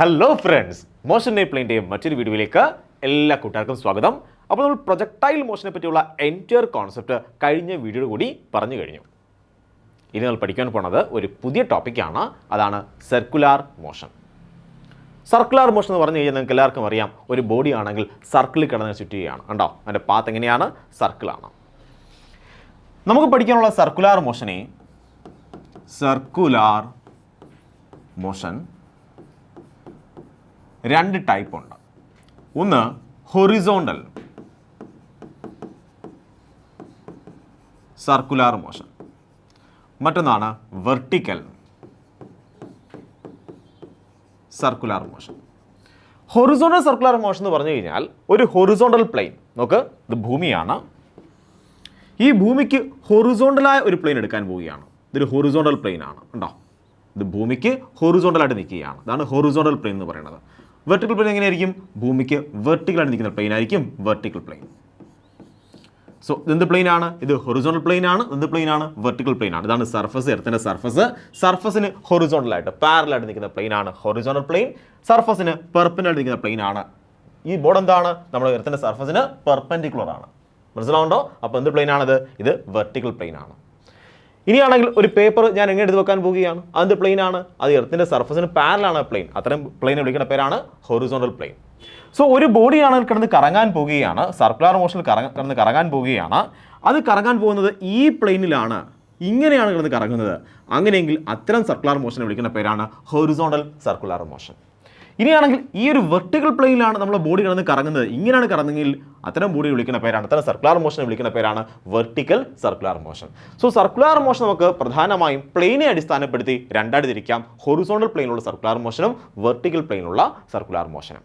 Hello friends, motion പ്ലെയിൻ്റെയും മറ്റൊരു വീഡിയോയിലേക്ക് എല്ലാ കൂട്ടുകാർക്കും സ്വാഗതം. അപ്പോൾ നമ്മൾ പ്രൊജക്ടൈൽ മോഷനെ പറ്റിയുള്ള എൻറ്റയർ കോൺസെപ്റ്റ് കഴിഞ്ഞ വീഡിയോയിൽ കൂടി പറഞ്ഞു കഴിഞ്ഞു. ഇനി നമ്മൾ പഠിക്കാൻ പോണത് ഒരു പുതിയ ടോപ്പിക്കാണ്, അതാണ് സർക്കുലാർ മോഷൻ. സർക്കുലാർ മോഷൻ എന്ന് പറഞ്ഞു കഴിഞ്ഞാൽ നിങ്ങൾക്ക് എല്ലാവർക്കും അറിയാം, ഒരു ബോഡി ആണെങ്കിൽ സർക്കിളിൽ കിടന്ന് ചുറ്റുകയാണ്. കണ്ടോ, അതിൻ്റെ പാത്ത് എങ്ങനെയാണ്? സർക്കിളാണ്. നമുക്ക് പഠിക്കാനുള്ള സർക്കുലാർ മോഷനെ രണ്ട് ടൈപ്പ് ഉണ്ട്. ഒന്ന് ഹൊറിസോണ്ടൽ സർക്കുലാർ മോഷൻ, മറ്റൊന്നാണ് vertical circular motion. Horizontal circular motion എന്ന് പറഞ്ഞു കഴിഞ്ഞാൽ ഒരു ഹൊറിസോണ്ടൽ പ്ലെയിൻ, നോക്ക്, ഇത് ഭൂമിയാണ്. ഈ ഭൂമിക്ക് ഹൊറിസോണ്ടലായ ഒരു പ്ലെയിൻ എടുക്കാൻ പോവുകയാണ്. ഇതൊരു ഹൊറിസോണ്ടൽ പ്ലെയിൻ ആണ്, ഉണ്ടോ? ഇത് ഭൂമിക്ക് ഹൊറിസോണ്ടലായിട്ട് നിൽക്കുകയാണ്. ഇതാണ് ഹൊറിസോണ്ടൽ പ്ലെയിൻ എന്ന് പറയുന്നത്. വെർട്ടിക്കൽ പ്ലെയിൻ എങ്ങനെയായിരിക്കും? ഭൂമിക്ക് വെർട്ടിക്കലായിട്ട് നിൽക്കുന്ന പ്ലെയിൻ ആയിരിക്കും വെർട്ടിക്കൽ പ്ലെയിൻ. സോ ഇതെന്ത് പ്ലെയിൻ ആണ്? ഇത് ഹൊറിസോണ്ടൽ പ്ലെയിൻ ആണ്. എന്ത് പ്ലെയിൻ ആണ്? വെർട്ടിക്കൽ പ്ലെയിൻ ആണ്. ഇതാണ് സർഫസ്, എർത്തിൻ്റെ സർഫസ്. സർഫസിന് ഹൊറിസോണ്ടലായിട്ട് പാരലായിട്ട് നിൽക്കുന്ന പ്ലെയിൻ ആണ് ഹൊറിസോണ്ടൽ പ്ലെയിൻ. സർഫസിന് പെർപെൻഡിക്കുലർ നിൽക്കുന്ന പ്ലെയിൻ ആണ് ഈ ബോർഡ്. എന്താണ്? നമ്മുടെ എർത്തിൻ്റെ സർഫസിന് പെർപെൻഡിക്കുലർ ആണ്. മനസ്സിലാവുണ്ടോ? അപ്പോൾ എന്ത് പ്ലെയിൻ ആണിത്? ഇത് വെർട്ടിക്കൽ പ്ലെയിൻ ആണ്. ഇനിയാണെങ്കിൽ ഒരു പേപ്പർ ഞാൻ എങ്ങനെ എടുത്ത് വെക്കാൻ പോവുകയാണ്, അതെന്ത് പ്ലെയിൻ ആണ്? അത് എർത്തിൻ്റെ സർഫസിന് പാരലാണ് പ്ലെയിൻ. അത്തരം പ്ലെയിനെ വിളിക്കുന്ന പേരാണ് ഹൊറിസോണ്ടൽ പ്ലെയിൻ. സോ ഒരു ബോഡിയാണെങ്കിൽ കിടന്ന് കറങ്ങാൻ പോവുകയാണ്, സർക്കുലാർ മോഷനിൽ കിടന്ന് കറങ്ങാൻ പോവുകയാണ്. അത് കറങ്ങാൻ പോകുന്നത് ഈ പ്ലെയിനിലാണ്, ഇങ്ങനെയാണ് കിടന്ന് കറങ്ങുന്നത്. അങ്ങനെയെങ്കിൽ അത്തരം സർക്കുലാർ മോഷനെ വിളിക്കുന്ന പേരാണ് ഹൊറിസോണ്ടൽ സർക്കുലാർ മോഷൻ. ഇനിയാണെങ്കിൽ ഈ ഒരു വെർട്ടിക്കൽ പ്ലെയിനിലാണ് നമ്മൾ ബോഡി കിടന്ന് കറങ്ങുന്നത്, ഇങ്ങനെയാണ് കറങ്ങുമെങ്കിൽ അത്തരം ബോഡി വിളിക്കുന്ന പേരാണ്, അത്തരം സർക്കുലാർ മോഷനെ വിളിക്കുന്ന പേരാണ് vertical circular motion. So circular motion നമുക്ക് പ്രധാനമായും പ്ലെയിനെ അടിസ്ഥാനപ്പെടുത്തി രണ്ടായിട്ട് തിരിക്കാം: ഹൊറിസോണ്ടൽ പ്ലെയിനുള്ള സർക്കുലാർ മോഷനും വെർട്ടിക്കൽ പ്ലെയിനുള്ള സർക്കുലാർ മോഷനും.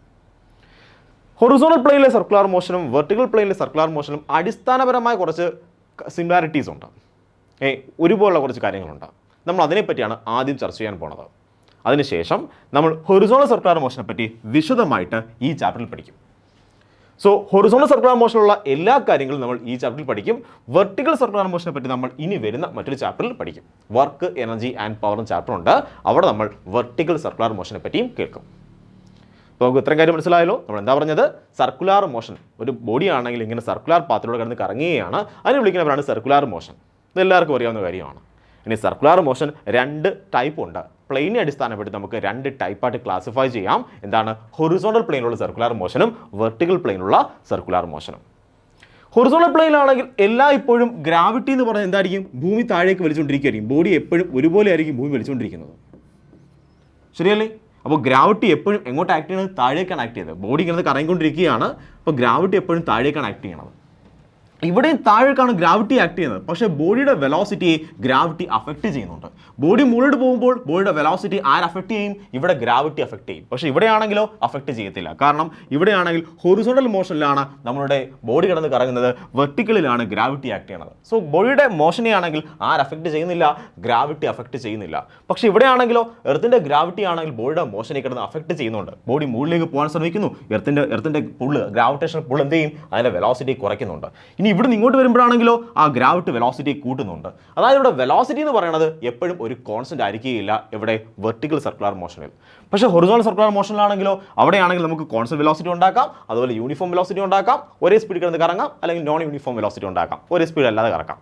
ഹൊറിസോണ്ടൽ പ്ലെയിനിലെ സർക്കുലാർ മോഷനും വെർട്ടിക്കൽ പ്ലെയിനിലെ സർക്കുലാർ മോഷനും അടിസ്ഥാനപരമായ കുറച്ച് സിമിലാരിറ്റീസ് ഉണ്ട്, ഒരുപോലുള്ള കുറച്ച് കാര്യങ്ങളുണ്ട്. നമ്മൾ അതിനെപ്പറ്റിയാണ് ആദ്യം ചർച്ച ചെയ്യാൻ പോണത്. അതിനുശേഷം നമ്മൾ ഹൊറിസോണ്ടൽ സർക്കുലാർ മോഷനെ പറ്റി വിശദമായിട്ട് ഈ ചാപ്റ്ററിൽ പഠിക്കും. സോ ഹൊറിസോണ്ടൽ സർക്കുലാർ മോഷനുള്ള എല്ലാ കാര്യങ്ങളും നമ്മൾ ഈ ചാപ്റ്ററിൽ പഠിക്കും. വെർട്ടിക്കൽ സർക്കുലാർ മോഷനെ പറ്റി നമ്മൾ ഇനി വരുന്ന മറ്റൊരു ചാപ്റ്ററിൽ പഠിക്കും. വർക്ക്, എനർജി ആൻഡ് പവർ എന്ന ചാപ്റ്റർ ഉണ്ട്, അവിടെ നമ്മൾ വെർട്ടിക്കൽ സർക്കുലാർ മോഷനെ പറ്റിയും കേൾക്കും. അപ്പോൾ നമുക്ക് ഇത്രയും കാര്യം മനസ്സിലായല്ലോ. നമ്മൾ എന്താ പറഞ്ഞത്? സർക്കുലാർ മോഷൻ, ഒരു ബോഡി ആണെങ്കിൽ ഇങ്ങനെ സർക്കുലാർ പാത്തിലൂടെ കിടന്ന് കറങ്ങുകയാണ്, അതിന് വിളിക്കുന്നവരാണ് സർക്കുലാർ മോഷൻ. ഇത് എല്ലാവർക്കും അറിയാവുന്ന കാര്യമാണ്. ഇനി സർക്കുലാർ മോഷൻ രണ്ട് ടൈപ്പ് ഉണ്ട്. പ്ലെയിനെ അടിസ്ഥാനപ്പെടുത്തി നമുക്ക് രണ്ട് ടൈപ്പായിട്ട് ക്ലാസിഫൈ ചെയ്യാം. എന്താണ്? ഹൊറിസോണ്ടൽ പ്ലെയിനുള്ള സർക്കുലാർ മോഷനും വെർട്ടിക്കൽ പ്ലെയിനുള്ള സർക്കുലാർ മോഷനും. ഹൊറിസോണ്ടൽ പ്ലെയിനാണെങ്കിൽ ഇപ്പോഴും ഗ്രാവിറ്റി എന്ന് പറഞ്ഞാൽ എന്തായിരിക്കും? ഭൂമി താഴേക്ക് വലിച്ചുകൊണ്ടിരിക്കുകയായിരിക്കും. ബോഡി എപ്പോഴും ഒരുപോലെ ആയിരിക്കും ഭൂമി വലിച്ചുകൊണ്ടിരിക്കുന്നത്, ശരിയല്ലേ? അപ്പോൾ ഗ്രാവിറ്റി എപ്പോഴും എങ്ങോട്ട് ആക്ട് ചെയ്യുന്നത്? താഴേക്കാണ് ആക്ട് ചെയ്യുന്നത്. ബോഡി ഇങ്ങനെ കറങ്ങിക്കൊണ്ടിരിക്കുകയാണ്, അപ്പോൾ ഗ്രാവിറ്റി എപ്പോഴും താഴേക്കാണ് ആക്ട് ചെയ്യണത്. ഇവിടെയും താഴേക്കാണ് ഗ്രാവിറ്റി ആക്ട് ചെയ്യുന്നത്, പക്ഷേ ബോഡിയുടെ വെലോസിറ്റിയെ ഗ്രാവിറ്റി അഫക്റ്റ് ചെയ്യുന്നുണ്ട്. ബോഡി മുകളിലോട്ട് പോകുമ്പോൾ ബോഡിയുടെ വെലോസിറ്റി അഫക്റ്റ് ചെയ്യും? ഇവിടെ ഗ്രാവിറ്റി അഫക്റ്റ് ചെയ്യും. പക്ഷേ ഇവിടെയാണെങ്കിലോ അഫക്റ്റ് ചെയ്യത്തില്ല. കാരണം ഇവിടെയാണെങ്കിൽ ഹൊറിസോണ്ടൽ മോഷനിലാണ് നമ്മളുടെ ബോഡി കിടന്ന് കറങ്ങുന്നത്, വെർട്ടിക്കലിലാണ് ഗ്രാവിറ്റി ആക്ട് ചെയ്യുന്നത്. സോ ബോഡിയുടെ മോഷനെ ആണെങ്കിൽ അഫക്റ്റ് ചെയ്യുന്നില്ല, ഗ്രാവിറ്റി അഫക്റ്റ് ചെയ്യുന്നില്ല. പക്ഷേ ഇവിടെയാണെങ്കിലോ എർത്തിൻ്റെ ഗ്രാവിറ്റി ആണെങ്കിൽ ബോഡിയുടെ മോഷനെ കിടന്ന് അഫക്റ്റ് ചെയ്യുന്നുണ്ട്. ബോഡി മുകളിലേക്ക് പോകാൻ ശ്രമിക്കുന്നു, എർത്തിൻ്റെ പുള്ള്, ഗ്രാവിറ്റേഷൻ പുൾ എന്ത് ചെയ്യും? അതിൻ്റെ വെലോസിറ്റി കുറയ്ക്കുന്നുണ്ട്. ഇനി ഇവിടെ നിന്ന് ഇങ്ങോട്ട് വരുമ്പോഴാണെങ്കിലോ ആ ഗ്രാവിറ്റി വെലോസിറ്റി കൂട്ടുന്നുണ്ട്. അതായത് ഇവിടെ വെലോസിറ്റി എന്ന് പറയുന്നത് എപ്പോഴും ഒരു കോൺസ്റ്റന്റ് ആയിരിക്കുകയില്ല ഇവിടെ വെർട്ടിക്കൽ സർക്കുലാർ മോഷനിൽ. പക്ഷേ ഹൊറിസോണ്ടൽ സർക്കുലാർ മോഷനിലാണെങ്കിലോ അവിടെയാണെങ്കിൽ നമുക്ക് കോൺസ്റ്റന്റ് വെലോസിറ്റി ഉണ്ടാക്കാം, അതുപോലെ യൂണിഫോം വെലോസിറ്റി ഉണ്ടാക്കാം, ഒരേ സ്പീഡിൽ കിടന്ന് കറങ്ങാം, അല്ലെങ്കിൽ നോൺ യൂണിഫോം വെലോസിറ്റി ഉണ്ടാക്കാം, ഒരേ സ്പീഡ് അല്ലാതെ കറക്കാം.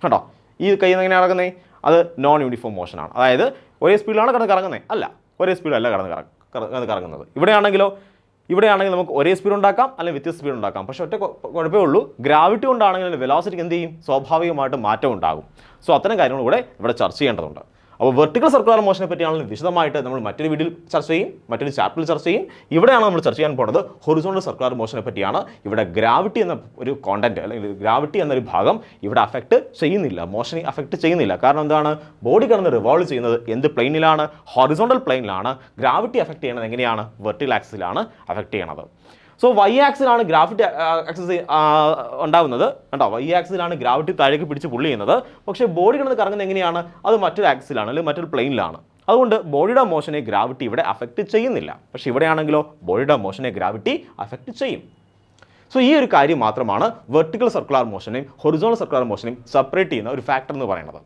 കേട്ടോ, ഈ കയ്യിൽ നിന്ന് എങ്ങനെയാണ് നടക്കുന്നത്? അത് നോൺ യൂണിഫോം മോഷനാണ്. അതായത് ഒരേ സ്പീഡിലാണ് കിടന്ന് കറങ്ങുന്നത്, അല്ല, ഒരേ സ്പീഡല്ല കിടന്ന് കറങ്ങുന്നത്. ഇവിടെയാണെങ്കിൽ നമുക്ക് ഒരേ സ്പീഡ് ഉണ്ടാക്കാം, അല്ലെങ്കിൽ വ്യത്യസ്ത സ്പീഡ് ഉണ്ടാക്കാം. പക്ഷേ ഒറ്റ കുഴപ്പമേ ഉള്ളൂ, ഗ്രാവിറ്റി കൊണ്ടാണെങ്കിൽ വെലോസിറ്റിക്ക് എന്ത് ചെയ്യും? സ്വാഭാവികമായിട്ട് മാറ്റം ഉണ്ടാകും. സോ അത്തരം കാര്യങ്ങൾ കൂടെ ഇവിടെ ചർച്ച ചെയ്യേണ്ടതുണ്ട്. അപ്പോൾ വെർട്ടിക്കൽ സർക്കുലാർ മോഷനെ പറ്റിയാണെങ്കിലും വിശദമായിട്ട് നമ്മൾ മറ്റൊരു വീഡിയോയിൽ ചർച്ച ചെയ്യും, മറ്റൊരു ചാപ്റ്ററിൽ ചർച്ച ചെയ്യും. ഇവിടെയാണ് നമ്മൾ ചർച്ച ചെയ്യാൻ പോകുന്നത് ഹൊറിസോണ്ടൽ സർക്കുലാർ മോഷനെ പറ്റിയാണ്. ഇവിടെ ഗ്രാവിറ്റി എന്ന ഒരു കോണ്ടന്റ്, അല്ലെങ്കിൽ ഗ്രാവിറ്റി എന്നൊരു ഭാഗം ഇവിടെ അഫക്റ്റ് ചെയ്യുന്നില്ല, മോഷനെ അഫക്റ്റ് ചെയ്യുന്നില്ല. കാരണം എന്താണ്? ബോഡി കിടന്ന് റിവോൾവ് ചെയ്യുന്നത് എന്ത് പ്ലെയിനിലാണ്? ഹൊറിസോണ്ടൽ പ്ലെയിനിലാണ്. ഗ്രാവിറ്റി അഫക്റ്റ് ചെയ്യുന്നത് എങ്ങനെയാണ്? വെർട്ടിക്കൽ ആക്സിസിലാണ് അഫക്റ്റ് ചെയ്യണത്. സോ വൈ ആക്സിലാണ് ഗ്രാവിറ്റി ആക്സിസ് ഉണ്ടാകുന്നത്. കണ്ടോ, വൈ ആക്സിലാണ് ഗ്രാവിറ്റി താഴേക്ക് പിടിച്ച് പുള്ളി ചെയ്യുന്നത്. പക്ഷേ ബോഡി കിടന്ന് കറങ്ങുന്നത് എങ്ങനെയാണ്? അത് മറ്റൊരു ആക്സിലാണ്, അല്ലെങ്കിൽ മറ്റൊരു പ്ലെയിനിലാണ്. അതുകൊണ്ട് ബോഡിയുടെ മോഷനെ ഗ്രാവിറ്റി ഇവിടെ അഫക്റ്റ് ചെയ്യുന്നില്ല. പക്ഷേ ഇവിടെയാണെങ്കിലോ ബോഡിയുടെ മോഷനെ ഗ്രാവിറ്റി അഫക്റ്റ് ചെയ്യും. സോ ഈ ഒരു കാര്യം മാത്രമാണ് വെർട്ടിക്കൽ സർക്കുലാർ മോഷനെയും ഹൊറിസോണ്ടൽ സർക്കുലാർ മോഷനെയും സെപ്പറേറ്റ് ചെയ്യുന്ന ഒരു ഫാക്ടർ എന്ന് പറയുന്നത്.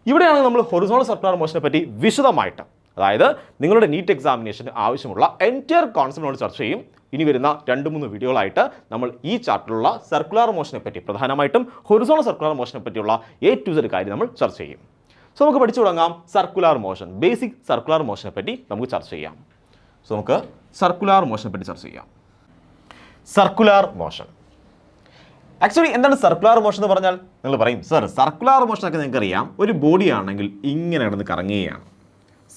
ഇവിടെയാണ് നമ്മൾ ഹൊറിസോണ്ടൽ സർക്കുലാർ മോഷനെ പറ്റി വിശദമായിട്ട് അതായത് നിങ്ങളുടെ നീറ്റ് എക്സാമിനേഷന് ആവശ്യമുള്ള എൻറ്റയർ കോൺസെപ്റ്റിനോട് ചർച്ച ചെയ്യും. ഇനി വരുന്ന 2-3 വീഡിയോകളായിട്ട് നമ്മൾ ഈ ചാപ്റ്ററിലുള്ള സർക്കുലർ മോഷനെ പറ്റി, പ്രധാനമായിട്ടും ഹൊറിസോണൽ സർക്കുലർ മോഷനെ പറ്റിയുള്ള A to Z കാര്യം നമ്മൾ ചർച്ച ചെയ്യും. സോ നമുക്ക് പഠിച്ചു തുടങ്ങാം സർക്കുലർ മോഷൻ, ബേസിക് സർക്കുലർ മോഷനെ പറ്റി നമുക്ക് ചർച്ച ചെയ്യാം. സോ നമുക്ക് സർക്കുലർ മോഷനെ പറ്റി ചർച്ച ചെയ്യാം. സർക്കുലർ മോഷൻ ആക്ച്വലി എന്താണ് സർക്കുലർ മോഷൻ എന്ന് പറഞ്ഞാൽ? നിങ്ങൾ പറയും സർ സർക്കുലർ മോഷനൊക്കെ നിങ്ങൾക്ക് അറിയാം, ഒരു ബോഡി ആണെങ്കിൽ ഇങ്ങനെ കിടന്ന് കറങ്ങുകയാണ്,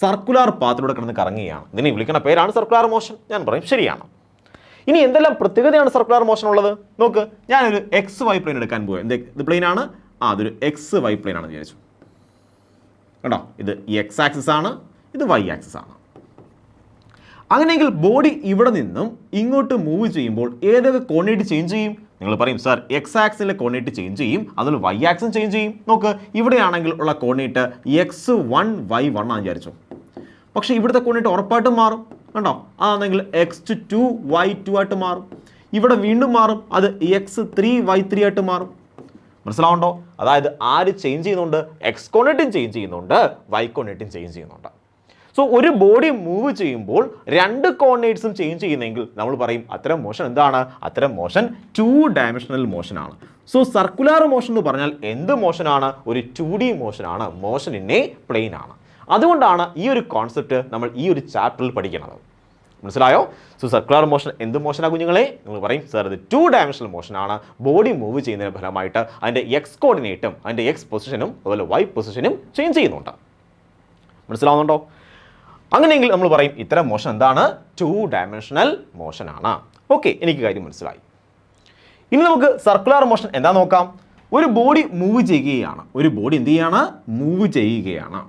സർക്കുലർ പാത്തിലൂടെ കിടന്ന് കറങ്ങുകയാണ്, ഇതിനെ വിളിക്കുന്ന പേരാണ് സർക്കുലർ മോഷൻ. ഞാൻ പറയും ശരിയാണ്. ഇനി എന്തെല്ലാം പ്രത്യേകതയാണ് സർക്കുലർ മോഷൻ ഉള്ളത്? നോക്ക്, ഞാനൊരു XY പ്ലെയിൻ എടുക്കാൻ പോയി. ഇത് പ്ലെയിൻ ആണ്, അതൊരു XY പ്ലെയിൻ ആണെന്ന് വിചാരിച്ചു. കേട്ടോ, ഇത് X ആക്സിസ് ആണ്, ഇത് Y ആക്സിസ് ആണ്. അങ്ങനെയെങ്കിൽ ബോഡി ഇവിടെ നിന്നും ഇങ്ങോട്ട് മൂവ് ചെയ്യുമ്പോൾ ഏതൊക്കെ കോർഡിനേറ്റ് ചേഞ്ച് ചെയ്യും? നിങ്ങൾ പറയും സർ X ആക്സിലെ കോർഡിനേറ്റ് ചേഞ്ച് ചെയ്യും, അതുപോലെ Y ആക്സും ചേഞ്ച് ചെയ്യും. നോക്ക്, ഇവിടെയാണെങ്കിൽ ഉള്ള കോർഡിനേറ്റ് X1 Y1 ആണെന്ന് വിചാരിച്ചു. പക്ഷേ ഇവിടുത്തെ കോർഡിനേറ്റ് ഉറപ്പായിട്ടും മാറും. കണ്ടോ, അതാണെങ്കിൽ X2 Y2 ആയിട്ട് മാറും. ഇവിടെ വീണ്ടും മാറും, അത് X3 Y3 ആയിട്ട് മാറും. മനസ്സിലാവുണ്ടോ? അതായത് ആര് ചേഞ്ച് ചെയ്യുന്നുണ്ട്? X കോർഡിനേറ്റും ചേഞ്ച് ചെയ്യുന്നുണ്ട്, Y കോർഡിനേറ്റും ചേഞ്ച് ചെയ്യുന്നുണ്ട്. സോ ഒരു ബോഡി മൂവ് ചെയ്യുമ്പോൾ 2 കോർഡിനേറ്റ്സും ചേഞ്ച് ചെയ്യുന്നെങ്കിൽ നമ്മൾ പറയും അത്തരം മോഷൻ എന്താണ്? അത്തരം മോഷൻ 2 ഡയമെൻഷണൽ മോഷനാണ്. സോ സർക്കുലർ മോഷൻ എന്ന് പറഞ്ഞാൽ എന്ത് മോഷനാണ്? ഒരു 2D മോഷനാണ്, മോഷൻ ഇൻ എ പ്ലെയിൻ ആണ്. അതുകൊണ്ടാണ് ഈ ഒരു കോൺസെപ്റ്റ് നമ്മൾ ഈ ഒരു ചാപ്റ്ററിൽ പഠിക്കുന്നത്. മനസ്സിലായോ? സോ സർക്കുലർ മോഷൻ എന്ത് മോഷനാണ് കുഞ്ഞുങ്ങളെ? നിങ്ങൾ പറയും സർ ഇത് 2 ഡയമെൻഷണൽ മോഷനാണ്, ബോഡി മൂവ് ചെയ്യുന്നതിന് ഫലമായിട്ട് അതിൻ്റെ X കോർഡിനേറ്റും അതിൻ്റെ X പൊസിഷനും അതുപോലെ Y പൊസിഷനും ചേഞ്ച് ചെയ്യുന്നുണ്ട്. മനസ്സിലാവുന്നുണ്ടോ? അങ്ങനെയെങ്കിൽ നമ്മൾ പറയും ഇത്തരം മോഷൻ എന്താണ്? 2 ഡയമെൻഷണൽ മോഷനാണ്. ഓക്കെ, എനിക്ക് കാര്യം മനസ്സിലായി. ഇനി നമുക്ക് സർക്കുലർ മോഷൻ എന്താ നോക്കാം. ഒരു ബോഡി മൂവ് ചെയ്യുകയാണ്, ഒരു ബോഡി എന്ത് ചെയ്യാണ്? മൂവ് ചെയ്യുകയാണ്.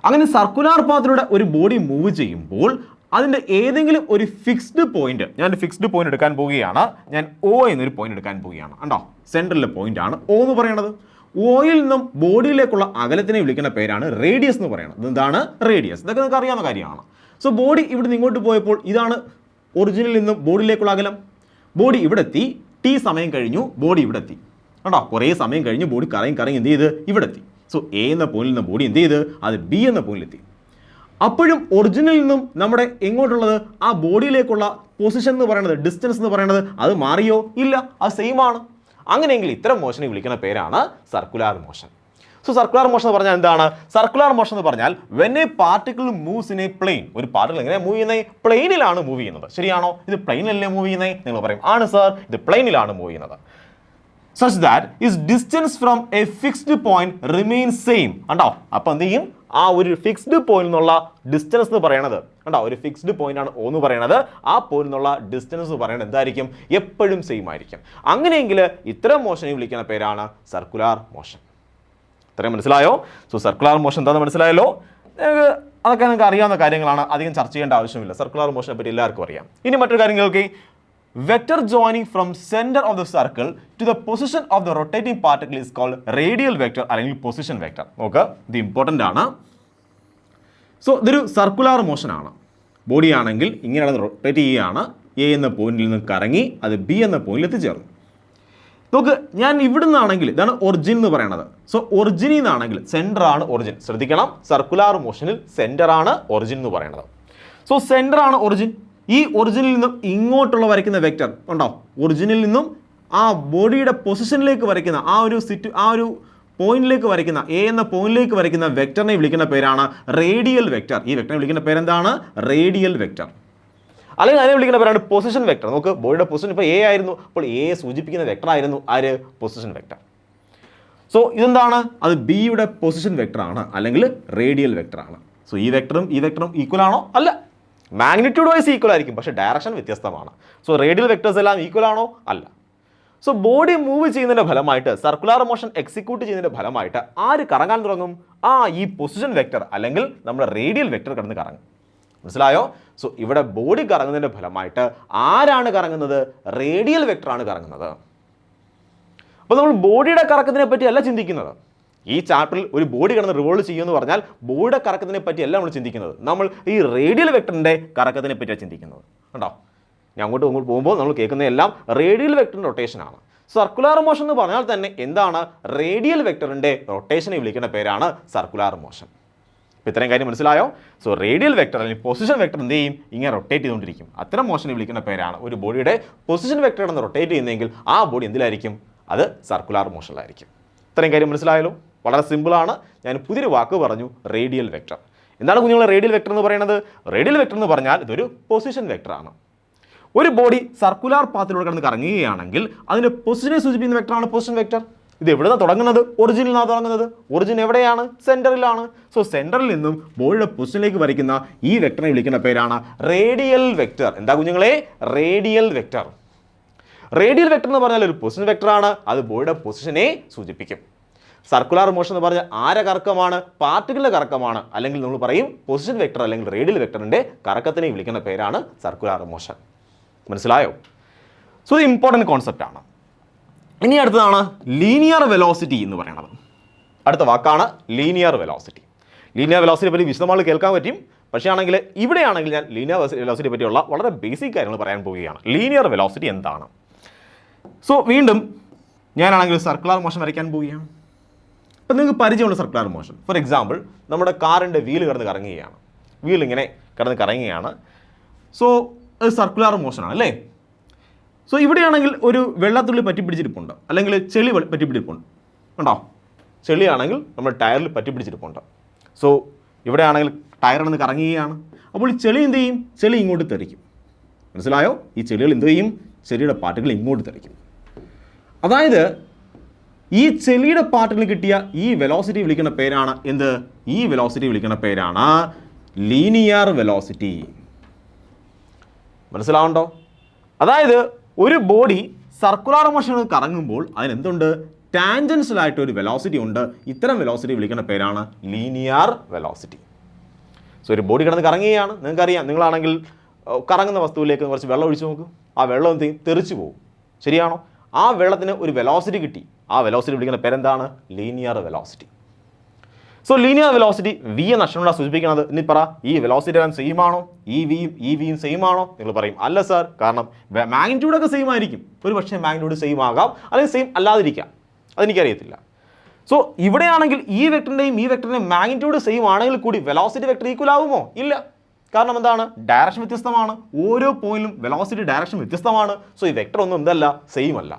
അങ്ങനെ സർക്കുലർ പാത്തിലൂടെ ഒരു ബോഡി മൂവ് ചെയ്യുമ്പോൾ അതിൻ്റെ ഏതെങ്കിലും ഒരു ഫിക്സ്ഡ് പോയിന്റ്, ഞാൻ ഫിക്സ്ഡ് പോയിന്റ് എടുക്കാൻ പോവുകയാണ്. ഞാൻ O എന്നൊരു പോയിന്റ് എടുക്കാൻ പോവുകയാണ്. കണ്ടോ, സെൻട്രലിലെ പോയിന്റ് ആണ് O എന്ന് പറയുന്നത്. ഓയിൽ നിന്നും ബോഡിയിലേക്കുള്ള അകലത്തിനെ വിളിക്കുന്ന പേരാണ് റേഡിയസ് എന്ന് പറയുന്നത്. എന്താണ് റേഡിയസ്? ഇതൊക്കെ നിങ്ങൾക്ക് അറിയാവുന്ന കാര്യമാണ്. സോ ബോഡി ഇവിടെ നിന്ന് ഇങ്ങോട്ട് പോയപ്പോൾ ഇതാണ് ഒറിജിനിൽ നിന്നും ബോഡിയിലേക്കുള്ള അകലം. ബോഡി ഇവിടെ എത്തി, T സമയം കഴിഞ്ഞു, ബോഡി ഇവിടെ എത്തി. കണ്ടോ, കുറേ സമയം കഴിഞ്ഞ് ബോഡി കറങ്ങി എന്ത് ചെയ്ത് ഇവിടെ എത്തി. സോ A എന്ന പോയിന്റിൽ നിന്ന് ബോഡി എന്ത് ചെയ്ത് അത് B എന്ന പോയിന്റിലെത്തി. അപ്പോഴും ഒറിജിനിൽ നിന്നും നമ്മുടെ എങ്ങോട്ടുള്ളത് ആ ബോഡിയിലേക്കുള്ള പൊസിഷൻ എന്ന് പറയുന്നത്, ഡിസ്റ്റൻസ് എന്ന് പറയുന്നത് അത് മാറിയോ? ഇല്ല, അത് സെയിം ആണ്. അങ്ങനെയെങ്കിൽ ഇത്തരം മോഷനെ വിളിക്കുന്ന പേരാണ് circular motion. So circular motion എന്ന് പറഞ്ഞാൽ എന്താണ്? സർക്കുലർ മോഷൻ എന്ന് പറഞ്ഞാൽ when a particle moves in a plane, ഒരു പാർട്ടിക്കിൾ എങ്ങനെ മൂവ് ചെയ്യുന്നത്? പ്ലെയിനിലാണ് മൂവ് ചെയ്യുന്നത്. ശരിയാണോ? ഇത് പ്ലെയിനിലല്ലേ മൂവ് ചെയ്യുന്നത്? നിങ്ങൾ പറയും ആണ് സർ, ഇത് പ്ലെയിനിലാണ് മൂവ് ചെയ്യുന്നത്. such that its distance from a fixed point remains same. കണ്ടോ, അപ്പോൾ എന്ത് ചെയ്യും? ആ ഒരു ഫിക്സ്ഡ് പോയിന്റ് നിന്നുള്ള ഡിസ്റ്റൻസ് എന്ന് പറയുന്നത്, കണ്ടോ, ഒരു ഫിക്സ്ഡ് പോയിന്റ് ആണ് O എന്ന് പറയുന്നത്. ആ പോയിന്റ് നിന്നുള്ള ഡിസ്റ്റൻസ് എന്ന് പറയുന്നത് എന്തായിരിക്കും? എപ്പോഴും സെയിം ആയിരിക്കും. അങ്ങനെയെങ്കിൽ ഇത്തരം മോഷനെ വിളിക്കുന്ന പേരാണ് സർക്കുലർ മോഷൻ. ഇത്രയും മനസ്സിലായോ? സോ സർക്കുലർ മോഷൻ എന്താണെന്ന് മനസ്സിലായല്ലോ? അതൊക്കെ നിങ്ങൾക്ക് അറിയാവുന്ന കാര്യങ്ങളാണ്, അധികം ചർച്ച ചെയ്യേണ്ട ആവശ്യമില്ല. സർക്കുലർ മോഷനെ പറ്റി എല്ലാവർക്കും അറിയാം. ഇനി മറ്റൊരു കാര്യങ്ങൾക്ക്, vector joining from center of the circle to the position of the rotating particle is called radial vector അല്ലെങ്കിൽ പൊസിഷൻ വെക്ടർ. നോക്ക്, ഇത് ഇമ്പോർട്ടൻ്റ് ആണ്. സോ ഇതൊരു സർക്കുലർ മോഷൻ ആണ്. ബോഡി ആണെങ്കിൽ ഇങ്ങനെയാണ് റൊട്ടേറ്റ് ചെയ്യുകയാണ്, A എന്ന പോയിന്റിൽ നിന്ന് കറങ്ങി അത് B എന്ന പോയിന്റിൽ എത്തിച്ചേർന്നു. നോക്ക്, ഞാൻ ഇവിടെ നിന്നാണെങ്കിൽ ഇതാണ് ഒറിജിൻ എന്ന് പറയുന്നത്. സോ ഒറിജിനിൽ നിന്നാണെങ്കിൽ സെൻറ്റർ ആണ് ഒറിജിൻ. ശ്രദ്ധിക്കണം, സർക്കുലർ മോഷനിൽ സെൻറ്റർ ആണ് ഒറിജിൻ എന്ന് പറയുന്നത്. സോ സെൻറ്റർ ആണ് ഒറിജിൻ. ഈ ഒറിജിനിൽ നിന്നും ഇങ്ങോട്ടുള്ള വരയ്ക്കുന്ന വെക്റ്റർ ഉണ്ടോ, ഒറിജിനിൽ നിന്നും ആ ബോഡിയുടെ പൊസിഷനിലേക്ക് വരയ്ക്കുന്ന ആ ഒരു പോയിന്റിലേക്ക് വരയ്ക്കുന്ന A എന്ന പോയിന്റിലേക്ക് വരയ്ക്കുന്ന വെക്റ്ററിനെ വിളിക്കുന്ന പേരാണ് റേഡിയൽ വെക്റ്റർ. ഈ വെക്റ്ററിനെ വിളിക്കുന്ന പേരെന്താണ്? Radial vector. അല്ലെങ്കിൽ അതിനെ വിളിക്കുന്ന പേരാണ് പൊസിഷൻ വെക്റ്റർ. നോക്ക്, ബോഡിയുടെ പൊസിഷൻ ഇപ്പോൾ A ആയിരുന്നു, അപ്പോൾ A സൂചിപ്പിക്കുന്ന വെക്റ്റർ ആയിരുന്നു ആര്? Position vector. സോ ഇതെന്താണ്? അത് ബിയുടെ പൊസിഷൻ വെക്റ്റർ ആണ്, അല്ലെങ്കിൽ റേഡിയൽ വെക്റ്റർ ആണ്. സോ ഈ വെക്റ്ററും ഈക്വൽ ആണോ? അല്ല. മാഗ്നിറ്റ്യൂഡ് വൈസ് ഈക്വൽ ആയിരിക്കും, പക്ഷേ ഡയറക്ഷൻ വ്യത്യസ്തമാണ്. സോ റേഡിയൽ വെക്ടേഴ്സ് എല്ലാം ഈക്വൽ ആണോ? അല്ല. സോ ബോഡി മൂവ് ചെയ്യുന്നതിൻ്റെ ഫലമായിട്ട്, സർക്കുലർ മോഷൻ എക്സിക്യൂട്ട് ചെയ്യുന്നതിൻ്റെ ഫലമായിട്ട് ആര് കറങ്ങാൻ തുടങ്ങും? ഈ പൊസിഷൻ വെക്ടർ അല്ലെങ്കിൽ നമ്മുടെ റേഡിയൽ വെക്ടർ കിടന്ന് കറങ്ങും. മനസ്സിലായോ? സോ ഇവിടെ ബോഡി കറങ്ങുന്നതിൻ്റെ ഫലമായിട്ട് ആരാണ് കറങ്ങുന്നത്? റേഡിയൽ വെക്ടറാണ് കറങ്ങുന്നത്. അപ്പോൾ നമ്മൾ ബോഡിയുടെ കറക്കത്തിനെ പറ്റി അല്ല ചിന്തിക്കുന്നത്. ഈ ചാപ്റ്ററിൽ ഒരു ബോഡി കിടന്ന് റിവോൾവ് ചെയ്യുമെന്ന് പറഞ്ഞാൽ ബോഡിയുടെ കറക്കത്തിനെ പറ്റിയല്ല നമ്മൾ ചിന്തിക്കുന്നത്. നമ്മൾ ഈ റേഡിയൽ വെക്ടറിൻ്റെ കറക്കത്തിനെ പറ്റിയാണ് ചിന്തിക്കുന്നത്. കണ്ടോ, ഞാൻ അങ്ങോട്ട് പോകുമ്പോൾ നമ്മൾ കേൾക്കുന്നതെല്ലാം റേഡിയൽ വെക്ടറിൻ്റെ റൊട്ടേഷനാണ്. സർക്കുലർ മോഷൻ എന്ന് പറഞ്ഞാൽ തന്നെ എന്താണ്? റേഡിയൽ വെക്ടറിൻ്റെ റൊട്ടേഷനെ വിളിക്കുന്ന പേരാണ് സർക്കുലർ മോഷൻ. ഇത്രയും കാര്യം മനസ്സിലായോ? സോ റേഡിയൽ വെക്ടർ അല്ലെങ്കിൽ പൊസിഷൻ വെക്ടർ എന്ത് ചെയ്യും? ഇങ്ങനെ റൊട്ടേറ്റ് ചെയ്തുകൊണ്ടിരിക്കും. അത്തരം മോഷനെ വിളിക്കുന്ന പേരാണ് ഒരു ബോഡിയുടെ പൊസിഷൻ വെക്ടർ എന്ന് റൊട്ടേറ്റ് ചെയ്യുന്നതെങ്കിൽ ആ ബോഡി എന്തിലായിരിക്കും? അത് സർക്കുലർ മോഷനിലായിരിക്കും. ഇത്രയും കാര്യം മനസ്സിലായല്ലോ? വളരെ സിമ്പിളാണ്. ഞാൻ പുതിയൊരു വാക്ക് പറഞ്ഞു, റേഡിയൽ വെക്ടർ. എന്താണ് കുഞ്ഞുങ്ങളെ റേഡിയൽ വെക്ടർ എന്ന് പറയുന്നത്? റേഡിയൽ വെക്ടർ എന്ന് പറഞ്ഞാൽ ഇതൊരു പൊസിഷൻ വെക്ടറാണ്. ഒരു ബോഡി സർക്കുലർ പാത്തിലൂടെ കിടന്ന് കറങ്ങുകയാണെങ്കിൽ അതിൻ്റെ പൊസിഷനെ സൂചിപ്പിക്കുന്ന വെക്ടറാണ് പൊസിഷൻ വെക്ടർ. ഇത് എവിടെയാണ് തുടങ്ങുന്നത്? ഒറിജിനിൽ നിന്നാണ് തുടങ്ങുന്നത്. ഒറിജിൻ എവിടെയാണ്? സെൻറ്ററിലാണ്. സോ സെൻറ്ററിൽ നിന്നും ബോഡിയുടെ പൊസിഷനിലേക്ക് വരയ്ക്കുന്ന ഈ വെക്ടറിനെ വിളിക്കുന്ന പേരാണ് റേഡിയൽ വെക്ടർ. എന്താ കുഞ്ഞുങ്ങളെ? Radial vector. റേഡിയൽ വെക്ടർ എന്ന് പറഞ്ഞാൽ ഒരു പൊസിഷൻ വെക്ടറാണ്. അത് ബോഡിയുടെ പൊസിഷനെ സൂചിപ്പിക്കും. സർക്കുലർ മോഷൻ എന്ന് പറഞ്ഞാൽ ആരെ കറക്കമാണ്? പാർട്ടിക്കിളിൻ്റെ കറക്കമാണ്. അല്ലെങ്കിൽ നമ്മൾ പറയും പൊസിഷൻ വെക്ടർ അല്ലെങ്കിൽ റേഡിയൽ വെക്ടറിൻ്റെ കറക്കത്തിനെ വിളിക്കുന്ന പേരാണ് സർക്കുലർ മോഷൻ. മനസ്സിലായോ? സോ ഇത് ഇമ്പോർട്ടൻറ്റ് കോൺസെപ്റ്റ് ആണ്. ഇനി അടുത്തതാണ് ലീനിയർ വെലോസിറ്റി എന്ന് പറയുന്നത്. അടുത്ത വാക്കാണ് ലീനിയർ വെലോസിറ്റി. ലീനിയർ വെലോസിറ്റിയെ പറ്റി വിശദമായി കേൾക്കാൻ പറ്റും. പക്ഷേ ആണെങ്കിൽ ഇവിടെയാണെങ്കിൽ ഞാൻ ലീനിയർ വെലോസിറ്റിയെ പറ്റിയുള്ള വളരെ ബേസിക് കാര്യങ്ങൾ പറയാൻ പോവുകയാണ്. ലീനിയർ വെലോസിറ്റി എന്താണ്? സോ വീണ്ടും ഞാനാണെങ്കിൽ സർക്കുലർ മോഷൻ വരയ്ക്കാൻ പോവുകയാണ്. അപ്പം നിങ്ങൾക്ക് പരിചയമുള്ള സർക്കുലർ മോഷൻ, ഫോർ എക്സാമ്പിൾ നമ്മുടെ കാറിൻ്റെ വീല് കിടന്ന് കറങ്ങുകയാണ്. വീൽ ഇങ്ങനെ കിടന്ന് കറങ്ങുകയാണ്. സോ അത് സർക്കുലർ മോഷനാണ് അല്ലേ? സോ ഇവിടെയാണെങ്കിൽ ഒരു വെള്ളത്തുള്ളി പറ്റിപ്പിടിച്ചിരിപ്പുണ്ട്, അല്ലെങ്കിൽ ചെളി പറ്റിപ്പിടിച്ചിരിപ്പുണ്ട്. കണ്ടോ? ചെളിയാണെങ്കിൽ നമ്മൾ ടയറിൽ പറ്റിപ്പിടിച്ചിരിപ്പുണ്ട്. സോ ഇവിടെയാണെങ്കിൽ ടയർ കിടന്ന് കറങ്ങുകയാണ്. അപ്പോൾ ഈ ചെളി എന്ത് ചെയ്യും? ചെളി ഇങ്ങോട്ട് തെറിക്കും. മനസ്സിലായോ? ഈ ചെളികൾ എന്ത് ചെയ്യും? ചെളിയുടെ പാർട്ടികൾ ഇങ്ങോട്ട് തെറിക്കും. അതായത് ഈ ചെളിയുടെ പാർട്ടിൽ കിട്ടിയ ഈ വെലോസിറ്റി വിളിക്കുന്ന പേരാണ് എന്ത്? ഈ വെലോസിറ്റി വിളിക്കുന്ന പേരാണ് ലീനിയർ വെലോസിറ്റി. മനസ്സിലാവുണ്ടോ? അതായത് ഒരു ബോഡി സർക്കുലർ മോഷനിൽ കറങ്ങുമ്പോൾ അതിനെന്തുണ്ട്? ടാൻജൻഷ്യലായിട്ട് ഒരു വെലോസിറ്റി ഉണ്ട്. ഇത്തരം വെലോസിറ്റി വിളിക്കുന്ന പേരാണ് ലീനിയർ വെലോസിറ്റി. സോ ഒരു ബോഡി കിടന്ന് കറങ്ങുകയാണ്. നിങ്ങൾക്കറിയാം, നിങ്ങളാണെങ്കിൽ കറങ്ങുന്ന വസ്തുവിലേക്ക് കുറച്ച് വെള്ളം ഒഴിച്ച് നോക്കും. ആ വെള്ളം എന്ത് ചെയ്യും? തെറിച്ചു പോകും. ശരിയാണോ? ആ വെള്ളത്തിന് ഒരു വെലോസിറ്റി കിട്ടി. ആ വെലോസിറ്റി വിളിക്കുന്ന പേരെന്താണ്? Linear velocity. So linear velocity V എന്ന അക്ഷരങ്ങളാണ് സൂചിപ്പിക്കുന്നത്. ഇനി പറ, ഈ വെലോസിറ്റി എല്ലാം സെയിം ആണോ? ഈ വിയും സെയിം ആണോ? നിങ്ങൾ പറയും അല്ല സാർ, കാരണം മാഗ്നിറ്റ്യൂഡൊക്കെ സെയിം ആയിരിക്കും. ഒരു പക്ഷേ മാഗ്നിറ്റ്യൂഡ് സെയിം ആകാം, അല്ലെങ്കിൽ സെയിം അല്ലാതിരിക്കാം. അതെനിക്കറിയത്തില്ല. സോ ഇവിടെയാണെങ്കിൽ ഈ വെക്ടറിൻ്റെയും ഈ വെക്ടറിൻ്റെയും മാഗ്നിറ്റ്യൂഡ് സെയിം ആണെങ്കിൽ കൂടി വെലോസിറ്റി വെക്ടർ ഈക്വൽ ആകുമോ? ഇല്ല. കാരണം എന്താണ്? ഡയറക്ഷൻ വ്യത്യസ്തമാണ്. ഓരോ പോയിന്റിലും വെലോസിറ്റി ഡയറക്ഷൻ വ്യത്യസ്തമാണ്. സോ ഈ വെക്ടർ ഒന്നും എന്തല്ല? സെയിം അല്ല.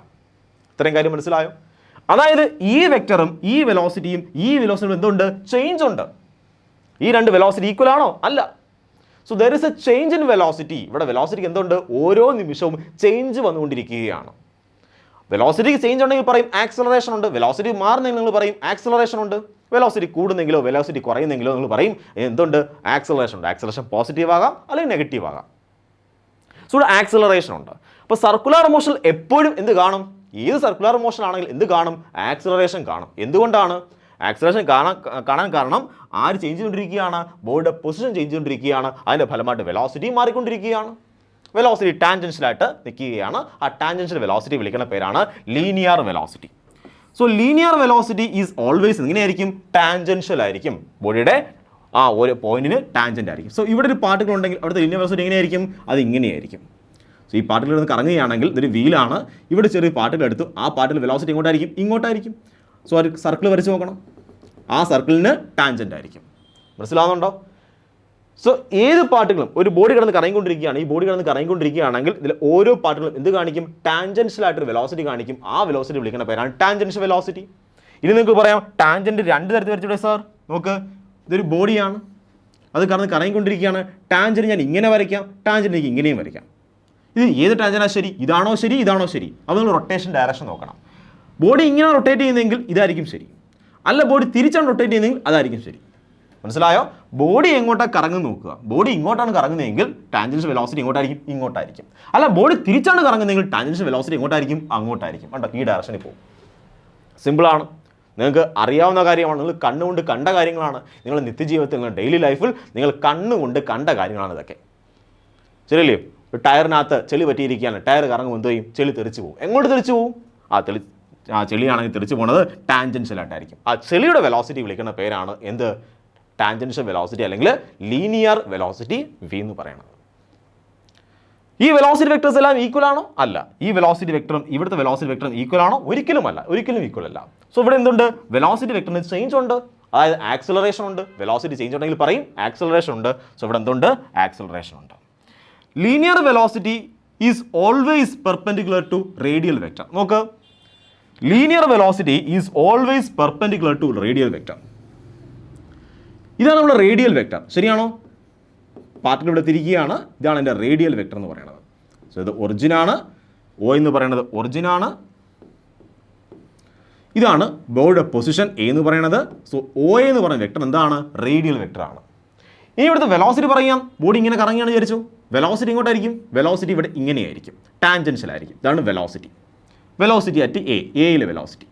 ഇത്രയും കാര്യം മനസ്സിലായോ? അതായത് ഈ വെക്ടറും ഈ വെലോസിറ്റിയും എന്തുണ്ട്? ചേഞ്ച് ഉണ്ട്. ഈ രണ്ട് വെലോസിറ്റി ഈക്വൽ ആണോ? അല്ല. So there is A change in velocity. ഇവിടെ വെലോസിറ്റിക്ക് എന്തുണ്ട്? ഓരോ നിമിഷവും ചേഞ്ച് വന്നുകൊണ്ടിരിക്കുകയാണ്. വെലോസിറ്റിക്ക് ചേഞ്ച് ഉണ്ടെങ്കിൽ പറയും ആക്സലറേഷൻ ഉണ്ട്. വെലോസിറ്റി മാറുന്നെങ്കിൽ നിങ്ങൾ പറയും ആക്സലറേഷൻ ഉണ്ട്. വെലോസിറ്റി കൂടുന്നെങ്കിലോ വെലോസിറ്റി കുറയുന്നെങ്കിലോ നിങ്ങൾ പറയും എന്തുണ്ട്? ആക്സലറേഷൻ ഉണ്ട്. ആക്സലറേഷൻ പോസിറ്റീവ് ആകാം, അല്ലെങ്കിൽ നെഗറ്റീവ് ആകാം. സോ ഇവിടെ ആക്സലറേഷൻ ഉണ്ട്. അപ്പോൾ സർക്കുലർ മോഷൻ എപ്പോഴും എന്ത് കാണും? ഏത് സർക്കുലർ മോഷൻ ആണെങ്കിൽ എന്ത് കാണും? ആക്സലറേഷൻ കാണും. എന്തുകൊണ്ടാണ്? ആക്സലറേഷൻ കാണാൻ കാരണം ആര് ചേഞ്ച് ചെയ്തുകൊണ്ടിരിക്കുകയാണ്? ബോഡിയുടെ പൊസിഷൻ ചേഞ്ച് ചെയ്തുകൊണ്ടിരിക്കുകയാണ്. അതിൻ്റെ ഫലമായിട്ട് വെലോസിറ്റി മാറിക്കൊണ്ടിരിക്കുകയാണ്. വെലോസിറ്റി ടാൻജൻഷ്യലായിട്ട് നിൽക്കുകയാണ്. ആ ടാൻജൻഷ്യൽ വെലോസിറ്റി വിളിക്കുന്ന പേരാണ് linear velocity. So linear velocity is always എങ്ങനെയായിരിക്കും? ടാൻജൻഷ്യൽ ആയിരിക്കും. ബോഡിയുടെ ഒരു പോയിന്റിന് ടാൻജൻ്റ് ആയിരിക്കും. സോ ഇവിടെ ഒരു പാർട്ടിക്കിൾ ഉണ്ടെങ്കിൽ അവിടുത്തെ ലീനിയർ വെലോസിറ്റി എങ്ങനെയായിരിക്കും? അത് ഇങ്ങനെയായിരിക്കും. സോ ഈ പാർട്ടിക്കിൾ നിന്ന് കറങ്ങുകയാണെങ്കിൽ ഇതൊരു വീലാണ്. ഇവിടെ ചെറിയ പാർട്ടിക്കിൾ എടുത്തു. ആ പാർട്ടിക്കിൾ വെലോസിറ്റി എങ്ങോട്ടായിരിക്കും? ഇങ്ങോട്ടായിരിക്കും. സോ ഒരു സർക്കിൾ വരച്ച് നോക്കണം. ആ സർക്കിളിന് ടാൻജൻ്റ് ആയിരിക്കും. മനസ്സിലാവുന്നുണ്ടോ? സോ ഏത് പാർട്ടിക്കിളും ഒരു ബോഡി കിടന്ന് കറങ്ങിക്കൊണ്ടിരിക്കുകയാണ്. ഈ ബോഡി കിടന്ന് കറങ്ങിക്കൊണ്ടിരിക്കുകയാണെങ്കിൽ ഇതിൽ ഓരോ പാർട്ടിക്കിളും എന്ത് കാണിക്കും? ടാൻജൻഷ്യലായിട്ടൊരു വെലോസിറ്റി കാണിക്കും. ആ വെലോസിറ്റി വിളിക്കുന്ന പേരാണ് ടാൻജൻഷ്യൽ വെലോസിറ്റി. ഇനി നിങ്ങൾക്ക് പറയാം ടാൻജൻറ്റ് രണ്ട് തരത്തിൽ വരച്ചിവിടെ സാർ. നോക്ക്, ഇതൊരു ബോഡിയാണ്, അത് കിടന്ന് കറങ്ങിക്കൊണ്ടിരിക്കുകയാണ്. ടാൻജൻറ്റ് ഞാൻ ഇങ്ങനെ വരയ്ക്കാം, ടാൻജൻറ്റ് എനിക്ക് ഇങ്ങനെയും വരയ്ക്കാം. ഇത് ഏത് ടാൻജൻ്റാണ് ശരി? ഇതാണോ ശരി? ഇതാണോ ശരി? അപ്പോൾ നിങ്ങൾ റൊട്ടേഷൻ ഡയറക്ഷൻ നോക്കണം. ബോഡി ഇങ്ങനെ റൊട്ടേറ്റ് ചെയ്യുന്നതെങ്കിൽ ഇതായിരിക്കും ശരി. അല്ല, ബോഡി തിരിച്ചാണ് റൊട്ടേറ്റ് ചെയ്യുന്നതെങ്കിൽ അതായിരിക്കും ശരി. മനസ്സിലായോ? ബോഡി എങ്ങോട്ടാണ് കറങ്ങുന്നത് നോക്കുക. ബോഡി ഇങ്ങോട്ടാണ് കറങ്ങുന്നതെങ്കിൽ ടാൻജൻഷ്യൽ വെലോസിറ്റി എങ്ങോട്ടായിരിക്കും? ഇങ്ങോട്ടായിരിക്കും. അല്ല, ബോഡി തിരിച്ചാണ് കറങ്ങുന്നതെങ്കിൽ ടാൻജൻഷ്യൽ വെലോസിറ്റി എങ്ങോട്ടായിരിക്കും? അങ്ങോട്ടായിരിക്കും. കണ്ടോ? ഈ ഡയറക്ഷനിൽ പോകും. സിമ്പിളാണ്. നിങ്ങൾക്ക് അറിയാവുന്ന കാര്യമാണ്. നിങ്ങൾ കണ്ണുകൊണ്ട് കണ്ട കാര്യങ്ങളാണ്. നിങ്ങളുടെ നിത്യജീവിതത്തിൽ, നിങ്ങളുടെ ഡെയിലി ലൈഫിൽ നിങ്ങൾ കണ്ണുകൊണ്ട് കണ്ട കാര്യങ്ങളാണ് ഇതൊക്കെ. ശരിയല്ലേ? ഒരു ടയറിനകത്ത് ചെളി പറ്റിയിരിക്കുകയാണ്. ടയർ കറങ്ങുമ്പോൾ എന്ത് ചെയ്യും? ചെളി തെറിച്ച് പോകും. എങ്ങോട്ട് തെറിച്ച് പോകും? ആ ചെളിയാണെങ്കിൽ തെറിച്ച് പോകുന്നത് ടാൻജൻഷ്യലായിട്ടായിരിക്കും. ആ ചെളിയുടെ വെലോസിറ്റി വിളിക്കുന്ന പേരാണ് എന്ത്? ടാൻജൻഷ്യൽ വെലോസിറ്റി അല്ലെങ്കിൽ ലീനിയർ വെലോസിറ്റി വി എന്ന് പറയുന്നത്. ഈ വെലോസിറ്റി വെക്ടേഴ്സ് എല്ലാം ഈക്വൽ ആണോ? അല്ല. ഈ വെലോസിറ്റി വെക്ടറും ഇവിടുത്തെ വെലോസിറ്റി വെക്ടറും ഈക്വൽ ആണോ? ഒരിക്കലും അല്ല. ഒരിക്കലും ഈക്വൽ അല്ല. സോ ഇവിടെ എന്തുണ്ട്? വെലോസിറ്റി വെക്ടറിന് ചേഞ്ച് ഉണ്ട്. അതായത് ആക്സിലറേഷൻ ഉണ്ട്, വെലോസിറ്റി ചേഞ്ച് ഉണ്ടെങ്കിൽ പറയും ആക്സിലറേഷൻ ഉണ്ട്. സോ ഇവിടെ എന്തുണ്ട്? ആക്സിലറേഷൻ ഉണ്ട്. Linear velocity is always perpendicular to radial vector. നോക്ക്, linear velocity is always perpendicular to radial vector. ഇതാണ് നമ്മുടെ റേഡിയൽ വെക്റ്റർ, ശരിയാണോ? പാർട്ടിക്കിൾ ഇവിടെ തിരിക്കുകയാണ്, ഇതാണ് എൻ്റെ റേഡിയൽ വെക്റ്റർ എന്ന് പറയുന്നത്. സോ ഇത് ഒറിജിനാണ്, ഒ എന്ന് പറയുന്നത് ഒറിജിനാണ്, ഇതാണ് ബോഡിയുടെ പൊസിഷൻ എ എന്ന് പറയുന്നത്. സോ ഒ എന്ന് പറയുന്ന വെക്റ്റർ എന്താണ്? റേഡിയൽ വെക്റ്റർ ആണ്. ഇനി ഇവിടുത്തെ വെലോസിറ്റി പറയാം. ബോഡി ഇങ്ങനെ കറങ്ങിയാണ് വിചാരിച്ചു, വെലോസിറ്റി ഇങ്ങോട്ടായിരിക്കും, വെലോസിറ്റി ഇവിടെ ഇങ്ങനെയായിരിക്കും, ടാൻജൻഷ്യൽ ആയിരിക്കും. ഇതാണ് വെലോസിറ്റി. വെലോസിറ്റി അറ്റ് എയിലെ വെലോസിറ്റി.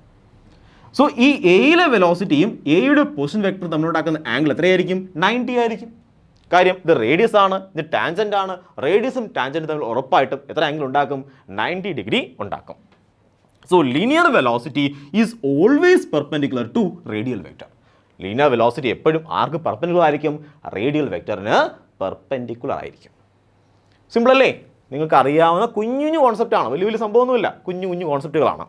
സോ ഈ എയിലെ വെലോസിറ്റിയും എയുടെ പൊസിഷൻ വെക്ടർ തമ്മിലുണ്ടാക്കുന്ന ആംഗിൾ എത്രയായിരിക്കും? 90 ആയിരിക്കും. കാര്യം ഇത് റേഡിയസ് ആണ്, ഇത് ടാൻജൻ്റ് ആണ്. റേഡിയസും ടാൻജൻറ്റും തമ്മിൽ ഉറപ്പായിട്ടും എത്ര ആംഗിൾ ഉണ്ടാക്കും? 90 ഡിഗ്രി ഉണ്ടാക്കും. So linear velocity is always perpendicular to radial vector. Linear velocity എപ്പോഴും ആർക്ക് പെർപെൻഡിക്കുലർ ആയിരിക്കും? റേഡിയൽ വെക്റ്ററിന് പെർപെൻഡിക്കുലർ ആയിരിക്കും. സിമ്പിൾ അല്ലേ? നിങ്ങൾക്ക് അറിയാവുന്ന കുഞ്ഞു കോൺസെപ്റ്റാണ്, വലിയ വലിയ സംഭവമൊന്നുമില്ല, കുഞ്ഞു കോൺസെപ്റ്റുകളാണ്.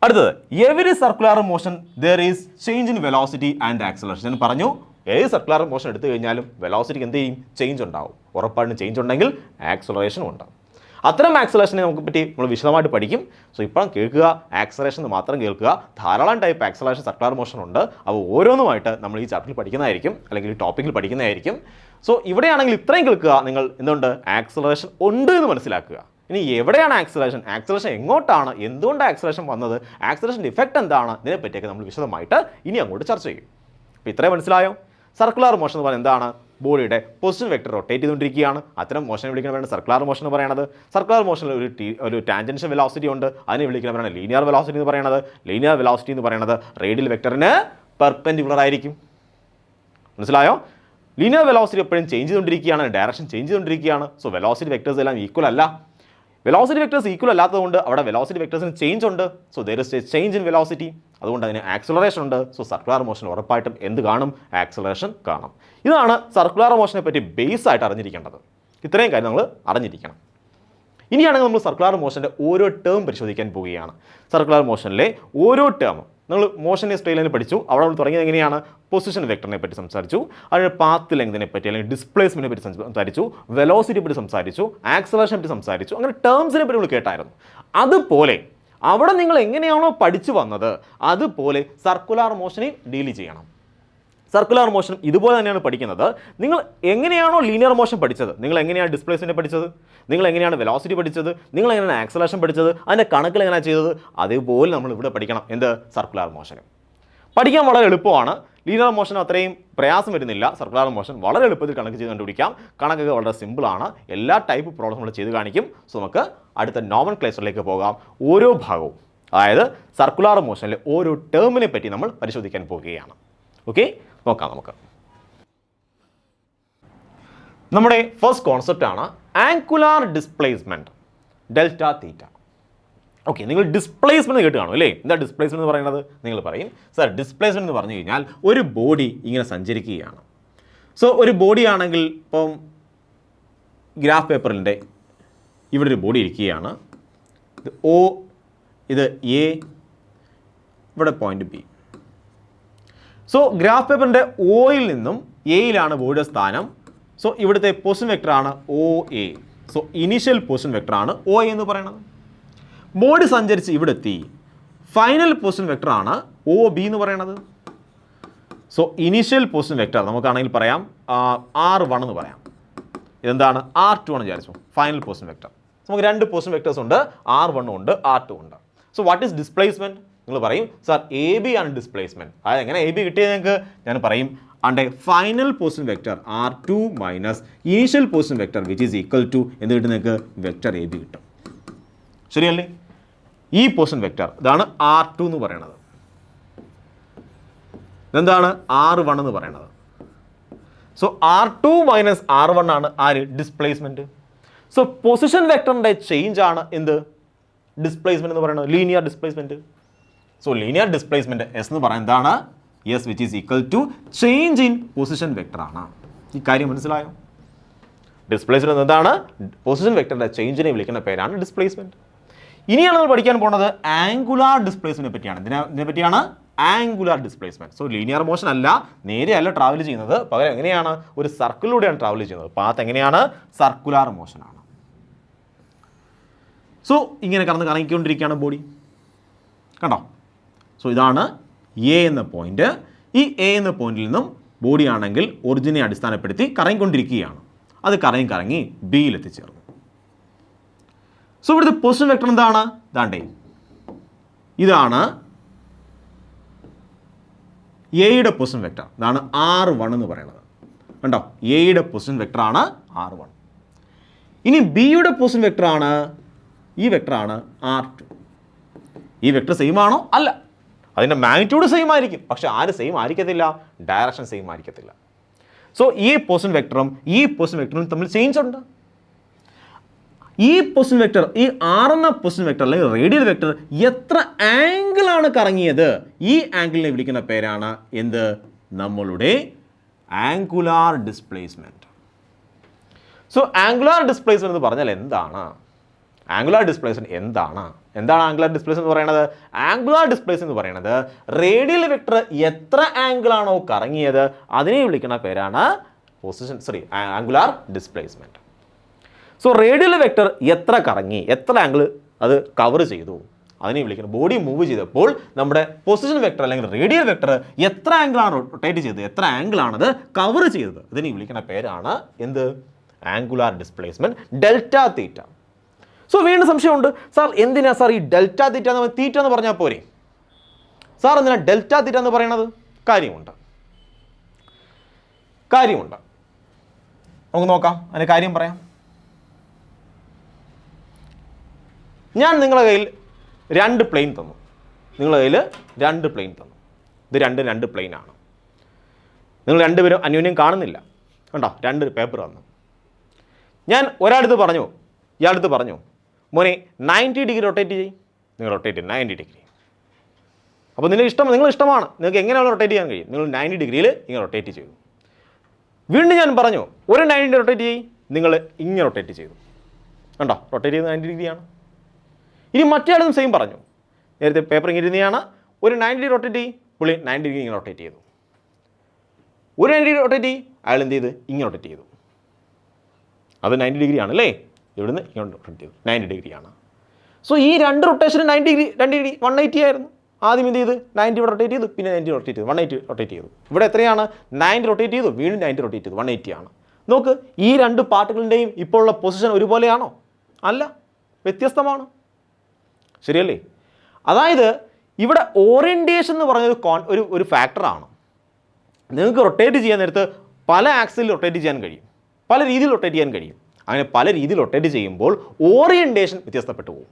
അടുത്തത്, every circular motion there is change in velocity and acceleration. ഞാൻ പറഞ്ഞു, ഏത് സർക്കുലർ മോഷൻ എടുത്തു കഴിഞ്ഞാലും വെലോസിറ്റിക്ക് എന്ത് ചെയ്യും? ചേഞ്ച് ഉണ്ടാവും. ഉറപ്പായിട്ടും ചേഞ്ച് ഉണ്ടെങ്കിൽ ആക്സിലറേഷനും ഉണ്ടാവും. അത്തരം ആക്സിലറേഷനെ നമുക്ക് പറ്റി നമ്മൾ വിശദമായിട്ട് പഠിക്കും. സോ ഇപ്പോഴും കേൾക്കുക, ആക്സിലറേഷൻ മാത്രം കേൾക്കുക. ധാരാളം ടൈപ്പ് ആക്സിലറേഷൻ സർക്കുലർ മോഷൻ ഉണ്ട്. അപ്പോൾ ഓരോന്നുമായിട്ട് നമ്മൾ ഈ ചാപ്റ്ററിൽ പഠിക്കുന്നതായിരിക്കും, അല്ലെങ്കിൽ ഈ ടോപ്പിക്കിൽ പഠിക്കുന്നതായിരിക്കും. സോ ഇവിടെയാണെങ്കിൽ ഇത്രയും കേൾക്കുക, നിങ്ങൾ എന്തുകൊണ്ട് ആക്സിലറേഷൻ ഉണ്ട് എന്ന് മനസ്സിലാക്കുക. ഇനി എവിടെയാണ് ആക്സിലറേഷൻ, ആക്സിലറേഷൻ എങ്ങോട്ടാണ്, എന്തുകൊണ്ട് ആക്സിലറേഷൻ വന്നത്, ആക്സിലറേഷൻ്റെ ഇഫക്റ്റ് എന്താണ്, ഇതിനെപ്പറ്റിയൊക്കെ നമ്മൾ വിശദമായിട്ട് ഇനി അങ്ങോട്ട് ചർച്ച ചെയ്യും. അപ്പോൾ ഇത്രയും മനസ്സിലായോ? സർക്കുലർ മോഷൻ എന്ന് പറയുന്നത് എന്താണ്? ബോഡിയുടെ പൊസിഷൻ വെക്ടർ റൊട്ടേറ്റ് ചെയ്തുകൊണ്ടിരിക്കുകയാണ്. അത്തരം മോഷനെ വിളിക്കുന്നവരാണ് സർക്കുലർ മോഷൻ എന്ന് പറയുന്നത്. സർക്കുലർ മോഷനിൽ ഒരു ടാൻജൻഷ്യൽ വെലോസിറ്റി ഉണ്ട്, അതിനെ വിളിക്കുന്നവരാണ് ലീനിയർ വെലോസിറ്റി എന്ന് പറയുന്നത്. ലീനിയർ വെലോസിറ്റി എന്ന് പറയുന്നത് റേഡിയൽ വെക്ടറിന് പെർപെൻഡിക്കുലർ ആയിരിക്കും. മനസ്സിലായോ? ലീനിയർ വെലോസിറ്റി എപ്പോഴും ചേഞ്ച് ചെയ്തുകൊണ്ടിരിക്കുകയാണ്, ഡയറക്ഷൻ ചേഞ്ച് ചെയ്തുകൊണ്ടിരിക്കുകയാണ്. സോ വെലോസിറ്റി വെക്ടേഴ്സ് എല്ലാം ഈക്വൽ അല്ല. വെലോസിറ്റി വെക്ടേഴ്സ് ഈക്വൽ അല്ലാത്തതുകൊണ്ട് അവിടെ വെലോസിറ്റി വെക്ടേഴ്സിന് ചേഞ്ച് ഉണ്ട്. So there is A change in velocity, അതുകൊണ്ട് അതിന് ആക്സിലറേഷൻ ഉണ്ട്. സോ സർക്കുലർ മോഷൻ ഉറപ്പായിട്ടും എന്ത് കാണും? ആക്സിലറേഷൻ കാണും. ഇതാണ് സർക്കുലർ മോഷനെ പറ്റി ബേസ് ആയിട്ട് അറിഞ്ഞിരിക്കേണ്ടത്. ഇത്രയും കാര്യം നമ്മൾ അറിഞ്ഞിരിക്കണം. ഇനിയാണെങ്കിൽ നമ്മൾ സർക്കുലർ മോഷൻ്റെ ഓരോ ടേം പരിശോധിക്കാൻ പോവുകയാണ്. സർക്കുലർ മോഷനിലെ ഓരോ ടേം നമ്മൾ മോഷൻ സ്ട്രെയിറ്റ് ലൈനിൽ പഠിച്ചു. അവിടെ നമ്മൾ തുടങ്ങിയത് എങ്ങനെയാണ്? പൊസിഷൻ വെക്ടറിനെ പറ്റി സംസാരിച്ചു, അതിന് പാത്ത് ലെങ്തിനെ പറ്റി അല്ലെങ്കിൽ ഡിസ്പ്ലേസ്മെൻറ്റിനെ പറ്റി സംസാരിച്ചു, വെലോസിറ്റിയെ പറ്റി സംസാരിച്ചു, ആക്സിലറേഷനെ പറ്റി സംസാരിച്ചു. അങ്ങനെ ടേംസിനെ പറ്റി നമ്മൾ കേട്ടായിരുന്നു. അതുപോലെ അവിടെ നിങ്ങൾ എങ്ങനെയാണോ പഠിച്ചു വന്നത് അതുപോലെ സർക്കുലർ മോഷനെ ഡീൽ ചെയ്യണം. സർക്കുലർ മോഷൻ ഇതുപോലെ തന്നെയാണ് പഠിക്കുന്നത്. നിങ്ങൾ എങ്ങനെയാണോ ലീനിയർ മോഷൻ പഠിച്ചത്, നിങ്ങൾ എങ്ങനെയാണ് ഡിസ്പ്ലേസ്മെൻറ്റ് പഠിച്ചത്, നിങ്ങൾ എങ്ങനെയാണ് വെലോസിറ്റി പഠിച്ചത്, നിങ്ങൾ എങ്ങനെയാണ് ആക്സിലറേഷൻ പഠിച്ചത്, അതിൻ്റെ കണക്കുകൾ എങ്ങനെയാണ് ചെയ്തത്, അതേപോലെ നമ്മൾ ഇവിടെ പഠിക്കണം. എന്ത്? സർക്കുലർ മോഷനും പഠിക്കാൻ വളരെ എളുപ്പമാണ്. ലീനിയർ മോഷൻ അത്രയും പ്രയാസം വരുന്നില്ല. സർക്കുലർ മോഷൻ വളരെ എളുപ്പത്തിൽ കണക്ക് ചെയ്ത് കണ്ടുപിടിക്കാം. കണക്കൊക്കെ വളരെ സിമ്പിളാണ്. എല്ലാ ടൈപ്പ് പ്രോബ്ലം നമ്മൾ ചെയ്ത് കാണിക്കും. സോ നമുക്ക് അടുത്ത നോമൻ ക്ലേച്ചറിലേക്ക് പോകാം. ഓരോ ഭാഗവും, അതായത് സർക്കുലർ മോഷനിലെ ഓരോ ടേമിനെ പറ്റി നമ്മൾ പരിശോധിക്കാൻ പോവുകയാണ്. ഓക്കെ, നോക്കാം നമുക്ക്. നമ്മുടെ ഫസ്റ്റ് കോൺസെപ്റ്റ് ആണ് ആംഗുലാർ ഡിസ്പ്ലേസ്മെൻറ്റ് ഡെൽറ്റ തീറ്റ. ഓക്കെ, നിങ്ങൾ ഡിസ്പ്ലേസ്മെൻറ്റ് കേട്ട് കാണും അല്ലേ? എന്താ ഡിസ്പ്ലേസ്മെൻറ്റ് എന്ന് പറയുന്നത്? നിങ്ങൾ പറയും, സാർ ഡിസ്പ്ലേസ്മെൻറ്റ് എന്ന് പറഞ്ഞു കഴിഞ്ഞാൽ ഒരു ബോഡി ഇങ്ങനെ സഞ്ചരിക്കുകയാണ്. സോ ഒരു ബോഡി ആണെങ്കിൽ ഇപ്പം ഗ്രാഫ് പേപ്പറിൻ്റെ ഇവിടെ ഒരു ബോഡി ഇരിക്കുകയാണ്. ഇത് ഒ, ഇത് എ, ഇവിടെ പോയിന്റ് ബി. സോ ഗ്രാഫ് പേപ്പറിൻ്റെ ഒയിൽ നിന്നും എയിലാണ് ബോഡിയുടെ സ്ഥാനം. സോ ഇവിടുത്തെ പൊസിഷൻ വെക്ടറാണ് O A. So initial position വെക്ടറാണ് ഒ എ എന്ന് പറയുന്നത്. ബോഡി സഞ്ചരിച്ച് ഇവിടെ എത്തി. ഫൈനൽ പൊസിഷൻ വെക്ടറാണ് ഒ ബി എന്ന് പറയുന്നത്. സോ ഇനീഷ്യൽ പൊസിഷൻ വെക്ടർ നമുക്കാണെങ്കിൽ പറയാം R1 എന്ന് പറയാം. ഇതെന്താണ്? R2 ആണ് വിചാരിച്ചു. Final position vector. നമുക്ക് രണ്ട് പൊസിഷൻ വെക്ടേഴ്സ് ഉണ്ട്, R1 ഉണ്ട്, R2 ഉണ്ട്. So what is displacement? നിങ്ങൾ പറയും, സാർ എ ബി ആണ് ഡിസ്പ്ലേസ്മെൻറ്റ്. അതായത് എങ്ങനെ എ ബി കിട്ടിയത് നിങ്ങൾക്ക് ഞാൻ പറയും. And final position vector R2 minus initial position vector which is equal to എന്ത് കിട്ടും? നിങ്ങൾക്ക് വെക്ടർ എ ബി കിട്ടും. ശരിയല്ലേ? ഈ പൊസിഷൻ വെക്ടർ ഇതാണ് R2 എന്ന് പറയുന്നത്. ഇതെന്താണ്? R1 എന്ന് പറയുന്നത്. സോ R2 മൈനസ് R1 ആണ് ആര്? ഡിസ്പ്ലേസ്മെൻറ്റ്. സോ പൊസിഷൻ വെക്ടറിൻ്റെ ചേഞ്ച് ആണ് എന്ത്? ഡിസ്പ്ലേസ്മെൻറ്റ് എന്ന് പറയുന്നത്, linear displacement. So linear displacement S എന്ന് പറയുന്നത് എന്താണ്? S which is equal to change in position vector ആണ്. ഈ കാര്യം മനസ്സിലായോ? ഡിസ്പ്ലേസ്മെൻറ്റ് എന്താണ്? പൊസിഷൻ വെക്ടറിൻ്റെ ചേഞ്ചിനെ വിളിക്കുന്ന പേരാണ് ഡിസ്പ്ലേസ്മെൻറ്റ്. ഇനിയാണ് നമ്മൾ പഠിക്കാൻ പോകുന്നത് ആംഗുലാർ ഡിസ്പ്ലേസ്മെൻറ്റിനെ പറ്റിയാണ്. ഇതിനെ പറ്റിയാണ് angular displacement. So linear motion അല്ല, നേരെയല്ല ട്രാവൽ ചെയ്യുന്നത്, പകരം എങ്ങനെയാണ് ഒരു സർക്കിളിലൂടെയാണ് ട്രാവൽ ചെയ്യുന്നത്. പാത്ത് എങ്ങനെയാണ്? സർക്കുലാർ മോഷനാണ്. സോ ഇങ്ങനെ കറങ്ങിക്കൊണ്ടിരിക്കുകയാണ് ബോഡി, കണ്ടോ? സോ ഇതാണ് എ എന്ന പോയിന്റ്. ഈ എ എന്ന പോയിന്റിൽ നിന്നും ബോഡി ആണെങ്കിൽ ഒറിജിനെ അടിസ്ഥാനപ്പെടുത്തി കറങ്ങിക്കൊണ്ടിരിക്കുകയാണ്. അത് കറങ്ങി ബിയിൽ എത്തിച്ചേർന്നു. സോ ഇവിടുത്തെ പൊസിഷൻ വെക്ടർ എന്താണ്? ദാണ്ടേ ഇതാണ് എയുടെ പൊസിഷൻ വെക്ടർ. ഇതാണ് R1 എന്ന് പറയുന്നത്. കണ്ടോ? എയുടെ പൊസിഷൻ വെക്ടറാണ് R1. ഇനി ബിയുടെ പൊസിഷൻ വെക്ടറാണ് ഈ വെക്ടറാണ് R2. ഈ വെക്ടർ സെയിം ആണോ? അല്ല. അതിൻ്റെ മാഗ്നിറ്റ്യൂഡ് സെയിം ആയിരിക്കും, പക്ഷെ ആര് സെയിം ആയിരിക്കത്തില്ല? ഡയറക്ഷൻ സെയിം ആയിരിക്കത്തില്ല. സോ ഈ പൊസിഷൻ വെക്ടറും ഈ പൊസിഷൻ വെക്ടറും തമ്മിൽ ചേഞ്ച് ഉണ്ട്. ഈ പൊസിഷൻ വെക്ടർ, ഈ R എന്ന പൊസിഷൻ വെക്ടർ അല്ലെങ്കിൽ റേഡിയൽ വെക്ടർ എത്ര ആംഗിളാണ് കറങ്ങിയത്, ഈ ആംഗിളിനെ വിളിക്കുന്ന പേരാണ് എന്ത്? നമ്മളുടെ angular displacement. So angular displacement എന്ന് പറഞ്ഞാൽ എന്താണ്? ആംഗുലാർ ഡിസ്പ്ലേസ്മെൻറ്റ് എന്താണ് ആംഗുലാർ ഡിസ്പ്ലേസ്മെൻറ്റ് എന്ന് പറയുന്നത്? ആംഗുലാർ ഡിസ്പ്ലേസ്മെൻറ്റ് എന്ന് പറയുന്നത് റേഡിയൽ വെക്ടർ എത്ര ആംഗിളാണോ കറങ്ങിയത് അതിനെ വിളിക്കുന്ന പേരാണ് angular displacement. So radial vector എത്ര കറങ്ങി, എത്ര ആംഗിൾ അത് കവർ ചെയ്തു, അതിനെ വിളിക്കുന്നത്. ബോഡി മൂവ് ചെയ്തപ്പോൾ നമ്മുടെ പൊസിഷൻ വെക്ടർ അല്ലെങ്കിൽ റേഡിയൽ വെക്ടർ എത്ര ആംഗിളാണ് റൊട്ടേറ്റ് ചെയ്തത്, എത്ര ആംഗിളാണത് കവർ ചെയ്തത്, അതിനെ വിളിക്കുന്ന പേരാണ് എന്ത്? ആംഗുലാർ ഡിസ്പ്ലേസ്മെൻറ്റ് ഡെൽറ്റ തീറ്റ. സോ വീണ്ടും സംശയമുണ്ട്, സാർ എന്തിനാ സാർ ഈ ഡെൽറ്റ തീറ്റ എന്ന് പറഞ്ഞാൽ പോരെ? സാർ എന്തിനാ ഡെൽറ്റ തീറ്റ എന്ന് പറയുന്നത്? കാര്യമുണ്ട്. നമുക്ക് നോക്കാം, അതിന് കാര്യം പറയാം. ഞാൻ നിങ്ങളുടെ കയ്യിൽ രണ്ട് പ്ലെയിൻ തന്നു. ഇത് രണ്ട് പ്ലെയിനാണ്. നിങ്ങൾ രണ്ടുപേരും അന്യോന്യം കാണുന്നില്ല, കണ്ടോ? രണ്ട് പേപ്പർ തന്നു. ഞാൻ ഇയാളടുത്ത് പറഞ്ഞു മോനെ 90 ഡിഗ്രി റൊട്ടേറ്റ് ചെയ്യും. നിങ്ങൾ റൊട്ടേറ്റ് ചെയ്യും 90 ഡിഗ്രി. അപ്പോൾ നിങ്ങൾ ഇഷ്ടമാണ്, നിങ്ങൾക്ക് എങ്ങനെയാണ് റൊട്ടേറ്റ് ചെയ്യാൻ കഴിയും. നിങ്ങൾ 90 ഡിഗ്രിയിൽ ഇങ്ങനെ റൊട്ടേറ്റ് ചെയ്തു. വീണ്ടും ഞാൻ പറഞ്ഞു ഒരു 90 ഡിഗ്രി റൊട്ടേറ്റ് ചെയ്യും. നിങ്ങൾ ഇങ്ങനെ റൊട്ടേറ്റ് ചെയ്തു, കണ്ടോ? റൊട്ടേറ്റ് ചെയ്ത് 90 ഡിഗ്രിയാണ്. ഇനി മറ്റേ ആളും സെയിം പറഞ്ഞു. നേരത്തെ പേപ്പർ ഇങ്ങനെ ഇരുന്നെയാണ്, ഒരു 90 ഡിഗ്രി റൊട്ടേറ്റ് ചെയ്യും, പുള്ളി 90 ഡിഗ്രി ഇങ്ങനെ റൊട്ടേറ്റ് ചെയ്തു. ഒരു 90 ഡിഗ്രി റൊട്ടേറ്റ് ചെയ്യും, അയാൾ എന്ത് ചെയ്ത്? ഇങ്ങനെ റൊട്ടേറ്റ് ചെയ്തു. അത് 90 ഡിഗ്രിയാണ് അല്ലേ? ഇവിടുന്ന് ഇങ്ങോട്ട് റൊട്ടേറ്റ് ചെയ്തു 90 ഡിഗ്രിയാണ്. സോ ഈ രണ്ട് റൊട്ടേഷനും 90 ഡിഗ്രി 180 ആയിരുന്നു. ആദ്യം എന്ത് ചെയ്ത് 90 ഇവിടെ റൊട്ടേറ്റ് ചെയ്തു, പിന്നെ 90 റൊട്ടേറ്റ് ചെയ്തു, 180 റൊട്ടേറ്റ് ചെയ്തു. ഇവിടെ എത്രയാണ്? 90 റൊട്ടേറ്റ് ചെയ്തു, വീണ്ടും 90 റൊട്ടേറ്റ് ചെയ്തു, 180 ആണ്. നോക്ക്, ഈ രണ്ട് പാർട്ടുകളുടെയും ഇപ്പോൾ ഉള്ള പൊസിഷൻ ഒരുപോലെയാണോ? അല്ല, വ്യത്യസ്തമാണ്. ശരിയല്ലേ? അതായത് ഇവിടെ ഓറിയൻറ്റേഷൻ എന്ന് പറഞ്ഞൊരു ഒരു ഫാക്ടറാണ്. നിങ്ങൾക്ക് റൊട്ടേറ്റ് ചെയ്യാൻ നേരത്ത് പല ആക്സിൽ റൊട്ടേറ്റ് ചെയ്യാൻ കഴിയും, പല രീതിയിൽ റൊട്ടേറ്റ് ചെയ്യാൻ കഴിയും. അങ്ങനെ പല രീതിയിൽ റൊട്ടേറ്റ് ചെയ്യുമ്പോൾ ഓറിയൻറ്റേഷൻ വ്യത്യസ്തപ്പെട്ടു പോകും.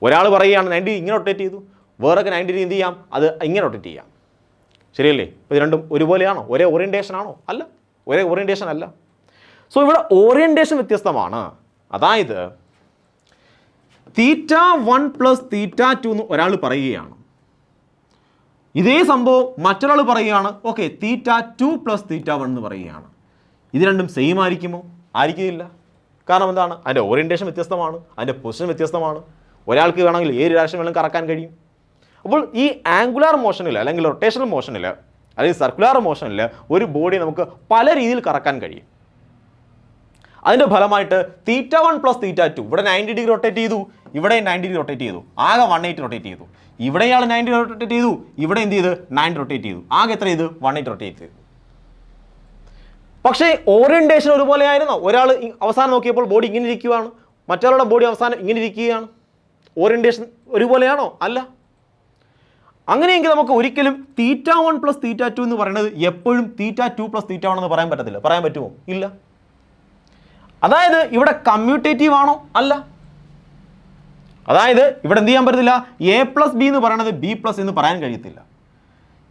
ഒരാൾ പറയുകയാണ് 90 ഇങ്ങനെ റൊട്ടേറ്റ് ചെയ്തു, വേറൊക്കെ 90 ഡിഗ്രി എന്ത് ചെയ്യാം? അത് ഇങ്ങനെ റൊട്ടേറ്റ് ചെയ്യാം. ശരിയല്ലേ? ഇത് രണ്ടും ഒരുപോലെയാണോ? ഒരേ ഓറിയൻറ്റേഷൻ ആണോ? അല്ല, ഒരേ ഓറിയൻറ്റേഷൻ അല്ല. സോ ഇവിടെ ഓറിയൻറ്റേഷൻ വ്യത്യസ്തമാണ്. അതായത് θ1 + θ2 എന്ന് ഒരാൾ പറയുകയാണ്. ഇതേ സംഭവം മറ്റൊരാൾ പറയുകയാണ്, ഓക്കെ θ2 + θ1 എന്ന് പറയുകയാണ്. ഇത് രണ്ടും സെയിം ആയിരിക്കുമോ? ആയിരിക്കില്ല. കാരണം എന്താണ്? അതിൻ്റെ ഓറിയൻറ്റേഷൻ വ്യത്യസ്തമാണ്, അതിൻ്റെ പൊസിഷൻ വ്യത്യസ്തമാണ്. ഒരാൾക്ക് വേണമെങ്കിൽ ഏത് രാശി വേണമെങ്കിലും കറക്കാൻ കഴിയും. അപ്പോൾ ഈ ആംഗുലാർ മോഷനിൽ അല്ലെങ്കിൽ റൊട്ടേഷണൽ മോഷനിൽ അല്ലെങ്കിൽ സർക്കുലാർ മോഷനിൽ ഒരു ബോഡി നമുക്ക് പല രീതിയിൽ കറക്കാൻ കഴിയും. അതിൻ്റെ ഫലമായിട്ട് θ1 + θ2 ഇവിടെ 90 ഡിഗ്രി റൊട്ടേറ്റ് ചെയ്തു, ഇവിടെ 90 ഡിഗ്രി റൊട്ടേറ്റ് ചെയ്തു, ആകെ 180 റൊട്ടേറ്റ് ചെയ്തു. ഇവിടെ ഇയാൾ 90 റൊട്ടേറ്റ് ചെയ്തു, ഇവിടെ എന്ത് ചെയ്ത് 90 റൊട്ടേറ്റ് ചെയ്തു, ആകെ എത്ര ചെയ്തു? 180 റൊട്ടേറ്റ് ചെയ്തു. പക്ഷേ ഓറിയൻറ്റേഷൻ ഒരുപോലെ ആയിരുന്നോ? ഒരാൾ അവസാനം നോക്കിയപ്പോൾ ബോഡി ഇങ്ങനെ ഇരിക്കുകയാണ്, മറ്റൊരാളുടെ ബോഡി അവസാനം ഇങ്ങനെ ഇരിക്കുകയാണ്. ഓറിയൻറ്റേഷൻ ഒരുപോലെയാണോ? അല്ല. അങ്ങനെയെങ്കിൽ നമുക്ക് ഒരിക്കലും θ1 + θ2 എന്ന് പറയുന്നത് എപ്പോഴും θ2 + θ1 എന്ന് പറയാൻ പറ്റത്തില്ല. പറയാൻ പറ്റുമോ? ഇല്ല. അതായത് ഇവിടെ കമ്മ്യൂട്ടേറ്റീവ് ആണോ? അല്ല. അതായത് ഇവിടെ എന്ത് ചെയ്യാൻ പറ്റത്തില്ല? A + B എന്ന് പറയുന്നത് B+ എന്ന് പറയാൻ കഴിയത്തില്ല.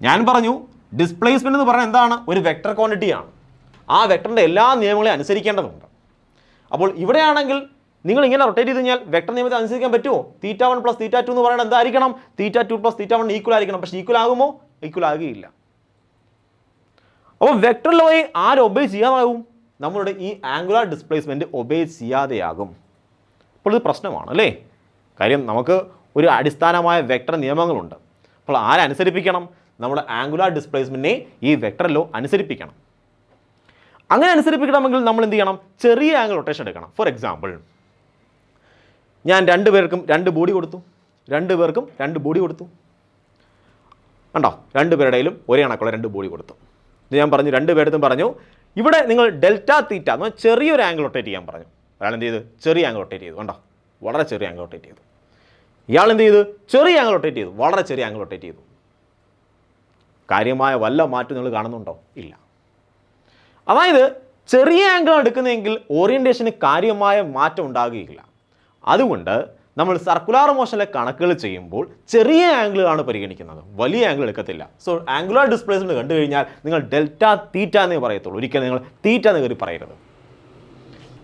ഞാൻ പറഞ്ഞു ഡിസ്പ്ലേസ്മെൻറ്റ് എന്ന് പറയുന്നത് എന്താണ്? ഒരു വെക്ടർ ക്വാണ്ടിറ്റിയാണ്. ആ വെക്ടറിൻ്റെ എല്ലാ നിയമങ്ങളെയും അനുസരിക്കേണ്ടതുണ്ട്. അപ്പോൾ ഇവിടെയാണെങ്കിൽ നിങ്ങൾ ഇങ്ങനെ റൊട്ടേറ്റ് ചെയ്ത് കഴിഞ്ഞാൽ വെക്ടർ നിയമത്തെ അനുസരിക്കാൻ പറ്റുമോ? θ1 + θ2 എന്ന് പറയുന്നത് എന്തായിരിക്കണം? θ2 + θ1 ഈക്വൽ ആയിരിക്കണം. പക്ഷേ ഈക്വൽ ആകുമോ? ഈക്വൽ ആകുകയില്ല. അപ്പോൾ വെക്ടർ ലോയെ ആര് ഒബേ ചെയ്യാതാകും? നമ്മളുടെ ഈ ആംഗുലാർ ഡിസ്പ്ലേസ്മെൻറ്റ് ഒബേ ചെയ്യാതെയാകും. അപ്പോൾ ഇത് പ്രശ്നമാണ് അല്ലേ? കാര്യം നമുക്ക് ഒരു അടിസ്ഥാനമായ വെക്ടർ നിയമങ്ങളുണ്ട്. അപ്പോൾ ആരനുസരിപ്പിക്കണം? നമ്മുടെ ആംഗുലാർ ഡിസ്പ്ലേസ്മെൻറ്റിനെ ഈ വെക്ടർ ലോ അനുസരിപ്പിക്കണം. അങ്ങനെ അനുസരിപ്പിക്കണമെങ്കിൽ നമ്മൾ എന്ത് ചെയ്യണം? ചെറിയ ആംഗിൾ റൊട്ടേഷൻ എടുക്കണം. ഫോർ എക്സാമ്പിൾ, ഞാൻ 2 പേർക്കും 2 ബോഡി കൊടുത്തു. 2 പേർക്കും 2 ബോഡി കൊടുത്തു. കണ്ടോ? 2 പേരുടെയിലും ഒരേ കണക്കുള്ള 2 ബോഡി കൊടുത്തു. ഇത് ഞാൻ പറഞ്ഞു, 2 പേർക്കും പറഞ്ഞു ഇവിടെ നിങ്ങൾ ഡെൽറ്റ തീറ്റ എന്ന് പറഞ്ഞാൽ ചെറിയൊരു ആംഗിൾ റൊട്ടേറ്റ് ചെയ്യാൻ പറഞ്ഞു. അയാൾ എന്ത് ചെയ്ത്? ചെറിയ ആംഗിൾ റൊട്ടേറ്റ് ചെയ്തു. കണ്ടോ? വളരെ ചെറിയ ആംഗിൾ റൊട്ടേറ്റ് ചെയ്തു. ഇയാൾ എന്ത് ചെയ്തു? ചെറിയ ആംഗിൾ റൊട്ടേറ്റ് ചെയ്തു. വളരെ ചെറിയ ആംഗിൾ റൊട്ടേറ്റ് ചെയ്തു. കാര്യമായ വല്ല മാറ്റം നിങ്ങൾ കാണുന്നുണ്ടോ? ഇല്ല. അതായത് ചെറിയ ആംഗിൾ എടുക്കുന്നതെങ്കിൽ ഓറിയൻറ്റേഷന് കാര്യമായ മാറ്റം ഉണ്ടാകുകയില്ല. അതുകൊണ്ട് നമ്മൾ സർക്കുലാർ മോഷനിലെ കണക്കുകൾ ചെയ്യുമ്പോൾ ചെറിയ ആംഗിളാണ് പരിഗണിക്കുന്നത്, വലിയ ആംഗിൾ എടുക്കത്തില്ല. സോ ആംഗുലാർ ഡിസ്പ്ലേസ്മെൻറ്റ് കണ്ടു കഴിഞ്ഞാൽ നിങ്ങൾ ഡെൽറ്റ തീറ്റ എന്നേ പറയത്തുള്ളൂ, ഒരിക്കലും നിങ്ങൾ തീറ്റ എന്ന് കയറി പറയരുത്.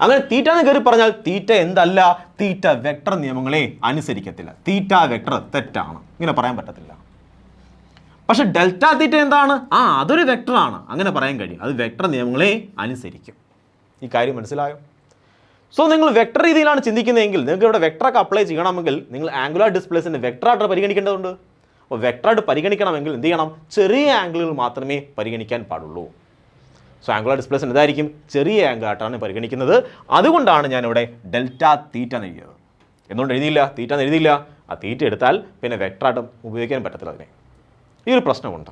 അങ്ങനെ തീറ്റ എന്ന് കയറി പറഞ്ഞാൽ തീറ്റ എന്തല്ല, തീറ്റ വെക്ടർ നിയമങ്ങളെ അനുസരിക്കത്തില്ല. തീറ്റ വെക്ടർ തെറ്റാണ്, ഇങ്ങനെ പറയാൻ പറ്റത്തില്ല. പക്ഷെ ഡെൽറ്റ തീറ്റ എന്താണ്? അതൊരു വെക്ടറാണ്, അങ്ങനെ പറയാൻ കഴിയും. അത് വെക്ടർ നിയമങ്ങളെ അനുസരിക്കും. ഈ കാര്യം മനസ്സിലായോ? സോ നിങ്ങൾ വെക്ടർ രീതിയിലാണ് ചിന്തിക്കുന്നതെങ്കിൽ നിങ്ങൾക്ക് ഇവിടെ വെക്ടറൊക്കെ അപ്ലൈ ചെയ്യണമെങ്കിൽ നിങ്ങൾ ആംഗുലാർ ഡിസ്പ്ലേസ്മെൻറ്റ് വെക്ടറായിട്ട് പരിഗണിക്കേണ്ടതുണ്ട്. അപ്പോൾ വെക്ടറായിട്ട് പരിഗണിക്കണമെങ്കിൽ എന്ത് ചെയ്യണം? ചെറിയ ആംഗിളുകൾ മാത്രമേ പരിഗണിക്കാൻ പാടുള്ളൂ. സോ ആംഗുലാർ ഡിസ്പ്ലേസ്മെൻറ്റ് എന്തായിരിക്കും? ചെറിയ ആംഗിളായിട്ടാണ് പരിഗണിക്കുന്നത്. അതുകൊണ്ടാണ് ഞാനിവിടെ ഡെൽറ്റ തീറ്റ എന്ന് എഴുതിയത്. എന്തുകൊണ്ട് എഴുതിയില്ല? തീറ്റ എന്ന് എഴുതിയില്ല. ആ തീറ്റ എടുത്താൽ പിന്നെ വെക്ടറായിട്ട് ഉപയോഗിക്കാൻ പറ്റത്തില്ല. അതിനെ ഈ ഒരു പ്രശ്നമുണ്ട്.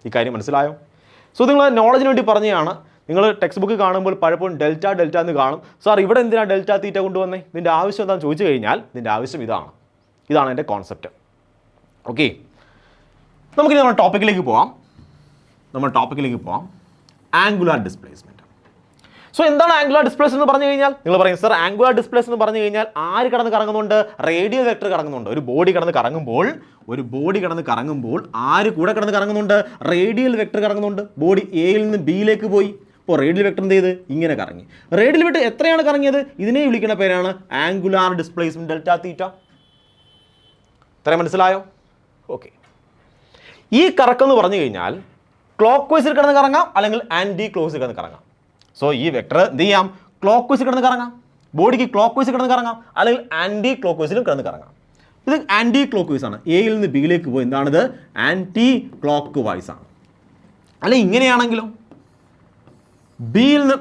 ഈ കാര്യം മനസ്സിലായോ? സോ നിങ്ങൾ നോളജിന് വേണ്ടി പറഞ്ഞതാണ്. നിങ്ങൾ ടെക്സ്റ്റ് ബുക്ക് കാണുമ്പോൾ പലപ്പോഴും ഡെൽറ്റ ഡെൽറ്റ എന്ന് കാണും. സാർ ഇവിടെ എന്തിനാണ് ഡെൽറ്റ തീറ്റ കൊണ്ടുവന്നേ? ഇതിൻ്റെ ആവശ്യം എന്താണെന്ന് ചോദിച്ചു കഴിഞ്ഞാൽ ഇതിൻ്റെ ആവശ്യം ഇതാണ് എൻ്റെ കോൺസെപ്റ്റ്. ഓക്കെ, നമുക്കിനി നമ്മുടെ ടോപ്പിക്കിലേക്ക് പോവാം. Angular displacement. സോ എന്താണ് ആംഗുലാർ ഡിസ്പ്ലേസ്മെന്റ് എന്ന് പറഞ്ഞു കഴിഞ്ഞാൽ നിങ്ങൾ പറയും സാർ ആംഗുലാർ ഡിസ്പ്ലേസ്മെന്റ് എന്ന് പറഞ്ഞു കഴിഞ്ഞാൽ ആര് കടന്ന് കറങ്ങുന്നുണ്ട്? Radial vector കറങ്ങുന്നുണ്ട്. ഒരു ബോഡി കടന്ന് കറങ്ങുമ്പോൾ ആര് കൂടെ കടന്ന് കറങ്ങുന്നുണ്ട്? റേഡിയൽ വെക്ടർ കറങ്ങുന്നുണ്ട്. ബോഡി എയിൽ നിന്ന് ബിയിലേക്ക് പോയി. അപ്പോൾ റേഡിയൽ വെക്ടർ എന്ത് ചെയ്ത്? ഇങ്ങനെ കറങ്ങി. റേഡിയൽ വെക്ടർ എത്രയാണ് കറങ്ങിയത്? ഇതിനെ വിളിക്കുന്ന പേരാണ് ആംഗുലാർ ഡിസ്പ്ലേസ്മെന്റ് ഡെൽറ്റ തീറ്റ. ഇത്രയും മനസ്സിലായോ? ഓക്കെ, ഈ കറക്കം എന്ന് പറഞ്ഞു കഴിഞ്ഞാൽ ക്ലോക്ക് വൈസിൽ കിടന്ന് കറങ്ങാം, അല്ലെങ്കിൽ ആൻറ്റി ക്ലോക്ക് കിടന്ന് കറങ്ങാം. സോ ഈ വെക്ടർ എന്ത് ചെയ്യാം? ക്ലോക്ക് വൈസിൽ കിടന്ന് കറങ്ങാം, ബോഡിക്ക് ക്ലോക്ക് വൈസിൽ കിടന്ന് കറങ്ങാം, അല്ലെങ്കിൽ ആൻറ്റി ക്ലോക്ക് വൈസിലും കിടന്ന് കറങ്ങാം. ഇത് ആൻറ്റി ക്ലോക്ക് വൈസ് ആണ്. എയിൽ നിന്ന് ബിയിലേക്ക് പോയി. എന്താണിത്? ആൻറ്റി ക്ലോക്ക് വൈസ് ആണ്. അല്ലെങ്കിൽ ഇങ്ങനെയാണെങ്കിലും ബിയിൽ നിന്നും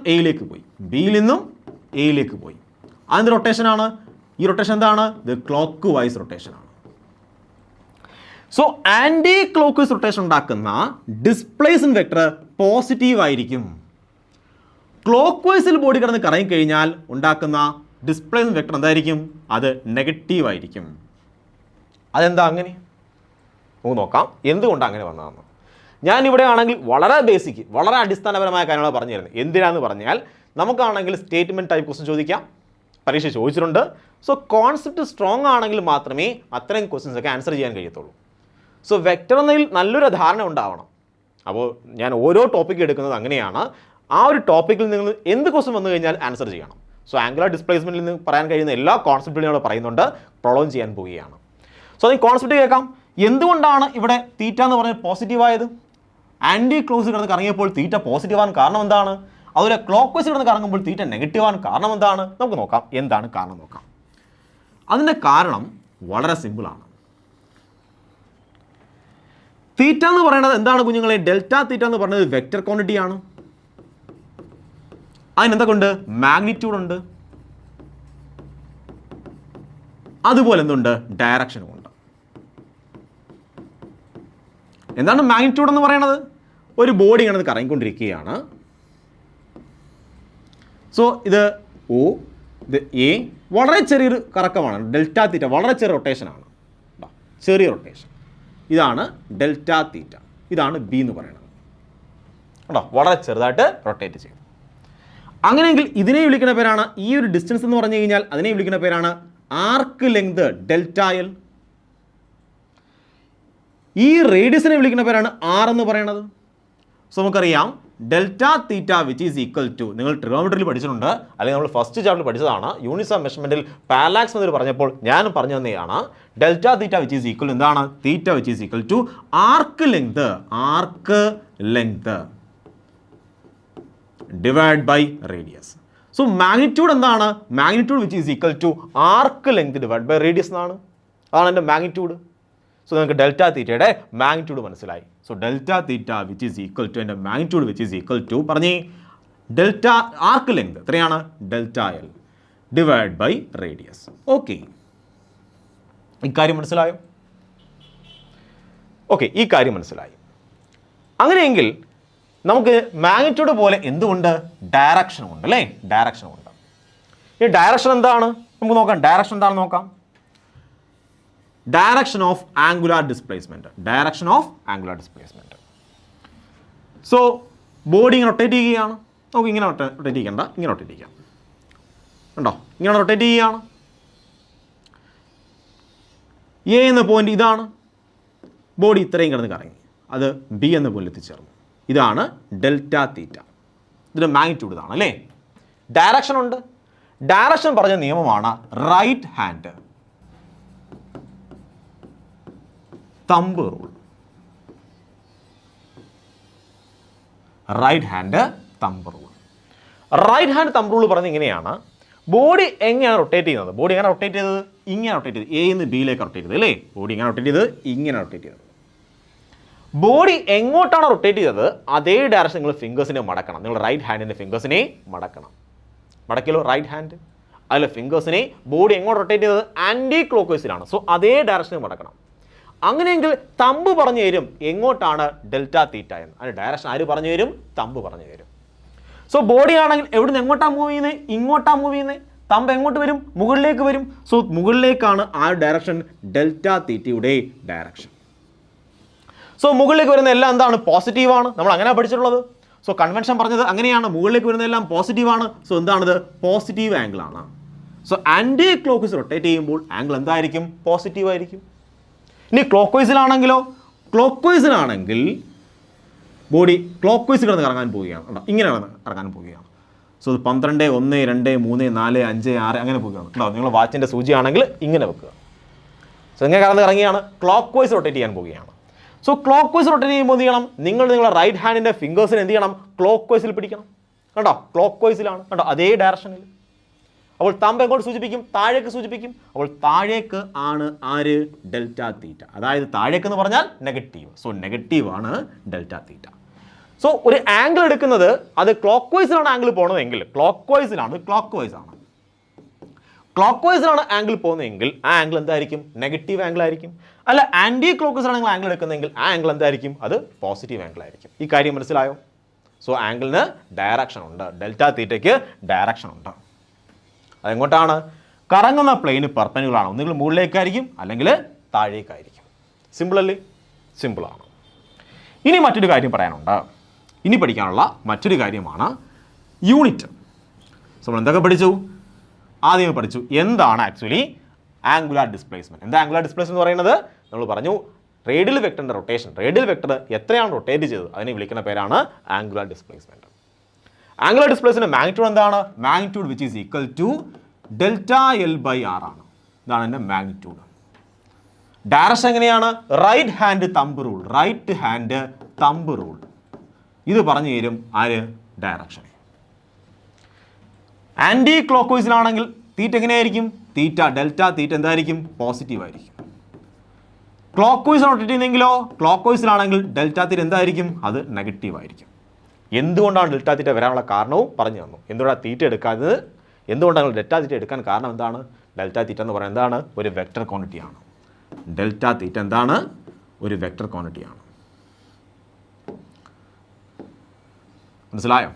എയിലേക്ക് പോയി. അതിൻ്റെ റൊട്ടേഷനാണ്. ഈ റൊട്ടേഷൻ എന്താണ്? ഇത് ക്ലോക്ക് വൈസ് റൊട്ടേഷനാണ്. So anti clock vice rotation ഉണ്ടാക്കുന്ന ഡിസ്പ്ലേസ്മെന്റ് വെക്ടർ പോസിറ്റീവ് ആയിരിക്കും. ക്ലോക്ക് വൈസിൽ ബോഡി കിടന്ന് കറങ്ങിക്കഴിഞ്ഞാൽ ഉണ്ടാക്കുന്ന ഡിസ്പ്ലേസ്മെന്റ് വെക്ടർ എന്തായിരിക്കും? അത് നെഗറ്റീവ് ആയിരിക്കും. അതെന്താ അങ്ങനെ? നമുക്ക് നോക്കാം എന്തുകൊണ്ടാണ് അങ്ങനെ വന്നതെന്ന്. ഞാനിവിടെ ആണെങ്കിൽ വളരെ ബേസിക്, വളരെ അടിസ്ഥാനപരമായ കാര്യങ്ങളാണ് പറഞ്ഞു തരുന്നത്. എന്തിനാന്ന് പറഞ്ഞാൽ നമുക്കാണെങ്കിൽ സ്റ്റേറ്റ്മെൻറ്റ് ടൈപ്പ് ക്വസ്റ്റ്യൻ ചോദിക്കാം, പരീക്ഷ ചോദിച്ചിട്ടുണ്ട്. സോ കോൺസെപ്റ്റ് സ്ട്രോങ് ആണെങ്കിൽ മാത്രമേ അത്തരം ക്വസ്റ്റ്യൻസ് ഒക്കെ ആൻസർ ചെയ്യാൻ കഴിയത്തുള്ളൂ. സോ വെക്ടർ എന്നതിൽ നല്ലൊരു ധാരണ ഉണ്ടാവണം. അപ്പോൾ ഞാൻ ഓരോ ടോപ്പിക്ക് എടുക്കുന്നത് അങ്ങനെയാണ്. ആ ഒരു ടോപ്പിക്കിൽ നിങ്ങൾ എന്ത് ക്വസ്റ്റ്യൻ വന്നു കഴിഞ്ഞാൽ ആൻസർ ചെയ്യണം. സോ ആംഗുലാർ ഡിസ്പ്ലേസ്മെൻറ്റിൽ നിന്ന് പറയാൻ കഴിയുന്ന എല്ലാ കോൺസെപ്റ്റുകളും നമ്മൾ പറയുന്നുണ്ട്. പ്രോബ്ലം ചെയ്യാൻ പോവുകയാണ്. സോ ഈ കോൺസെപ്റ്റ് കേൾക്കാം. എന്തുകൊണ്ടാണ് ഇവിടെ തീറ്റ എന്ന് പറഞ്ഞാൽ പോസിറ്റീവ് ആയത്? ആൻറ്റി ക്ലോക്ക് കിടന്ന് കറങ്ങിയപ്പോൾ തീറ്റ പോസിറ്റീവ് ആകാൻ കാരണം എന്താണ്? അതുപോലെ ക്ലോക്ക് വൈസ് കിടന്ന് കറങ്ങുമ്പോൾ തീറ്റ നെഗറ്റീവ് ആകാൻ കാരണം എന്താണ്? നമുക്ക് നോക്കാം എന്താണ് കാരണം നോക്കാം. അതിൻ്റെ കാരണം വളരെ സിമ്പിളാണ്. തീറ്റ എന്ന് പറയുന്നത് എന്താണ് കുഞ്ഞുങ്ങളെ? ഡെൽറ്റ തീറ്റ എന്ന് പറയുന്നത് വെക്റ്റർ ക്വാണ്ടിറ്റി ആണ്. അതിനെന്തൊക്കെ ഉണ്ട്? മാഗ്നിറ്റ്യൂഡ് ഉണ്ട്, അതുപോലെ എന്തുണ്ട്? ഡയറക്ഷനും ഉണ്ട്. എന്താണ് മാഗ്നിറ്റ്യൂഡ് എന്ന് പറയുന്നത്? ഒരു ബോഡി ഇങ്ങനെ കറങ്ങിക്കൊണ്ടിരിക്കുകയാണ്. സോ ഇത് O, ഇത് A, വളരെ ചെറിയൊരു കറക്കമാണ്. ഡെൽറ്റ തീറ്റ വളരെ ചെറിയ റൊട്ടേഷനാണ്, ചെറിയ റൊട്ടേഷൻ. ഇതാണ് ഡെൽറ്റ തീറ്റ. ഇതാണ് B എന്ന് പറയുന്നത്. കേട്ടോ, വളരെ ചെറുതായിട്ട് റൊട്ടേറ്റ് ചെയ്യും. അങ്ങനെയെങ്കിൽ ഇതിനെ വിളിക്കുന്ന പേരാണ്, ഈ ഒരു ഡിസ്റ്റൻസ് എന്ന് പറഞ്ഞു കഴിഞ്ഞാൽ അതിനെ വിളിക്കുന്ന പേരാണ് ആർക്ക് ലെങ്ത് ഡെൽറ്റ എൽ. ഈ റേഡിയസിനെ വിളിക്കുന്ന പേരാണ് R എന്ന് പറയുന്നത്. സോ നമുക്കറിയാം delta theta which is equal to, നിങ്ങൾ ട്രിഗോണമെട്രിയിൽ പഠിച്ചിട്ടുണ്ട്, അല്ലെങ്കിൽ നമ്മൾ ഫസ്റ്റ് ചാപ്റ്ററിൽ പഠിച്ചതാണ്. യൂണിറ്റ്സ് ഓഫ് മെഷർമെൻറ്റിൽ പാരലാക്സ് എന്നൊരു പറഞ്ഞപ്പോൾ ഞാൻ പറഞ്ഞു തന്നെയാണ്. Delta theta which is equal എന്താണ്? Theta which is equal to arc length divide by radius. So magnitude എന്താണ്? Magnitude which is equal to arc length divide by radius എന്നാണ്. അതാണ് എൻ്റെ മാഗ്നിറ്റ്യൂഡ്. സോ നിങ്ങൾക്ക് ഡെൽറ്റ തീറ്റയുടെ മാഗ്നിറ്റ്യൂഡ് മനസ്സിലായി. So delta theta which is equal to എൻ്റെ magnitude which is equal to പറഞ്ഞേ delta arc length എത്രയാണ് delta L divide by radius. Okay, ഇക്കാര്യം മനസ്സിലായോ? ഓക്കെ, ഈ കാര്യം മനസ്സിലായി. അങ്ങനെയെങ്കിൽ നമുക്ക് മാഗ്നിറ്റ്യൂഡ് പോലെ എന്തുകൊണ്ട് ഡയറക്ഷനും ഉണ്ട് അല്ലേ? ഡയറക്ഷനും ഉണ്ട്. ഈ ഡയറക്ഷൻ എന്താണ് നമുക്ക് നോക്കാം. ഡയറക്ഷൻ എന്താണെന്ന് നോക്കാം. Direction of angular displacement. Direction of angular displacement. So body ഇങ്ങനെ റൊട്ടേറ്റ് ചെയ്യുകയാണ്. നമുക്ക് ഇങ്ങനെ റൊട്ടേറ്റ് ചെയ്യണ്ട, ഇങ്ങനെ റൊട്ടേറ്റ് ചെയ്യാം. ഉണ്ടോ? ഇങ്ങനെ റൊട്ടേറ്റ് ചെയ്യുകയാണ്. എ എന്ന പോയിന്റ് ഇതാണ്. ബോഡി ഇത്രയും കിടന്ന് കറങ്ങി, അത് ബി എന്ന പോയിന്റ് എത്തിച്ചേർന്നു. ഇതാണ് ഡെൽറ്റ തീറ്റ. ഇതിൻ്റെ മാഗ്നിറ്റ്യൂഡ് ഇതാണ് അല്ലേ? ഡയറക്ഷൻ ഉണ്ട്. ഡയറക്ഷൻ പറഞ്ഞ നിയമമാണ് right hand thumb rule. Right hand thumb rule. Right hand thumb rule പറഞ്ഞത് ഇങ്ങനെയാണ്. ബോഡി എങ്ങനെയാണ് റൊട്ടേറ്റ് ചെയ്യുന്നത്? ബോഡി എങ്ങനെ റൊട്ടേറ്റ് ചെയ്തത്? ഇങ്ങനെ റൊട്ടേറ്റ് ചെയ്ത് എ നിന്ന് ബിയിലേക്ക് റൊട്ടേറ്റ് ചെയ്തത് അല്ലേ? ബോഡി എങ്ങനെ റൊട്ടേറ്റ് ചെയ്ത്? ഇങ്ങനെ റൊട്ടേറ്റ് ചെയ്തത്. ബോഡി എങ്ങോട്ടാണ് റൊട്ടേറ്റ് ചെയ്തത് അതേ ഡയറക്ഷൻ നിങ്ങൾ ഫിംഗേഴ്സിനെ മടക്കണം. നിങ്ങൾ റൈറ്റ് ഹാൻഡിൻ്റെ ഫിംഗേഴ്സിനെ മടക്കണം. മടക്കിയല്ലോ റൈറ്റ് ഹാൻഡ്. അതിൽ ഫിംഗേഴ്സിനെ ബോഡി എങ്ങോട്ട് റൊട്ടേറ്റ് ചെയ്തത്? ആൻറ്റി ക്ലോക്ക് വൈസിലാണ്. സോ അതേ ഡയറക്ഷനിൽ മടക്കണം. അങ്ങനെയെങ്കിൽ തമ്പ് പറഞ്ഞു തരും എങ്ങോട്ടാണ് ഡെൽറ്റ തീറ്റ എന്ന്. അതിന് ഡയറക്ഷൻ ആര് പറഞ്ഞു തരും? തമ്പ് പറഞ്ഞു തരും. സോ ബോഡി ആണെങ്കിൽ എവിടുന്ന് എങ്ങോട്ടാണ് മൂവ് ചെയ്യുന്നത്? ഇങ്ങോട്ടാണ് മൂവ് ചെയ്യുന്നത്. തമ്പ് എങ്ങോട്ട് വരും? മുകളിലേക്ക് വരും. സോ മുകളിലേക്കാണ് ആ ഡയറക്ഷൻ ഡെൽറ്റ തീറ്റയുടെ ഡയറക്ഷൻ. സോ മുകളിലേക്ക് വരുന്ന എല്ലാം എന്താണ്? പോസിറ്റീവാണ്. നമ്മൾ അങ്ങനെയാണ് പഠിച്ചിട്ടുള്ളത്. സോ കൺവെൻഷൻ പറഞ്ഞത് അങ്ങനെയാണ്. മുകളിലേക്ക് വരുന്നതെല്ലാം പോസിറ്റീവാണ്. സോ എന്താണിത്? പോസിറ്റീവ് ആംഗിൾ ആണ്. So anti clock vice rotate ചെയ്യുമ്പോൾ ആംഗിൾ എന്തായിരിക്കും? പോസിറ്റീവ് ആയിരിക്കും. ഇനി ക്ലോക്ക് വൈസിലാണെങ്കിലോ? ക്ലോക്ക് വൈസിലാണെങ്കിൽ ബോഡി ക്ലോക്ക് വൈസ് കിടന്ന് കറങ്ങാൻ പോവുകയാണ്. ഇങ്ങനെ കറങ്ങാൻ പോവുകയാണ്. സോ 12, 1, 2, 3, 4, 5, 6 അങ്ങനെ പോവുകയാണ്. കേട്ടോ, നിങ്ങൾ വാച്ചിൻ്റെ സൂചിയാണെങ്കിൽ ഇങ്ങനെ വെക്കുക. സോ ഇങ്ങനെ കറങ്ങിയാണ് ക്ലോക്ക് വൈസ് റൊട്ടേറ്റ് ചെയ്യാൻ പോവുകയാണ്. സോ ക്ലോക്ക് വൈസ് റൊട്ടേറ്റ് ചെയ്യുമ്പോൾ എന്ത് ചെയ്യണം? നിങ്ങളുടെ റൈറ്റ് ഹാൻഡിൻ്റെ ഫിംഗേഴ്സിന് എന്ത് ചെയ്യണം? ക്ലോക്ക് വൈസിൽ പിടിക്കണം. കേട്ടോ, ക്ലോക്ക് വൈസിലാണ്. കേട്ടോ, അതേ ഡയറക്ഷനിൽ. അപ്പോൾ തമ്പ് എങ്ങോട്ട് സൂചിപ്പിക്കും? താഴേക്ക് സൂചിപ്പിക്കും. അപ്പോൾ താഴേക്ക് ആണ് ആര്? ഡെൽറ്റ തീറ്റ. അതായത് താഴേക്ക് എന്ന് പറഞ്ഞാൽ നെഗറ്റീവ്. സോ നെഗറ്റീവ് ആണ് ഡെൽറ്റ തീറ്റ. സോ ഒരു ആംഗിൾ എടുക്കുന്നത് അത് ക്ലോക്ക് വൈസിലാണ് ആംഗിൾ പോകണമെങ്കിൽ ക്ലോക്ക് വൈസിലാണ്. ക്ലോക്ക് വൈസാണ്. ക്ലോക്ക് വൈസിലാണ് ആംഗിൾ പോകുന്നതെങ്കിൽ ആ ആംഗിൾ എന്തായിരിക്കും? നെഗറ്റീവ് ആംഗിൾ ആയിരിക്കും. അല്ല ആൻറ്റി ക്ലോക്ക് വൈസിലാണ് നിങ്ങൾ ആംഗിൾ എടുക്കുന്നതെങ്കിൽ ആ ആംഗിൾ എന്തായിരിക്കും? അത് പോസിറ്റീവ് ആംഗിൾ ആയിരിക്കും. ഈ കാര്യം മനസ്സിലായോ? സോ ആംഗിളിന് ഡയറക്ഷൻ ഉണ്ട്. ഡെൽറ്റ തീറ്റയ്ക്ക് ഡയറക്ഷൻ ഉണ്ട്. അതെങ്ങോട്ടാണ്? കറങ്ങുന്ന പ്ലെയിന് പെർപെൻഡിക്കുലറാണ്. ഒന്നുകിൽ മുകളിലേക്കായിരിക്കും അല്ലെങ്കിൽ താഴേക്കായിരിക്കും. സിമ്പിൾ അല്ലേ? സിമ്പിളാണ്. ഇനി മറ്റൊരു കാര്യം പറയാനുണ്ട്. ഇനി പഠിക്കാനുള്ള മറ്റൊരു കാര്യമാണ് യൂണിറ്റ്. സോ നമ്മൾ എന്തൊക്കെ പഠിച്ചു? ആദ്യമേ പഠിച്ചു എന്താണ് ആക്ച്വലി ആംഗുലാർ ഡിസ്പ്ലേസ്മെൻറ്റ്. എന്താ ആംഗുലാർ ഡിസ്പ്ലേസ്മെൻറ്റ് എന്ന് പറയുന്നത്? നമ്മൾ പറഞ്ഞു റേഡിയൽ വെക്ടറിൻ്റെ റൊട്ടേഷൻ. റേഡിയൽ വെക്ടർ എത്രയാണ് റൊട്ടേറ്റ് ചെയ്തത് അതിനെ വിളിക്കുന്ന പേരാണ് angular displacement. Angular displacement magnitude എന്താണ്? Magnitude which is equal to delta L by R ആണ്. ഇതാണ് എൻ്റെ മാഗ്നിറ്റ്യൂഡ്. ഡയറക്ഷൻ എങ്ങനെയാണ്? Right hand thumb rule. Right hand thumb rule. ഇത് പറഞ്ഞു തരും ആര്? ഡയറക്ഷൻ. ആൻറ്റി ക്ലോക്ക് വൈസിലാണെങ്കിൽ തീറ്റ എങ്ങനെയായിരിക്കും? തീറ്റ ഡെൽറ്റ തീറ്റ എന്തായിരിക്കും? പോസിറ്റീവ് ആയിരിക്കും. ക്ലോക്ക് വൈസ് റൊട്ടേറ്റ് ചെയ്യുന്നെങ്കിലോ? ക്ലോക്ക് വൈസിലാണെങ്കിൽ ഡെൽറ്റ തീറ്റ എന്തായിരിക്കും? അത് നെഗറ്റീവ് ആയിരിക്കും. എന്തുകൊണ്ടാണ് ഡെൽറ്റ തീറ്റ വരാനുള്ള കാരണവും പറഞ്ഞു തന്നു. എന്തുകൊണ്ടാണ് തീറ്റ എടുക്കാത്തത്? എന്തുകൊണ്ടാണ് ഡെൽറ്റ തീറ്റ എടുക്കാൻ കാരണം എന്താണ്? ഡെൽറ്റ തീറ്റ എന്ന് പറയുന്നത് എന്താണ്? ഒരു വെക്റ്റർ ക്വാണ്ടിറ്റിയാണ്. ഡെൽറ്റ തീറ്റ എന്താണ്? ഒരു വെക്റ്റർ ക്വാണ്ടിറ്റിയാണ്. മനസ്സിലായോ?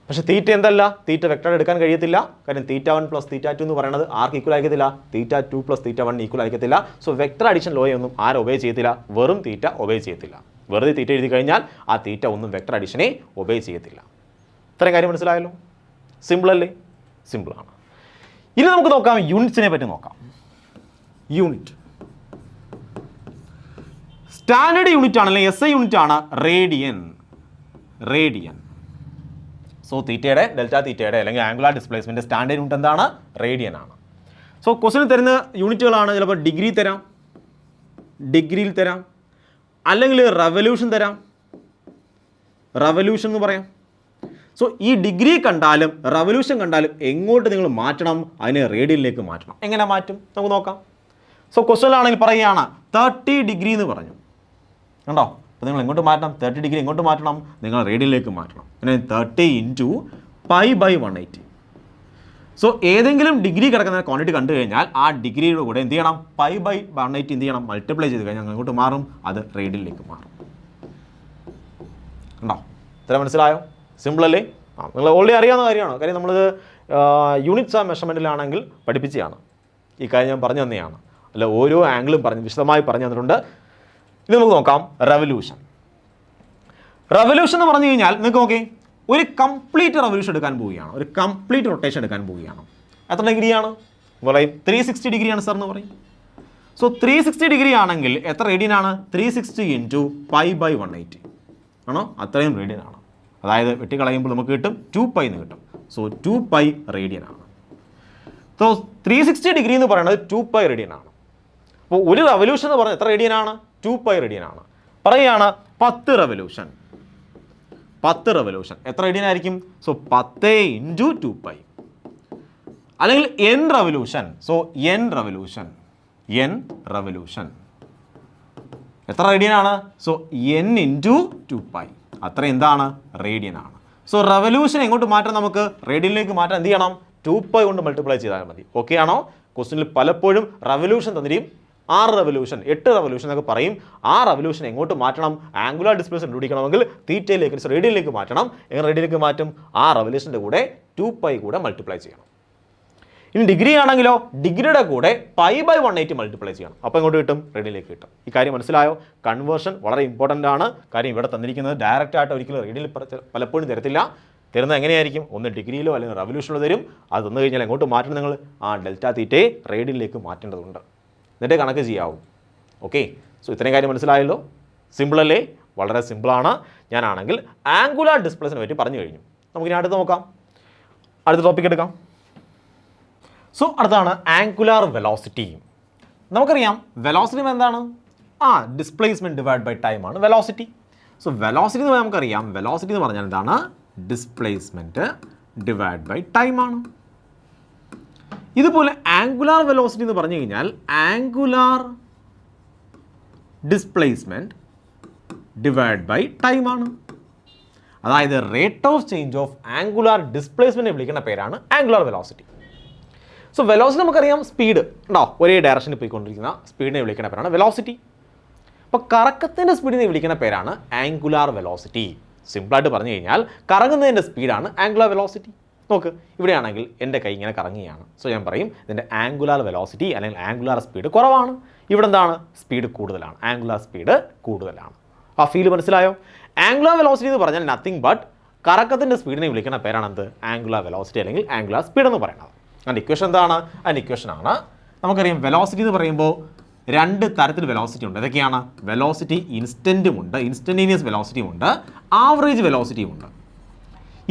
പക്ഷേ തീറ്റ എന്തല്ല? തീറ്റ വെക്ടർ എടുക്കാൻ കഴിയത്തില്ല. കാര്യം θ1 + θ2 എന്ന് പറയുന്നത് ആർക്ക് ഈക്വൽ ആയിരിക്കത്തില്ല? θ2 + θ1 ഈക്വൽ ആയിരിക്കത്തില്ല. സോ വെക്ടർ അഡിഷൻ ലോയെ ഒന്നും ആര് ഒബേ ചെയ്യത്തില്ല? വെറും തീറ്റ ഒബേ ചെയ്യത്തില്ല. വെറുതെ തീറ്റ എഴുതി കഴിഞ്ഞാൽ ആ തീറ്റ ഒന്നും വെക്ടർ അഡിഷനെ ഒബേ ചെയ്യത്തില്ല. ഇത്രയും കാര്യം മനസ്സിലായല്ലോ? സിമ്പിൾ അല്ലേ? സിമ്പിളാണ്. ഇനി നമുക്ക് നോക്കാം യൂണിറ്റ്സിനെ പറ്റി നോക്കാം. യൂണിറ്റ് സ്റ്റാൻഡേർഡ് യൂണിറ്റ് ആണല്ലേ? SI യൂണിറ്റ് ആണ് റേഡിയൻ. റേഡിയൻ. സോ തീറ്റയുടെ ഡെൽറ്റ തീറ്റയുടെ അല്ലെങ്കിൽ ആംഗുലാർ ഡിസ്പ്ലേസ്മെൻറ്റ് സ്റ്റാൻഡേർഡ് യൂണിറ്റ് എന്താണ്? റേഡിയൻ ആണ്. സോ ക്വസ്റ്റിന് തരുന്ന യൂണിറ്റുകളാണ് ചിലപ്പോൾ ഡിഗ്രി തരാം, ഡിഗ്രിയിൽ തരാം, അല്ലെങ്കിൽ റവല്യൂഷൻ തരാം. റവല്യൂഷൻ എന്ന് പറയാം. സോ ഈ ഡിഗ്രി കണ്ടാലും റവല്യൂഷൻ കണ്ടാലും എങ്ങോട്ട് നിങ്ങൾ മാറ്റണം? അതിനെ റേഡിയനിലേക്ക് മാറ്റണം. എങ്ങനെ മാറ്റും നമുക്ക് നോക്കാം. സോ ക്വസ്റ്റനിലാണെങ്കിൽ പറയുകയാണ് 30 ഡിഗ്രി എന്ന് പറഞ്ഞു, കണ്ടോ? അപ്പോൾ നിങ്ങൾ എങ്ങോട്ട് മാറ്റണം? 30 ഡിഗ്രി എങ്ങോട്ട് മാറ്റണം? നിങ്ങൾ റേഡിയനിലേക്ക് മാറ്റണം. പിന്നെ 30 ഇൻറ്റു π/180. സോ ഏതെങ്കിലും ഡിഗ്രി കിടക്കുന്ന ക്വാണ്ടിറ്റി കണ്ടു കഴിഞ്ഞാൽ ആ ഡിഗ്രിയുടെ കൂടെ എന്ത് ചെയ്യണം? π/180 എന്ത് ചെയ്യണം? മൾട്ടിപ്ലൈ ചെയ്ത് കഴിഞ്ഞാൽ അങ്ങോട്ട് മാറും, അത് റേഡിയനിലേക്ക് മാറും. ഉണ്ടോ? ഇത്ര മനസ്സിലായോ? സിമ്പിൾ അല്ലേ? നിങ്ങൾ ഓൾറെഡി അറിയാവുന്ന കാര്യമാണ്. കാര്യം നമ്മളിത് യൂണിറ്റ്സ് ആ മെഷർമെൻറ്റിലാണെങ്കിൽ പഠിപ്പിച്ചതാണ്. ഈ കാര്യം ഞാൻ പറഞ്ഞു തന്നെയാണ്. അല്ല, ഓരോ ആംഗിളും വിശദമായി പറഞ്ഞു തന്നിട്ടുണ്ട്. ഇത് നമുക്ക് നോക്കാം. റെവല്യൂഷൻ എന്ന് പറഞ്ഞു കഴിഞ്ഞാൽ നിങ്ങൾക്ക് നോക്കി, ഒരു കംപ്ലീറ്റ് റെവല്യൂഷൻ എടുക്കാൻ പോവുകയാണ്, ഒരു കംപ്ലീറ്റ് റൊട്ടേഷൻ എടുക്കാൻ പോവുകയാണ്. എത്ര ഡിഗ്രിയാണ്? പറയും 360 ഡിഗ്രിയാണ് സാർ എന്ന് പറയും. സോ 360 ഡിഗ്രി ആണെങ്കിൽ എത്ര റേഡിയനാണ്? 360 ഇൻറ്റു π/180 ആണോ? അത്രയും റേഡിയനാണ്. അതായത് വെട്ടിക്കളയുമ്പോൾ നമുക്ക് കിട്ടും 2π എന്ന് കിട്ടും. സോ 2π റേഡിയനാണ്. സോ 360 ഡിഗ്രി എന്ന് പറയുന്നത് 2π റേഡിയനാണ്. അപ്പോൾ ഒരു റെവല്യൂഷൻ എന്ന് പറഞ്ഞാൽ എത്ര റേഡിയനാണ്? 2π റേഡിയനാണ്. പറയുകയാണ് 10 റെവല്യൂഷൻ എത്ര റേഡിയൻ ആയിരിക്കും? So 10 into 2π. അല്ലെങ്കിൽ n revolution. So n revolution എത്ര റേഡിയനാണ്? So n into 2π. അത്ര എന്താണ്? റേഡിയനാണ്. സോ റെവല്യൂഷൻ എങ്ങോട്ട് മാറ്റാം? നമുക്ക് റേഡിയനിലേക്ക് മാറ്റാൻ എന്ത് ചെയ്യണം? 2π കൊണ്ട് മൾട്ടിപ്ലൈ ചെയ്താൽ മതി. ഓക്കെ ആണോ? ക്വസ്റ്റ്യനിൽ പലപ്പോഴും റെവല്യൂഷൻ തന്നിരിക്കും. 6 റെവല്യൂഷൻ 8 റെവല്യൂഷൻ എന്നൊക്കെ പറയും. ആ റെവല്യൂഷൻ എങ്ങോട്ട് മാറ്റണം? ആംഗുലാർ ഡിസ്പ്ലേസ്മെന്റ് കണ്ടുപിടിക്കണമെങ്കിൽ തീറ്റയിലേക്ക് റേഡിയനിലേക്ക് മാറ്റണം. എങ്ങനെ റേഡിയനിലേക്ക് മാറ്റും? ആ റെവല്യൂഷൻ്റെ കൂടെ 2π കൂടെ മൾട്ടിപ്ലൈ ചെയ്യണം. ഇനി ഡിഗ്രി ആണെങ്കിലോ ഡിഗ്രിയുടെ കൂടെ π/180 മൾട്ടിപ്ലൈ ചെയ്യണം. അപ്പോൾ എങ്ങോട്ട് കിട്ടും? റേഡിയനിലേക്ക് കിട്ടും. ഈ കാര്യം മനസ്സിലായോ? കൺവേർഷൻ വളരെ ഇമ്പോർട്ടൻ്റ് ആണ്. കാര്യം ഇവിടെ തന്നിരിക്കുന്നത് ഡയറക്റ്റ് ആയിട്ട് ഒരിക്കലും റേഡിയനിൽ പലപ്പോഴും തരത്തില്ല. തരുന്നത് എങ്ങനെയായിരിക്കും? ഒന്ന് ഡിഗ്രിയിലോ അല്ലെങ്കിൽ റെവല്യൂഷനിലോ തരും. അത് തന്നു കഴിഞ്ഞാൽ എങ്ങോട്ട് മാറ്റണം? നിങ്ങൾ ആ ഡെൽറ്റ തീറ്റയെ റേഡിയനിലേക്ക് മാറ്റേണ്ടതുണ്ട്. എന്നിട്ട് കണക്ക് ചെയ്യാവും. ഓക്കെ, സോ ഇത്രയും കാര്യം മനസ്സിലായല്ലോ? സിമ്പിൾ അല്ലേ? വളരെ സിമ്പിളാണ്. ഞാനാണെങ്കിൽ ആംഗുലാർ ഡിസ്പ്ലേസ്മെൻറ്റിനെ പറ്റി പറഞ്ഞു കഴിഞ്ഞു. നമുക്കിനി അടുത്ത് നോക്കാം. അടുത്ത ടോപ്പിക് എടുക്കാം. സോ അടുത്താണ് ആംഗുലാർ വെലോസിറ്റി. നമുക്കറിയാം വെലോസിറ്റി എന്താണ്? ഡിസ്പ്ലേസ്മെൻറ്റ് ഡിവൈഡ് ബൈ ടൈം ആണ് വെലോസിറ്റി. സോ വെലോസിറ്റി എന്ന് നമുക്കറിയാം, വെലോസിറ്റി എന്ന് പറഞ്ഞാൽ എന്താണ്? ഡിസ്പ്ലേസ്മെൻറ്റ് ഡിവൈഡ് ബൈ ടൈം ആണ്. ഇതുപോലെ ആംഗുലാർ വെലോസിറ്റി എന്ന് പറഞ്ഞു കഴിഞ്ഞാൽ angular displacement divide by time ആണ്. അതായത് rate of change of angular ഡിസ്പ്ലേസ്മെൻറ്റിനെ വിളിക്കുന്ന പേരാണ് ആംഗുലാർ വെലോസിറ്റി. സോ വെലോസിറ്റി നമുക്കറിയാം സ്പീഡ് ഉണ്ടോ? ഒരേ ഡയറക്ഷനിൽ പോയിക്കൊണ്ടിരിക്കുന്ന സ്പീഡിനെ വിളിക്കുന്ന പേരാണ് വെലോസിറ്റി. അപ്പോൾ കറക്കത്തിൻ്റെ സ്പീഡിനെ വിളിക്കുന്ന പേരാണ് ആംഗുലാർ വെലോസിറ്റി. സിമ്പിളായിട്ട് പറഞ്ഞു കഴിഞ്ഞാൽ കറങ്ങുന്നതിൻ്റെ സ്പീഡാണ് ആംഗുലാർ വെലോസിറ്റി. നോക്ക്, ഇവിടെയാണെങ്കിൽ എൻ്റെ കൈ ഇങ്ങനെ കറങ്ങുകയാണ്. സോ ഞാൻ പറയും ഇതിൻ്റെ ആംഗുലാർ വെലോസിറ്റി അല്ലെങ്കിൽ ആംഗുലാർ സ്പീഡ് കുറവാണ്. ഇവിടെ എന്താണ്? സ്പീഡ് കൂടുതലാണ്. ആംഗുലാർ സ്പീഡ് കൂടുതലാണ്. ആ ഫീൽ മനസ്സിലായോ? ആംഗുലാർ വെലോസിറ്റി എന്ന് പറഞ്ഞാൽ നത്തിങ് ബട്ട് കറക്കത്തിൻ്റെ സ്പീഡിനെ വിളിക്കുന്ന പേരാണ് എന്ത്? ആംഗുലാർ വെലോസിറ്റി അല്ലെങ്കിൽ ആംഗുലാർ സ്പീഡ് എന്ന് പറയുന്നത്. അതിൻ്റെ ഇക്വേഷൻ എന്താണ്? അതിൻ്റെ ഇക്വേഷനാണ് നമുക്കറിയാം. വെലോസിറ്റി എന്ന് പറയുമ്പോൾ രണ്ട് തരത്തിൽ വെലോസിറ്റി ഉണ്ട്. ഏതൊക്കെയാണ്? വെലോസിറ്റി ഇൻസ്റ്റൻറ്റും ഉണ്ട്, ഇൻസ്റ്റൻറ്റേനിയസ് വെലോസിറ്റിയും ഉണ്ട്, ആവറേജ് വെലോസിറ്റിയും ഉണ്ട്.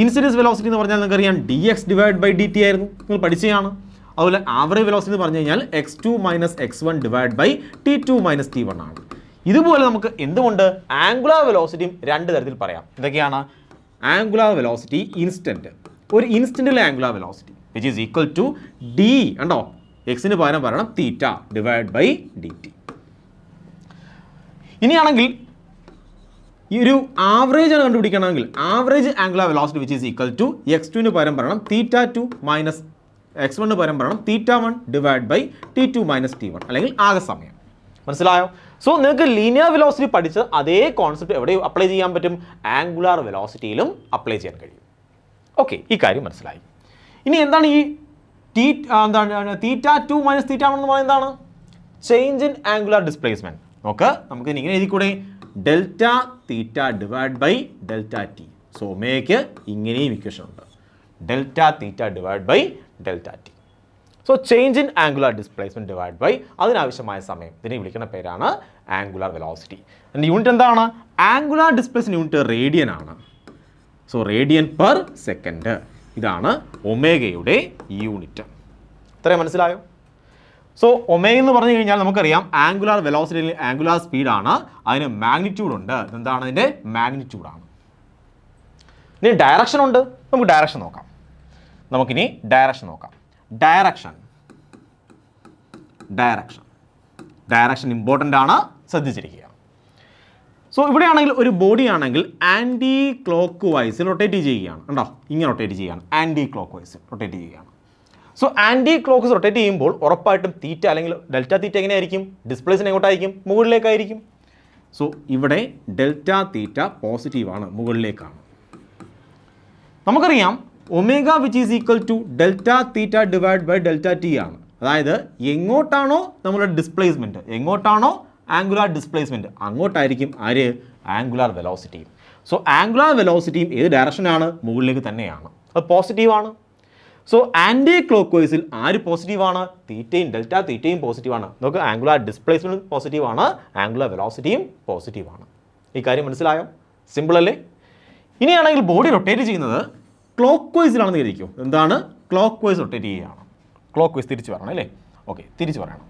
ഇൻസ്റ്റൻറ്റേനിയസ് വെലോസിറ്റി എന്ന് പറഞ്ഞാൽ നിങ്ങൾക്കറിയാം dx ഡിവൈഡ് ബൈ dt ആയിരുന്നു, നിങ്ങൾ പഠിച്ചതാണ്. അതുപോലെ ആവറേജ് വെലോസിറ്റി എന്ന് പറഞ്ഞു കഴിഞ്ഞാൽ x2 minus x1 divide by t2 minus t1 ആണ്. ഇതുപോലെ നമുക്ക് എന്തുകൊണ്ട് ആംഗുലാർ വെലോസിറ്റിയും രണ്ട് തരത്തിൽ പറയാം. എന്തൊക്കെയാണ്? ആംഗുലാർ വെലോസിറ്റി ഇൻസ്റ്റൻറ്റ്, ഒരു ഇൻസ്റ്റൻറ്റിലെ angular velocity which is equal to d കണ്ടോ, എക്സിന് പകരം പറയണം തീറ്റ ഡിവൈഡ് ബൈ dt. ഇനിയാണെങ്കിൽ ഈ ഒരു ആവറേജ് ആണ് കണ്ടുപിടിക്കണമെങ്കിൽ average angular velocity which is equal to x2ന് പകരം പറയണം θ2 മൈനസ് x1ന് പകരം പറയണം θ1 divide by t2 minus t1 അല്ലെങ്കിൽ ആകെ സമയം. മനസ്സിലായോ? സോ നിങ്ങൾക്ക് ലീനിയർ വെലോസിറ്റി പഠിച്ച അതേ കോൺസെപ്റ്റ് എവിടെ അപ്ലൈ ചെയ്യാൻ പറ്റും? ആംഗുലാർ വെലോസിറ്റിയിലും അപ്ലൈ ചെയ്യാൻ കഴിയും. ഓക്കെ, ഈ കാര്യം മനസ്സിലായി. ഇനി എന്താണ് ഈ θ2 മൈനസ് θ1 എന്ന് പറയുന്നത്? എന്താണ്? Change in angular displacement. നോക്ക്, നമുക്ക് ഇങ്ങനെ എഴുതിക്കൂടെ? Delta theta divide by delta T. So ഒമേഗയ്ക്ക് ഇങ്ങനെയും ഇക്വേഷൻ ഉണ്ട്, delta theta divide by delta T. So change in angular displacement divide by അതിനാവശ്യമായ സമയം, ഇതിനെ വിളിക്കുന്ന പേരാണ് ആംഗുലാർ വെലോസിറ്റി. അതിൻ്റെ യൂണിറ്റ് എന്താണ്? ആംഗുലാർ ഡിസ്പ്ലേസ്മെൻറ്റ് യൂണിറ്റ് റേഡിയൻ ആണ്. സോ റേഡിയൻ പെർ സെക്കൻഡ്, ഇതാണ് ഒമേഗയുടെ യൂണിറ്റ്. ഇത്രയും മനസ്സിലായോ? സോ ഒമേഗ എന്ന് പറഞ്ഞു കഴിഞ്ഞാൽ നമുക്കറിയാം ആംഗുലാർ വെലോസിറ്റി ആംഗുലാർ സ്പീഡാണ്, അതിന് മാഗ്നിറ്റ്യൂഡ് ഉണ്ട്. എന്താണ് അതിൻ്റെ മാഗ്നിറ്റ്യൂഡാണ്. ഇനി ഡയറക്ഷൻ ഉണ്ട്, നമുക്ക് ഡയറക്ഷൻ നോക്കാം. നമുക്കിനി ഡയറക്ഷൻ നോക്കാം. ഡയറക്ഷൻ ഡയറക്ഷൻ ഇമ്പോർട്ടൻ്റ് ആണ്, ശ്രദ്ധിച്ചിരിക്കുക. സോ ഇവിടെയാണെങ്കിൽ ഒരു ബോഡി ആണെങ്കിൽ ആൻറ്റി ക്ലോക്ക് വൈസിൽ റൊട്ടേറ്റ് ചെയ്യുകയാണ്. കണ്ടോ, ഇങ്ങനെ റൊട്ടേറ്റ് ചെയ്യുകയാണ്, ആൻറ്റി ക്ലോക്ക് വൈസിൽ റൊട്ടേറ്റ് ചെയ്യുകയാണ്. സോ ആൻറ്റി ക്ലോക്ക് റൊട്ടേറ്റ് ചെയ്യുമ്പോൾ ഉറപ്പായിട്ടും തീറ്റ അല്ലെങ്കിൽ ഡെൽറ്റ തീറ്റ എങ്ങനെയായിരിക്കും? ഡിസ്പ്ലേസ്മെന്റ് എങ്ങോട്ടായിരിക്കും? മുകളിലേക്കായിരിക്കും. സോ ഇവിടെ ഡെൽറ്റ തീറ്റ പോസിറ്റീവാണ്, മുകളിലേക്കാണ്. നമുക്കറിയാം omega which is equal to delta theta divide by delta T ആണ്. അതായത് എങ്ങോട്ടാണോ നമ്മുടെ ഡിസ്പ്ലേസ്മെൻറ്റ്, എങ്ങോട്ടാണോ ആംഗുലാർ ഡിസ്പ്ലേസ്മെൻറ്റ്, അങ്ങോട്ടായിരിക്കും ആര്? ആംഗുലാർ വെലോസിറ്റിയും. സോ ആംഗുലാർ വെലോസിറ്റിയും ഏത് ഡയറക്ഷനാണ്? മുകളിലേക്ക് തന്നെയാണ്, അത് പോസിറ്റീവാണ്. സോ ആൻറ്റി ക്ലോക്ക് വൈസിൽ ആര് പോസിറ്റീവാണ്? തീറ്റയും ഡെൽറ്റ തീറ്റയും പോസിറ്റീവാണ്. നമുക്ക് ആംഗുലാർ ഡിസ്പ്ലേസ്മെൻറ്റ് പോസിറ്റീവാണ്, ആംഗുലാർ വെലോസിറ്റിയും പോസിറ്റീവാണ്. ഈ കാര്യം മനസ്സിലായോ? സിമ്പിൾ അല്ലേ? ഇനിയാണെങ്കിൽ ബോഡി റൊട്ടേറ്റ് ചെയ്യുന്നത് ക്ലോക്ക് വൈസിലാണെന്ന് കരുതിക്കോ. എന്താണ്? ക്ലോക്ക് വൈസ് റൊട്ടേറ്റ് ചെയ്യുകയാണ്. ക്ലോക്ക് വൈസ് തിരിച്ച് പറയണം അല്ലേ? ഓക്കെ, തിരിച്ച് പറയണം.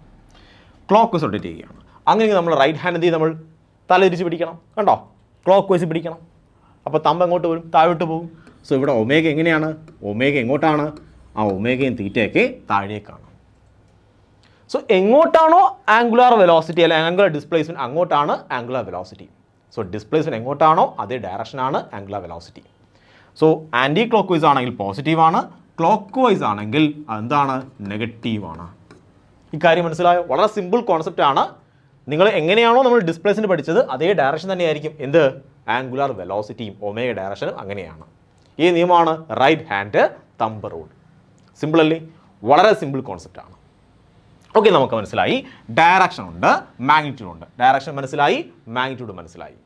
ക്ലോക്ക് വൈസ് റൊട്ടേറ്റ് ചെയ്യുകയാണ്. അങ്ങനെ നമ്മൾ റൈറ്റ് ഹാൻഡ് എന്ത് ചെയ്യും? നമ്മൾ തല തിരിച്ച് പിടിക്കണം. കണ്ടോ, ക്ലോക്ക് വൈസ് പിടിക്കണം. അപ്പോൾ തമ്പ് എങ്ങോട്ട് വരും? താഴോട്ട് പോകും. സോ ഇവിടെ ഒമേഗ എങ്ങനെയാണ്? ഒമേഗ എങ്ങോട്ടാണ്? ആ ഒമേഗയും തീറ്റയൊക്കെ താഴേക്കാണ്. സോ എങ്ങോട്ടാണോ ആംഗുലാർ വെലോസിറ്റി അല്ലെങ്കിൽ ആംഗുലാർ ഡിസ്പ്ലേസ്മെൻറ്റ്, അങ്ങോട്ടാണ് ആംഗുലാർ വെലോസിറ്റി. സോ ഡിസ്പ്ലേസ്മെൻറ്റ് എങ്ങോട്ടാണോ അതേ ഡയറക്ഷനാണ് angular velocity. So anti clock vice ആണെങ്കിൽ പോസിറ്റീവാണ്, ക്ലോക്ക് വൈസ് ആണെങ്കിൽ എന്താണ്? നെഗറ്റീവാണ്. ഈ കാര്യം മനസ്സിലായോ? വളരെ സിമ്പിൾ കോൺസെപ്റ്റ് ആണ്. നിങ്ങൾ എങ്ങനെയാണോ നമ്മൾ ഡിസ്പ്ലേസ്മെൻറ്റ് പഠിച്ചത് അതേ ഡയറക്ഷൻ തന്നെയായിരിക്കും എന്ത്? ആംഗുലാർ വെലോസിറ്റിയും ഒമേഗ ഡയറക്ഷനും അങ്ങനെയാണ്. ഈ നിയമമാണ് right hand thumb rule. Simple അല്ലേ? വളരെ സിമ്പിൾ കോൺസെപ്റ്റ് ആണ്. ഓക്കെ, നമുക്ക് മനസ്സിലായി. ഡയറക്ഷൻ ഉണ്ട്, മാഗ്നിറ്റ്യൂഡ് ഉണ്ട്. ഡയറക്ഷൻ മനസ്സിലായി, മാഗ്നിറ്റ്യൂഡ് മനസ്സിലായി.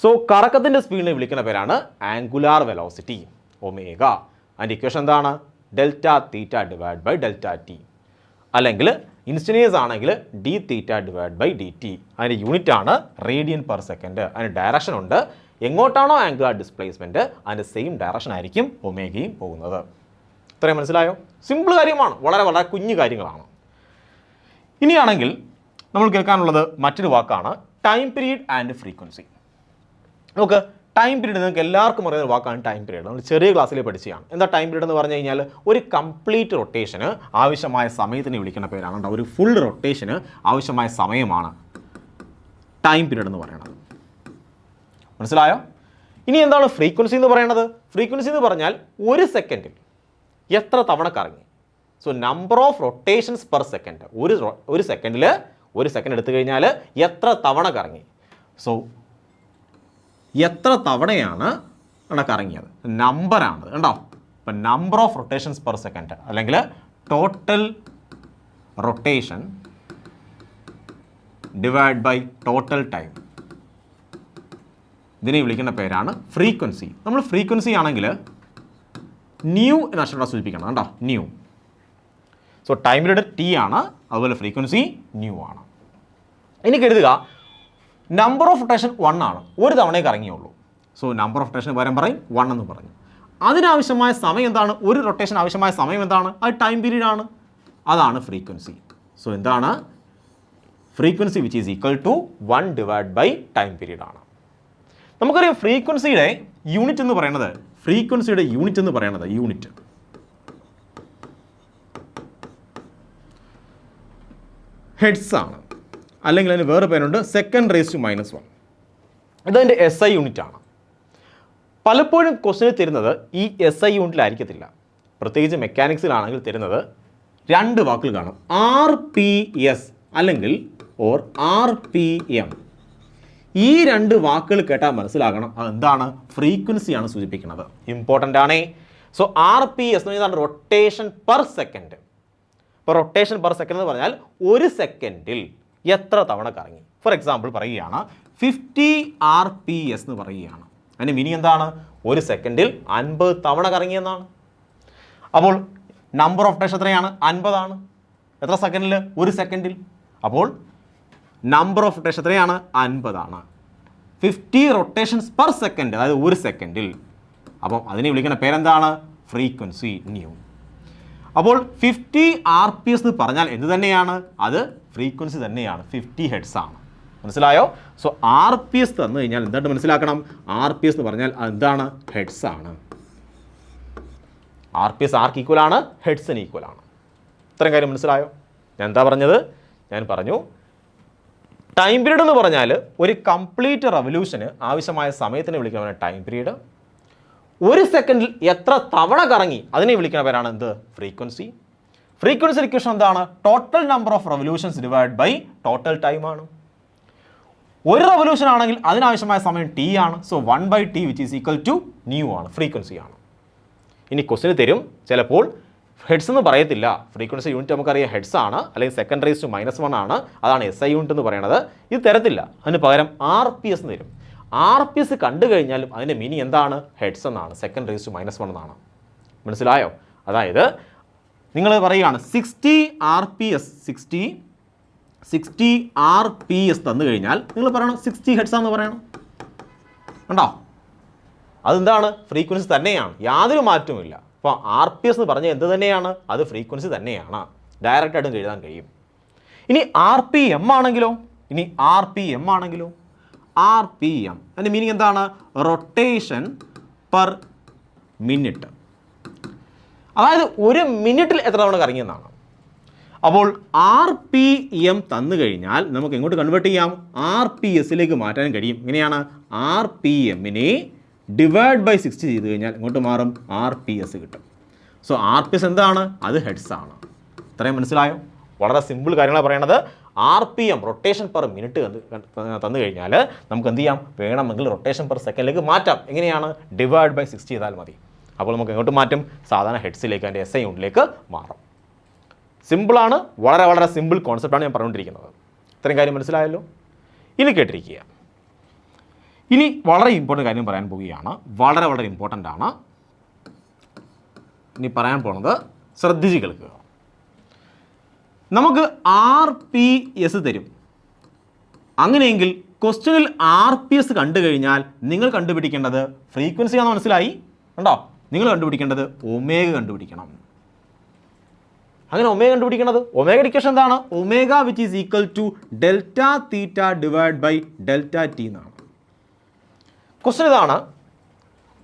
സോ കറക്കത്തിൻ്റെ സ്പീഡിനെ വിളിക്കുന്ന പേരാണ് ആംഗുലാർ വെലോസിറ്റി, ഒമേഗ. അതിൻ്റെ ഇക്വേഷൻ എന്താണ്? Delta theta divide by delta T. അല്ലെങ്കിൽ ഇൻസ്റ്റന്റേനിയസ് ആണെങ്കിൽ D theta divide by D T. അതിൻ്റെ യൂണിറ്റ് ആണ് റേഡിയൻ പെർ സെക്കൻഡ്. അതിന് ഡയറക്ഷൻ ഉണ്ട്. എങ്ങോട്ടാണോ ആംഗുലാർ ഡിസ്പ്ലേസ്മെൻറ്റ് അതിൻ്റെ സെയിം ഡയറക്ഷൻ ആയിരിക്കും ഒമേഗയും പോകുന്നത്. ഇത്രയും മനസ്സിലായോ? സിമ്പിൾ കാര്യമാണ്, വളരെ വളരെ കുഞ്ഞു കാര്യങ്ങളാണ്. ഇനിയാണെങ്കിൽ നമ്മൾ കേൾക്കാനുള്ളത് മറ്റൊരു വാക്കാണ് ടൈം പീരീഡ് ആൻഡ് ഫ്രീക്വൻസി. നമുക്ക് ടൈം പീരീഡ് നിങ്ങൾക്ക് എല്ലാവർക്കും അറിയുന്ന വാക്കാണ് ടൈം പീരീഡ്. നമ്മൾ ചെറിയ ക്ലാസ്സിൽ പഠിച്ചതാണ്. എന്താ ടൈം പീരീഡ് എന്ന് പറഞ്ഞു കഴിഞ്ഞാൽ ഒരു കംപ്ലീറ്റ് റൊട്ടേഷന് ആവശ്യമായ സമയത്തിന് വിളിക്കുന്ന പേരാണ്. ഒരു ഫുൾ റൊട്ടേഷന് ആവശ്യമായ സമയമാണ് ടൈം പീരീഡ് എന്ന് പറയുന്നത്. മനസ്സിലായോ? ഇനി എന്താണ് ഫ്രീക്വൻസി എന്ന് പറയുന്നത്? ഫ്രീക്വൻസി എന്ന് പറഞ്ഞാൽ ഒരു സെക്കൻഡിൽ എത്ര തവണ കറങ്ങി. So number of rotations per second. ഒരു സെക്കൻഡിൽ ഒരു സെക്കൻഡ് എടുത്തു കഴിഞ്ഞാൽ എത്ര തവണ കറങ്ങി. സോ എത്ര തവണയാണ് കറങ്ങിയത് നമ്പറാണ്. കണ്ടോ, ഇപ്പം number of rotations per second അല്ലെങ്കിൽ total rotation divide by total time. ഇതിനെ വിളിക്കുന്ന പേരാണ് ഫ്രീക്വൻസി. നമ്മൾ ഫ്രീക്വൻസി ആണെങ്കിൽ ന്യൂ എന്ന അക്ഷരം സൂചിപ്പിക്കണം. കണ്ടോ, new. So time period T ആണ്, അതുപോലെ ഫ്രീക്വൻസി ന്യൂ ആണ്. ഇനി കരുതുക നമ്പർ ഓഫ് റൊട്ടേഷൻ 1 ആണ്, ഒരു തവണയെ കറങ്ങിയുള്ളൂ. സോ നമ്പർ ഓഫ് റൊട്ടേഷൻ പകരം പറയും 1 എന്ന് പറഞ്ഞു. അതിനാവശ്യമായ സമയം എന്താണ്? ഒരു റൊട്ടേഷൻ ആവശ്യമായ സമയം എന്താണ്? അത് ടൈം പീരീഡ് ആണ്, അതാണ് ഫ്രീക്വൻസി. സോ എന്താണ്? Frequency which is equal to 1 divide by time period ആണ്. നമുക്കറിയാം ഫ്രീക്വൻസിയുടെ യൂണിറ്റ് എന്ന് പറയുന്നത് യൂണിറ്റ് ഹെഡ്സ് ആണ്, അല്ലെങ്കിൽ അതിന് വേറെ പേരുണ്ട് സെക്കൻഡ് റേസ് ടു -1. ഇതതിൻ്റെ SI യൂണിറ്റ് ആണ്. പലപ്പോഴും ക്വസ്റ്റ്യൻ തരുന്നത് ഈ SI യൂണിറ്റിലായിരിക്കത്തില്ല. പ്രത്യേകിച്ച് മെക്കാനിക്സിലാണെങ്കിൽ തരുന്നത് 2 വാക്കുകൾ കാണും, RPS അല്ലെങ്കിൽ RPM. ഈ 2 വാക്കുകൾ കേട്ടാൽ മനസ്സിലാകണം അതെന്താണ്? ഫ്രീക്വൻസിയാണ് സൂചിപ്പിക്കുന്നത്. ഇമ്പോർട്ടൻ്റ് ആണേ. സോ RPS എന്ന് പറഞ്ഞാൽ റൊട്ടേഷൻ പെർ സെക്കൻഡ്. ഇപ്പോൾ റൊട്ടേഷൻ പെർ സെക്കൻഡ് എന്ന് പറഞ്ഞാൽ ഒരു സെക്കൻഡിൽ എത്ര തവണ കറങ്ങി. ഫോർ എക്സാമ്പിൾ പറയുകയാണ് 50 RPS എന്ന് പറയുകയാണ്. അതിന് മീനിങ് എന്താണ്? ഒരു സെക്കൻഡിൽ 50 തവണ കറങ്ങിയെന്നാണ്. അപ്പോൾ നമ്പർ ഓഫ് റൊട്ടേഷൻ എത്രയാണ്? 50 ആണ്. എത്ര സെക്കൻഡിൽ? ഒരു സെക്കൻഡിൽ. അപ്പോൾ നമ്പർ ഓഫ് റൊട്ടേഷൻ എത്രയാണ്? 50 ആണ്. 50 റൊട്ടേഷൻസ് പെർ സെക്കൻഡ്, അതായത് ഒരു സെക്കൻഡിൽ. അപ്പം അതിനെ വിളിക്കുന്ന പേരെന്താണ്? Frequency new. അപ്പോൾ 50 RPS എന്ന് പറഞ്ഞാൽ എന്ത് തന്നെയാണ്? അത് ഫ്രീക്വൻസി തന്നെയാണ്, 50 ഹെഡ്സ് ആണ്. മനസ്സിലായോ? സോ RPS തന്നു കഴിഞ്ഞാൽ എന്തായിട്ട് മനസ്സിലാക്കണം? RPS എന്ന് പറഞ്ഞാൽ എന്താണ്? ഹെഡ്സ് ആണ്. RPS ആർക്ക് ഈക്വൽ ആണ്? ഹെഡ്സിന് ഈക്വൽ ആണ്. ഇത്രയും കാര്യം മനസ്സിലായോ? ഞാൻ എന്താ പറഞ്ഞത്? ഞാൻ പറഞ്ഞു ടൈം പീരീഡ് എന്ന് പറഞ്ഞാൽ ഒരു കംപ്ലീറ്റ് റെവല്യൂഷന് ആവശ്യമായ സമയത്തിനെ വിളിക്കുന്ന ടൈം പീരീഡ്. ഒരു സെക്കൻഡിൽ എത്ര തവണ കറങ്ങി അതിനെ വിളിക്കുന്ന പേരാണ് എന്ത്? ഫ്രീക്വൻസി. ഫ്രീക്വൻസി ഇക്വേഷൻ എന്താണ്? Total number of revolutions divide by total time ആണ്. ഒരു റെവല്യൂഷൻ ആണെങ്കിൽ അതിനാവശ്യമായ സമയം ടി ആണ്. So 1/t which is equal to nu ആണ്, ഫ്രീക്വൻസി ആണ്. ഇനി ക്വസ്റ്റിന് തരും ചിലപ്പോൾ ഹെഡ്സ് എന്ന് പറയത്തില്ല. ഫ്രീക്വൻസി യൂണിറ്റ് നമുക്കറിയാം ഹെഡ്സ് ആണ്, അല്ലെങ്കിൽ സെക്കൻഡ് റേസ് ടു -1 ആണ്. അതാണ് SI യൂണിറ്റ് എന്ന് പറയുന്നത്. ഇത് തരത്തില്ല. അതിന് പകരം RPS എന്ന് തരും. RPS കണ്ടു കഴിഞ്ഞാലും അതിൻ്റെ മീനിങ് എന്താണ്? ഹെഡ്സ് എന്നാണ്, സെക്കൻഡ് റേസ് ടു -1 എന്നാണ്. മനസ്സിലായോ? അതായത് നിങ്ങൾ പറയുകയാണ് 60 RPS തന്നു കഴിഞ്ഞാൽ നിങ്ങൾ പറയണം 60 ഹെഡ്സ് എന്ന് പറയണം. കണ്ടോ? അതെന്താണ്? ഫ്രീക്വൻസി തന്നെയാണ്, യാതൊരു മാറ്റവുമില്ല. അപ്പോൾ RPS എന്ന് പറഞ്ഞാൽ എന്ത് തന്നെയാണ്? അത് ഫ്രീക്വൻസി തന്നെയാണ്, ഡയറക്റ്റായിട്ടും എഴുതാൻ കഴിയും. ഇനി RPM ആണെങ്കിലോ? RPM അതിൻ്റെ മീനിങ് എന്താണ്? Rotation per minute. അതായത് ഒരു മിനിറ്റിൽ എത്ര തവണ കറങ്ങിയെന്നാണ്. അപ്പോൾ RPM തന്നു കഴിഞ്ഞാൽ നമുക്ക് എങ്ങോട്ട് കൺവേർട്ട് ചെയ്യാം? RPSലേക്ക് മാറ്റാൻ കഴിയും. എങ്ങനെയാണ്? RPMനെ ഡിവൈഡ് ബൈ 60 ചെയ്ത് കഴിഞ്ഞാൽ എങ്ങോട്ട് മാറും? RPS കിട്ടും. സോ RPS എന്താണ്? അത് ഹെഡ്സ് ആണ്. ഇത്രയും മനസ്സിലായോ? വളരെ സിമ്പിൾ കാര്യങ്ങളാണ് പറയണത്. RPM റൊട്ടേഷൻ പെർ മിനിറ്റ് തന്നു കഴിഞ്ഞാൽ നമുക്ക് എന്ത് ചെയ്യാം? വേണമെങ്കിൽ റൊട്ടേഷൻ പെർ സെക്കൻഡിലേക്ക് മാറ്റാം. എങ്ങനെയാണ്? ഡിവൈഡ് ബൈ 60 ചെയ്താൽ മതി. അപ്പോൾ നമുക്ക് എങ്ങോട്ട് മാറ്റും? സാധാരണ ഹെഡ്സിലേക്ക്, അതിൻ്റെ SI യൂണിറ്റിലേക്ക് മാറും. സിമ്പിളാണ്, വളരെ വളരെ സിമ്പിൾ കോൺസെപ്റ്റാണ് ഞാൻ പറഞ്ഞുകൊണ്ടിരിക്കുന്നത്. ഇത്രയും കാര്യം മനസ്സിലായല്ലോ? ഇനി കേട്ടിരിക്കുക. ഇനി വളരെ ഇമ്പോർട്ടൻ്റ് കാര്യം പറയാൻ പോവുകയാണ്. വളരെ വളരെ ഇമ്പോർട്ടൻ്റ് ആണ്. ഇനി പറയാൻ പോകുന്നത് ശ്രദ്ധിച്ച് കേൾക്കുക. നമുക്ക് RPS തരും. അങ്ങനെയെങ്കിൽ ക്വസ്റ്റ്യനിൽ RPS കണ്ടു കഴിഞ്ഞാൽ നിങ്ങൾ കണ്ടുപിടിക്കേണ്ടത് ഫ്രീക്വൻസി ആണെന്ന് മനസ്സിലായി? കണ്ടോ? നിങ്ങൾ കണ്ടുപിടിക്കേണ്ടത് ഒമേഗ കണ്ടുപിടിക്കണം. അങ്ങനെ ഒമേഗ കണ്ടുപിടിക്കുന്നത്, ഒമേഗ ഇക്വേഷൻ എന്താണ്? Omega which is equal to delta theta divide by delta T എന്നാണ്. ക്വസ്റ്റ്യൻ ഇതാണ്.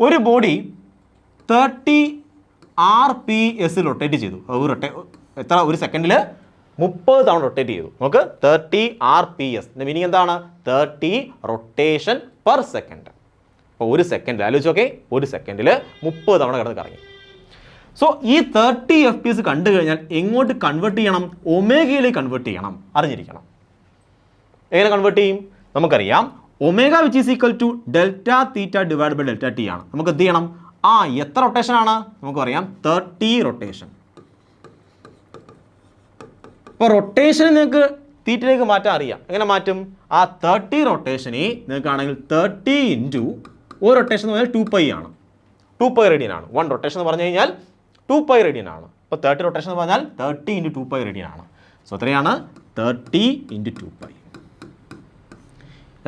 ഒരു ബോഡി 30 RPS റൊട്ടേറ്റ് ചെയ്തു. എത്ര? ഒരു സെക്കൻഡിൽ 30 തവണ റൊട്ടേറ്റ് ചെയ്തു. നമുക്ക് 30 RPS മീനിങ് എന്താണ്? 30 റൊട്ടേഷൻ പെർ സെക്കൻഡ്. അപ്പോൾ ഒരു സെക്കൻഡിൽ ആലോചിച്ചോക്കെ, ഒരു സെക്കൻഡിൽ 30 തവണ കിടന്ന് കറങ്ങി. സോ ഈ 30 FPS കണ്ടു കഴിഞ്ഞാൽ എങ്ങോട്ട് കൺവേർട്ട് ചെയ്യണം? ഒമേഗയിലേക്ക് കൺവേർട്ട് ചെയ്യണം. അറിഞ്ഞിരിക്കണം. എങ്ങനെ കൺവേർട്ട് ചെയ്യും? നമുക്കറിയാം omega which is equal to delta theta divide by delta T ആണ്. നമുക്ക് എന്ത് ചെയ്യണം? എത്ര റൊട്ടേഷൻ ആണ്? നമുക്കറിയാം 30 റൊട്ടേഷൻ. അപ്പോൾ റൊട്ടേഷൻ നിങ്ങൾക്ക് തീറ്റയിലേക്ക് മാറ്റാൻ അറിയാം. എങ്ങനെ മാറ്റും? ആ 30 റൊട്ടേഷനെ നിങ്ങൾക്കാണെങ്കിൽ 30 ഇൻറ്റു ഒരു റൊട്ടേഷൻ എന്ന് പറഞ്ഞാൽ 2π ആണ്. 2π റേഡിയൻ ആണ്. 1 റൊട്ടേഷൻ എന്ന് പറഞ്ഞു കഴിഞ്ഞാൽ 2π റേഡിയൻ ആണ്. അപ്പോൾ 30 റൊട്ടേഷൻ എന്ന് പറഞ്ഞാൽ 30 ഇൻറ്റു 2π റേഡിയൻ ആണ്. സോ എത്രയാണ്? 30 ഇൻറ്റു 2π.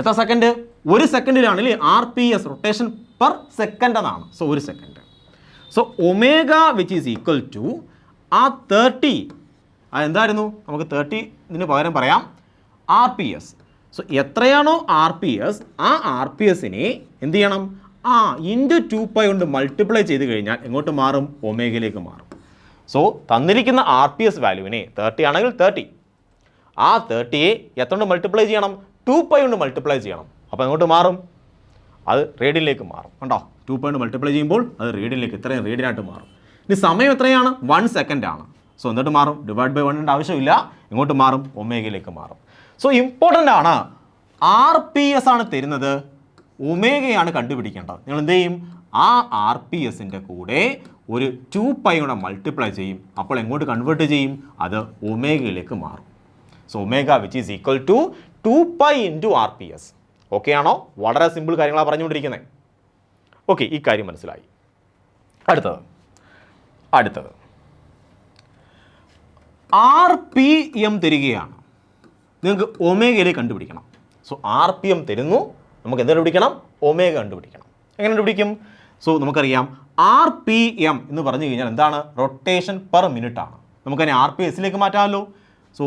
എത്ര സെക്കൻഡ്? ഒരു സെക്കൻഡിലാണെങ്കിൽ RPS റൊട്ടേഷൻ പെർ സെക്കൻഡ് എന്നാണ്. സോ ഒരു second. So omega which is equal to ആ 30. അതെന്തായിരുന്നു? നമുക്ക് 30 ഇതിന് പകരം പറയാം RPS. സോ എത്രയാണോ RPS, ആ RPSനെ എന്ത് ചെയ്യണം? ഇൻറ്റു 2π കൊണ്ട് മൾട്ടിപ്ലൈ ചെയ്ത് കഴിഞ്ഞാൽ എങ്ങോട്ട് മാറും? ഒമേഗയിലേക്ക് മാറും. സോ തന്നിരിക്കുന്ന RPS വാല്യൂവിനെ 30 ആണെങ്കിൽ 30, ആ 30യെ എത്ര കൊണ്ട് മൾട്ടിപ്ലൈ ചെയ്യണം? 2π കൊണ്ട് മൾട്ടിപ്ലൈ ചെയ്യണം. അപ്പോൾ എങ്ങോട്ട് മാറും? അത് റേഡിയനിലേക്ക് മാറും. കണ്ടോ? 2π കൊണ്ട് മൾട്ടിപ്ലൈ ചെയ്യുമ്പോൾ അത് റേഡിയനിലേക്ക്, ഇത്രയും റേഡിയനായിട്ട് മാറും. ഇനി സമയം എത്രയാണ്? 1 സെക്കൻഡ് ആണ്. സോ എന്നിട്ട് മാറും? ഡിവൈഡ് ബൈ 1 ആവശ്യമില്ല. എങ്ങോട്ട് മാറും? ഒമേഗയിലേക്ക് മാറും. സോ ഇമ്പോർട്ടൻ്റ് ആണ്. RPS ആണ് തരുന്നത്, ഒമേഗയാണ് കണ്ടുപിടിക്കേണ്ടത്. നിങ്ങൾ എന്ത് ചെയ്യും? ആ RPSൻ്റെ കൂടെ ഒരു 2π കൂടെ മൾട്ടിപ്ലൈ ചെയ്യും. അപ്പോൾ എങ്ങോട്ട് കൺവേർട്ട് ചെയ്യും? അത് ഒമേഗയിലേക്ക് മാറും. So omega which is equal to 2π into RPS. Okay ആണോ? വളരെ സിമ്പിൾ കാര്യങ്ങളാണ് പറഞ്ഞുകൊണ്ടിരിക്കുന്നത്. ഓക്കെ, ഈ കാര്യം മനസ്സിലായി. അടുത്തത് RPM തരികയാണ്. നിങ്ങൾക്ക് ഒമേഗയിലേക്ക് കണ്ടുപിടിക്കണം. സോ RPM തരുന്നു, നമുക്ക് എന്ത് കണ്ടുപിടിക്കണം? ഒമേഗ കണ്ടുപിടിക്കണം. എങ്ങനെ കണ്ടുപിടിക്കും? സോ നമുക്കറിയാം RPM എന്ന് പറഞ്ഞു കഴിഞ്ഞാൽ എന്താണ്? റൊട്ടേഷൻ പെർ മിനിറ്റ് ആണ്. നമുക്കതിനെ RPSലേക്ക് മാറ്റാമല്ലോ. സോ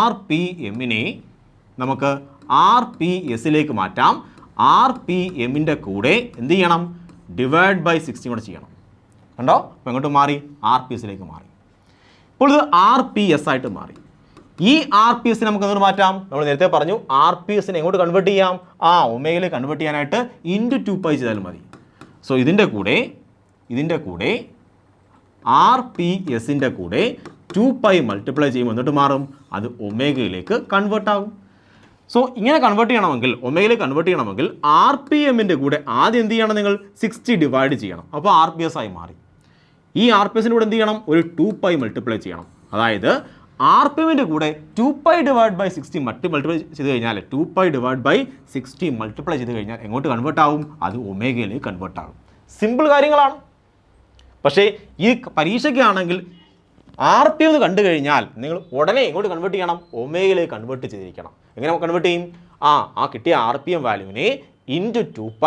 RPMനെ നമുക്ക് RPSലേക്ക് മാറ്റാം. RPMൻ്റെ കൂടെ എന്ത് ചെയ്യണം? ഡിവൈഡ് ബൈ 60 കൂടെ ചെയ്യണം. കണ്ടോ? അപ്പോൾ എങ്ങോട്ട് മാറി? RPSലേക്ക് മാറി. ഇപ്പോൾ ഇത് RPS ആയിട്ട് മാറി. ഈ ആർ പി എസിനെ നമുക്ക് എങ്ങോട്ട് മാറ്റാം? നമ്മൾ നേരത്തെ പറഞ്ഞു ആർ പി എസിനെ എങ്ങോട്ട് കൺവേർട്ട് ചെയ്യാം? ഒമേഗയിൽ കൺവേർട്ട് ചെയ്യാനായിട്ട് ഇൻറ്റു 2π ചെയ്താലും മതി. സോ ഇതിൻ്റെ കൂടെ ആർ പി എസിൻ്റെ കൂടെ 2π മൾട്ടിപ്ലൈ ചെയ്യുമ്പോൾ എന്നിട്ട് മാറും, അത് ഒമേഗയിലേക്ക് കൺവേർട്ട് ആകും. സോ ഇങ്ങനെ കൺവേർട്ട് ചെയ്യണമെങ്കിൽ, ഒമേഗയിലേക്ക് കൺവേർട്ട് ചെയ്യണമെങ്കിൽ ആർ പി എമ്മിൻ്റെ കൂടെ ആദ്യം എന്ത് ചെയ്യണം? നിങ്ങൾ 60 ഡിവൈഡ് ചെയ്യണം. അപ്പോൾ ആർ പി എസ് ആയി മാറി. ഈ ആർ പി എസിൻ്റെ കൂടെ എന്ത് ചെയ്യണം? ഒരു 2π മൾട്ടിപ്ലൈ ചെയ്യണം. അതായത് ആർ പി എമ്മിൻ്റെ കൂടെ 2π ഡിവൈഡ് ബൈ 60 മൾട്ടിപ്ലൈ ചെയ്ത് കഴിഞ്ഞാൽ 2π ഡിവൈഡ് ബൈ 60 മൾട്ടിപ്ലൈ ചെയ്ത് കഴിഞ്ഞാൽ എങ്ങോട്ട് കൺവേർട്ട് ആവും? അത് ഒമേഗയിലേക്ക് കൺവേർട്ട് ആകും. സിമ്പിൾ കാര്യങ്ങളാണ്. പക്ഷേ ഈ പരീക്ഷയ്ക്കാണെങ്കിൽ ആർ പി എം കണ്ടു കഴിഞ്ഞാൽ നിങ്ങൾ ഉടനെ എങ്ങോട്ട് കൺവേർട്ട് ചെയ്യണം? ഒമേഗയിലേക്ക് കൺവേർട്ട് ചെയ്തിരിക്കണം. എങ്ങനെ കൺവേർട്ട് ചെയ്യും? ആ കിട്ടിയ ആർ പി എം വാല്യൂവിനെ ഇൻറ്റു 2π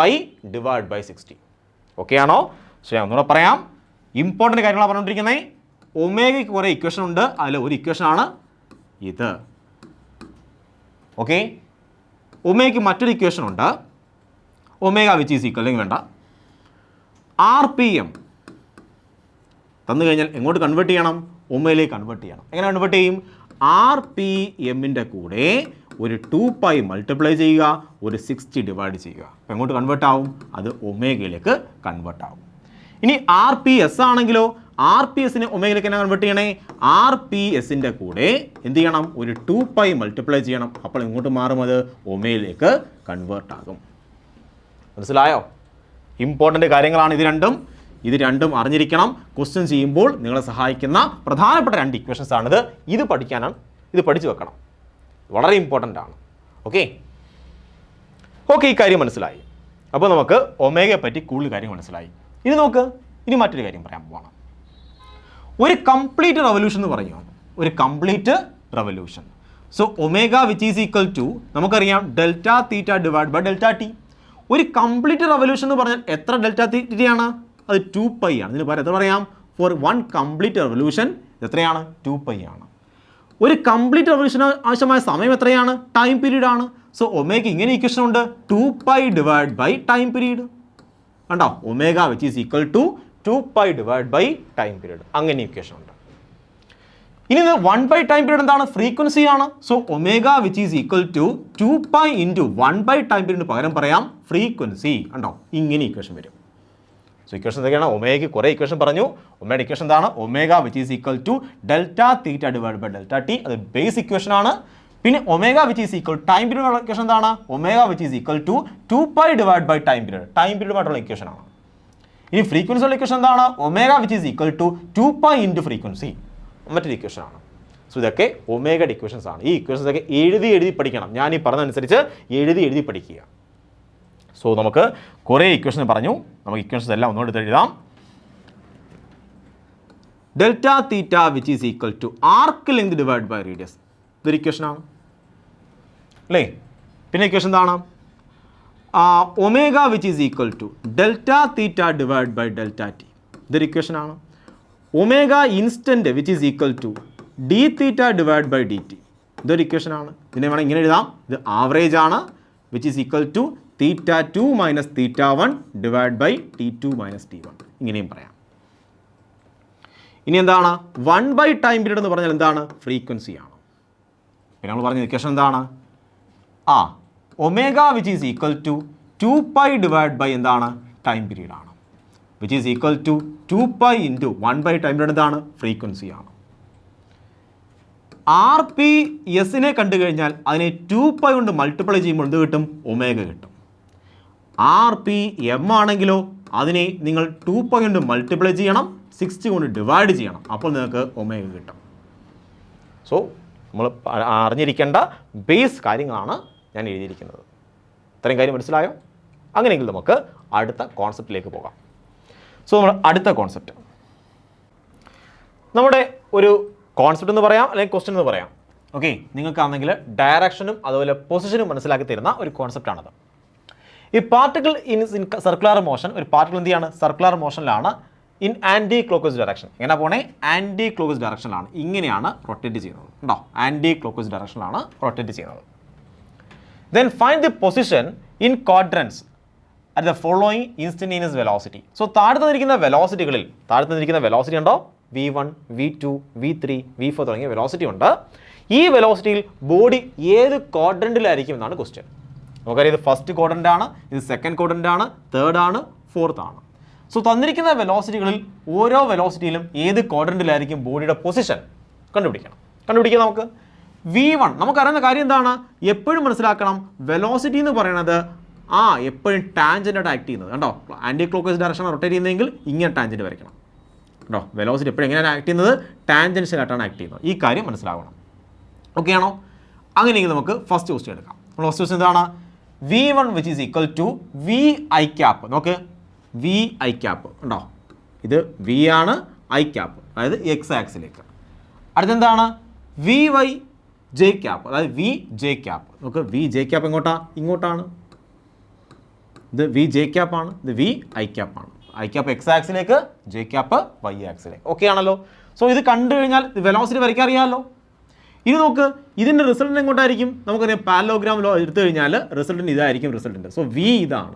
ഡിവൈഡ് ബൈ 60. ഓക്കെ ആണോ? സോ ഞാൻ ഒന്നുകൂടെ പറയാം, ഇമ്പോർട്ടൻ്റ് കാര്യങ്ങളാണ് പറഞ്ഞുകൊണ്ടിരിക്കുന്നത്. ഒമേഗയ്ക്ക് കുറേ ഇക്വേഷൻ ഉണ്ട്, അതിൽ ഒരു ഇക്വേഷനാണ് ഇത്. ഓക്കെ, ഒമേഗയ്ക്ക് മറ്റൊരു ഇക്വേഷൻ ഉണ്ട്, ഒമേഗ വിച്ച് ഈസ് ഈക്വൽ, അല്ലെങ്കിൽ വേണ്ട, ആർ പി എം തന്നു കഴിഞ്ഞാൽ എങ്ങോട്ട് കൺവേർട്ട് ചെയ്യണം? ഒമേഗയിലേക്ക് കൺവേർട്ട് ചെയ്യണം. എങ്ങനെ കൺവേർട്ട് ചെയ്യും? ആർ പി എമ്മിൻ്റെ കൂടെ ഒരു 2π മൾട്ടിപ്ലൈ ചെയ്യുക, ഒരു 60 ഡിവൈഡ് ചെയ്യുക. അപ്പോൾ എങ്ങോട്ട് കൺവേർട്ട് ആവും? അത് ഒമേഗയിലേക്ക് കൺവേർട്ട് ആവും. ഇനി ആർ പി എസ് ആണെങ്കിലോ, ആർ പി എസിനെ ഒമേഗയിലേക്ക് തന്നെ കൺവേർട്ട് ചെയ്യണേ. ആർ പി എസിൻ്റെ കൂടെ എന്ത് ചെയ്യണം? ഒരു 2π മൾട്ടിപ്ലൈ ചെയ്യണം. അപ്പോൾ എങ്ങോട്ട് മാറും? അത് ഒമേഗയിലേക്ക് കൺവേർട്ട് ആകും. മനസ്സിലായോ? ഇമ്പോർട്ടൻ്റ് കാര്യങ്ങളാണ് ഇത് രണ്ടും അറിഞ്ഞിരിക്കണം. ക്വസ്റ്റ്യൻ ചെയ്യുമ്പോൾ നിങ്ങളെ സഹായിക്കുന്ന പ്രധാനപ്പെട്ട 2 ഇക്വേഷൻസ് ആണിത്. ഇത് പഠിച്ചു വെക്കണം, വളരെ ഇമ്പോർട്ടൻ്റ് ആണ്. ഓക്കെ, ഈ കാര്യം മനസ്സിലായി. അപ്പോൾ നമുക്ക് ഒമേഗയെ പറ്റി കൂടുതൽ കാര്യങ്ങൾ മനസ്സിലായി. ഇനി മറ്റൊരു കാര്യം പറയാൻ പോവാണ്. ഒരു കംപ്ലീറ്റ് റെവല്യൂഷൻ എന്ന് പറയുകയാണ്, ഒരു complete revolution. So omega which is equal to നമുക്കറിയാം delta theta divide by delta T. ഒരു കംപ്ലീറ്റ് റെവല്യൂഷൻ എന്ന് പറഞ്ഞാൽ എത്ര ഡെൽറ്റ തീറ്റയാണ്? അത് 2π ആണ്. ഇതിന് പകരം എത്ര പറയാം? ഫോർ 1 കംപ്ലീറ്റ് റെവല്യൂഷൻ എത്രയാണ്? 2π ആണ്. ഒരു കംപ്ലീറ്റ് റെവല്യൂഷന് ആവശ്യമായ സമയം എത്രയാണ്? ടൈം പീരീഡ് ആണ്. സോ ഒമേഗ ഇങ്ങനെ ഇക്വേഷൻ ഉണ്ട്, 2π ഡിവൈഡ് ബൈ ടൈം പീരീഡ്. കണ്ടോ? Omega which is equal to 2π divide by time period. അങ്ങനെ ഇക്വേഷൻ ഉണ്ട്. ഇനി 1 ടൈം പീരീഡ് എന്താണ്? ഫ്രീക്വൻസി ആണ്. So omega which is equal to 2π into 1 time പീരീഡിന് പകരം പറയാം ഫ്രീക്വൻസി. കണ്ടോ? ഇങ്ങനെ ഇക്വേഷൻ വരും. സോ ഇക്വേഷൻ എന്തൊക്കെയാണ്? ഒമേഗയ്ക്ക് കുറേ ഇക്വേഷൻ പറഞ്ഞു. ഒമേഗയുടെ ഇക്വേഷൻ എന്താണ്? Omega which is equal to delta theta divide by delta T. അത് ബേസ് ഇക്വേഷൻ ആണ്. പിന്നെ omega which is equal time period equation എന്താണ്? Omega which is equal to 2π divide by time പീരീഡുമായിട്ടുള്ള ഇക്വേഷൻ ആണ്. ഇനി ഫ്രീക്വൻസിയുള്ള ഇക്വേഷൻ എന്താണ്? Omega which is equal to 2π into frequency, മറ്റൊരു ഇക്വേഷൻ ആണ്. സോ ഇതൊക്കെ ഒമേഗയുടെ ഇക്വേഷൻസ് ആണ്. ഈ ഇക്വേഷൻസ് ഒക്കെ എഴുതി പഠിക്കണം. ഞാൻ ഈ പറഞ്ഞതനുസരിച്ച് എഴുതി പഠിക്കുക. സോ നമുക്ക് കുറേ ഇക്വേഷൻ പറഞ്ഞു. നമുക്ക് ഇക്വേഷൻസ് എല്ലാം ഒന്നുകൂടെ എഴുതാം. Delta theta which is equal to arc length divide by radius, ഇതൊരു ഇക്വേഷനാണ് അല്ലേ. പിന്നെ ഇക്വേഷൻ എന്താണ്? Omega which is equal to delta theta divide by delta T, ഇതൊരു ഇക്വേഷൻ ആണ്. Omega instant which is equal to D theta divide by D T, ഇതൊരു equation ആണ്. ഇതിനെ വേണം ഇങ്ങനെ എഴുതാം, ഇത് ആവറേജ് ആണ്, which is equal to θ2 minus θ1 divide by T2 minus T1, ഇങ്ങനെയും പറയാം. ഇനി എന്താണ്? 1 ടൈം പീരീഡ് എന്ന് പറഞ്ഞാൽ എന്താണ്? ഫ്രീക്വൻസി ആണ്. പിന്നെ നമ്മൾ പറഞ്ഞ ഇക്വേഷൻ എന്താണ്? Omega which is equal to 2π divide by എന്താണ്? ടൈം പീരീഡ് ആണ്. Which is equal to 2π into 1 time period എന്താണ്? ഫ്രീക്വൻസി ആണ്. ആർ പി എസിനെ കണ്ടു കഴിഞ്ഞാൽ അതിനെ 2π കൊണ്ട് മൾട്ടിപ്ലൈ ചെയ്യുമ്പോൾ എന്ത് കിട്ടും? ഒമേഗ കിട്ടും. ആർ പി എം ആണെങ്കിലോ അതിനെ നിങ്ങൾ 2π കൊണ്ട് മൾട്ടിപ്ലൈ ചെയ്യണം, 60 കൊണ്ട് ഡിവൈഡ് ചെയ്യണം, അപ്പോൾ നിങ്ങൾക്ക് ഒമേഗ കിട്ടും. സോ നമ്മൾ അറിഞ്ഞിരിക്കേണ്ട ബേസ് കാര്യങ്ങളാണ് ഞാൻ എഴുതിയിരിക്കുന്നത്. ഇത്രയും കാര്യം മനസ്സിലായോ? അങ്ങനെയെങ്കിൽ നമുക്ക് അടുത്ത കോൺസെപ്റ്റിലേക്ക് പോകാം. സോ നമ്മൾ അടുത്ത കോൺസെപ്റ്റ്, നമ്മുടെ ഒരു കോൺസെപ്റ്റ് എന്ന് പറയാം, അല്ലെങ്കിൽ ക്വസ്റ്റ്യൻ എന്ന് പറയാം. ഓക്കെ, നിങ്ങൾക്കാണെങ്കിൽ ഡയറക്ഷനും അതുപോലെ പൊസിഷനും മനസ്സിലാക്കി തരുന്ന ഒരു കോൺസെപ്റ്റാണത്. ഈ പാർട്ടിക്കിൾ ഇൻ സർക്കുലർ മോഷൻ, ഒരു പാർട്ടിക്കിൾ എന്ത് ചെയ്യാണ്? സർക്കുലർ മോഷനിലാണ്, ഇൻ ആൻറ്റി ക്ലോക്ക്വൈസ് ഡയറക്ഷൻ. എങ്ങനെ പോണേ? ആൻറ്റി ക്ലോക്ക്വൈസ് ഡയറക്ഷനിലാണ്. ഇങ്ങനെയാണ് റൊട്ടേറ്റ് ചെയ്യുന്നത്. ഉണ്ടോ? ആൻറ്റി ക്ലോക്ക്വൈസ് ഡയറക്ഷനിലാണ് റൊട്ടേറ്റ് ചെയ്യുന്നത്. Then find the position in quadrants at the following instantaneous velocity. So താഴെ തന്നിരിക്കുന്ന വെലോസിറ്റി ഉണ്ടോ? V1, V2, V3, V4 തുടങ്ങിയ വെലോസിറ്റി ഉണ്ട്. ഈ വെലോസിറ്റിയിൽ ബോഡി ഏത് ക്വാഡ്രൻറ്റിലായിരിക്കും എന്നാണ് ക്വസ്റ്റ്യൻ. നമുക്കറിയാം ഇത് ഫസ്റ്റ് ക്വാഡ്രൻ്റ് ആണ്, ഇത് സെക്കൻഡ് ക്വാഡ്രൻ്റ് ആണ്, തേർഡ് ആണ്, ഫോർത്ത് ആണ്. സോ തന്നിരിക്കുന്ന വെലോസിറ്റികളിൽ ഓരോ വെലോസിറ്റിയിലും ഏത് ക്വാഡ്രൻറ്റിലായിരിക്കും ബോഡിയുടെ പൊസിഷൻ കണ്ടുപിടിക്കാം നമുക്ക്. V1 നമുക്കറിയുന്ന കാര്യം എന്താണ്? എപ്പോഴും മനസ്സിലാക്കണം, വെലോസിറ്റി എന്ന് പറയുന്നത് എപ്പോഴും ടാൻജൻ്റായിട്ട് ആക്ട് ചെയ്യുന്നത്. കണ്ടോ, anticlockwise direction rotate ചെയ്യുന്നതെങ്കിൽ ഇങ്ങനെ ടാൻജൻറ്റ് വരയ്ക്കണം. കേട്ടോ, വെലോസിറ്റി എപ്പോഴും എങ്ങനെയാണ് ആക്ട് ചെയ്യുന്നത്? ടാൻജൻഷ്യലായിട്ടാണ് ആക്ട് ചെയ്യുന്നത്. ഈ കാര്യം മനസ്സിലാവണം. ഓക്കെ ആണോ? അങ്ങനെയെങ്കിൽ നമുക്ക് ഫസ്റ്റ് ക്വസ്റ്റ്യൻ എടുക്കാം. ഫസ്റ്റ് ക്വസ്റ്റ്യൻ എന്താണ്? V1 which is equal to V I cap. നോക്ക്, വി ഐ ക്യാപ്പ് ഉണ്ടോ? ഇത് വി ആണ്, ഐ ക്യാപ്പ് അതായത് എക്സ് ആക്സിലേക്ക്. അടുത്തെന്താണ്? വി വൈ ജെ ക്യാപ്പ് അതായത് വി ജെ ക്യാപ്പ്. നമുക്ക് വി ജെ ക്യാപ്പ് ഇങ്ങോട്ടാണ്. ഇത് വി ജെ ക്യാപ്പാണ്, ഇത് വി ഐ ക്യാപ്പാണ്. ഐ ക്യാപ്പ് എക്സ് ആക്സിലേക്ക്, ജെ ക്യാപ്പ് വൈ ആക്സിലേക്ക്. ഓക്കെ ആണല്ലോ? സോ ഇത് കണ്ടു കഴിഞ്ഞാൽ വെലോസിറ്റി വരയ്ക്കാൻ അറിയാമല്ലോ. ഇനി നോക്ക്, ഇതിൻ്റെ റിസൾട്ടിന് എങ്ങോട്ടായിരിക്കും? നമുക്കറിയാം പാരലോഗ്രാം ലോ എടുത്തു കഴിഞ്ഞാൽ റിസൾട്ടിന് ഇതായിരിക്കും റിസൾട്ടിൻ്റെ. സോ വി ഇതാണ്.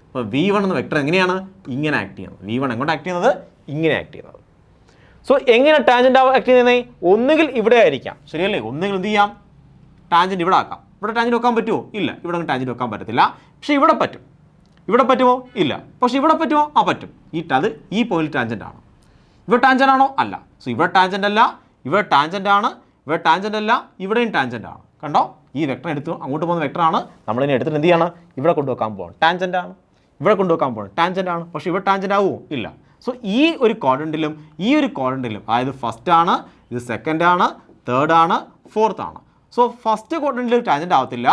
അപ്പോൾ V1 എന്ന വെക്ടർ എങ്ങനെയാണ്? ഇങ്ങനെ ആക്ട് ചെയ്യുന്നത്. V1 എങ്ങോട്ട് ആക്ട് ചെയ്യുന്നത്? ഇങ്ങനെ ആക്ട് ചെയ്യുന്നത്. സോ എങ്ങനെ ടാൻജൻ്റ് ആക്ട് ചെയ്യുന്നത്? ഒന്നുകിൽ ഇവിടെ ആയിരിക്കാം, ശരിയല്ലേ? ഒന്നുകിൽ എന്ത് ചെയ്യാം? ടാൻജൻറ്റ് ഇവിടെ ആക്കാം. ഇവിടെ ടാൻജൻറ്റ് വെക്കാൻ പറ്റുമോ? ഇല്ല, ഇവിടെ ടാൻജൻറ്റ് വെക്കാൻ പറ്റത്തില്ല. പക്ഷേ ഇവിടെ പറ്റും. ഇവിടെ പറ്റുമോ? ഇല്ല. പക്ഷേ ഇവിടെ പറ്റുമോ? പറ്റും. അത് ഈ പോയിന്റ് ടാൻജൻ്റ് ആണ്. ഇവിടെ ടാൻജൻ്റ് ആണോ? അല്ല. സോ ഇവിടെ ടാൻജൻ്റ് അല്ല, ഇവിടെ ടാൻജൻ്റ് ആണ്, ഇവിടെ ടാൻജൻ്റ് അല്ല, ഇവിടെയും ടാൻജൻ്റ് ആണ്. കണ്ടോ, ഈ വെക്ടർ എടുത്തു അങ്ങോട്ട് പോകുന്ന വെക്ടറാണ്. നമ്മളിനെ എടുത്തിട്ട് എന്ത് ചെയ്യണം? ഇവിടെ കൊണ്ടുവെക്കാൻ പോകണം, ടാൻജൻ്റ് ആണ്. ഇവിടെ കൊണ്ടുവെക്കാൻ പോകണം, ടാൻജൻ്റ് ആണ്. പക്ഷേ ഇവിടെ ടാൻജൻ്റ് ആവുമോ? ഇല്ല. സോ ഈ ഒരു ക്വാഡ്രൻറ്റിലും അതായത് ഫസ്റ്റ് ആണ്, ഇത് സെക്കൻഡ് ആണ്, തേർഡ് ആണ്, ഫോർത്ത് ആണ്. സോ ഫസ്റ്റ് ക്വാഡ്രൻറ്റിൽ ടാൻജൻ്റ് ആവത്തില്ല,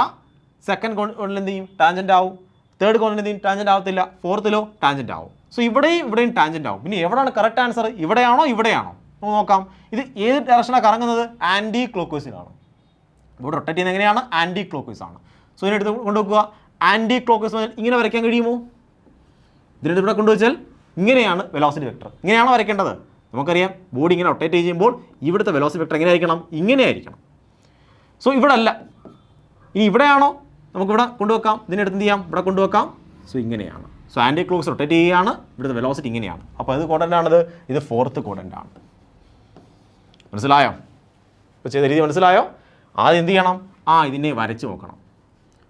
സെക്കൻഡ് ക്വാഡ്രൻറ്റിൽ എന്ത് ചെയ്യും? ടാൻജൻ്റ് ആവും. തേർഡ് ക്വാഡ്രൻറ്റിൽ എന്ത് ചെയ്യും? ടാൻജൻ്റ് ആവത്തില്ല. ഫോർത്തിലോ ടാൻജൻ്റ് ആവും. സോ ഇവിടെയും ടാൻജൻ്റ് ആവും. പിന്നെ എവിടെയാണ് കറക്റ്റ് ആൻസർ? ഇവിടെയാണോ ഇവിടെയാണോ? നമുക്ക് നോക്കാം. ഇത് ഏത് ഡയറക്ഷനാണ് കറങ്ങുന്നത്? ആൻറ്റി ക്ലോക്ക് വൈസിലാണ്. ഇവിടെ റൊട്ടേറ്റ് ചെയ്യുന്നത് എങ്ങനെയാണ്? ആൻറ്റി ക്ലോക്ക് വൈസ് ആണ്. സോ ഇതിനെടുത്ത് കൊണ്ടുവെക്കുക. ആൻറ്റി ക്ലോക്ക് വൈസ് ഇങ്ങനെ വരയ്ക്കാൻ കഴിയുമോ? ഇതിനെടുത്ത് ഇവിടെ കൊണ്ടുവച്ചാൽ ഇങ്ങനെയാണ് വെലോസിറ്റി വെക്ടർ. ഇങ്ങനെയാണോ വരയ്ക്കേണ്ടത്? നമുക്കറിയാം, ബോഡി ഇങ്ങനെ റൊട്ടേറ്റ് ചെയ്യുമ്പോൾ ഇവിടുത്തെ വെലോസിറ്റി വെക്ടർ എങ്ങനെ ആയിരിക്കണം? ഇങ്ങനെ ആയിരിക്കണം. സോ ഇവിടെ അല്ല, ഇനി ഇവിടെയാണോ? നമുക്കിവിടെ കൊണ്ടുവെക്കാം. ഇതിനെടുത്ത് എന്ത് ചെയ്യാം? ഇവിടെ കൊണ്ടുവെക്കാം. സോ ഇങ്ങനെയാണ്. സോ ആൻറ്റി ക്ലോക്സ് റൊട്ടേറ്റ് ചെയ്യുകയാണ്, ഇവിടുത്തെ വെലോസിറ്റി ഇങ്ങനെയാണ്. അപ്പോൾ ഇത് ക്വാഡ്രൻ്റാണിത്, ഇത് ഫോർത്ത് ക്വാഡ്രൻ്റാണ്. മനസ്സിലായോ? ഇപ്പോൾ ചെയ്ത രീതി മനസ്സിലായോ? ആദ്യം എന്ത് ചെയ്യണം? ഇതിനെ വരച്ച് നോക്കണം.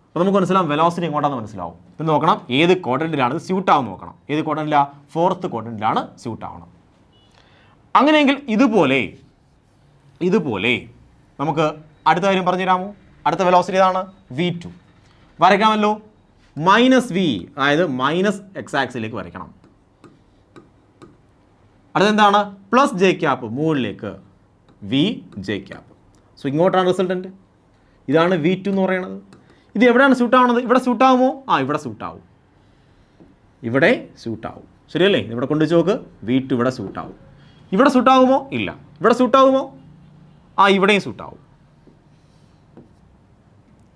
അപ്പോൾ നമുക്ക് മനസ്സിലാവും വെലോസിറ്റി എങ്ങോട്ടാണെന്ന് മനസ്സിലാവും. പിന്നെ നോക്കണം ഏത് ക്വാഡ്രൻറ്റിലാണ് ഇത് സ്യൂട്ട് ആവുമെന്ന് നോക്കണം. ഏത് ക്വാഡ്രൻറ്റിലാണ്? ഫോർത്ത് ക്വാഡ്രൻറ്റിലാണ് സ്യൂട്ട് ആവണം. അങ്ങനെയെങ്കിൽ ഇതുപോലെ നമുക്ക് അടുത്ത കാര്യം പറഞ്ഞു തരാമോ? അടുത്ത വെലോസിറ്റി ഇതാണ് V2. വരയ്ക്കാമല്ലോ. -V അതായത് മൈനസ് എക്സ് ആക്സിലേക്ക് വരയ്ക്കണം. അടുത്തെന്താണ്? പ്ലസ് ജെ ക്യാപ്പ് മുകളിലേക്ക്, വി ജെ ക്യാപ്പ്. സോ ഇങ്ങോട്ടാണ് റിസൾട്ടൻറ്റ്. ഇതാണ് V2 എന്ന് പറയുന്നത്. ഇത് എവിടെയാണ് സ്യൂട്ട് ആവുന്നത്? ഇവിടെ സ്യൂട്ട് ആവുമോ? ഇവിടെ സ്യൂട്ട് ആവും. ഇവിടെ സ്യൂട്ട് ആവും, ശരിയല്ലേ? ഇവിടെ കൊണ്ടുവച്ച് നോക്ക്. V2 ഇവിടെ സ്യൂട്ട് ആവും. ഇവിടെ സ്യൂട്ട് ആകുമോ? ഇല്ല. ഇവിടെ സ്യൂട്ട് ആകുമോ? ഇവിടെയും സ്യൂട്ട് ആവും.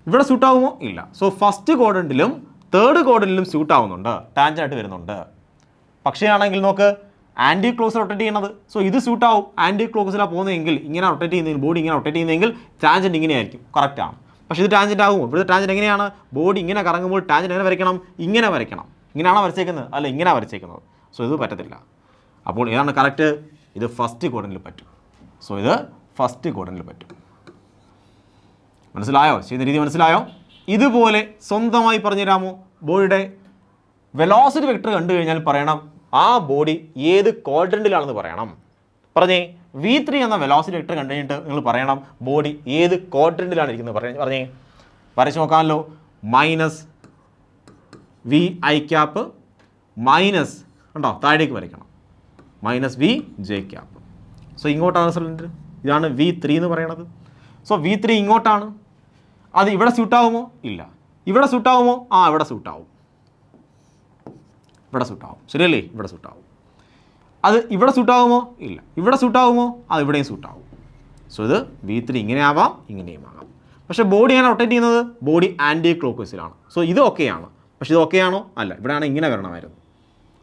ഇവിടെ സ്യൂട്ട് ആകുമോ? ഇല്ല. സോ ഫസ്റ്റ് ക്വാഡ്രൻറ്റിലും തേർഡ് ക്വാഡ്രൻറ്റിലും സ്യൂട്ട് ആവുന്നുണ്ട്, ടാൻജൻ്റായിട്ട് വരുന്നുണ്ട്. പക്ഷേ ആണെങ്കിൽ നോക്ക്, ആൻറ്റി ക്ലോക്സ് റൊട്ടേറ്റ് ചെയ്യണത്. സോ ഇത് സ്യൂട്ട് ആവും. ആൻറ്റി ക്ലോക്സിലാണ് പോകുന്നതെങ്കിൽ, ഇങ്ങനെ റൊട്ടേറ്റ് ചെയ്യുന്നതെങ്കിൽ, ബോഡി ഇങ്ങനെ റൊട്ടേറ്റ് ചെയ്യുന്നതെങ്കിൽ ടാൻജൻറ്റ് ഇങ്ങനെയായിരിക്കും. കറക്റ്റാണ്. പക്ഷേ ഇത് ടാൻജൻ്റ് ആകുമോ? ഇവിടുത്തെ ടാൻജൻറ്റ് എങ്ങനെയാണ്? ബോഡി ഇങ്ങനെ കറങ്ങുമ്പോൾ ടാൻജൻറ്റ് എങ്ങനെ വരയ്ക്കണം? ഇങ്ങനെ വരയ്ക്കണം. ഇങ്ങനെയാണോ വരച്ചേക്കുന്നത്? അല്ല, ഇങ്ങനെ വരച്ചേക്കുന്നത്. സോ ഇത് പറ്റത്തില്ല. അപ്പോൾ ഏതാണ് കറക്റ്റ്? ഇത് ഫസ്റ്റ് ക്വാഡ്രൻറ്റിൽ പറ്റും. സോ ഇത് ഫസ്റ്റ് ക്വാഡ്രൻറ്റിൽ പറ്റും. മനസ്സിലായോ? ചെയ്യുന്ന രീതി മനസ്സിലായോ? ഇതുപോലെ സ്വന്തമായി പറഞ്ഞു തരാമോ? ബോഡിയുടെ വെലോസിറ്റി വെക്ടർ കണ്ടു കഴിഞ്ഞാൽ പറയണം ആ ബോഡി ഏത് ക്വാഡ്രൻറ്റിലാണെന്ന് പറയണം. പറഞ്ഞേ, V3 എന്ന വെലോസിറ്റി വെക്ടർ കണ്ടു കഴിഞ്ഞിട്ട് നിങ്ങൾ പറയണം ബോഡി ഏത് ക്വാഡ്രൻറ്റിലാണ് ഇരിക്കുന്നത്. പറഞ്ഞേ, വരച്ച് നോക്കാമല്ലോ. -V I ക്യാപ്പ് മൈനസ് ഉണ്ടോ, താഴേക്ക് വരയ്ക്കണം, -V J ക്യാപ്പ്. സോ ഇങ്ങോട്ടാണ് റിസൾട്ട്. ഇതാണ് V3 എന്ന് പറയുന്നത്. സോ V3 ഇങ്ങോട്ടാണ്. അത് ഇവിടെ സ്യൂട്ടാവുമോ? ഇല്ല. ഇവിടെ സ്യൂട്ടാവുമോ? ഇവിടെ സ്യൂട്ടാവും. ഇവിടെ സ്യൂട്ടാവും, ശരിയല്ലേ? ഇവിടെ സ്യൂട്ടാവും. അത് ഇവിടെ സ്യൂട്ടാവുമോ? ഇല്ല. ഇവിടെ സ്യൂട്ടാവുമോ? ഇവിടെയും സ്യൂട്ടാവും. സോ ഇത് V3 ഇങ്ങനെ ആവാം, ഇങ്ങനെയും ആകാം. പക്ഷേ ബോഡി എങ്ങനെ റൊട്ടേറ്റ് ചെയ്യുന്നത്? ബോഡി ആൻറ്റി ക്ലോക്ക് വൈസിലാണ്. സോ ഇത് ഓക്കെയാണ്. പക്ഷേ ഇത് ഓക്കെയാണോ? അല്ല. ഇവിടെയാണ് ഇങ്ങനെ വരണമായിരുന്നു.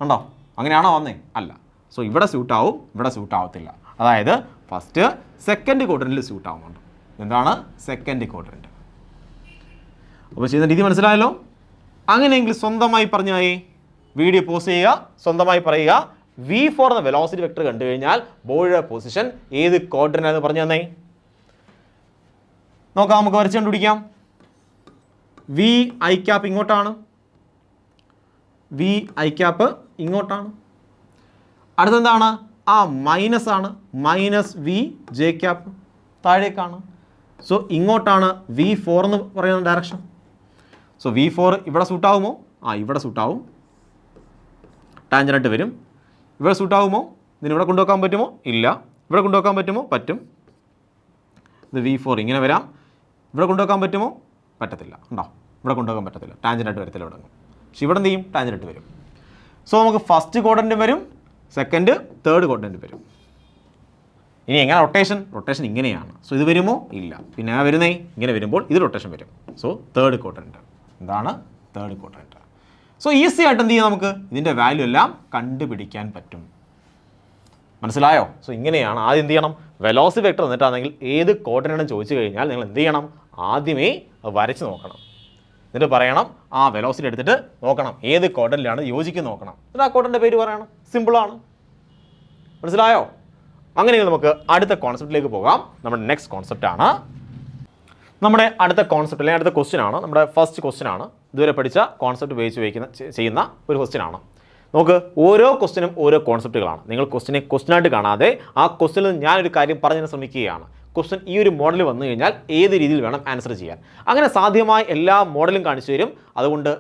ഉണ്ടോ? അങ്ങനെയാണോ വന്നേ? അല്ല. സോ ഇവിടെ സ്യൂട്ടാവും, ഇവിടെ സ്യൂട്ടാവത്തില്ല. അതായത് ഫസ്റ്റ് സെക്കൻഡ് ക്വാഡ്രൻറ്റിൽ സ്യൂട്ടാവുന്നുണ്ട്. എന്താണ്? Second quadrant. അപ്പോൾ ചെയ്യുന്ന രീതി മനസ്സിലായല്ലോ? അങ്ങനെയെങ്കിൽ സ്വന്തമായി പറഞ്ഞായി വീഡിയോ പോസ് ചെയ്യുക, സ്വന്തമായി പറയുക. V4 എന്ന വെലോസിറ്റി വെക്ടർ കണ്ടു കഴിഞ്ഞാൽ ബോഡിയുടെ പൊസിഷൻ ഏത് ക്വാഡ്രൻ്റാണെന്ന് പറഞ്ഞു തന്നേ. നോക്കാം, നമുക്ക് വരച്ച് കണ്ടുപിടിക്കാം. വി ഐ ക്യാപ്പ് ഇങ്ങോട്ടാണ്, വി ഐ ക്യാപ്പ് ഇങ്ങോട്ടാണ്. അടുത്തെന്താണ്? ആ മൈനസ് ആണ്, മൈനസ് വി ജെ ക്യാപ്പ് താഴേക്കാണ്. സോ ഇങ്ങോട്ടാണ് V4 എന്ന് പറയുന്ന ഡയറക്ഷൻ. സോ V4 ഇവിടെ സൂട്ടാവുമോ? ഇവിടെ സൂട്ടാവും, ടാൻജൻ്റായിട്ട് വരും. ഇവിടെ സൂട്ടാവുമോ? ഇതിന് ഇവിടെ കൊണ്ടുവെക്കാൻ പറ്റുമോ? ഇല്ല. ഇവിടെ കൊണ്ടുവെക്കാൻ പറ്റുമോ? പറ്റും. ഇത് V4 ഇങ്ങനെ വരാം. ഇവിടെ കൊണ്ടുവെക്കാൻ പറ്റുമോ? പറ്റത്തില്ല. ഉണ്ടോ? ഇവിടെ കൊണ്ടുവെക്കാൻ പറ്റത്തില്ല, ടാൻജൻ്റായിട്ട് വരത്തില്ല ഇവിടെ. പക്ഷേ ഇവിടെ എന്ത് ചെയ്യും? ടാൻജൻ്റായിട്ട് വരും. സോ നമുക്ക് ഫസ്റ്റ് ക്വാഡ്രൻറ്റ് വരും, സെക്കൻഡ് തേർഡ് ക്വാഡ്രൻറ്റ് വരും. ഇനി എങ്ങനെ റൊട്ടേഷൻ ഇങ്ങനെയാണ്. സോ ഇത് വരുമോ? ഇല്ല. പിന്നെ വരുന്നേ ഇങ്ങനെ വരുമ്പോൾ ഇത് റൊട്ടേഷൻ വരും. So third quadrant. എന്താണ് തേർഡ് ക്വാഡ്രൻറ്റ്? സോ ഈസി ആയിട്ട് എന്ത് ചെയ്യാം? നമുക്ക് ഇതിൻ്റെ വാല്യൂ എല്ലാം കണ്ടുപിടിക്കാൻ പറ്റും. മനസ്സിലായോ? സോ ഇങ്ങനെയാണ്. ആദ്യം എന്ത് ചെയ്യണം? വെലോസിറ്റി വെക്ടർ എന്നിട്ടാണെങ്കിൽ ഏത് കോർഡിനേറ്റും ചോദിച്ചു കഴിഞ്ഞാൽ നിങ്ങൾ എന്ത് ചെയ്യണം? ആദ്യമേ വരച്ച് നോക്കണം. എന്നിട്ട് പറയണം, ആ വെലോസിറ്റി എടുത്തിട്ട് നോക്കണം ഏത് കോർഡിനേറ്റിലാണ് യോജിക്കുന്നത് നോക്കണം. എന്നിട്ട് ആ കോർഡിനേറ്റിൻ്റെ പേര് പറയണം. സിമ്പിളാണ്. മനസ്സിലായോ? അങ്ങനെയെങ്കിൽ നമുക്ക് അടുത്ത കോൺസെപ്റ്റിലേക്ക് പോകാം. നമ്മുടെ നെക്സ്റ്റ് കോൺസെപ്റ്റാണ്, നമ്മുടെ അടുത്ത കോൺസെപ്റ്റ് അല്ലെങ്കിൽ അടുത്ത ക്വസ്റ്റ്യൻ ആണ്. നമ്മുടെ ഫസ്റ്റ് ക്വസ്റ്റ്യൻ ആണ്. ഇതുവരെ പഠിച്ച കോൺസെപ്റ്റ് ഉപയോഗിച്ച് ചെയ്യുന്ന ഒരു ക്വസ്റ്റ്യൻ ആണ്. നമുക്ക് ഓരോ ക്വസ്റ്റ്യനും ഓരോ കോൺസെപ്റ്റുകളാണ്. നിങ്ങൾ ക്വസ്റ്റ്യനായിട്ട് കാണാതെ ആ ക്വസ്റ്റ്യനിൽ ഞാനൊരു കാര്യം പറഞ്ഞു ശ്രമിക്കുകയാണ്. ക്വസ്റ്റ്യൻ ഈ ഒരു മോഡൽ വന്നു കഴിഞ്ഞാൽ ഏത് രീതിയിൽ വേണം ആൻസർ ചെയ്യാൻ. അങ്ങനെ സാധ്യമായ എല്ലാ മോഡലും കാണിച്ചു തരും. അതുകൊണ്ട്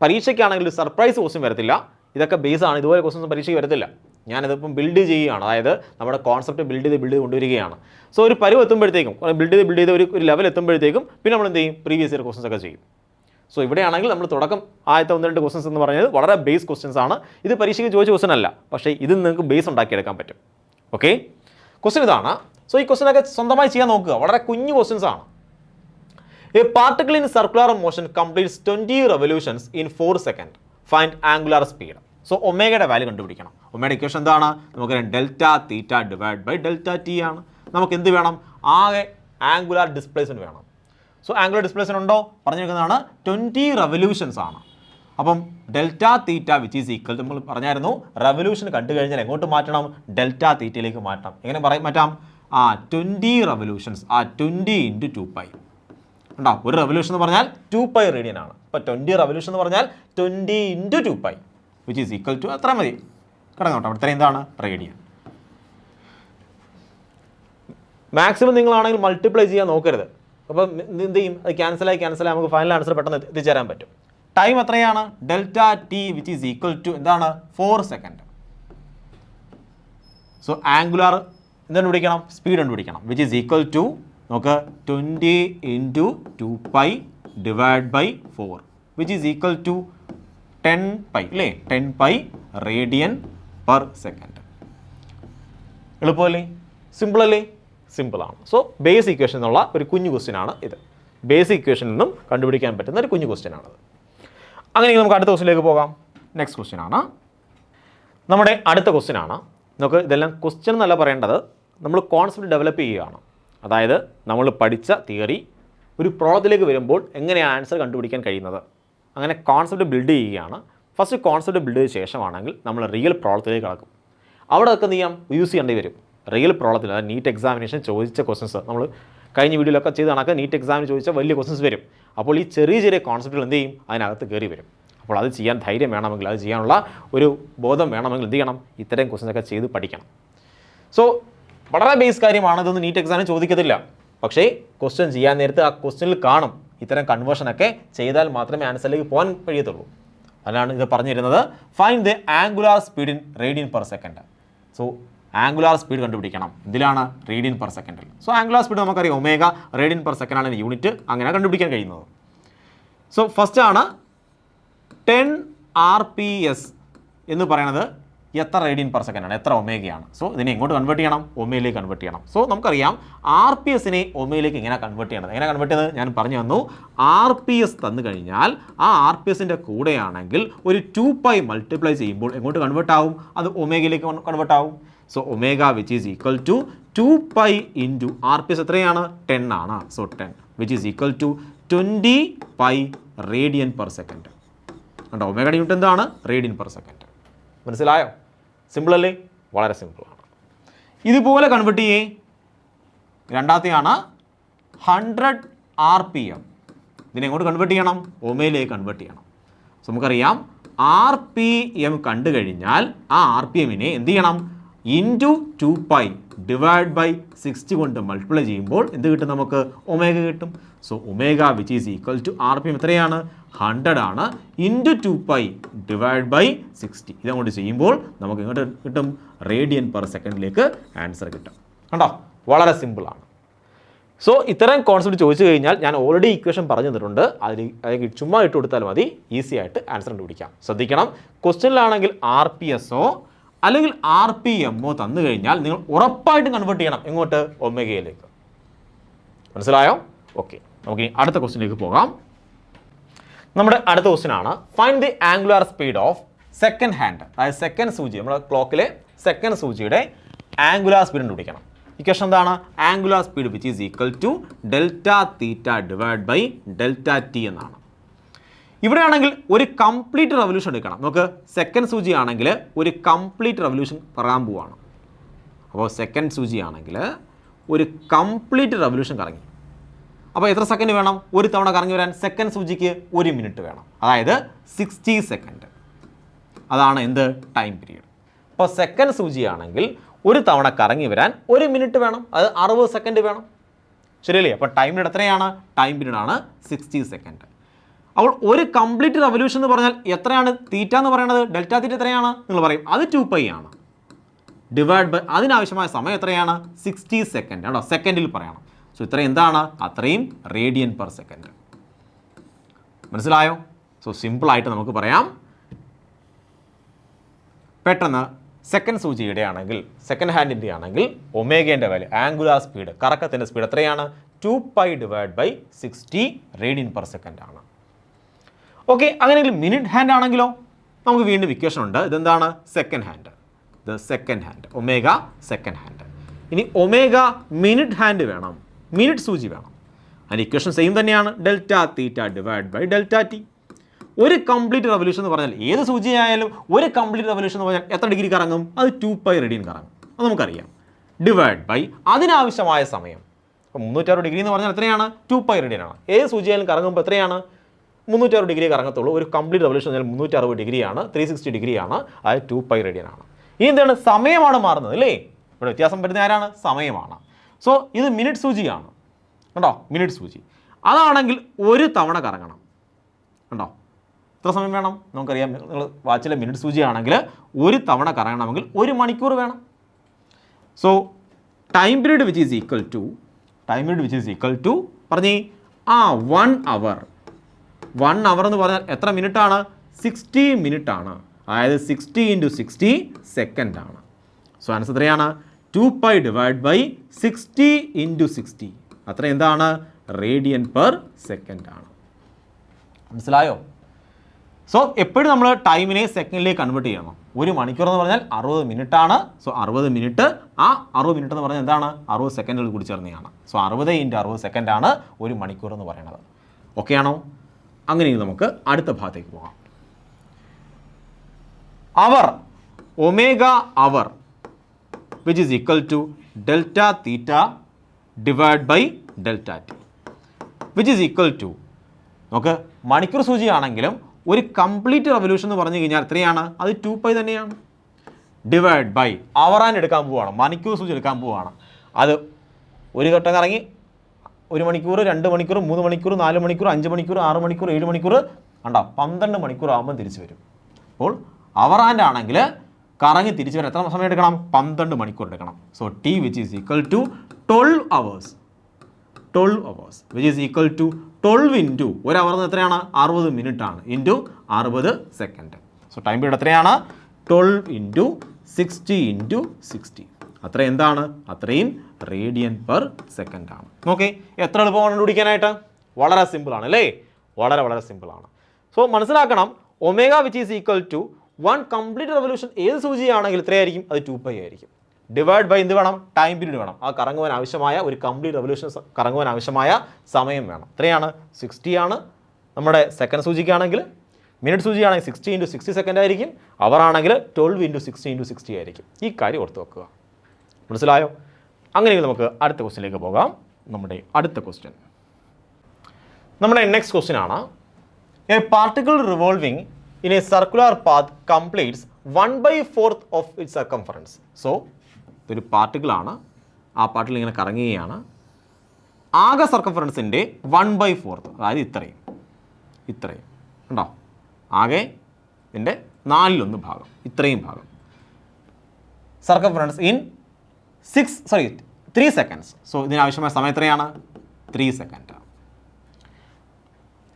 പരീക്ഷയ്ക്കാണെങ്കിൽ സർപ്രൈസ് ക്വസ്റ്റ്യൻ വരത്തില്ല. ഇതൊക്കെ ബേസാണ്. ഇതുപോലെ ക്വസ്റ്റ്യൻസ് പരീക്ഷയ്ക്ക് വരത്തില്ല. ഞാനിതിപ്പം ബിൽഡ് ചെയ്യുകയാണ്, അതായത് നമ്മുടെ കോൺസെപ്റ്റ് ബിൽഡ് ചെയ്ത് കൊണ്ടുവരികയാണ്. സോ ഒരു പരുവ് എത്തുമ്പോഴത്തേക്കും ബിൽഡ് ചെയ്ത് ഒരു ലെവൽ എത്തുമ്പോഴത്തേക്കും പിന്നെ നമ്മൾ എന്ത് ചെയ്യും? പ്രീവിയസ് ഇയർ ക്വസ്റ്റൻസ് ഒക്കെ ചെയ്യും. സോ ഇവിടെയാണെങ്കിൽ നമ്മൾ തുടക്കം ആദ്യത്തെ 1-2 ക്വസ്റ്റൻസ് എന്ന് പറയുന്നത് വളരെ ബേസ് ക്വസ്റ്റൻസ് ആണ്. ഇത് പരീക്ഷയ്ക്ക് ചോദിച്ച ക്വസ്റ്റൻ അല്ല, പക്ഷേ ഇത് നിങ്ങൾക്ക് ബേസ് ഉണ്ടാക്കിയെടുക്കാൻ പറ്റും. ഓക്കെ, ക്വസ്റ്റൻ ഇതാണ്. സോ ഈ ക്വസ്റ്റനൊക്കെ സ്വന്തമായി ചെയ്യാൻ നോക്കുക. വളരെ കുഞ്ഞു ക്വസ്റ്റൻസ് ആണ്. A particle in circular motion completes 20 revolutions in 4 seconds. Find angular speed. So ഒമേഗയുടെ വാല്യൂ കണ്ടുപിടിക്കണം. ഒമേഗയുടെ ഇക്വേഷൻ എന്താണ്? നമുക്കറിയാം delta theta divide by delta T ആണ്. നമുക്ക് എന്ത് വേണം? ആകെ ആംഗുലാർ ഡിസ്പ്ലേസ്മെൻറ്റ് വേണം. സോ ആംഗുലാർ ഡിസ്പ്ലേസ്മെൻറ്റ് ഉണ്ടോ? പറഞ്ഞിരിക്കുന്നതാണ് 20 revolutions ആണ്. അപ്പം delta theta which is equal, നമ്മൾ പറഞ്ഞായിരുന്നു റെവല്യൂഷൻ കണ്ടു കഴിഞ്ഞാൽ എങ്ങോട്ട് മാറ്റണം? ഡെൽറ്റ തീറ്റയിലേക്ക് മാറ്റണം. എങ്ങനെ മാറ്റാം? 20 revolutions, 20 × 2π ഉണ്ടോ? ഒരു റെവല്യൂഷൻ എന്ന് പറഞ്ഞാൽ 2π റേഡിയൻ ആണ്. അപ്പോൾ 20 revolution എന്ന് പറഞ്ഞാൽ 20 × 2π വിച്ച് ഈസ് ഈക്വൽ ടു അത്ര മതി. കിടങ്ങോട്ടെ, അവിടെ എന്താണ്? റേഡിയൻ. മാക്സിമം നിങ്ങളാണെങ്കിൽ മൾട്ടിപ്ലൈ ചെയ്യാൻ നോക്കരുത്. അപ്പം എന്ത് ചെയ്യും? അത് ക്യാൻസലായി നമുക്ക് ഫൈനൽ ആൻസർ പെട്ടെന്ന് എത്തിച്ചേരാൻ പറ്റും. ടൈം എത്രയാണ്? Delta T which is equal to എന്താണ്? 4 seconds. സോ ആംഗുലാർ എന്ത് കണ്ടുപിടിക്കണം? സ്പീഡ് കണ്ടുപിടിക്കണം. വിച്ച് ഈസ് ഈക്വൽ ടു നമുക്ക് 20 × 2π divide by 4 which is equal to 10π അല്ലേ? 10π റേഡിയൻ പെർ സെക്കൻഡ്. എളുപ്പമല്ലേ? സിമ്പിൾ അല്ലേ? സിമ്പിളാണ്. സോ ബേസിക് ഇക്വേഷൻ എന്നുള്ള ഒരു കുഞ്ഞു ക്വസ്റ്റ്യൻ ആണ് ഇത്. ബേസിക് ഇക്വേഷനിൽ നിന്നും കണ്ടുപിടിക്കാൻ പറ്റുന്ന ഒരു കുഞ്ഞു ക്വസ്റ്റ്യൻ ആണത്. അങ്ങനെയെങ്കിൽ നമുക്ക് അടുത്ത ക്വസ്റ്റ്യനിലേക്ക് പോകാം. നെക്സ്റ്റ് ക്വസ്റ്റ്യൻ ആണ്, നമ്മുടെ അടുത്ത ക്വസ്റ്റ്യൻ ആണ്. നമുക്ക് ഇതെല്ലാം ക്വസ്റ്റ്യൻ എന്നല്ല പറയേണ്ടത്, നമ്മൾ കോൺസെപ്റ്റ് ഡെവലപ്പ് ചെയ്യുകയാണ്. അതായത് നമ്മൾ പഠിച്ച തിയറി ഒരു പ്രോബ്ലത്തിലേക്ക് വരുമ്പോൾ എങ്ങനെയാണ് ആൻസർ കണ്ടുപിടിക്കാൻ കഴിയുന്നത്. അങ്ങനെ കോൺസെപ്റ്റ് ബിൽഡ് ചെയ്യുകയാണ്. ഫസ്റ്റ് കോൺസെപ്റ്റ് ബിൽഡ് ചെയ്ത ശേഷമാണെങ്കിൽ നമ്മൾ റിയൽ പ്രോബ്ലത്തിലേക്ക് കടക്കും. അവിടെ ഒക്കെ എന്ത് ചെയ്യാം? യൂസ് ചെയ്യേണ്ടി വരും. റിയൽ പ്രോബ്ലത്തിൽ, അതായത് നീറ്റ് എക്സാമിനേഷൻ ചോദിച്ച ക്വസ്റ്റൻസ് നമ്മൾ കഴിഞ്ഞ വീഡിയോയിലൊക്കെ ചെയ്ത് കണക്ക് നീറ്റ് എക്സാമിന് ചോദിച്ച വലിയ ക്വസ്റ്റൻസ് വരും. അപ്പോൾ ഈ ചെറിയ കോൺസെപ്റ്റുകൾ എന്ത് ചെയ്യും? അതിനകത്ത് കയറി വരും. അപ്പോൾ അത് ചെയ്യാൻ ധൈര്യം വേണമെങ്കിൽ, അത് ചെയ്യാനുള്ള ഒരു ബോധം വേണമെങ്കിൽ എന്ത് ചെയ്യണം? ഇത്തരം ക്വസ്റ്റൻസൊക്കെ ചെയ്ത് പഠിക്കണം. സോ വളരെ ബേസ് കാര്യമാണ്. ഇതൊന്നും നീറ്റ് എക്സാമിന് ചോദിക്കത്തില്ല. പക്ഷേ ക്വസ്റ്റ്യൻ ചെയ്യാൻ നേരത്ത് ആ ക്വസ്റ്റ്യനിൽ കാണും ഇത്തരം കൺവേർഷനൊക്കെ ചെയ്താൽ മാത്രമേ ആൻസറിലേക്ക് പോകാൻ കഴിയത്തുള്ളൂ. അതിനാണ് ഇത് പറഞ്ഞു തരുന്നത്. Find the angular speed in radian per second. So angular speed കണ്ടുപിടിക്കണം. ഇതിലാണ് റേഡിയൻ പെർ സെക്കൻഡിൽ. സോ ആംഗുലാർ സ്പീഡ് നമുക്കറിയാം ഒമേഗ റേഡിയൻ പെർ സെക്കൻഡ് ആണ് യൂണിറ്റ്. അങ്ങനെ കണ്ടുപിടിക്കാൻ കഴിയുന്നത്. സോ ഫസ്റ്റ് ആണ് 10 RPS എന്ന് പറയുന്നത് എത്ര റേഡിയൻ പെർ സെക്കൻഡ് ആണ്, എത്ര ഒമേഗയാണ്. സോ ഇതിനെ എങ്ങോട്ട് കൺവേർട്ട് ചെയ്യണം? ഒമേയിലേക്ക് കൺവേർട്ട് ചെയ്യണം. സോ നമുക്കറിയാം RPSനെ ഒമേയിലേക്ക് എങ്ങനെ കൺവേർട്ട് ചെയ്യണം. എങ്ങനെ കൺവേർട്ട് ചെയ്തത് ഞാൻ പറഞ്ഞു തന്നു. RPS തന്നു കഴിഞ്ഞാൽ ആ RPSൻ്റെ കൂടെയാണെങ്കിൽ ഒരു 2π മൾട്ടിപ്ലൈ ചെയ്യുമ്പോൾ എങ്ങോട്ട് കൺവേർട്ട് ആവും? അത് ഒമേഗയിലേക്ക് കൺവേർട്ട് ആവും. So omega which is equal to 2π into RPS എത്രയാണ്? 10 ആണ്. So 10 which is equal to 20π radian per second. കണ്ടോ? ഒമേഗയുടെ യൂണിറ്റ് എന്താണ്? Radian per second. മനസ്സിലായോ? സിമ്പിൾ അല്ലേ? വളരെ സിമ്പിളാണ്. ഇതുപോലെ കൺവേർട്ട് ചെയ്യേ. രണ്ടാമത്തെയാണ് 100 RPM. ഇതിനെ എങ്ങോട്ട് കൺവേർട്ട് ചെയ്യണം? ഒമേഗയിലേക്ക് കൺവേർട്ട് ചെയ്യണം. സോ നമുക്കറിയാം RPM കണ്ടു കഴിഞ്ഞാൽ ആ RPMനെ എന്ത് ചെയ്യണം? ഇൻറ്റു 2π ഡിവൈഡ് ബൈ 60 കൊണ്ട് മൾട്ടിപ്ലൈ ചെയ്യുമ്പോൾ എന്ത് കിട്ടും? നമുക്ക് ഒമേഗ കിട്ടും. So omega which is equal to RPM എത്രയാണ്? 100 ആണ്, ഇൻറ്റു 2π ഡിവൈഡ് ബൈ 60. ഇതങ്ങോട്ട് ചെയ്യുമ്പോൾ നമുക്ക് ഇങ്ങോട്ട് കിട്ടും റേഡിയൻ പെർ സെക്കൻഡിലേക്ക് ആൻസർ കിട്ടും. കണ്ടോ, വളരെ സിമ്പിളാണ്. സോ ഇത്തരം കോൺസെപ്റ്റ് ചോദിച്ചു കഴിഞ്ഞാൽ ഞാൻ ഓൾറെഡി ഇക്വേഷൻ പറഞ്ഞു തന്നിട്ടുണ്ട്, അതിൽ ചുമ്മാ ഇട്ട് കൊടുത്താൽ മതി, ഈസി ആയിട്ട് ആൻസർ കണ്ടുപിടിക്കാം. ശ്രദ്ധിക്കണം, ക്വസ്റ്റ്യനിലാണെങ്കിൽ RPSO അല്ലെങ്കിൽ RPMO തന്നു കഴിഞ്ഞാൽ നിങ്ങൾ ഉറപ്പായിട്ടും കൺവേർട്ട് ചെയ്യണം എങ്ങോട്ട്? ഒമേഗയിലേക്ക്. മനസ്സിലായോ? ഓക്കെ, നമുക്കിനി അടുത്ത ക്വസ്റ്റ്യനിലേക്ക് പോകാം. നമ്മുടെ അടുത്ത ക്വസ്റ്റ്യൻ ആണ് find the angular speed of second hand. അതായത് സെക്കൻഡ് സൂചി, നമ്മുടെ ക്ലോക്കിലെ സെക്കൻഡ് സൂചിയുടെ ആംഗുലാർ സ്പീഡ് കണ്ടുപിടിക്കണം. ഇക്വേഷൻ എന്താണ്? Angular speed which is equal to delta theta divide by delta T എന്നാണ്. ഇവിടെ ആണെങ്കിൽ ഒരു കംപ്ലീറ്റ് റെവല്യൂഷൻ എടുക്കണം. നമുക്ക് സെക്കൻഡ് സൂചി ആണെങ്കിൽ ഒരു കംപ്ലീറ്റ് റെവല്യൂഷൻ പറയാൻ പോവാണ്. അപ്പോൾ സെക്കൻഡ് സൂചി ആണെങ്കിൽ ഒരു കംപ്ലീറ്റ് റെവല്യൂഷൻ കറങ്ങി. അപ്പോൾ എത്ര സെക്കൻഡ് വേണം? ഒരു തവണ കറങ്ങി വരാൻ സെക്കൻഡ് സൂചിക്ക് 1 മിനിറ്റ് വേണം, അതായത് 60 സെക്കൻഡ്. അതാണ് എന്ത്? Time period. അപ്പോൾ സെക്കൻഡ് സൂചി ആണെങ്കിൽ ഒരു തവണ കറങ്ങി വരാൻ 1 മിനിറ്റ് വേണം, അത് 60 സെക്കൻഡ് വേണം. ശരിയല്ലേ? അപ്പോൾ ടൈം പീരീഡ് എത്രയാണ്? ടൈം പീരീഡ് ആണ് 60 സെക്കൻഡ്. അപ്പോൾ ഒരു കംപ്ലീറ്റ് റെവല്യൂഷൻ എന്ന് പറഞ്ഞാൽ എത്രയാണ് തീറ്റ എന്ന് പറയുന്നത്? ഡെൽറ്റ തീറ്റ എത്രയാണ്? നിങ്ങൾ പറയും അത് 2π ആണ്. ഡിവൈഡ് ബൈ അതിനാവശ്യമായ സമയം എത്രയാണ്? 60 സെക്കൻഡ് ആണോ? സെക്കൻഡിൽ പറയണം. സോ ഇത്രയും എന്താണ്? അത്രയും റേഡിയൻ പെർ സെക്കൻഡ്. മനസ്സിലായോ? സോ സിമ്പിളായിട്ട് നമുക്ക് പറയാം, പെട്ടെന്ന് സെക്കൻഡ് സൂചിയുടെ ആണെങ്കിൽ, സെക്കൻഡ് ഹാൻഡിൻ്റെ ആണെങ്കിൽ ഒമേഗേൻ്റെ വാല്യൂ, ആംഗുലാർ സ്പീഡ്, കറക്കത്തിൻ്റെ സ്പീഡ് എത്രയാണ്? 2π divide by 60 radian per second ആണ്. ഓക്കെ, അങ്ങനെയെങ്കിൽ മിനിറ്റ് ഹാൻഡ് ആണെങ്കിലോ? നമുക്ക് വീണ്ടും ഇക്വേഷൻ ഉണ്ട്. ഇതെന്താണ്? Second hand. ഇത് second hand, omega second hand. ഇനി ഒമേഗ മിനിറ്റ് ഹാൻഡ് വേണം, മിനിറ്റ് സൂചി വേണം. അതിൻ്റെ ഇക്വേഷൻ സെയിം തന്നെയാണ്, delta theta divide by delta T. ഒരു കംപ്ലീറ്റ് റെവല്യൂഷൻ എന്ന് പറഞ്ഞാൽ ഏത് സൂചി ആയാലും ഒരു കംപ്ലീറ്റ് റെവല്യൂഷൻ എന്ന് പറഞ്ഞാൽ എത്ര ഡിഗ്രി കറങ്ങും? അത് 2π റേഡിയൻ കറങ്ങും, അത് നമുക്കറിയാം. ഡിവൈഡ് ബൈ അതിനാവശ്യമായ സമയം. അപ്പോൾ 360 ഡിഗ്രി എന്ന് പറഞ്ഞാൽ എത്രയാണ്? 2π റേഡിയൻ ആണ്. ഏത് സൂചി ആയാലും കറങ്ങുമ്പോൾ എത്രയാണ്? 360 ഡിഗ്രി കറങ്ങത്തുള്ളൂ. ഒരു കംപ്ലീറ്റ് റെവല്യൂഷൻ പറഞ്ഞാൽ 360 ഡിഗ്രിയാണ്, 360 ഡിഗ്രിയാണ്, അതായത് 2π റേഡിയൻ ആണ്. ഇനി എന്താണ്? സമയമാണ് മാറുന്നത് അല്ലേ? ഇവിടെ വ്യത്യാസം വരുന്ന ആരാണ്? സമയമാണ്. സോ ഇത് മിനിറ്റ് സൂചിയാണ് കണ്ടോ, മിനിറ്റ് സൂചി. അതാണെങ്കിൽ ഒരു തവണ കറങ്ങണം കണ്ടോ. എത്ര സമയം വേണം? നമുക്കറിയാം, നിങ്ങൾ വാച്ചിലെ മിനിറ്റ് സൂചിയാണെങ്കിൽ ഒരു തവണ കറങ്ങണമെങ്കിൽ 1 മണിക്കൂർ വേണം. So time period which is equal to പറഞ്ഞേ 1 അവർ. 1 അവർ എന്ന് പറഞ്ഞാൽ എത്ര മിനിറ്റ് ആണ്? 60 മിനിറ്റ് ആണ്, അതായത് 60 × 60 സെക്കൻഡ് ആണ്. സോ ആൻസർ എത്രയാണ്? 2π ഡിവൈഡ് ബൈ 60 × 60. അത്ര എന്താണ്? റേഡിയൻ പെർ സെക്കൻഡ് ആണ്. മനസ്സിലായോ? സോ എപ്പോഴും നമ്മൾ ടൈമിനെ സെക്കൻഡിലേക്ക് കൺവേർട്ട് ചെയ്യണം. 1 മണിക്കൂർ എന്ന് പറഞ്ഞാൽ 60 മിനിറ്റ് ആണ്. സോ 60 മിനിറ്റ്, ആ 60 മിനിറ്റ് എന്ന് പറഞ്ഞാൽ എന്താണ്? 60 സെക്കൻഡുകൾ കൂടി ചേർന്നതാണ്. സോ 60 × 60 സെക്കൻഡ് ആണ് 1 മണിക്കൂർ എന്ന് പറയുന്നത്. ഓക്കെ ആണോ? അങ്ങനെ നമുക്ക് അടുത്ത ഭാഗത്തേക്ക് പോകാം. Hour, omega hour which is equal to delta theta divide by delta T which is equal to, നമുക്ക് മണിക്കൂർ സൂചിയാണെങ്കിലും ഒരു കംപ്ലീറ്റ് റെവല്യൂഷൻ എന്ന് പറഞ്ഞു കഴിഞ്ഞാൽ എത്രയാണ്? അത് 2π തന്നെയാണ്. ഡിവൈഡ് ബൈ അവർ ആൻഡ് എടുക്കാൻ പോവുകയാണ്, മണിക്കൂർ സൂചി എടുക്കാൻ പോവുകയാണ്. അത് ഒരു ഘട്ടം കറങ്ങി 1 മണിക്കൂർ, 2 മണിക്കൂർ, 3 മണിക്കൂർ, 4 മണിക്കൂർ, 5 മണിക്കൂർ, 6 മണിക്കൂർ, 7 മണിക്കൂർ, കണ്ടോ 12 മണിക്കൂർ ആകുമ്പോൾ തിരിച്ചു വരും. അപ്പോൾ അവർ ആൻഡ് ആണെങ്കിൽ കറങ്ങി തിരിച്ചു വരാൻ എത്ര സമയം എടുക്കണം? 12 മണിക്കൂർ എടുക്കണം. So T which is equal to 12 hours. 12 hours which is equal to 12 into 1 hour എത്രയാണ്? 60 മിനിറ്റ് ആണ്, into 60 second. So time period എത്രയാണ്? 12 ഇൻറ്റു 60 ഇൻറ്റു 60. അത്ര എന്താണ്? അത്രയും റേഡിയൻ പെർ സെക്കൻഡ് ആണ്. ഓക്കെ, എത്ര എളുപ്പമാണ് കണ്ടുപിടിക്കാനായിട്ട്? വളരെ സിമ്പിളാണ് അല്ലേ? വളരെ വളരെ സിമ്പിളാണ്. സോ മനസ്സിലാക്കണം, omega which is equal to 1 complete revolution ഏത് സൂചിയാണെങ്കിൽ ഇത്രയായിരിക്കും? അത് 2π ആയിരിക്കും. ഡിവൈഡ് ബൈ എന്ത് വേണം? ടൈം പീരീഡ് വേണം. ആ കറങ്ങുവാൻ ആവശ്യമായ ഒരു കംപ്ലീറ്റ് റെവല്യൂഷൻ കറങ്ങുവാൻ ആവശ്യമായ സമയം വേണം. എത്രയാണ്? 60 ആണ് നമ്മുടെ സെക്കൻഡ് സൂചിക്കാണെങ്കിൽ. മിനിറ്റ് സൂചിയാണെങ്കിൽ 60 × 60 സെക്കൻഡ് ആയിരിക്കും. അവർ ആണെങ്കിൽ 12 × 60 × 60 ആയിരിക്കും. ഈ കാര്യം ഓർത്ത് വെക്കുക. മനസ്സിലായോ? അങ്ങനെയെങ്കിൽ നമുക്ക് അടുത്ത ക്വസ്റ്റ്യനിലേക്ക് പോകാം. നമ്മുടെ അടുത്ത ക്വസ്റ്റ്യൻ. നമ്മുടെ നെക്സ്റ്റ് ക്വസ്റ്റ്യൻ ആണ്, a particle revolving in A circular path completes 1/4 of its circumference. So ഇതൊരു പാർട്ടിക്കിളാണ്, ആ പാർട്ടിക്കിൾ ഇങ്ങനെ കറങ്ങുകയാണ്. ആകെ സർക്കംഫറൻസിൻ്റെ 1/4, അതായത് ഇത്രയും ഉണ്ടോ, ആകെ ഇതിൻ്റെ 4/1 ഭാഗം, ഇത്രയും ഭാഗം സർക്കംഫറൻസ് ഇൻ 3 സെക്കൻഡ്സ്. സോ ഇതിനാവശ്യമായ സമയം എത്രയാണ്? 3 സെക്കൻഡ്.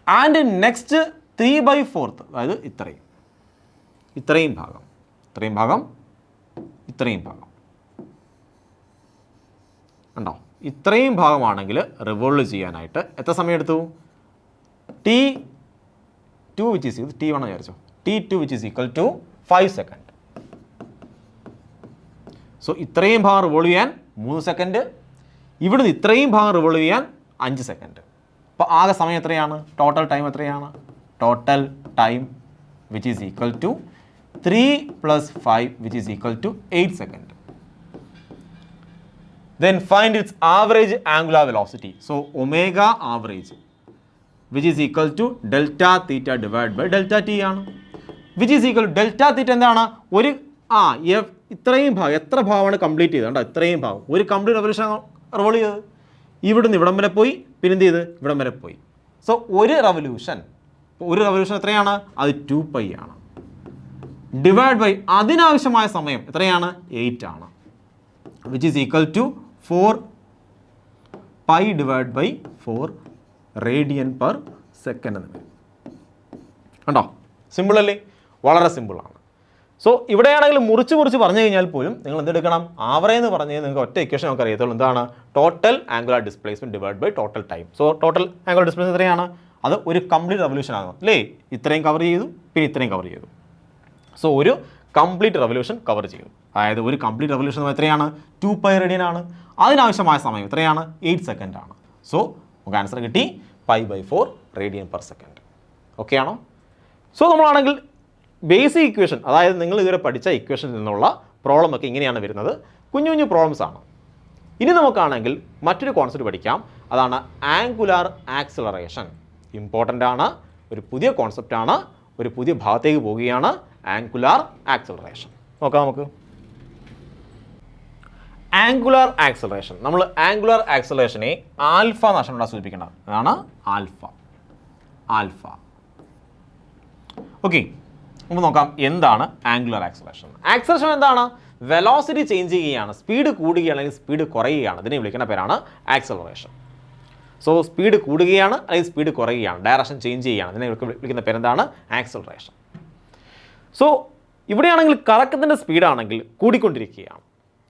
ആൻഡ് നെക്സ്റ്റ് 3/4, അതായത് ഇത്രയും ഭാഗം ഉണ്ടോ, ഇത്രയും ഭാഗമാണെങ്കിൽ റിവോൾവ് ചെയ്യാനായിട്ട് എത്ര സമയം എടുത്തു? T2 വിച്ച് ഈസ് T1 വിചാരിച്ചോ, T2 which is equal to 5 second. So ഇത്രയും ഭാഗം റിവോൾവ് ചെയ്യാൻ 3 സെക്കൻഡ്, ഇവിടുന്ന് ഇത്രയും ഭാഗം റിവോൾവ് ചെയ്യാൻ 5 സെക്കൻഡ്. അപ്പോൾ ആകെ സമയം എത്രയാണ്? ടോട്ടൽ ടൈം എത്രയാണ്? Total time which is equal to 3 + 5 which is equal to 8 second. Then find its average angular velocity. So omega average which is equal to delta theta divided by delta t ആണ്. Which is equal to delta theta എന്താണ്? ഒരു ഇത്രയും ഭാഗം, എത്ര ഭാഗമാണ് complete ചെയ്തത് കണ്ടോ, ഇത്രയും ഭാഗം ഒരു കംപ്ലീറ്റ് റെവല്യൂഷൻ റിവോൾവ് ചെയ്തത്. ഇവിടുന്ന് ഇവിടം വരെ പോയി, പിന്നെ എന്ത് ചെയ്ത് ഇവിടം വരെ പോയി. സോ ഒരു റെവല്യൂഷൻ എത്രയാണ്? അത് 2π ആണ്. ഡിവൈഡ് ബൈ അതിനാവശ്യമായ സമയം എത്രയാണ്? 8 ആണ്. Which is equal to 4π divided by 4 radian per second എന്ന് വരും. കണ്ടോ, സിമ്പിൾ അല്ലേ? വളരെ സിമ്പിളാണ്. സോ ഇവിടെയാണെങ്കിൽ മുറിച്ച് പറഞ്ഞു കഴിഞ്ഞാൽ പോലും നിങ്ങൾ എന്തെടുക്കണം? ആവറേജ് എന്ന് പറഞ്ഞു കഴിഞ്ഞാൽ നിങ്ങൾക്ക് ഒറ്റ ഇക്വേഷൻ നമുക്ക് അറിയത്തുള്ളൂ. എന്താണ്? Total angular displacement divide by total time. So total angular displacement എത്രയാണ്? അത് ഒരു കംപ്ലീറ്റ് റെവല്യൂഷൻ ആണ് അല്ലേ? ഇത്രയും കവർ ചെയ്തു, പിന്നെ ഇത്രയും കവർ ചെയ്തു. സോ ഒരു കംപ്ലീറ്റ് റെവല്യൂഷൻ കവർ ചെയ്തു. അതായത് ഒരു കംപ്ലീറ്റ് റെവല്യൂഷൻ എത്രയാണ്? 2π റേഡിയൻ ആണ്. അതിനാവശ്യമായ സമയം എത്രയാണ്? 8 സെക്കൻഡ് ആണ്. സോ നമുക്ക് ആൻസർ കിട്ടി π/4 റേഡിയൻ പെർ സെക്കൻഡ്. ഓക്കെ ആണോ? സോ നമ്മളാണെങ്കിൽ ബേസിക് ഇക്വേഷൻ, അതായത് നിങ്ങൾ ഇതുവരെ പഠിച്ച ഇക്വേഷനിൽ നിന്നുള്ള പ്രോബ്ലം ഒക്കെ ഇങ്ങനെയാണ് വരുന്നത്. കുഞ്ഞു പ്രോബ്ലംസ് ആണ്. ഇനി നമുക്കാണെങ്കിൽ മറ്റൊരു കോൺസെപ്റ്റ് പഠിക്കാം. അതാണ് ആംഗുലാർ ആക്സിലറേഷൻ. ഇമ്പോർട്ടൻ്റ് ആണ്, ഒരു പുതിയ കോൺസെപ്റ്റാണ്, ഒരു പുതിയ ഭാഗത്തേക്ക് പോവുകയാണ്. ആംഗുലാർ ആക്സിലറേഷൻ നോക്കാം നമുക്ക്. ആംഗുലാർ ആക്സിലറേഷൻ, നമ്മൾ ആംഗുലാർ ആക്സിലറേഷനെ ആൽഫ നഷ്ടം സൂചിപ്പിക്കേണ്ടത്. അതാണ് ആൽഫ. ഓക്കെ, നമുക്ക് നോക്കാം എന്താണ് ആംഗുലാർ ആക്സിലറേഷൻ. ആക്സിലറേഷൻ എന്താണ്? വെലോസിറ്റി ചേഞ്ച് ചെയ്യുകയാണ്, സ്പീഡ് കൂടുകയാണ് അല്ലെങ്കിൽ സ്പീഡ് കുറയുകയാണ്. ഇതിനെ വിളിക്കുന്ന പേരാണ് ആക്സിലറേഷൻ. സോ സ്പീഡ് കൂടുകയാണ് അല്ലെങ്കിൽ സ്പീഡ് കുറയുകയാണ്, ഡയറക്ഷൻ ചേഞ്ച് ചെയ്യുകയാണ്. ഇതിനെ വിളിക്കുന്ന പേരെന്താണ്? ആക്സിലറേഷൻ. സോ ഇവിടെയാണെങ്കിൽ കറക്കത്തിൻ്റെ സ്പീഡാണെങ്കിൽ കൂടിക്കൊണ്ടിരിക്കുകയാണ്.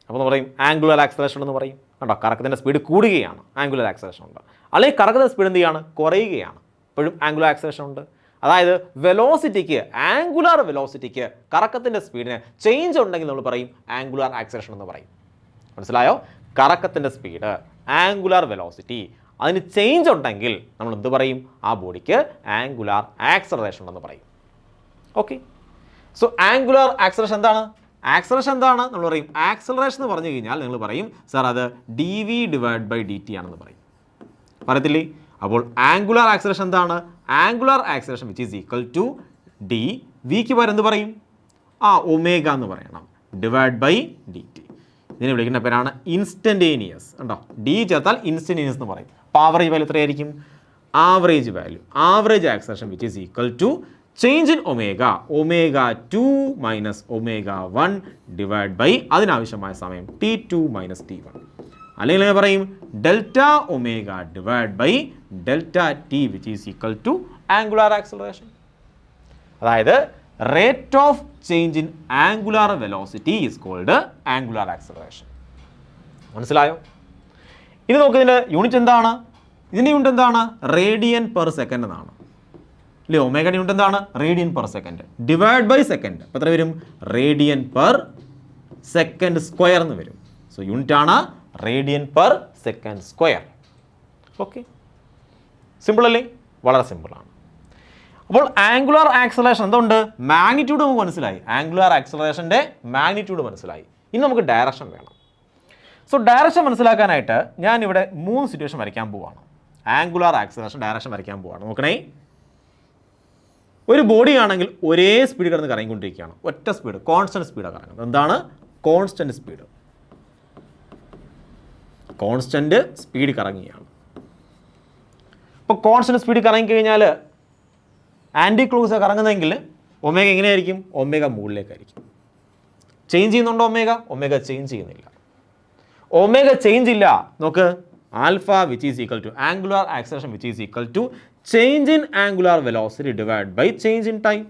അപ്പോൾ നമ്മൾ പറയും ആംഗുലാർ ആക്സിലറേഷൻ എന്ന് പറയും. കണ്ടോ, കറക്കത്തിൻ്റെ സ്പീഡ് കൂടുകയാണ്, ആംഗുലാർ ആക്സിലറേഷൻ ഉണ്ട്. അല്ലെങ്കിൽ കറക്കത്തിൻ്റെ സ്പീഡ് എന്ത് ചെയ്യാണ്? കുറയുകയാണ്, ഇപ്പോഴും ആംഗുലാർ ആക്സിലറേഷൻ ഉണ്ട്. അതായത് വെലോസിറ്റിക്ക്, ആംഗുലാർ വെലോസിറ്റിക്ക് കറക്കത്തിൻ്റെ സ്പീഡിന് ചേഞ്ച് ഉണ്ടെങ്കിൽ നമ്മൾ പറയും ആംഗുലാർ ആക്സിലറേഷൻ എന്ന് പറയും. മനസ്സിലായോ? കറക്കത്തിൻ്റെ സ്പീഡ്, ആംഗുലാർ വെലോസിറ്റി, അതിന് ചേഞ്ച് ഉണ്ടെങ്കിൽ നമ്മൾ എന്ത് പറയും? ആ ബോഡിക്ക് ആംഗുലാർ ആക്സിലറേഷൻ എന്ന് പറയും. ഓക്കെ, സോ ആംഗുലാർ ആക്സിലറേഷൻ എന്താണ്? ആക്സിലറേഷൻ എന്താണ് നമ്മൾ പറയും? ആക്സിലറേഷൻ എന്ന് പറഞ്ഞു കഴിഞ്ഞാൽ നിങ്ങൾ പറയും സാർ അത് dv/dt ആണെന്ന് പറയും. പറയത്തില്ലേ? അപ്പോൾ ആംഗുലാർ ആക്സിലറേഷൻ എന്താണ്? Angular acceleration which is equal to d, വിക്ക് പകരം എന്ത് പറയും? ഒമേഗ എന്ന് പറയണം, /dt. ഇതിനെ വിളിക്കുന്ന പേരാണ് ഇൻസ്റ്റൻറ്റേനിയസ്. ഉണ്ടോ, ഡി ചേർത്താൽ ഇൻസ്റ്റൻറ്റേനിയസ് എന്ന് പറയും. അപ്പോൾ ആവറേജ് വാല്യൂ എത്രയായിരിക്കും? Average value, average acceleration which is equal to change in ω2 minus ω1 divide by അതിനാവശ്യമായ സമയം T2 മൈനസ് T1. അല്ലെങ്കിൽ പറയും Δω divide by ΔT which is equal to angular acceleration. അതായത് rate of change in angular velocity is called angular acceleration. മനസ്സിലായോ? ഇനി നമുക്ക് ഇതിൻ്റെ unit എന്താണ്? ഇതിൻ്റെ യൂണിറ്റ് എന്താണ്? റേഡിയൻ പെർ സെക്കൻഡ് എന്നാണ് അല്ലേ? ഒമേഗയുടെ യൂണിറ്റ് എന്താണ്? Radian per second divide by second. അപ്പോൾ എത്ര വരും? റേഡിയൻ പെർ സെക്കൻഡ് സ്ക്വയർ എന്ന് വരും. സോ യൂണിറ്റ് ആണ് radian per second square. Okay, simple അല്ലേ? വളരെ സിമ്പിളാണ്. അപ്പോൾ ആംഗുലാർ ആക്സിലറേഷൻ എന്തുണ്ട്? മാഗ്നിറ്റ്യൂഡ് നമുക്ക് മനസ്സിലായി. ആംഗുലാർ ആക്സിലറേഷൻ്റെ മാഗ്നിറ്റ്യൂഡ് മനസ്സിലായി. ഇനി നമുക്ക് ഡയറക്ഷൻ വേണം. സോ ഡയറക്ഷൻ മനസ്സിലാക്കാനായിട്ട് ഞാനിവിടെ 3 സിറ്റുവേഷൻ വരയ്ക്കാൻ പോവാണ്. ആംഗുലാർ ആക്സിലറേഷൻ ഡയറക്ഷൻ വരയ്ക്കാൻ പോവാണ്. നോക്കണേ, ഒരു ബോഡി ആണെങ്കിൽ ഒരേ സ്പീഡ് കിടന്ന് കറങ്ങിക്കൊണ്ടിരിക്കുകയാണ്. ഒറ്റ സ്പീഡ്, കോൺസ്റ്റൻറ്റ് സ്പീഡാണ് കറങ്ങുന്നത്. എന്താണ് കോൺസ്റ്റൻറ്റ് സ്പീഡ്? കോൺസ്റ്റൻറ്റ് സ്പീഡ് കറങ്ങുകയാണ്. ഇപ്പോൾ കോൺസ്റ്റൻറ്റ് സ്പീഡ് കറങ്ങിക്കഴിഞ്ഞാൽ ആൻറ്റി ക്ലോസ് കറങ്ങുന്നതെങ്കിൽ ഒമേഗ എങ്ങനെയായിരിക്കും? ഒമേഗ മുകളിലേക്കായിരിക്കും. ചേഞ്ച് ചെയ്യുന്നുണ്ടോ ഒമേഗ? ഒമേഗ ചേഞ്ച് ചെയ്യുന്നില്ല. ഒമേഗ ചേഞ്ച് ഇല്ല. നോക്ക്, alpha which is equal to angular acceleration which is equal to change in angular velocity divide by change in time.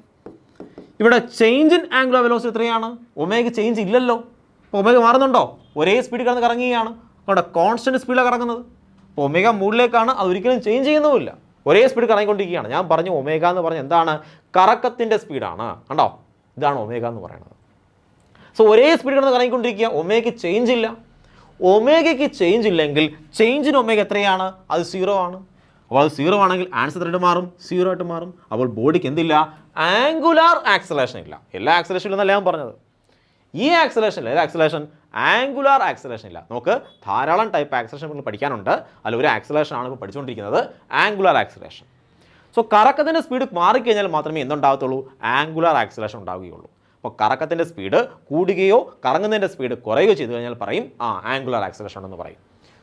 ഇവിടെ change in angular velocity എത്രയാണ്? Omega change ഇല്ലല്ലോ. അപ്പോൾ omega മാറുന്നുണ്ടോ? ഒരേ സ്പീഡിൽ കിടന്ന് കറങ്ങുകയാണ്. അവിടെ കോൺസ്റ്റൻറ്റ് സ്പീഡിലാണ് കറങ്ങുന്നത്. അപ്പോൾ ഒമേഗ മുകളിലേക്കാണ്, അതൊരിക്കലും ചേഞ്ച് ചെയ്യുന്നുമില്ല. ഒരേ സ്പീഡ് കറങ്ങിക്കൊണ്ടിരിക്കുകയാണ്. ഞാൻ പറഞ്ഞു ഒമേഗ എന്ന് പറഞ്ഞാൽ എന്താണ്? കറക്കത്തിൻ്റെ സ്പീഡാണ്. കണ്ടോ, ഇതാണ് ഒമേഗ എന്ന് പറയുന്നത്. സോ ഒരേ സ്പീഡ് കിടന്ന് കറങ്ങിക്കൊണ്ടിരിക്കുക, ഒമേഗയ്ക്ക് ചേഞ്ച് ഇല്ല. ഒമേഗയ്ക്ക് ചേഞ്ച് ഇല്ലെങ്കിൽ ചേഞ്ചിന് ഒമേഗ എത്രയാണ്? അത് 0 ആണ്. അപ്പോൾ അത് 0 ആണെങ്കിൽ ആൻസർ എത്ര മാറും? 0 ആയിട്ട് മാറും. അപ്പോൾ ബോഡിക്ക് എന്തില്ല? ആംഗുലാർ ആക്സിലറേഷൻ ഇല്ല. എല്ലാ ആക്സിലറേഷൻ ഇല്ലെന്നല്ല ഞാൻ പറഞ്ഞത്. ഈ ആക്സിലറേഷൻ ഇല്ല. ആക്സിലറേഷൻ ആംഗുലാർ ആക്സിലറേഷൻ ഇല്ല. നമുക്ക് ധാരാളം ടൈപ്പ് ആക്സിലറേഷൻ നമ്മൾ പഠിക്കാനുണ്ട്. അതിൽ ഒരു ആക്സിലറേഷൻ ആണ് ഇപ്പോൾ പഠിച്ചുകൊണ്ടിരിക്കുന്നത്, ആംഗുലാർ ആക്സിലറേഷൻ. സോ കറക്കത്തിൻ്റെ സ്പീഡ് മാറിക്കഴിഞ്ഞാൽ മാത്രമേ എന്തുണ്ടാകത്തുള്ളൂ? ആംഗുലാർ ആക്സിലറേഷൻ ഉണ്ടാവുകയുള്ളൂ. അപ്പോൾ കറക്കത്തിൻ്റെ സ്പീഡ് കൂടുകയോ കറങ്ങുന്നതിൻ്റെ സ്പീഡ് കുറയുകയോ ചെയ്തു കഴിഞ്ഞാൽ പറയും ആംഗുലാർ ആക്സിലറേഷൻ ഉണ്ടെന്ന് പറയും.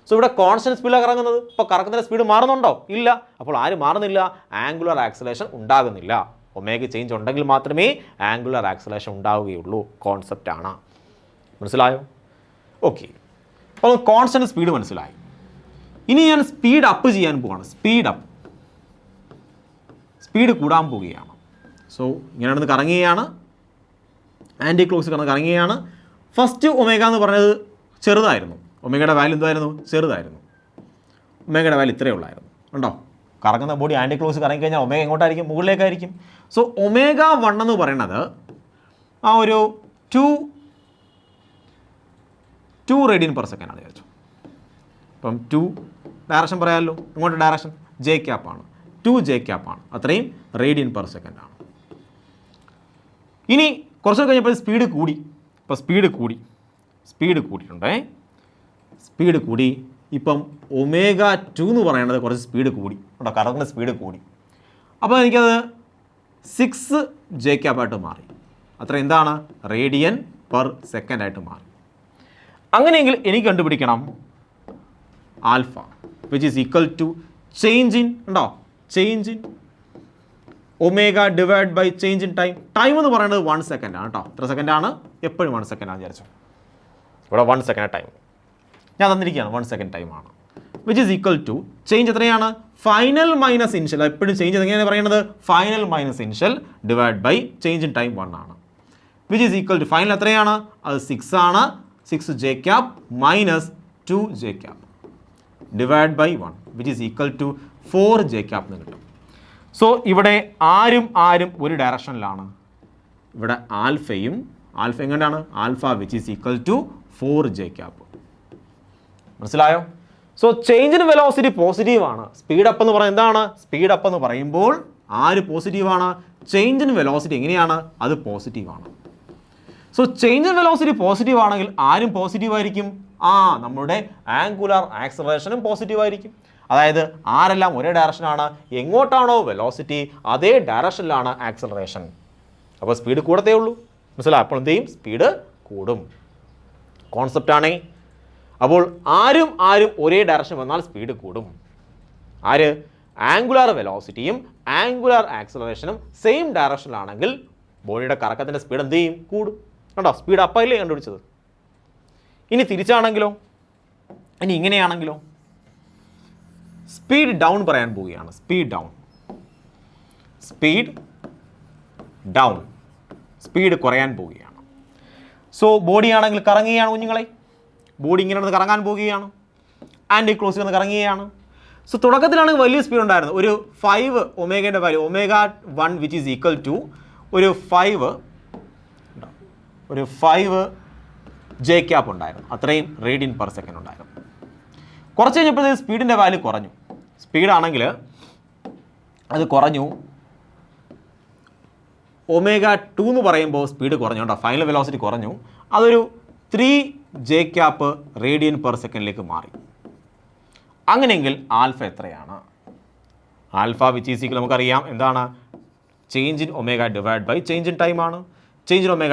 സോ ഇവിടെ കോൺസ്റ്റൻറ്റ് സ്പീഡിലാണ് കറങ്ങുന്നത്. ഇപ്പോൾ കറക്കത്തിൻ്റെ സ്പീഡ് മാറുന്നുണ്ടോ? ഇല്ല. അപ്പോൾ ആര് മാറുന്നില്ല? ആംഗുലാർ ആക്സിലറേഷൻ ഉണ്ടാകുന്നില്ല. ഒമേഗ ചേഞ്ച് ഉണ്ടെങ്കിൽ മാത്രമേ ആംഗുലാർ ആക്സിലറേഷൻ ഉണ്ടാവുകയുള്ളൂ. കോൺസെപ്റ്റാണ്. മനസ്സിലായോ? ഓക്കെ, അപ്പോൾ കോൺസ്റ്റൻറ്റ് സ്പീഡ് മനസ്സിലായി. ഇനി ഞാൻ സ്പീഡ് അപ്പ് ചെയ്യാൻ പോവാണ്. സ്പീഡ് അപ്പ്, സ്പീഡ് കൂടാൻ പോവുകയാണ്. സോ ഇങ്ങനെ നടന്ന് കറങ്ങുകയാണ്, ആൻറ്റി ക്ലോക്സ് കിടന്ന് കറങ്ങുകയാണ്. ഫസ്റ്റ് ഒമേഗ എന്ന് പറഞ്ഞത് ചെറുതായിരുന്നു. ഒമേഗയുടെ വാല്യൂ എന്തായിരുന്നു? ചെറുതായിരുന്നു. ഒമേഗയുടെ വാല്യൂ ഇത്രയേ ഉള്ളായിരുന്നു. ഉണ്ടോ? കറങ്ങുന്ന ബോഡി ആൻറ്റി ക്ലോസ് കറങ്ങിക്കഴിഞ്ഞാൽ ഒമേഗ എങ്ങോട്ടായിരിക്കും? മുകളിലേക്കായിരിക്കും. സോ ഒമേഗ 1 എന്ന് പറയുന്നത് ഒരു 2 റേഡിയൻ പെർ സെക്കൻഡ് ആണ് വിചാരിച്ചു. അപ്പം 2 ഡയറക്ഷൻ പറയാമല്ലോ. ഇങ്ങോട്ട് ഡയറക്ഷൻ ജെ ക്യാപ്പാണ്. 2 ജെ ക്യാപ്പാണ്. അത്രയും റേഡിയൻ പെർ സെക്കൻഡ് ആണ്. ഇനി കുറച്ച് കഴിഞ്ഞപ്പോൾ സ്പീഡ് കൂടി. ഇപ്പോൾ സ്പീഡ് കൂടിയിട്ടുണ്ടേ. സ്പീഡ് കൂടി. ഇപ്പം ഒമേഗ 2 എന്ന് പറയുന്നത് കുറച്ച് സ്പീഡ് കൂടി. കേട്ടോ, കറങ്ങുന്ന സ്പീഡ് കൂടി. അപ്പോൾ എനിക്കത് 6 ജെ ക്യാപ്പായിട്ട് മാറി. അത്ര എന്താണ്? റേഡിയൻ പെർ സെക്കൻഡ് ആയിട്ട് മാറി. അങ്ങനെയെങ്കിൽ എനിക്ക് കണ്ടുപിടിക്കണം alpha which is equal to change in, ഉണ്ടോ, change in omega divide by change in time. Time എന്ന് പറയുന്നത് 1 സെക്കൻഡ് ആണ് കേട്ടോ. എത്ര സെക്കൻഡാണ്? എപ്പോഴും 1 സെക്കൻഡ് ആണ് വിചാരിച്ചു. ഇവിടെ 1 സെക്കൻഡ് ടൈം ഞാൻ തന്നിരിക്കുകയാണ്. 1 സെക്കൻഡ് ടൈമാണ്. Which is equal to change എത്രയാണ്? Final minus initial. എപ്പോഴും ചേഞ്ച് എങ്ങനെയാണ് പറയുന്നത്? Final minus initial divide by change in time 1 ആണ്. Which is equal to final എത്രയാണ്? അത് 6 ആണ്. 6 J cap minus 2 J cap divide by 1 which is equal to 4 J cap എന്ന് കിട്ടും. സോ ഇവിടെ ആരും ഒരു ഡയറക്ഷനിലാണ്. ഇവിടെ ആൽഫ എങ്ങനെയാണ്? Alpha which is equal to 4 J cap. മനസ്സിലായോ? സോ ചേഞ്ച് ഇൻ വെലോസിറ്റി പോസിറ്റീവാണ്. സ്പീഡ് അപ്പ് എന്ന് പറയുന്നത് എന്താണ്? സ്പീഡ് അപ്പ് എന്ന് പറയുമ്പോൾ ആര് പോസിറ്റീവാണ്? ചേഞ്ച് ഇൻ വെലോസിറ്റി എങ്ങനെയാണ്? അത് പോസിറ്റീവാണ്. So change in velocity positive ആണെങ്കിൽ ആരും പോസിറ്റീവ് ആയിരിക്കും? നമ്മുടെ ആംഗുലാർ ആക്സിലറേഷനും പോസിറ്റീവ് ആയിരിക്കും. അതായത് ആരെല്ലാം ഒരേ ഡയറക്ഷനാണ്, എങ്ങോട്ടാണോ വെലോസിറ്റി അതേ ഡയറക്ഷനിലാണ് ആക്സിലറേഷൻ. അപ്പോൾ സ്പീഡ് കൂടത്തേ ഉള്ളൂ. മനസ്സിലായി? അപ്പോൾ എന്ത് ചെയ്യും? സ്പീഡ് കൂടും. കോൺസെപ്റ്റാണേ. അപ്പോൾ ആരും ഒരേ ഡയറക്ഷൻ വന്നാൽ സ്പീഡ് കൂടും. ആര്? ആംഗുലാർ വെലോസിറ്റിയും ആംഗുലാർ ആക്സിലറേഷനും സെയിം ഡയറക്ഷനിലാണെങ്കിൽ ബോഡിയുടെ കറക്കത്തിൻ്റെ സ്പീഡ് എന്ത് ചെയ്യും? കൂടും. കണ്ടോ, സ്പീഡ് അപ്പല്ലേ കണ്ടുപിടിച്ചത്. ഇനി തിരിച്ചാണെങ്കിലോ? ഇനി ഇങ്ങനെയാണെങ്കിലോ? സ്പീഡ് ഡൗൺ പറയാൻ പോവുകയാണ്. സ്പീഡ് ഡൗൺ സ്പീഡ് കുറയാൻ പോവുകയാണ്. സോ ബോഡി ആണെങ്കിൽ കറങ്ങുകയാണ് കുഞ്ഞുങ്ങളെ. ബോഡി ഇങ്ങനെ ഒന്ന് കറങ്ങാൻ പോവുകയാണ്. ആൻറ്റി ക്ലോസ് ഒന്ന് കറങ്ങുകയാണ്. സോ തുടക്കത്തിലാണെങ്കിൽ വലിയ സ്പീഡ് ഉണ്ടായിരുന്നു. ഒരു 5 ഒമേഗയുടെ value omega 1 which is equal to ഒരു 5 ജെ ക്യാപ്പ് ഉണ്ടായിരുന്നു. അത്രയും റേഡിയൻ പെർ സെക്കൻഡ് ഉണ്ടായിരുന്നു. കുറച്ച് കഴിഞ്ഞപ്പോൾ സ്പീഡിൻ്റെ വാല്യൂ കുറഞ്ഞു. സ്പീഡാണെങ്കിൽ അത് കുറഞ്ഞു. ഒമേഗ 2 എന്ന് പറയുമ്പോൾ സ്പീഡ് കുറഞ്ഞു കേട്ടോ. ഫൈനൽ വെലോസിറ്റി കുറഞ്ഞു. അതൊരു 3 ജെ ക്യാപ്പ് റേഡിയൻ പെർ സെക്കൻഡിലേക്ക് മാറി. അങ്ങനെയെങ്കിൽ ആൽഫ എത്രയാണ്? ആൽഫ വിച്ച് ഈസ് ഈക്വൽ നമുക്കറിയാം എന്താണ്? Change in omega divide by change in time ആണ്. Change in omega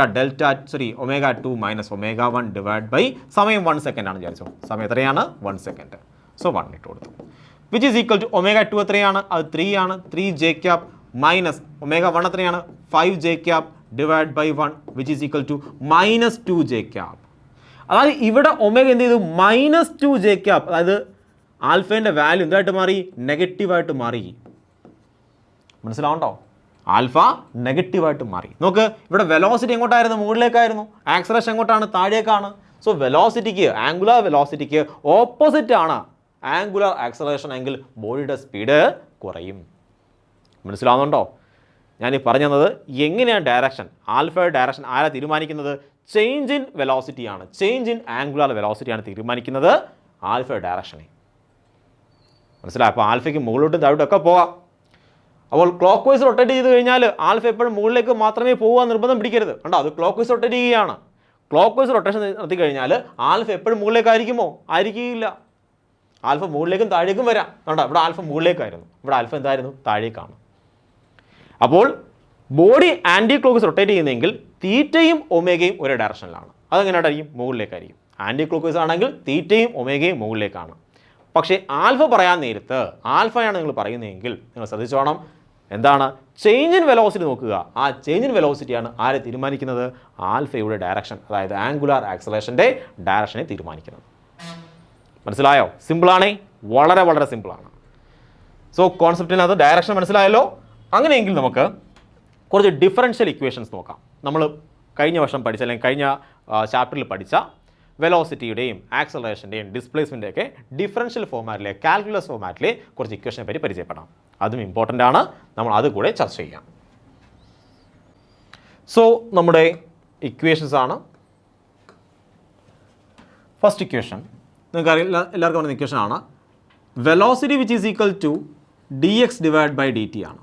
omega 2 minus omega 1 divide by സമയം 1 സെക്കൻഡ് ആണ് വിചാരിച്ചോ. സമയം എത്രയാണ്? 1 സെക്കൻഡ്. സോ 1 ഇട്ട് കൊടുത്തു. Which is equal to omega 2 എത്രയാണ്? അത് 3 ആണ്. 3 ജെ ക്യാപ്പ് മൈനസ് ഒമേഗ 1 എത്രയാണ്? 5 J cap divide by 1 which is equal to minus 2 J cap. അതായത് ഇവിടെ ഒമേഗ എന്ത് ചെയ്തു? Minus 2 J cap. അതായത് ആൽഫേൻ്റെ വാല്യൂ എന്തായിട്ട് മാറി? നെഗറ്റീവായിട്ട് മാറി. മനസ്സിലാവുണ്ടോ? ആൽഫ നെഗറ്റീവായിട്ട് മാറി. നോക്ക്, ഇവിടെ വെലോസിറ്റി എങ്ങോട്ടായിരുന്നു? മുകളിലേക്കായിരുന്നു. ആക്സലറേഷൻ എങ്ങോട്ടാണ്? താഴേക്കാണ്. സോ വെലോസിറ്റിക്ക്, ആംഗുലർ വെലോസിറ്റിക്ക് ഓപ്പോസിറ്റ് ആണ് ആംഗുലർ ആക്സലറേഷൻ എങ്കിൽ ബോഡിയുടെ സ്പീഡ് കുറയും. മനസ്സിലാവുന്നുണ്ടോ? ഞാൻ ഈ പറഞ്ഞു തന്നത് എങ്ങനെയാണ് ഡയറക്ഷൻ, ആൽഫയുടെ ഡയറക്ഷൻ ആരാ തീരുമാനിക്കുന്നത്? ചേഞ്ച് ഇൻ വെലോസിറ്റിയാണ്, ചേഞ്ച് ഇൻ ആംഗുലർ വെലോസിറ്റിയാണ് തീരുമാനിക്കുന്നത് ആൽഫയുടെ ഡയറക്ഷനെ. മനസ്സിലായി? അപ്പോൾ ആൽഫയ്ക്ക് മുകളിലോട്ടും താഴോട്ടൊക്കെ പോകാം. അപ്പോൾ ക്ലോക്ക് വൈസ് റൊട്ടേറ്റ് ചെയ്ത് കഴിഞ്ഞാൽ ആൽഫ എപ്പോഴും മുകളിലേക്ക് മാത്രമേ പോകാൻ നിർബന്ധം പിടിക്കരുത്. കണ്ടോ, അത് ക്ലോക്ക് വൈസ് റൊട്ടേറ്റ് ചെയ്യുകയാണ്. ക്ലോക്ക് വൈസ് റൊട്ടേഷൻ നടത്തി കഴിഞ്ഞാൽ ആൽഫ എപ്പോഴും മുകളിലേക്കായിരിക്കുമോ? ആയിരിക്കില്ല. ആൽഫ മുകളിലേക്കും താഴേക്കും വരാം. കണ്ടോ, ഇവിടെ ആൽഫ മുകളിലേക്കായിരുന്നു, ഇവിടെ ആൽഫ എന്തായിരുന്നു? താഴേക്കാണ്. അപ്പോൾ body anti clock vice rotate ചെയ്യുന്നതെങ്കിൽ തീറ്റയും ഒമേഗയും ഒരേ ഡയറക്ഷനിലാണ്. അതെങ്ങനെയായിരിക്കും? മുകളിലേക്കായിരിക്കും. ആൻറ്റി ക്ലോക്ക് വൈസ് ആണെങ്കിൽ തീറ്റയും ഒമേഗയും മുകളിലേക്കാണ്. പക്ഷേ ആൽഫ പറയാൻ നേരത്ത്, ആൽഫയാണ് നിങ്ങൾ പറയുന്നതെങ്കിൽ നിങ്ങൾ ശ്രദ്ധിച്ചോണം, എന്താണ്? ചേഞ്ച് ഇൻ വെലോസിറ്റി നോക്കുക. ആ ചേഞ്ച് ഇൻ വെലോസിറ്റിയാണ് ആരെ തീരുമാനിക്കുന്നത്? ആൽഫയുടെ ഡയറക്ഷൻ, അതായത് ആംഗുലാർ ആക്സലേഷൻ്റെ ഡയറക്ഷനെ തീരുമാനിക്കുന്നത്. മനസ്സിലായോ? സിമ്പിളാണേ, വളരെ വളരെ സിമ്പിളാണ്. സോ കോൺസെപ്റ്റിനകത്ത് ഡയറക്ഷൻ മനസ്സിലായല്ലോ. അങ്ങനെയെങ്കിൽ നമുക്ക് കുറച്ച് ഡിഫറൻഷ്യൽ ഇക്വേഷൻസ് നോക്കാം. നമ്മൾ കഴിഞ്ഞ വർഷം പഠിച്ച, അല്ലെങ്കിൽ കഴിഞ്ഞ ചാപ്റ്ററിൽ പഠിച്ച വെലോസിറ്റിയുടെയും ആക്സലറേഷൻ്റെയും ഡിസ്പ്ലേസ്മെൻ്റെയൊക്കെ ഡിഫറൻഷ്യൽ ഫോമാറ്റിലെ, കാൽക്കുലസ് ഫോമാറ്റിലെ കുറച്ച് ഇക്വേഷനെ പറ്റി പരിചയപ്പെടാം. അതും ഇമ്പോർട്ടൻ്റ് ആണ്, നമ്മൾ അത് കൂടെ ചർച്ച ചെയ്യാം. സോ നമ്മുടെ ഇക്വേഷൻസ് ആണ്. ഫസ്റ്റ് ഇക്വേഷൻ നിങ്ങൾക്ക് എല്ലാവർക്കും പറയുന്ന ഇക്വേഷൻ ആണ്. Velocity which is equal to d x divide by D T ആണ്.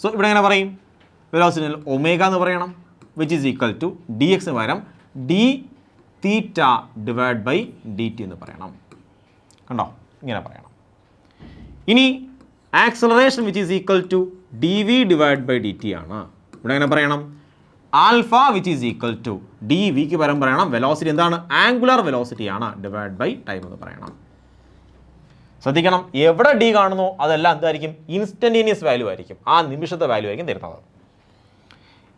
സോ ഇവിടെ എങ്ങനെ പറയും? വെലോസിറ്റി ഒമേഗ എന്ന് പറയണം, which is equal to d എക്സിന് പകരം d theta divide by D t എന്ന് പറയണം. കണ്ടോ, ഇങ്ങനെ പറയണം. ഇനി acceleration which is equal to d V divide by D T ആണ്. ഇവിടെ എങ്ങനെ പറയണം? Alpha which is equal to d വിക്ക് പകരം പറയണം വെലോസിറ്റി എന്താണ്? ആംഗുലർ വെലോസിറ്റി ആണ്, ഡിവൈഡ് ബൈ ടൈം എന്ന് പറയണം. ശ്രദ്ധിക്കണം, എവിടെ ഡി കാണുന്നോ അതെല്ലാം എന്തായിരിക്കും? ഇൻസ്റ്റന്റേനിയസ് വാല്യൂ ആയിരിക്കും, ആ നിമിഷത്തെ വാല്യൂ ആയിരിക്കും തരുന്നത്.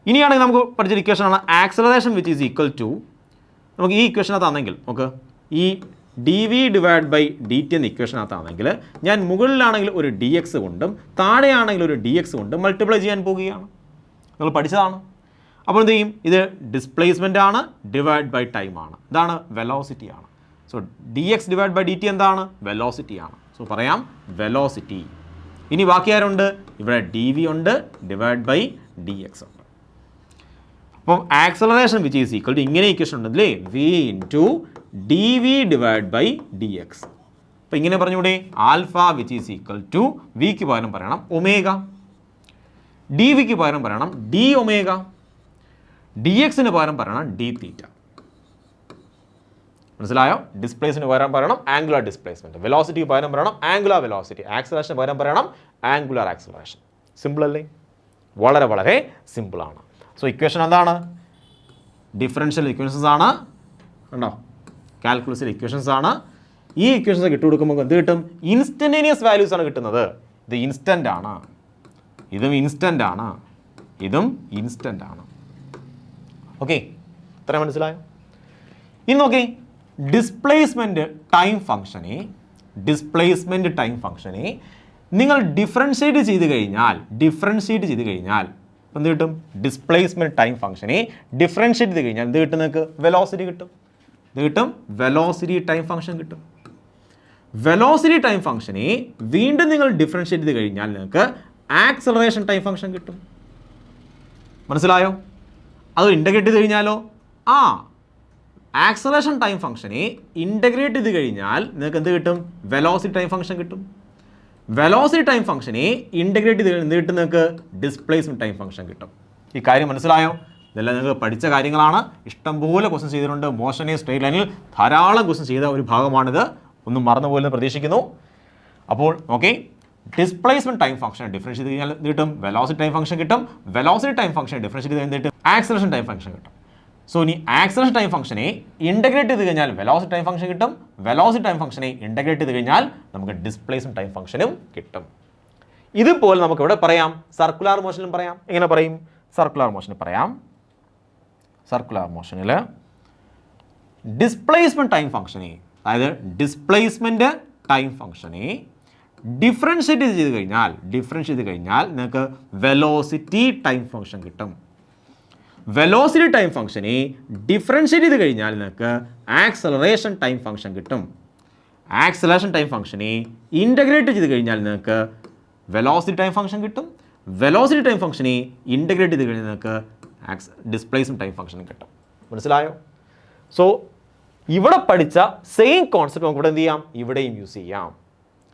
ഇനിയാണെങ്കിൽ നമുക്ക് പഠിച്ച ഇക്വേഷനാണ് acceleration which is equal to, നമുക്ക് ഈ ഇക്വേഷനകത്താണെങ്കിൽ നമുക്ക് ഈ d V divide by D t എന്ന ഇക്വേഷനകത്താണെങ്കിൽ ഞാൻ മുകളിലാണെങ്കിൽ ഒരു ഡി എക്സ് കൊണ്ടും താഴെയാണെങ്കിൽ ഒരു ഡി എക്സ് കൊണ്ടും മൾട്ടിപ്ലൈ ചെയ്യാൻ പോവുകയാണ്. നിങ്ങൾ പഠിച്ചതാണ്. അപ്പോൾ എന്ത് ചെയ്യും? ഇത് ഡിസ്പ്ലേസ്മെൻ്റ് ആണ്, ഡിവൈഡ് ബൈ ടൈം ആണ്. ഇതാണ് വെലോസിറ്റി ആണ്. So d x divide by D t എന്താണ്? വെലോസിറ്റി ആണ്. സോ പറയാം വെലോസിറ്റി. ഇനി ബാക്കി ആരുണ്ട്? ഇവിടെ ഡി വി ഉണ്ട്, ഡിവൈഡ് ബൈ ഡി എക്സ് ഉണ്ട്. അപ്പം acceleration which is equal to ഇങ്ങനെ ഇക്വേഷൻ ഉണ്ടല്ലേ, v into D V divide by d x. അപ്പം ഇങ്ങനെ പറഞ്ഞൂടെ? Alpha which is equal to വിക്ക് പകരം പറയണം ഒമേഗ, ഡി വിക്ക് പകരം പറയണം ഡി ഒമേഗ, ഡി എക്സിന് പകരം പറയണം ഡി തീറ്റ. മനസ്സിലായോ? ഡിസ്പ്ലേസിന് പകരം പറയണം ആംഗുലാർ ഡിസ്പ്ലേസ്മെൻറ്റ്, വെലോസിറ്റിക്ക് പകരം പറയണം ആംഗുലാർ വെലോസിറ്റി, ആക്സലറേഷന് പകരം പറയണം ആംഗുലാർ ആക്സലറേഷൻ. സിമ്പിൾ അല്ലേ? വളരെ വളരെ സിമ്പിളാണ്. സോ ഇക്വേഷൻ എന്താണ്? ഡിഫറൻഷ്യൽ ഇക്വേഷൻസ് ആണ്. കണ്ടോ, കാൽക്കുലസിൽ ഇക്വേഷൻസ് ആണ്. ഈ ഇക്വേഷൻസ് കൊടുക്കുമ്പോൾ എന്ത് കിട്ടും? ഇൻസ്റ്റന്റേനിയസ് വാല്യൂസ് ആണ് കിട്ടുന്നത്. ഇത് ഇൻസ്റ്റൻ്റ് ആണ്, ഇതും ഇൻസ്റ്റൻ്റ് ആണ്, ഇതും ഇൻസ്റ്റൻ്റ് ആണ്. ഓക്കെ, ഇത്രയും മനസ്സിലായോ? ഇനി നോക്കി, ഡിസ്പ്ലേസ്മെൻറ്റ് ടൈം ഫംഗ്ഷനെ നിങ്ങൾ ഡിഫറൻഷ്യേറ്റ് ചെയ്ത് കഴിഞ്ഞാൽ എന്ത് കിട്ടും? ഡിസ്പ്ലേസ്മെൻറ്റ് ടൈം ഫംഗ്ഷനെ ഡിഫറൻഷ്യേറ്റ് ചെയ്ത് കഴിഞ്ഞാൽ എന്ത് കിട്ടും? നിങ്ങൾക്ക് വെലോസിറ്റി കിട്ടും. ഇത് കിട്ടും, വെലോസിറ്റി ടൈം ഫംഗ്ഷൻ കിട്ടും. വെലോസിറ്റി ടൈം ഫംഗ്ഷനെ വീണ്ടും നിങ്ങൾ ഡിഫറൻഷ്യേറ്റ് ചെയ്ത് കഴിഞ്ഞാൽ നിങ്ങൾക്ക് ആക്സലറേഷൻ ടൈം ഫംഗ്ഷൻ കിട്ടും. മനസ്സിലായോ? അത് ഇൻ്റഗ്രേറ്റ് ചെയ്ത് കഴിഞ്ഞാലോ ആക്സലറേഷൻ ടൈം ഫംഗ്ഷനെ ഇൻ്റഗ്രേറ്റ് ചെയ്ത് കഴിഞ്ഞാൽ നിങ്ങൾക്ക് എന്ത് കിട്ടും? വെലോസിറ്റി ടൈം ഫംഗ്ഷൻ കിട്ടും. വെലോസിറ്റി ടൈം ഫംഗ്ഷനെ ഇൻ്റഗ്രേറ്റ് ചെയ്ത് എന്ത് കിട്ടും? നിങ്ങൾക്ക് ഡിസ്പ്ലേസ്മെൻറ്റ് ടൈം ഫംഗ്ഷൻ കിട്ടും. ഈ കാര്യം മനസ്സിലായോ? ഇതെല്ലാം നിങ്ങൾക്ക് പഠിച്ച കാര്യങ്ങളാണ്. ഇഷ്ടംപോലെ ക്വസ്റ്റ്യൻ ചെയ്തിട്ടുണ്ട്. മോഷൻ ഇൻ സ്ട്രെയിറ്റ് ലൈനിൽ ധാരാളം ക്വസ്റ്റ്യൻ ചെയ്ത ഒരു ഭാഗമാണിത്. ഒന്നും മറന്നുപോലെന്ന് പ്രതീക്ഷിക്കുന്നു. അപ്പോൾ okay, displacement time function difference ചെയ്ത് കഴിഞ്ഞാൽ എന്ത് കിട്ടും? വെലോസിറ്റി ടൈം ഫംഗ്ഷൻ കിട്ടും. വെലോസിറ്റി ടൈം ഫംഗ്ഷൻ ഡിഫറൻസ് ചെയ്ത് കഴിഞ്ഞാൽ കിട്ടും? ആക്സലറേഷൻ ടൈം ഫംഗ്ഷൻ കിട്ടും. സോ ഇനി ആക്സലറേഷൻ ടൈം ഫംഗ്ഷനെ ഇൻ്റഗ്രേറ്റ് ചെയ്ത് കഴിഞ്ഞാൽ വെലോസിറ്റി ടൈം ഫംഗ്ഷൻ കിട്ടും. വെലോസിറ്റി ടൈം ഫംഗ്ഷനെ ഇൻ്റഗ്രേറ്റ് ചെയ്ത് കഴിഞ്ഞാൽ നമുക്ക് ഡിസ്പ്ലേസ്മെന്റ് ടൈം ഫംഗ്ഷനും കിട്ടും. ഇതുപോലെ നമുക്ക് ഇവിടെ പറയാം, സർക്കുലർ മോഷനിലും പറയാം. എങ്ങനെ പറയും? സർക്കുലർ മോഷനിൽ പറയാം. സർക്കുലർ മോഷനിൽ ഡിസ്പ്ലേസ്മെന്റ് ടൈം ഫംഗ്ഷനെ, അതായത് ഡിസ്പ്ലേസ്മെന്റ് ടൈം ഫംഗ്ഷനെ ഡിഫറൻഷ്യേറ്റ് ചെയ്ത് കഴിഞ്ഞാൽ നിങ്ങൾക്ക് വെലോസിറ്റി ടൈം ഫംഗ്ഷൻ കിട്ടും. വെലോസിറ്റി ടൈം ഫംഗ്ഷനെ ഡിഫറൻഷ്യേറ്റ് ചെയ്ത് കഴിഞ്ഞാൽ നിങ്ങൾക്ക് ആക്സലറേഷൻ ടൈം ഫംഗ്ഷൻ കിട്ടും. ആക്സലറേഷൻ ടൈം ഫംഗ്ഷനെ ഇൻ്റഗ്രേറ്റ് ചെയ്ത് കഴിഞ്ഞാൽ നിങ്ങൾക്ക് വെലോസിറ്റി ടൈം ഫംഗ്ഷൻ കിട്ടും. വെലോസിറ്റി ടൈം ഫംഗ്ഷനെ ഇൻ്റഗ്രേറ്റ് ചെയ്ത് കഴിഞ്ഞാൽ നിങ്ങൾക്ക് ഡിസ്പ്ലേസ്മെന്റ് ടൈം ഫംഗ്ഷനും കിട്ടും. മനസ്സിലായോ? സോ ഇവിടെ പഠിച്ച സെയിം കോൺസെപ്റ്റ് നമുക്ക് ഇവിടെ എന്ത് ചെയ്യാം? ഇവിടെയും യൂസ് ചെയ്യാം.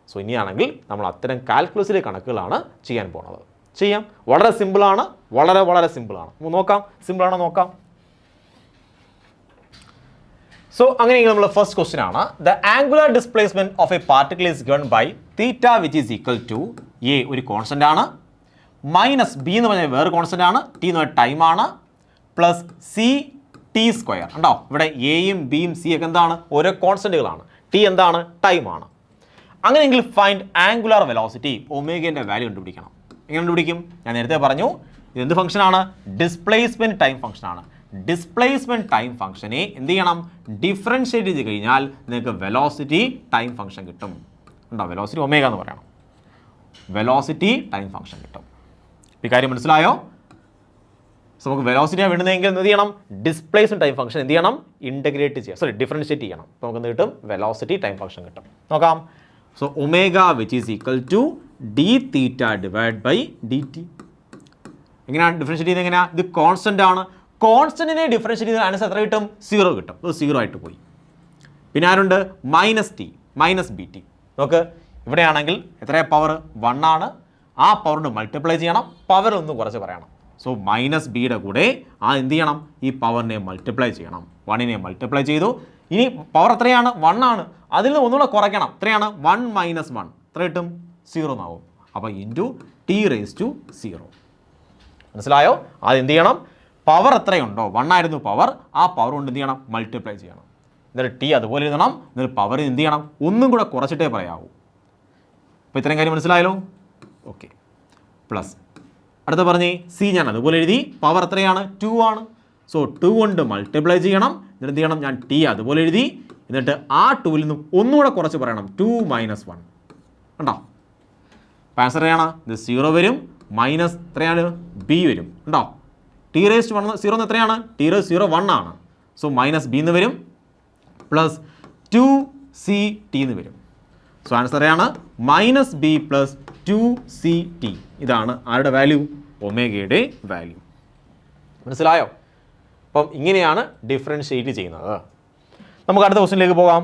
സോ ഇനിയാണെങ്കിൽ നമ്മൾ അത്തരം കാൽക്കുലസിലെ കണക്കുകളാണ് ചെയ്യാൻ പോകുന്നത്. ചെയ്യാം. വളരെ സിമ്പിളാണ്, വളരെ സിമ്പിളാണ്. നോക്കാം, സിമ്പിളാണോ നോക്കാം. സോ അങ്ങനെയെങ്കിൽ നമ്മൾ ഫസ്റ്റ് ക്വസ്റ്റ്യൻ ആണ്, the angular displacement of a particle is given by theta which is equal to a ഒരു കോൺസ്റ്റന്റ് ആണ്, മൈനസ് ബി എന്ന് പറഞ്ഞാൽ വേറെ കോൺസ്റ്റന്റ് ആണ്, ടി എന്ന് പറഞ്ഞാൽ ടൈം ആണ്, പ്ലസ് സി ടി സ്ക്വയർ. ഉണ്ടോ? ഇവിടെ എയും ബിയും സി ഒക്കെ എന്താണ്? ഓരോ കോൺസ്റ്റന്റുകളാണ്. ടി എന്താണ്? ടൈമാണ്. അങ്ങനെയെങ്കിൽ ഫൈൻഡ് ആംഗുലർ വെലോസിറ്റി, ഒമേഗയുടെ വാല്യൂ കണ്ടുപിടിക്കണം. എങ്ങനെ കണ്ടുപിടിക്കും? ഞാൻ നേരത്തെ പറഞ്ഞു, ഇതെന്ത് ഫംഗ്ഷനാണ്? ഡിസ്പ്ലേസ്മെന്റ് ടൈം ഫംഗ്ഷനാണ്. ഡിസ്പ്ലേസ്മെന്റ് ടൈം ഫംഗ്ഷനെ എന്ത് ചെയ്യണം? ഡിഫറൻഷ്യേറ്റ് ചെയ്ത് കഴിഞ്ഞാൽ നിങ്ങൾക്ക് വെലോസിറ്റി ടൈം ഫംഗ്ഷൻ കിട്ടും. ഉണ്ടോ? വെലോസിറ്റി ഒമേഗ എന്ന് പറയണം. വെലോസിറ്റി ടൈം ഫംഗ്ഷൻ കിട്ടും. ഈ കാര്യം മനസ്സിലായോ? സോ നമുക്ക് വെലോസിറ്റിയാണ് വേണ്ടുന്നതെങ്കിൽ എന്ത് ചെയ്യണം? ഡിസ്പ്ലേസ്മെന്റ് ടൈം ഫംഗ്ഷൻ എന്ത് ചെയ്യണം? ഇൻ്റഗ്രേറ്റ് ചെയ്യാം, ഡിഫറൻഷ്യേറ്റ് ചെയ്യണം. അപ്പോൾ നമുക്ക് എന്ത് കിട്ടും? വെലോസിറ്റി ടൈം ഫംഗ്ഷൻ കിട്ടും. നോക്കാം. So omega which is equal to D theta divide by D T. എങ്ങനെയാണ് ഡിഫറൻഷ്യേറ്റ് ചെയ്യുന്നത്? എങ്ങനെയാണ്? ഇത് കോൺസ്റ്റന്റ് ആണ്. കോൺസ്റ്റന്റിനെ ഡിഫറൻഷ്യേറ്റ് ചെയ്ത ആൻസർ എത്ര കിട്ടും? 0 കിട്ടും. അത് 0 ആയിട്ട് പോയി. പിന്നെ ആരുണ്ട്? Minus T, minus B T. നോക്ക്, ഇവിടെയാണെങ്കിൽ എത്രയാ പവർ? 1 ആണ്. ആ പവറിന് മൾട്ടിപ്ലൈ ചെയ്യണം. പവർ ഒന്ന് കുറച്ച് പറയണം. സോ മൈനസ് ബിയുടെ കൂടെ എന്ത് ചെയ്യണം? ഈ പവറിനെ മൾട്ടിപ്ലൈ ചെയ്യണം. 1നെ മൾട്ടിപ്ലൈ ചെയ്തു. ഇനി പവർ എത്രയാണ്? 1 ആണ്. അതിൽ നിന്ന് ഒന്നുകൂടെ കുറയ്ക്കണം. എത്രയാണ്? 1 മൈനസ് 1 എത്ര കിട്ടും? 0 എന്നാവും. അപ്പോൾ ഇൻറ്റു ടി റേസ് ടു 0. മനസ്സിലായോ? എന്ത് ചെയ്യണം? പവർ എത്രയുണ്ടോ? 1 ആയിരുന്നു പവർ. ആ പവർ കൊണ്ട് എന്ത് ചെയ്യണം? മൾട്ടിപ്ലൈ ചെയ്യണം. എന്നിട്ട് ടി അതുപോലെ എഴുതണം. എന്നിട്ട് പവർ എന്ത് ചെയ്യണം? ഒന്നും കൂടെ കുറച്ചിട്ടേ പറയാവൂ. അപ്പോൾ ഇത്രയും കാര്യം മനസ്സിലായല്ലോ? ഓക്കെ. പ്ലസ് അടുത്ത പറഞ്ഞേ സി ഞാൻ അതുപോലെ എഴുതി. പവർ എത്രയാണ്? 2 ആണ്. സോ 2 കൊണ്ട് മൾട്ടിപ്ലൈ ചെയ്യണം. എന്നിട്ട് എന്ത് ചെയ്യണം? ഞാൻ ടി അതുപോലെ എഴുതി. എന്നിട്ട് ആ 2ൽ നിന്നും ഒന്നുകൂടെ കുറച്ച് പറയണം. 2 മൈനസ് 1 ഉണ്ടോ? അപ്പോൾ ആൻസർ എത്രയാണ്? ഇത് 0 വരും. മൈനസ് എത്രയാണ്? ബി വരും. ഉണ്ടോ? ടി റേസ്റ്റ് 1 0 എത്രയാണ്? ടി റേസ്റ്റ് 0 1 ആണ്. സോ മൈനസ് ബി എന്ന് വരും. പ്ലസ് 2 സി ടി എന്ന് വരും. സോ ആൻസർ എത്രയാണ്? Minus B plus 2 C T. ഇതാണ് ആരുടെ വാല്യൂ? ഒമേഗയുടെ വാല്യൂ. മനസ്സിലായോ? അപ്പം ഇങ്ങനെയാണ് ഡിഫറൻഷ്യേറ്റ് ചെയ്യുന്നത്. നമുക്ക് അടുത്ത ക്വസ്റ്റ്യനിലേക്ക് പോകാം.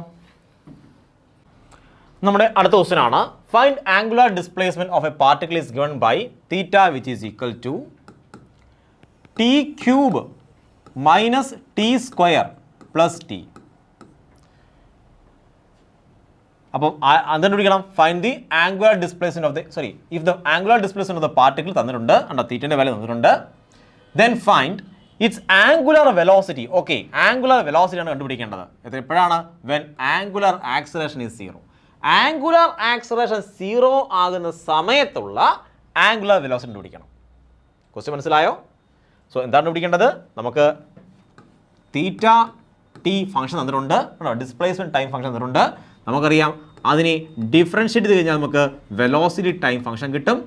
നമ്മുടെ അടുത്ത ക്വസ്റ്റ്യൻ ആണ്, find angular displacement of a particle is given by theta which is equal to T cube minus T square plus T. അപ്പം അത് പിടിക്കണം. Find the angular displacement of the if the angular displacement of the particle തന്നിട്ടുണ്ട്. തീറ്റയുടെ value തന്നിട്ടുണ്ട്. Then find its angular velocity. Okay, angular velocity ആണ് കണ്ടുപിടിക്കേണ്ടത്. എപ്പോഴാണ്? When angular acceleration is 0. Angular acceleration 0 ആകുന്ന സമയത്തുള്ള ആംഗുലർ വെലോസിറ്റി കണ്ടുപിടിക്കണം. ക്വസ്റ്റ്യൻ മനസ്സിലായോ? സോ എന്താണ് കണ്ടുപിടിക്കേണ്ടത്? നമുക്ക് തീറ്റ ടി ഫംഗ്ഷൻ തന്നിട്ടുണ്ട്. ഡിസ്പ്ലേസ്മെന്റ് ടൈം ഫംഗ്ഷൻ തന്നിട്ടുണ്ട്. നമുക്കറിയാം അതിനെ ഡിഫറൻഷ്യേറ്റ് ചെയ്ത് കഴിഞ്ഞാൽ നമുക്ക് വെലോസിറ്റി ടൈം ഫംഗ്ഷൻ കിട്ടും.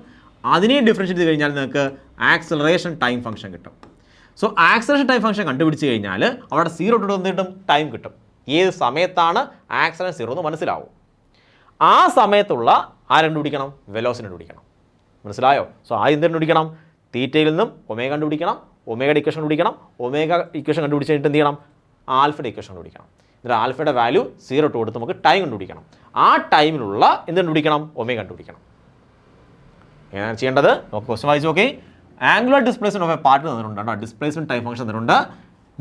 അതിനെ ഡിഫറൻഷ്യേറ്റ് ചെയ്ത് കഴിഞ്ഞാൽ നിങ്ങൾക്ക് ആക്സലറേഷൻ ടൈം ഫംഗ്ഷൻ കിട്ടും. സോ ആക്സലറേഷൻ ടൈം ഫംഗ്ഷൻ കണ്ടുപിടിച്ച് കഴിഞ്ഞാൽ അവിടെ 0 തൊട്ട് എന്ത് കിട്ടും? ടൈം കിട്ടും. ഏത് സമയത്താണ് ആക്സലറേഷൻ 0 എന്ന് മനസ്സിലാവും. ആ സമയത്തുള്ള കണ്ടുപിടിക്കണം? വെലോസിറ്റി കണ്ടുപിടിക്കണം. മനസ്സിലായോ? സോ എന്ത് കണ്ടുപിടിക്കണം? തീറ്റയിൽ നിന്നും ഒമേഗ കണ്ടുപിടിക്കണം. ഒമേഗയുടെ ഇക്വേഷൻ കണ്ടുപിടിക്കണം. ഒമേഗ ഇക്വേഷൻ കണ്ടുപിടിച്ച് കഴിഞ്ഞിട്ട് എന്ത് ചെയ്യണം? ആൽഫയുടെ ഇക്വേഷൻ കണ്ടുപിടിക്കണം. എന്നിട്ട് ആൽഫയുടെ വാല്യൂ 0 തൊട്ട് കൊടുത്ത് നമുക്ക് ടൈം കണ്ടുപിടിക്കണം. ആ ടൈമിലുള്ള എന്ത് കണ്ടുപിടിക്കണം? ഒമേഗ കണ്ടുപിടിക്കണം. എങ്ങനെയാണ് ചെയ്യേണ്ടത്? നമുക്ക് ക്വസ്റ്റ്യൻ വായിച്ചു നോക്കേ. Angular displacement of a part തന്നിട്ടുണ്ട് കേട്ടോ, ഡിസ്പ്ലേസ്മെന്റ് ടൈം ഫംഗ്ഷൻ തന്നിട്ടുണ്ട്.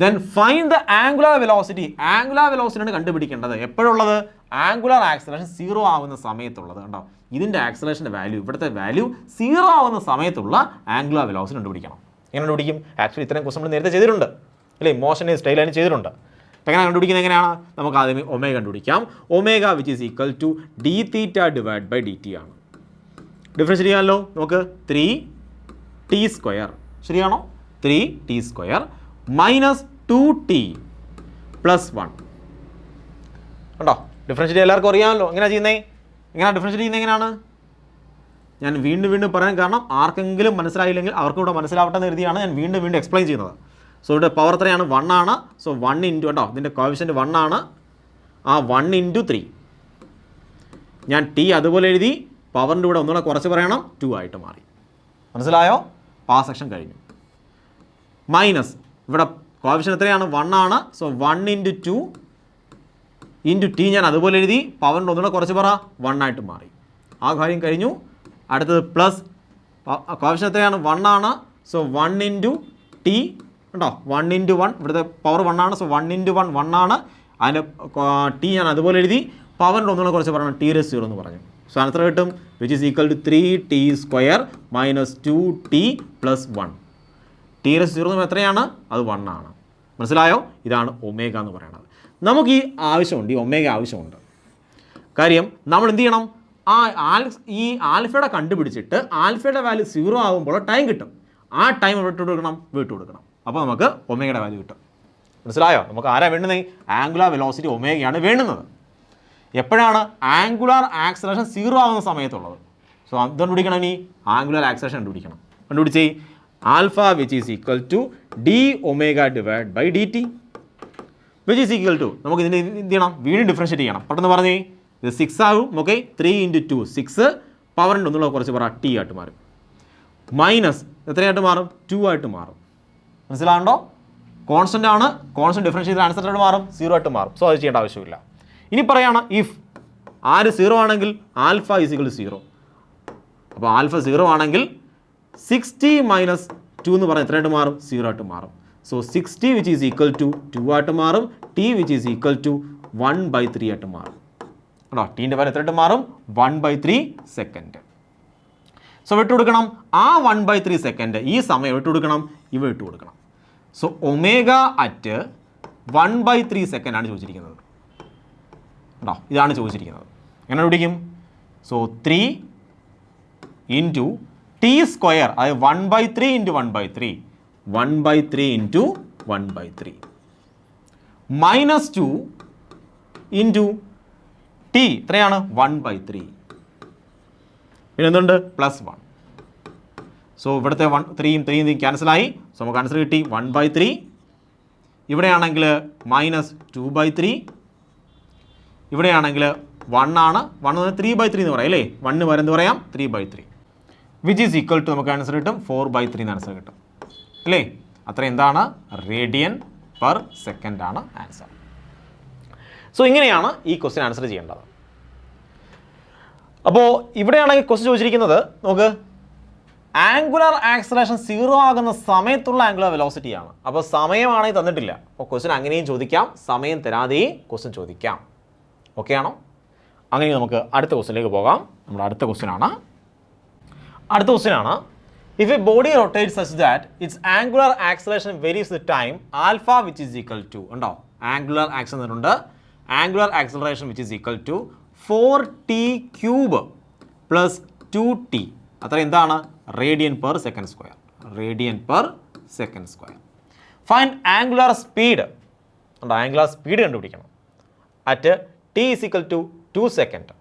Then find the angular velocity. Angular വെലോസിറ്റിയാണ് കണ്ടുപിടിക്കേണ്ടത്. എപ്പോഴുള്ളത്? ആംഗുലർ ആക്സലറേഷൻ 0 ആവുന്ന സമയത്തുള്ളത്. കണ്ടോ, ഇതിൻ്റെ ആക്സലറേഷൻ്റെ വാല്യൂ, ഇവിടുത്തെ വാല്യൂ 0 ആവുന്ന സമയത്തുള്ള ആംഗുലർ വെലോസിറ്റി കണ്ടുപിടിക്കണം. എങ്ങനെ കണ്ടുപിടിക്കും? ആക്ച്വലി ഇത്രയും ക്വസ്റ്റൻ നമ്മൾ നേരത്തെ ചെയ്തിട്ടുണ്ട് അല്ലേ, മോഷൻ സ്റ്റൈൽ ലൈൻ ചെയ്തിട്ടുണ്ട്. അപ്പോൾ എങ്ങനെ കണ്ടുപിടിക്കുന്നത്? എങ്ങനെയാണ്? നമുക്ക് ആദ്യമേ ഒമേഗ കണ്ടുപിടിക്കാം. Omega which is equal to D theta divide by D T ആണ്. ഡിഫറൻസ് ചെയ്യാമല്ലോ നമുക്ക്. 3t², ശരിയാണോ? 3t² minus 2t plus 1. കണ്ടോ, ഡിഫറൻഷ്യേറ്റ് എല്ലാവർക്കും അറിയാമല്ലോ. എങ്ങനെയാണ് ചെയ്യുന്നത്? ഡിഫറൻഷ്യേറ്റ് ചെയ്യുന്നത് എങ്ങനെയാണ്? ഞാൻ വീണ്ടും പറയാൻ കാരണം ആർക്കെങ്കിലും മനസ്സിലായില്ലെങ്കിൽ അവർക്കും കൂടെ മനസ്സിലാവട്ടെ എന്ന് കരുതിയാണ് ഞാൻ വീണ്ടും എക്സ്പ്ലെയിൻ ചെയ്യുന്നത്. സോ ഇവിടെ പവർ എത്രയാണ്? 1 ആണ്. സോ 1 ഇൻറ്റു, കേട്ടോ, ഇതിൻ്റെ കോഎഫിഷ്യൻറ്റ് 1 ആണ്. ആ 1 ഇൻറ്റു 3 ഞാൻ ടി അതുപോലെ എഴുതി. പവറിൻ്റെ കൂടെ ഒന്നുകൂടെ കുറച്ച് പറയണം, 2 ആയിട്ട് മാറി. മനസ്സിലായോ? ആ സെക്ഷൻ കഴിഞ്ഞു. മൈനസ് ഇവിടെ കോഎഫിഷ്യൻറ്റ് എത്രയാണ്? 1 ആണ്. സോ 1 ഇൻറ്റു 2 ഇൻറ്റു ടി ഞാൻ അതുപോലെ എഴുതി. പവറിൻ്റെ ഒന്നുകൂടെ കുറച്ച് പറ, 1 ആയിട്ട് മാറി. ആ കാര്യം കഴിഞ്ഞു. അടുത്തത് പ്ലസ് കോഎഫിഷ്യൻറ്റ് എത്രയാണ്? 1 ആണ്. സോ 1 ഇൻറ്റു ടി, കേട്ടോ, 1 ഇൻറ്റു 1, ഇവിടുത്തെ പവർ 1 ആണ്. സോ 1 ഇൻറ്റു 1 1 ആണ്. അതിൻ്റെ ടി ഞാൻ അതുപോലെ എഴുതി. പവറിൻ്റെ ഒന്നുകൂടെ കുറച്ച് പറയണം, t⁻0 എന്ന് പറഞ്ഞു. സോ ആൻസർ കിട്ടും which is equal to 3t² minus 2t plus 1. t⁻0 എത്രയാണ്? അത് 1 ആണ്. മനസ്സിലായോ? ഇതാണ് ഒമേഗ എന്ന് പറയുന്നത്. നമുക്ക് ഈ ആവശ്യമുണ്ട്, ഈ ഒമേഗ ആവശ്യമുണ്ട്. കാര്യം നമ്മൾ എന്ത് ചെയ്യണം? ഈ ആൽഫയുടെ കണ്ടുപിടിച്ചിട്ട് ആൽഫയുടെ വാല്യൂ 0 ആകുമ്പോൾ ടൈം കിട്ടും. ആ ടൈം വിട്ടു കൊടുക്കണം. അപ്പോൾ നമുക്ക് ഒമേഗയുടെ വാല്യൂ കിട്ടും. മനസ്സിലായോ? നമുക്ക് ആരാ വേണ്ടുന്നത്? ആംഗുലാർ വെലോസിറ്റി ഒമേഗയാണ് വേണ്ടുന്നത്. എപ്പോഴാണ്? ആംഗുലാർ ആക്സലറേഷൻ 0 ആകുന്ന സമയത്തുള്ളത്. സോ അത് കണ്ടുപിടിക്കണം. ഇനി ആംഗുലാർ ആക്സലറേഷൻ കണ്ടുപിടിച്ചേ. Alpha which is equal to D omega divide by D t which is equal to, നമുക്ക് ഇതിൻ്റെ എന്ത് ചെയ്യണം? വീണ്ടും ഡിഫറൻഷ്യേറ്റ് ചെയ്യണം. പെട്ടെന്ന് പറഞ്ഞേ. ഇത് 6 ആകും. Okay, 3 into 2 6. പവറിൻ്റെ ഒന്നുള്ള കുറച്ച് പറ, ടി ആയിട്ട് മാറും. മൈനസ് എത്രയായിട്ട് മാറും? 2 ആയിട്ട് മാറും. മനസ്സിലാകണ്ടോ? കോൺസ്റ്റൻ്റ് ആണ്. കോൺസ്റ്റൻ്റ് ഡിഫറൻഷ്യേറ്റ് ആൻസർ ആയിട്ട് മാറും, 0 ആയിട്ട് മാറും. സോ അത് ചെയ്യേണ്ട ആവശ്യമില്ല. ഇനി പറയുകയാണ് ഇഫ് ആര് 0 ആണെങ്കിൽ ആൽഫ ഈസ് ഈക്വൽ ടു 0. അപ്പോൾ ആൽഫ 0 ആണെങ്കിൽ 60 മൈനസ് 2 എന്ന് പറഞ്ഞാൽ എത്രയായിട്ട് മാറും? 0 ആയിട്ട് മാറും. So 60 which is equal to 2 ആയിട്ട് മാറും. T which is equal to 1/3 ആയിട്ട് മാറും. കേട്ടോ, ടീൻ്റെ വാല്യൂ എത്രയായിട്ട് മാറും? 1/3 സെക്കൻഡ്. സോ വിട്ടു കൊടുക്കണം. ആ 1/3 സെക്കൻഡ് ഈ സമയം വിട്ടു കൊടുക്കണം, ഇവ ഇട്ട് കൊടുക്കണം. സോ ഒമേഗ അറ്റ് 1/3 സെക്കൻഡാണ് ചോദിച്ചിരിക്കുന്നത്. കേട്ടോ, ഇതാണ് ചോദിച്ചിരിക്കുന്നത്. എങ്ങനെ പിടിക്കും? സോ 3 ഇൻറ്റു t², അതായത് 1/3 into 1/3 1/3 into 1/3 minus 2 into T എത്രയാണ്? 1/3. പിന്നെ എന്തുണ്ട്? പ്ലസ് 1. സോ ഇവിടുത്തെ 3 ക്യാൻസലായി. സോ നമുക്ക് ആൻസർ കിട്ടി 1/3. ഇവിടെയാണെങ്കിൽ മൈനസ് 2/3. ഇവിടെയാണെങ്കിൽ 1 ആണ്. 1 3/3 എന്ന് പറയാം അല്ലേ? 1 വരെ എന്ത് പറയാം? 3/3 വിച്ച് ഈസ് ഈക്വൽ ടു നമുക്ക് ആൻസർ കിട്ടും 4/3 എന്ന് ആൻസർ കിട്ടും അല്ലേ? അത്ര എന്താണ്? റേഡിയൻ പെർ സെക്കൻഡ് ആണ് ആൻസർ. സോ ഇങ്ങനെയാണ് ഈ ക്വസ്റ്റ്യൻ ആൻസർ ചെയ്യേണ്ടത്. അപ്പോൾ ഇവിടെയാണെങ്കിൽ ക്വസ്റ്റ്യൻ ചോദിച്ചിരിക്കുന്നത് നമുക്ക് ആംഗുലർ ആക്സലറേഷൻ 0 ആകുന്ന സമയത്തുള്ള ആംഗുലർ വെലോസിറ്റിയാണ്. അപ്പോൾ സമയമാണെങ്കിൽ തന്നിട്ടില്ല. അപ്പോൾ ക്വസ്റ്റ്യൻ അങ്ങനെയും ചോദിക്കാം, സമയം തരാതെയും ക്വസ്റ്റ്യൻ ചോദിക്കാം. ഓക്കെ ആണോ? അങ്ങനെ നമുക്ക് അടുത്ത ക്വസ്റ്റ്യനിലേക്ക് പോകാം. നമ്മുടെ അടുത്ത ക്വസ്റ്റ്യൻ ആണ് if a body rotate such that its angular acceleration varies the time alpha which is equal to, ഉണ്ടോ, ആംഗുലർ ആക്സലറേഷൻ ഉണ്ട്. Angular acceleration which is equal to 4t³ plus 2t. അത്ര എന്താണ്? Radian per second square. Find angular speed. ഉണ്ടോ, angular speed കണ്ടുപിടിക്കണം. At t is equal to 2 second.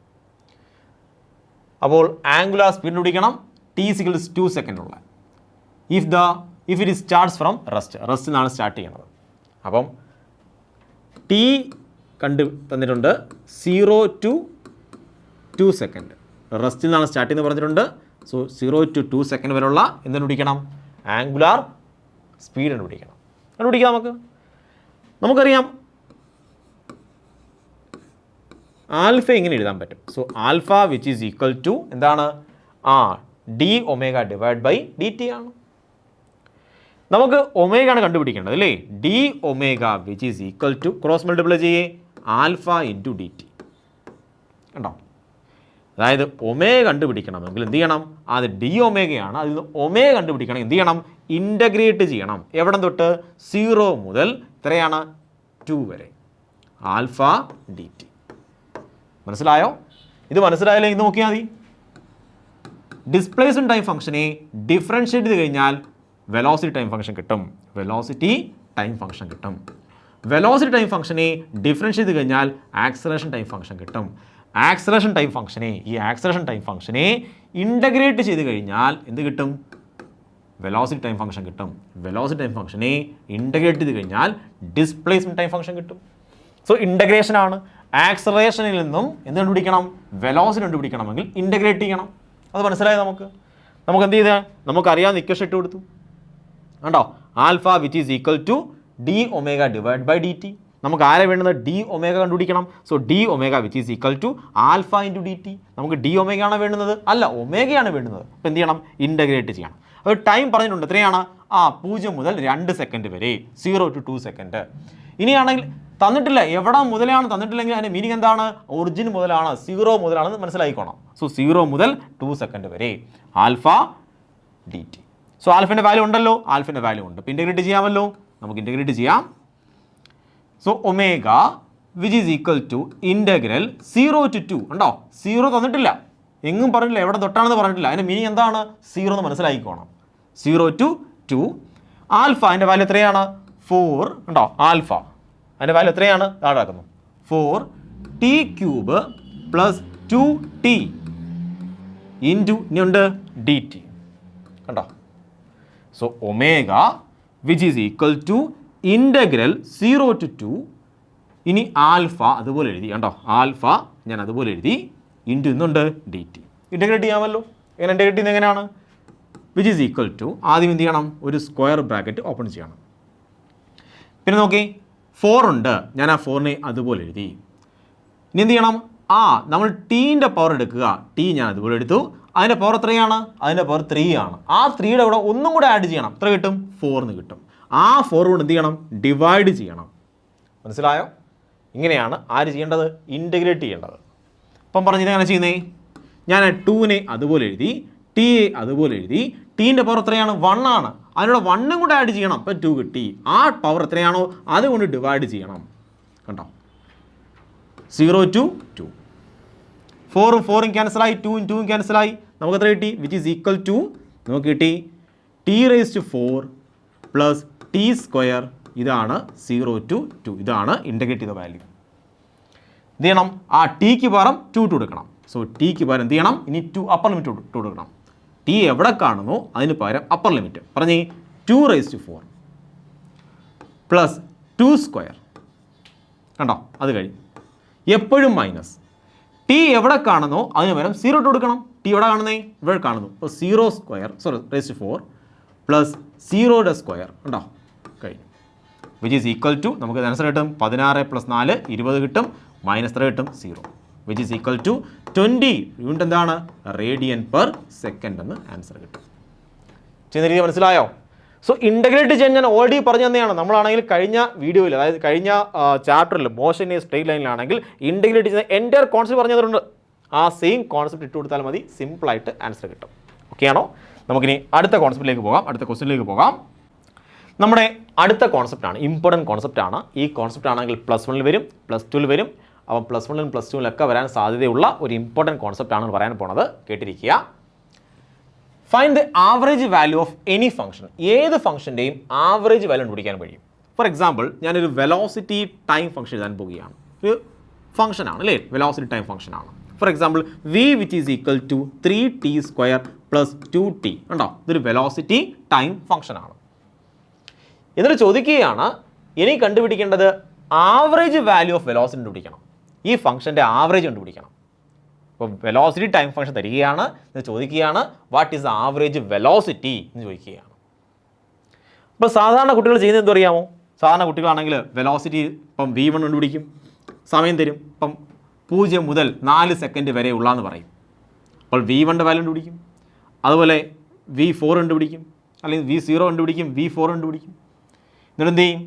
അപ്പോൾ angular speed കണ്ടുപിടിക്കണം. t is equal to 2 second ഉള്ള if it starts from റെസ്റ്റിൽ നിന്നാണ് start ചെയ്യുന്നത്. അപ്പം t തന്നിട്ടുണ്ട് 0 to 2 സെക്കൻഡ്. റെസ്റ്റിൽ നിന്നാണ് സ്റ്റാർട്ട് ചെയ്യുന്നത് പറഞ്ഞിട്ടുണ്ട്. സോ 0 to 2 സെക്കൻഡ് വരെയുള്ള എന്ത് കണ്ടുപിടിക്കണം? ആംഗുലാർ സ്പീഡ് കണ്ടുപിടിക്കാം. നമുക്കറിയാം ആൽഫ എങ്ങനെ എഴുതാൻ പറ്റും. So alpha which is equal to എന്താണ്? D omega divide by D T ആണ്. നമുക്ക് ഒമേഗ ആണ് കണ്ടുപിടിക്കേണ്ടത് അല്ലേ. D omega which is equal to cross multiply ചെയ്യേ ആൽഫ ഇൻറ്റു ഡി ടി. കണ്ടോ, അതായത് ഒമേഗ കണ്ടുപിടിക്കണമെങ്കിൽ എന്ത് ചെയ്യണം, അത് ഡി ഒമേഗയാണ്, അതിൽ നിന്ന് ഒമേഗ കണ്ടുപിടിക്കണം, എന്ത് ചെയ്യണം, ഇൻ്റഗ്രേറ്റ് ചെയ്യണം. എവിടെ തൊട്ട്, 0 മുതൽ എത്രയാണ് 2 വരെ, ആൽഫ ഡി ടി. മനസ്സിലായോ? ഇത് മനസ്സിലായാലേ ഇത് നോക്കിയാൽ മതി. ഡിസ്പ്ലേസ്മെൻറ്റ് ടൈം ഫംഗ്ഷനെ ഡിഫറൻഷ്യേറ്റ് ചെയ്ത് കഴിഞ്ഞാൽ വെലോസിറ്റി ടൈം ഫംഗ്ഷൻ കിട്ടും. വെലോസിറ്റി ടൈം ഫംഗ്ഷൻ കിട്ടും. വെലോസിറ്റി ടൈം ഫംഗ്ഷനെ ഡിഫറൻഷ്യേറ്റ് ചെയ്ത് കഴിഞ്ഞാൽ ആക്സലറേഷൻ ടൈം ഫംഗ്ഷൻ കിട്ടും. ആക്സലറേഷൻ ടൈം ഫംഗ്ഷനെ ഇൻ്റഗ്രേറ്റ് ചെയ്ത് കഴിഞ്ഞാൽ എന്ത് കിട്ടും, വെലോസിറ്റി ടൈം ഫംഗ്ഷൻ കിട്ടും. വെലോസിറ്റി ടൈം ഫംഗ്ഷനെ ഇൻ്റഗ്രേറ്റ് ചെയ്ത് കഴിഞ്ഞാൽ ഡിസ്പ്ലേസ്മെൻറ്റ് ടൈം ഫംഗ്ഷൻ കിട്ടും. സോ ഇൻ്റഗ്രേഷൻ ആണ്. ആക്സലറേഷനിൽ നിന്നും എന്ത് കണ്ടുപിടിക്കണം, വെലോസിറ്റി കണ്ടുപിടിക്കണമെങ്കിൽ ഇൻ്റഗ്രേറ്റ് ചെയ്യണം. അത് മനസ്സിലായി നമുക്ക്. എന്ത് ചെയ്താൽ നമുക്കറിയാവുന്ന ഇക്വേഷൻ ഇട്ട് കൊടുത്തു. കണ്ടോ, alpha which is equal to D omega divide by D T. നമുക്ക് ആരെ വേണ്ടുന്നത്, ഡി ഒമേഗ കണ്ടുപിടിക്കണം. So D omega which is equal to alpha into D T. നമുക്ക് ഡി ഒമേഗയാണ് വേണ്ടുന്നത്, അല്ല ഒമേഗയാണ് വേണ്ടുന്നത്. അപ്പോൾ എന്ത് ചെയ്യണം, ഇൻ്റഗ്രേറ്റ് ചെയ്യണം. അപ്പോൾ ടൈം പറഞ്ഞിട്ടുണ്ട് എത്രയാണ്, 0 മുതൽ 2 സെക്കൻഡ് വരെ, 0 to 2 സെക്കൻഡ്. ഇനിയാണെങ്കിൽ തന്നിട്ടില്ല, എവിടെ മുതലാണ് തന്നിട്ടില്ലെങ്കിൽ അതിൻ്റെ മീനിങ് എന്താണ്, ഒറിജിൻ മുതലാണ്, 0 മുതലാണെന്ന് മനസ്സിലായിക്കോണം. സോ 0 മുതൽ 2 സെക്കൻഡ് വരെ ആൽഫ ഡി ടി. സോ ആൽഫിൻ്റെ വാല്യൂ ഉണ്ടല്ലോ, ആൽഫിൻ്റെ വാല്യൂ ഉണ്ട്. അപ്പോൾ ഇൻ്റഗ്രേറ്റ് ചെയ്യാമല്ലോ, നമുക്ക് ഇൻ്റഗ്രേറ്റ് ചെയ്യാം. So omega which is equal to integral 0 to 2. ഉണ്ടോ, 0 തന്നിട്ടില്ല, എങ്ങും പറഞ്ഞിട്ടില്ല, എവിടെ തൊട്ടാണെന്ന് പറഞ്ഞിട്ടില്ല. അതിൻ്റെ മീനിങ് എന്താണ്, 0 എന്ന് മനസ്സിലാക്കിക്കോണം. 0 to 2. ആൽഫ അതിൻ്റെ വാല്യൂ എത്രയാണ്, 4. ഉണ്ടോ, ആൽഫ അതിൻ്റെ വാല്യൂ എത്രയാണ്, താഴാക്കുന്നു 4 t cube plus 2t into ഇനിയുണ്ട് ഡി ടി. കണ്ടോ, so omega which is equal to integral 0 to 2. ഇനി ആൽഫ അതുപോലെ എഴുതി. കണ്ടോ, ആൽഫ ഞാൻ അതുപോലെ എഴുതി, ഇൻറ്റു ഇന്നുണ്ട് ഡി ടി. ഇൻ്റഗ്രേറ്റ് ചെയ്യാമല്ലോ. എങ്ങനെ ഇൻ്റഗ്രേറ്റ് ചെയ്യുന്നത് എങ്ങനെയാണ്, വിച്ച് ഈസ് ഈക്വൽ ടു, ആദ്യം എന്ത് ചെയ്യണം, ഒരു സ്ക്വയർ ബ്രാക്കറ്റ് ഓപ്പൺ ചെയ്യണം. പിന്നെ നോക്കി 4 ഉണ്ട്, ഞാൻ ആ 4നെ അതുപോലെ എഴുതി. ഇനി എന്ത് ചെയ്യണം, നമ്മൾ ടീൻ്റെ പവർ എടുക്കുക. ടി ഞാൻ അതുപോലെ എടുത്തു. അതിൻ്റെ പവർ എത്രയാണ്, അതിൻ്റെ പവർ 3 ആണ്. ആ 3യുടെ കൂടെ ഒന്നും കൂടെ ആഡ് ചെയ്യണം. എത്ര കിട്ടും, 4 എന്ന് കിട്ടും. ആ 4 കൊണ്ട് എന്ത് ചെയ്യണം, ഡിവൈഡ് ചെയ്യണം. മനസ്സിലായോ? ഇങ്ങനെയാണ് ആര് ചെയ്യേണ്ടത്, ഇൻ്റഗ്രേറ്റ് ചെയ്യേണ്ടത്. അപ്പം പറഞ്ഞത് എങ്ങനെ ചെയ്യുന്നേ, ഞാൻ 2നെ അതുപോലെ എഴുതി, ടിയെ അതുപോലെ എഴുതി. ടീൻ്റെ പവർ എത്രയാണ്, 1 ആണ്. അതിനുള്ള 1 കൂടെ ആഡ് ചെയ്യണം. അപ്പം 2 കിട്ടി. ആ പവർ എത്രയാണോ അതുകൊണ്ട് ഡിവൈഡ് ചെയ്യണം. കണ്ടോ, 0 to 2. 4ഉം 4ഉം ക്യാൻസലായി, 2ഉം 2ഉം ക്യാൻസലായി. നമുക്ക് എത്ര കിട്ടി, വിച്ച് ഈസ് ഈക്വൽ ടു, നമുക്ക് കിട്ടി t⁴ പ്ലസ് ടി സ്ക്വയർ. ഇതാണ് 0 to 2. ഇതാണ് ഇൻ്റഗ്രേറ്റ് ചെയ്ത വാല്യൂ. എന്ത് ചെയ്യണം, ആ ടിക്ക് പകരം 2 കൊടുക്കണം. സോ ടിക്ക് പകരം എന്ത് ചെയ്യണം, ഇനി 2 അപ്പർ ലിമിറ്റ് കൊടുക്കണം. ടി എവിടെ കാണുന്നു അതിന് പകരം അപ്പർ ലിമിറ്റ് പറഞ്ഞേ 2⁴ പ്ലസ് 2 സ്ക്വയർ. കണ്ടോ, അത് കഴിഞ്ഞു. എപ്പോഴും മൈനസ്. ടി എവിടെ കാണുന്നോ അതിന് പകരം 0 കൊടുക്കണം. ടി എവിടെ കാണുന്നേ, ഇവിടെ കാണുന്നു. അപ്പോൾ 0⁴ പ്ലസ് 0യുടെ സ്ക്വയർ. ഉണ്ടോ, കഴിഞ്ഞു. വിച്ച് ഈസ് ഈക്വൽ ടു, നമുക്ക് ആൻസർ കിട്ടും 16 + 4 20 കിട്ടും. മൈനസ് 3 കിട്ടും 0. Which is equal to 20 unit എന്താണ്, റേഡിയൻ പെർ സെക്കൻഡ് എന്ന് ആൻസർ കിട്ടും. ചെയ്യുന്ന രീതി മനസ്സിലായോ? സോ ഇൻ്റഗ്രേറ്റ് ചെയ്യാൻ ഞാൻ ഓൾറെഡി പറഞ്ഞു തന്നെയാണ്. നമ്മളാണെങ്കിൽ കഴിഞ്ഞ വീഡിയോയിൽ, അതായത് കഴിഞ്ഞ ചാപ്റ്ററിൽ മോഷൻ ഇൻ സ്ട്രെയിറ്റ് ലൈനിലാണെങ്കിൽ ഇൻ്റഗ്രേറ്റ് ചെയ്യുന്ന എൻ്റെ കോൺസെപ്റ്റ് പറഞ്ഞു തന്നിട്ടുണ്ട്. ആ സെയിം കോൺസെപ്റ്റ് ഇട്ട് കൊടുത്താൽ മതി, സിമ്പിളായിട്ട് ആൻസർ കിട്ടും. ഓക്കെ ആണോ? നമുക്കിനി അടുത്ത കോൺസെപ്റ്റിലേക്ക് പോകാം, അടുത്ത ക്വസ്റ്റ്യനിലേക്ക് പോകാം. നമ്മുടെ അടുത്ത കോൺസെപ്റ്റാണ്, ഇമ്പോർട്ടൻറ്റ് കോൺസെപ്റ്റാണ്. ഈ കോൺസെപ്റ്റ് ആണെങ്കിൽ +1 വരും, +2 വരും. അപ്പം +1 +2 വരാൻ സാധ്യതയുള്ള ഒരു ഇമ്പോർട്ടൻറ്റ് കോൺസെപ്റ്റാണ് പറയാൻ പോണത്. കേട്ടിരിക്കുക. Find the average value of any function. ഏത് ഫംഗ്ഷൻ്റെയും ആവറേജ് വാല്യൂ കണ്ടുപിടിക്കാൻ കഴിയും. ഫോർ എക്സാമ്പിൾ, ഞാനൊരു വെലോസിറ്റി ടൈം ഫംഗ്ഷൻ എഴുതാൻ പോവുകയാണ്. ഒരു ഫംഗ്ഷനാണ് അല്ലേ, വെലോസിറ്റി ടൈം ഫംഗ്ഷനാണ്. For example, v which is equal to 3t² plus 2t. ഉണ്ടോ, ഇതൊരു വെലോസിറ്റി ടൈം ഫംഗ്ഷനാണ്. എന്നിട്ട് ചോദിക്കുകയാണ്, ഇനി കണ്ടുപിടിക്കേണ്ടത് ആവറേജ് വാല്യൂ ഓഫ് വെലോസിറ്റി കണ്ടുപിടിക്കണം. ഈ ഫംഗ്ഷൻ്റെ ആവറേജ് കണ്ടുപിടിക്കണം. അപ്പോൾ വെലോസിറ്റി ടൈം ഫംഗ്ഷൻ തരികയാണ്, ഇത് ചോദിക്കുകയാണ് വാട്ട് ഈസ് ആവറേജ് വെലോസിറ്റി എന്ന് ചോദിക്കുകയാണ്. അപ്പോൾ സാധാരണ കുട്ടികൾ ചെയ്യുന്നത് എന്ത് അറിയാമോ? സാധാരണ കുട്ടികളാണെങ്കിൽ വെലോസിറ്റി ഇപ്പം v1 കണ്ടുപിടിക്കും, സമയം തരും. ഇപ്പം 0 മുതൽ 4 സെക്കൻഡ് വരെ ഉള്ളതെന്ന് പറയും. അപ്പോൾ v1 വാല്യൂ കണ്ടുപിടിക്കും. അതുപോലെ v4 കണ്ടുപിടിക്കും. അല്ലെങ്കിൽ V0 കണ്ടുപിടിക്കും, V4 കണ്ടുപിടിക്കും. എന്നിട്ട് എന്ത് ചെയ്യും?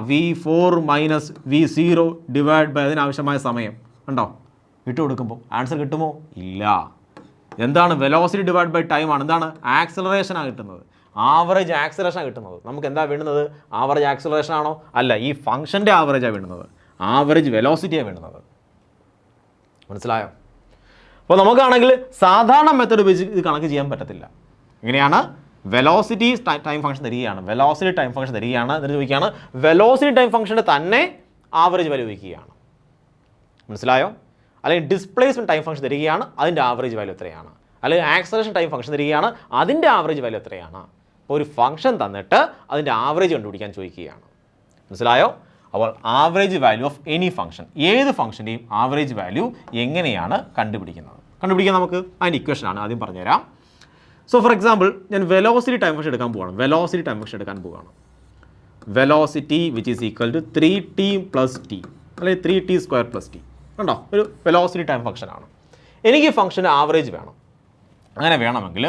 V4 minus V0 divide by അതിനാവശ്യമായ സമയം ഉണ്ടോ ഇട്ട് കൊടുക്കുമ്പോൾ ആൻസർ കിട്ടുമോ? ഇല്ല. എന്താണ്? വെലോസിറ്റി ഡിവൈഡ് ബൈ ടൈം ആണ്. എന്താണ്? ആക്സലറേഷനാണ് കിട്ടുന്നത്, ആവറേജ് ആക്സലറേഷനാണ് കിട്ടുന്നത്. നമുക്ക് എന്താ വേണ്ടുന്നത്? ആവറേജ് ആക്സലറേഷൻ ആണോ? അല്ല, ഈ ഫംഗ്ഷൻ്റെ ആവറേജാണ് വേണ്ടുന്നത്, ആവറേജ് വെലോസിറ്റിയാണ് വേണ്ടുന്നത്. മനസ്സിലായോ? അപ്പോൾ നമുക്കാണെങ്കിൽ സാധാരണ മെത്തേഡ് ഉപയോഗിച്ച് ഇത് കണക്ക് ചെയ്യാൻ പറ്റത്തില്ല. എങ്ങനെയാണ്? വെലോസിറ്റി ടൈം ഫംഗ്ഷൻ തരികയാണ്, വെലോസിറ്റി ടൈം ഫംഗ്ഷൻ തരികയാണ്, എന്നിട്ട് ചോദിക്കുകയാണ് വെലോസിറ്റി ടൈം ഫംഗ്ഷൻ്റെ തന്നെ ആവറേജ് വാല്യൂ ചോദിക്കുകയാണ്. മനസ്സിലായോ? അല്ലെങ്കിൽ ഡിസ്പ്ലേസ്മെൻറ്റ് ടൈം ഫംഗ്ഷൻ തരികയാണ്, അതിൻ്റെ ആവറേജ് വാല്യൂ എത്രയാണ്? അല്ലെങ്കിൽ ആക്സലറേഷൻ ടൈം ഫംഗ്ഷൻ തരികയാണ്, അതിൻ്റെ ആവറേജ് വാല്യൂ എത്രയാണ്? അപ്പോൾ ഒരു ഫംഗ്ഷൻ തന്നിട്ട് അതിൻ്റെ ആവറേജ് കണ്ടുപിടിക്കാൻ ചോദിക്കുകയാണ്. മനസ്സിലായോ? അപ്പോൾ average value of any function, ഏത് ഫംഗ്ഷൻ്റെയും ആവറേജ് വാല്യൂ എങ്ങനെയാണ് കണ്ടുപിടിക്കുന്നത്? കണ്ടുപിടിക്കാൻ നമുക്ക് അതിൻ്റെ ഇക്വേഷനാണ് ആദ്യം പറഞ്ഞുതരാം. സോ ഫോർ എക്സാമ്പിൾ, ഞാൻ വെലോസിറ്റി ടൈം ഫംഗ്ഷൻ എടുക്കാൻ പോവുകയാണ്. വെലോസിറ്റി ടൈം ഫംഗ്ഷൻ എടുക്കാൻ പോവുകയാണ്. Velocity which is equal to 3t + t അല്ലെങ്കിൽ 3t² + t. കണ്ടോ? ഒരു വെലോസിറ്റി ടൈം ഫംഗ്ഷനാണ്. എനിക്ക് ഫംഗ്ഷൻ്റെ ആവറേജ് വേണം. അങ്ങനെ വേണമെങ്കിൽ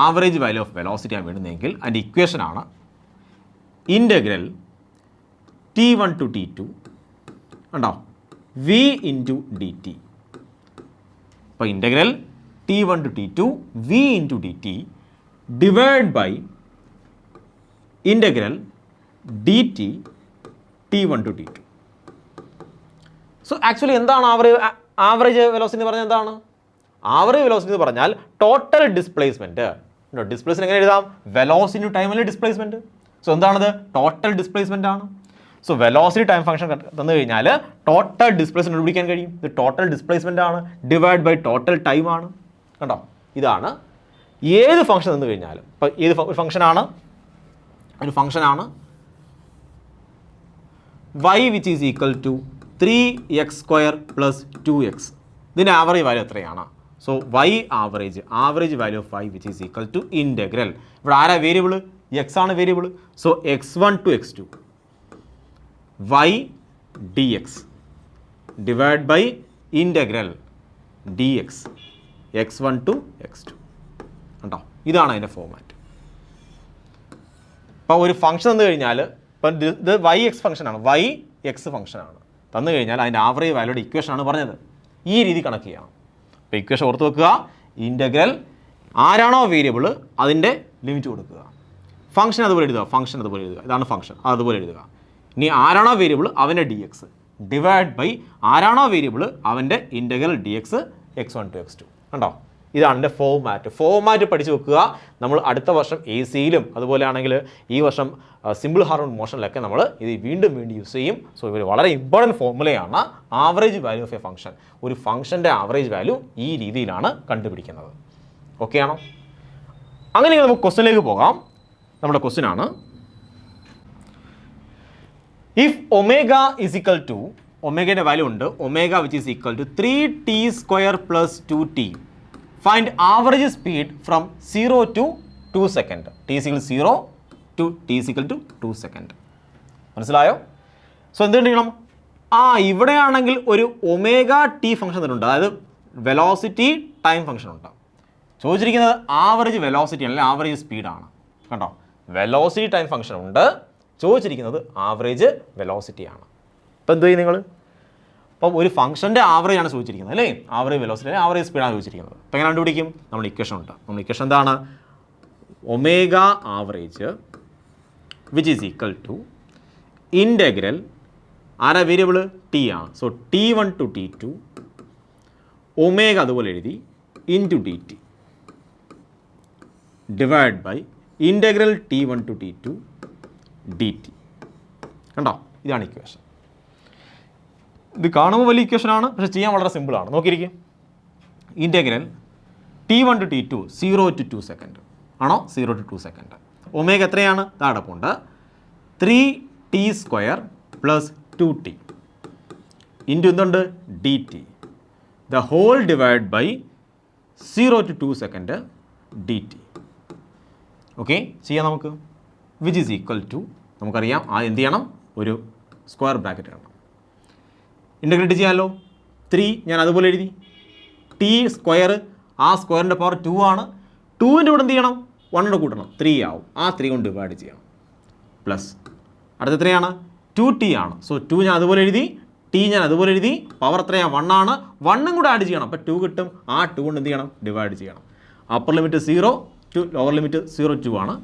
ആവറേജ് വാല്യൂ ഓഫ് വെലോസിറ്റിയാണ് വേണ്ടുന്നതെങ്കിൽ അതിൻ്റെ ഇക്വേഷനാണ് ഇൻ്റഗ്രൽ t1 to t2 കണ്ടോ v ഇൻറ്റു dt. അപ്പോൾ integral t1 to t2 v into dt divide by integral dt t1 to t2. So actually എന്താണ് ആവറേജ് വെലോസിറ്റി എന്ന് പറഞ്ഞാൽ എന്താണ്? ആവറേജ് വെലോസിറ്റി എന്ന് പറഞ്ഞാൽ ടോട്ടൽ ഡിസ്പ്ലേസ്മെൻറ്റ്. ഡിസ്പ്ലേസ്മെൻറ്റ് എങ്ങനെ എഴുതാം? വെലോസിറ്റി ടൈമിലെ ഡിസ്പ്ലേസ്മെൻറ്റ്. സോ എന്താണത്? ടോട്ടൽ ഡിസ്പ്ലേസ്മെൻ്റ് ആണ്. സോ വെലോസിറ്റി ടൈം ഫംഗ്ഷൻ തന്നു കഴിഞ്ഞാൽ ടോട്ടൽ ഡിസ്പ്ലേസ്മെൻറ്റ് കണ്ടുപിടിക്കാൻ കഴിയും. ഇത് ടോട്ടൽ ഡിസ്പ്ലേസ്മെൻ്റ് ആണ് ഡിവൈഡ് ബൈ ടോട്ടൽ ടൈം ആണ്. കണ്ടോ? ഇതാണ് ഏത് ഫംഗ്ഷൻ തന്നു കഴിഞ്ഞാലും. ഇപ്പോൾ ഏത് ഒരു ഫംഗ്ഷനാണ് y which is equal to 3x² + 2x. ഇതിൻ്റെ ആവറേജ് വാല്യൂ എത്രയാണ്? So average value of y which is equal to integral. ഇവിടെ ആരാ വേരിയബിൾ? x ആണ് variable. So x1 to x2 y dx divide by integral dx x1 to x2. കണ്ടോ? ഇതാണ് അതിൻ്റെ format. അപ്പോൾ ഒരു ഫംഗ്ഷൻ തന്നു കഴിഞ്ഞാൽ, ഇപ്പം ഇത് yx ഫംഗ്ഷനാണ്, yx ഫംഗ്ഷനാണ് തന്നു കഴിഞ്ഞാൽ അതിൻ്റെ ആവറേജ് വാല്യൂയുടെ ഇക്വേഷനാണ് പറഞ്ഞത്. ഈ രീതി കണക്ക് ചെയ്യണം. അപ്പോൾ ഇക്വേഷൻ ഓർത്ത് വെക്കുക. ഇൻ്റഗ്രൽ ആരാണോ വേരിയബിൾ അതിൻ്റെ ലിമിറ്റ് കൊടുക്കുക. ഫംഗ്ഷൻ അതുപോലെ എഴുതുക. ഇതാണ് ഫംഗ്ഷൻ, അതുപോലെ എഴുതുക. ഇനി ആരാണോ വേരിയബിൾ അവൻ്റെ dx ഡിവൈഡ് ബൈ ആരാണോ വേരിയബിൾ അവൻ്റെ integral dx x1 to x2. കണ്ടോ? ഇതാണ് എൻ്റെ ഫോർമാറ്റ് പഠിച്ച് വെക്കുക. നമ്മൾ അടുത്ത വർഷം AC-യിലും അതുപോലെ ആണെങ്കിൽ ഈ വർഷം സിമ്പിൾ ഹാർമോണിക് മോഷനിലൊക്കെ നമ്മൾ ഇത് വീണ്ടും യൂസ് ചെയ്യും. സോ ഇവർ വളരെ ഇമ്പോർട്ടൻറ്റ് ഫോർമുലയാണ് average value of a function. ഒരു ഫംഗ്ഷൻ്റെ ആവറേജ് വാല്യൂ ഈ രീതിയിലാണ് കണ്ടുപിടിക്കുന്നത്. ഓക്കെ ആണോ? അങ്ങനെയെങ്കിൽ നമുക്ക് ക്വസ്റ്റ്യനിലേക്ക് പോകാം. നമ്മുടെ ക്വസ്റ്റ്യനാണ്, if omega is equal to, ഒമേഗയുടെ വാല്യൂ ഉണ്ട്, omega which is equal to 3t² + 2t, find average speed from 0 to 2 second. t = 0 to t = 2 second. മനസ്സിലായോ? സോ എന്ത് ചെയ്യണം? ഇവിടെയാണെങ്കിൽ ഒരു ഒമേഗ ടി ഫംഗ്ഷൻ തന്നിട്ടുണ്ട്, അതായത് വെലോസിറ്റി ടൈം ഫംഗ്ഷൻ ഉണ്ട്. ചോദിച്ചിരിക്കുന്നത് ആവറേജ് വെലോസിറ്റി അല്ലെങ്കിൽ ആവറേജ് സ്പീഡാണ്. കണ്ടോ? വെലോസിറ്റി ടൈം ഫംഗ്ഷൻ ഉണ്ട്, ചോദിച്ചിരിക്കുന്നത് ആവറേജ് വെലോസിറ്റിയാണ്. അപ്പോൾ എന്ത് ചെയ്യും നിങ്ങൾ? അപ്പം ഒരു ഫംഗ്ഷൻ്റെ ആവറേജ് ആണ് ചോദിച്ചിരിക്കുന്നത് അല്ലേ? ആവറേജ് വെലോസിറ്റി അല്ലെങ്കിൽ ആവറേജ് സ്പീഡാണ് ചോദിച്ചിരിക്കുന്നത്. അപ്പോൾ എങ്ങനെ കണ്ടുപിടിക്കും? നമ്മൾ ഇക്വേഷൻ ഉണ്ട്. നമ്മൾ ഇക്വേഷൻ എന്താണ്? Omega average which is equal to integral, ആരാ വേരിയബിൾ? ടി ആണ്. So t1 to t2 omega അതുപോലെ എഴുതി into dt divide by integral t1 to t2 dt. കണ്ടോ? ഇതാണ് ഇക്വേഷൻ. ഇത് കാണുമ്പോൾ വലിയ ഇക്വേഷനാണ്, പക്ഷേ ചെയ്യാൻ വളരെ സിമ്പിളാണ്. നോക്കിയിരിക്കും. Integral t1 to t2 0 to 2 second ആണോ? 0 to 2 സെക്കൻഡ്. ഒമേഗ എത്രയാണ്? താഴെപ്പുണ്ട് 3t² + 2t ഇൻറ്റു എന്തുണ്ട്? dt the whole divide by 0 to 2 second dt. Okay, ചെയ്യാം നമുക്ക്. വിച്ച് ഈസ് ഈക്വൽ ടു, നമുക്കറിയാം എന്ത് ചെയ്യണം? ഒരു സ്ക്വയർ ബ്രാക്കറ്റ് ഇടണം. ഇൻ്റഗ്രേറ്റ് ചെയ്യാമല്ലോ. 3 ഞാൻ അതുപോലെ എഴുതി. t², ആ സ്ക്വയറിൻ്റെ പവർ 2 ആണ്. 2ൻ്റെ കൂടെ എന്ത് ചെയ്യണം? 1 കൂട്ടണം 3 ആവും. ആ 3 കൊണ്ട് ഡിവൈഡ് ചെയ്യണം. പ്ലസ് അടുത്ത എത്രയാണ് 2t ആണ്. സോ 2 ഞാൻ അതുപോലെ എഴുതി, t ഞാൻ അതുപോലെ എഴുതി. പവർ എത്രയാണ് 1 ആണ്. 1 കൂടെ ആഡ് ചെയ്യണം. അപ്പോൾ 2 കിട്ടും. ആ 2 കൊണ്ട് എന്ത് ചെയ്യണം ഡിവൈഡ് ചെയ്യണം. Upper limit 0 to lower limit 0 2 ആണ്.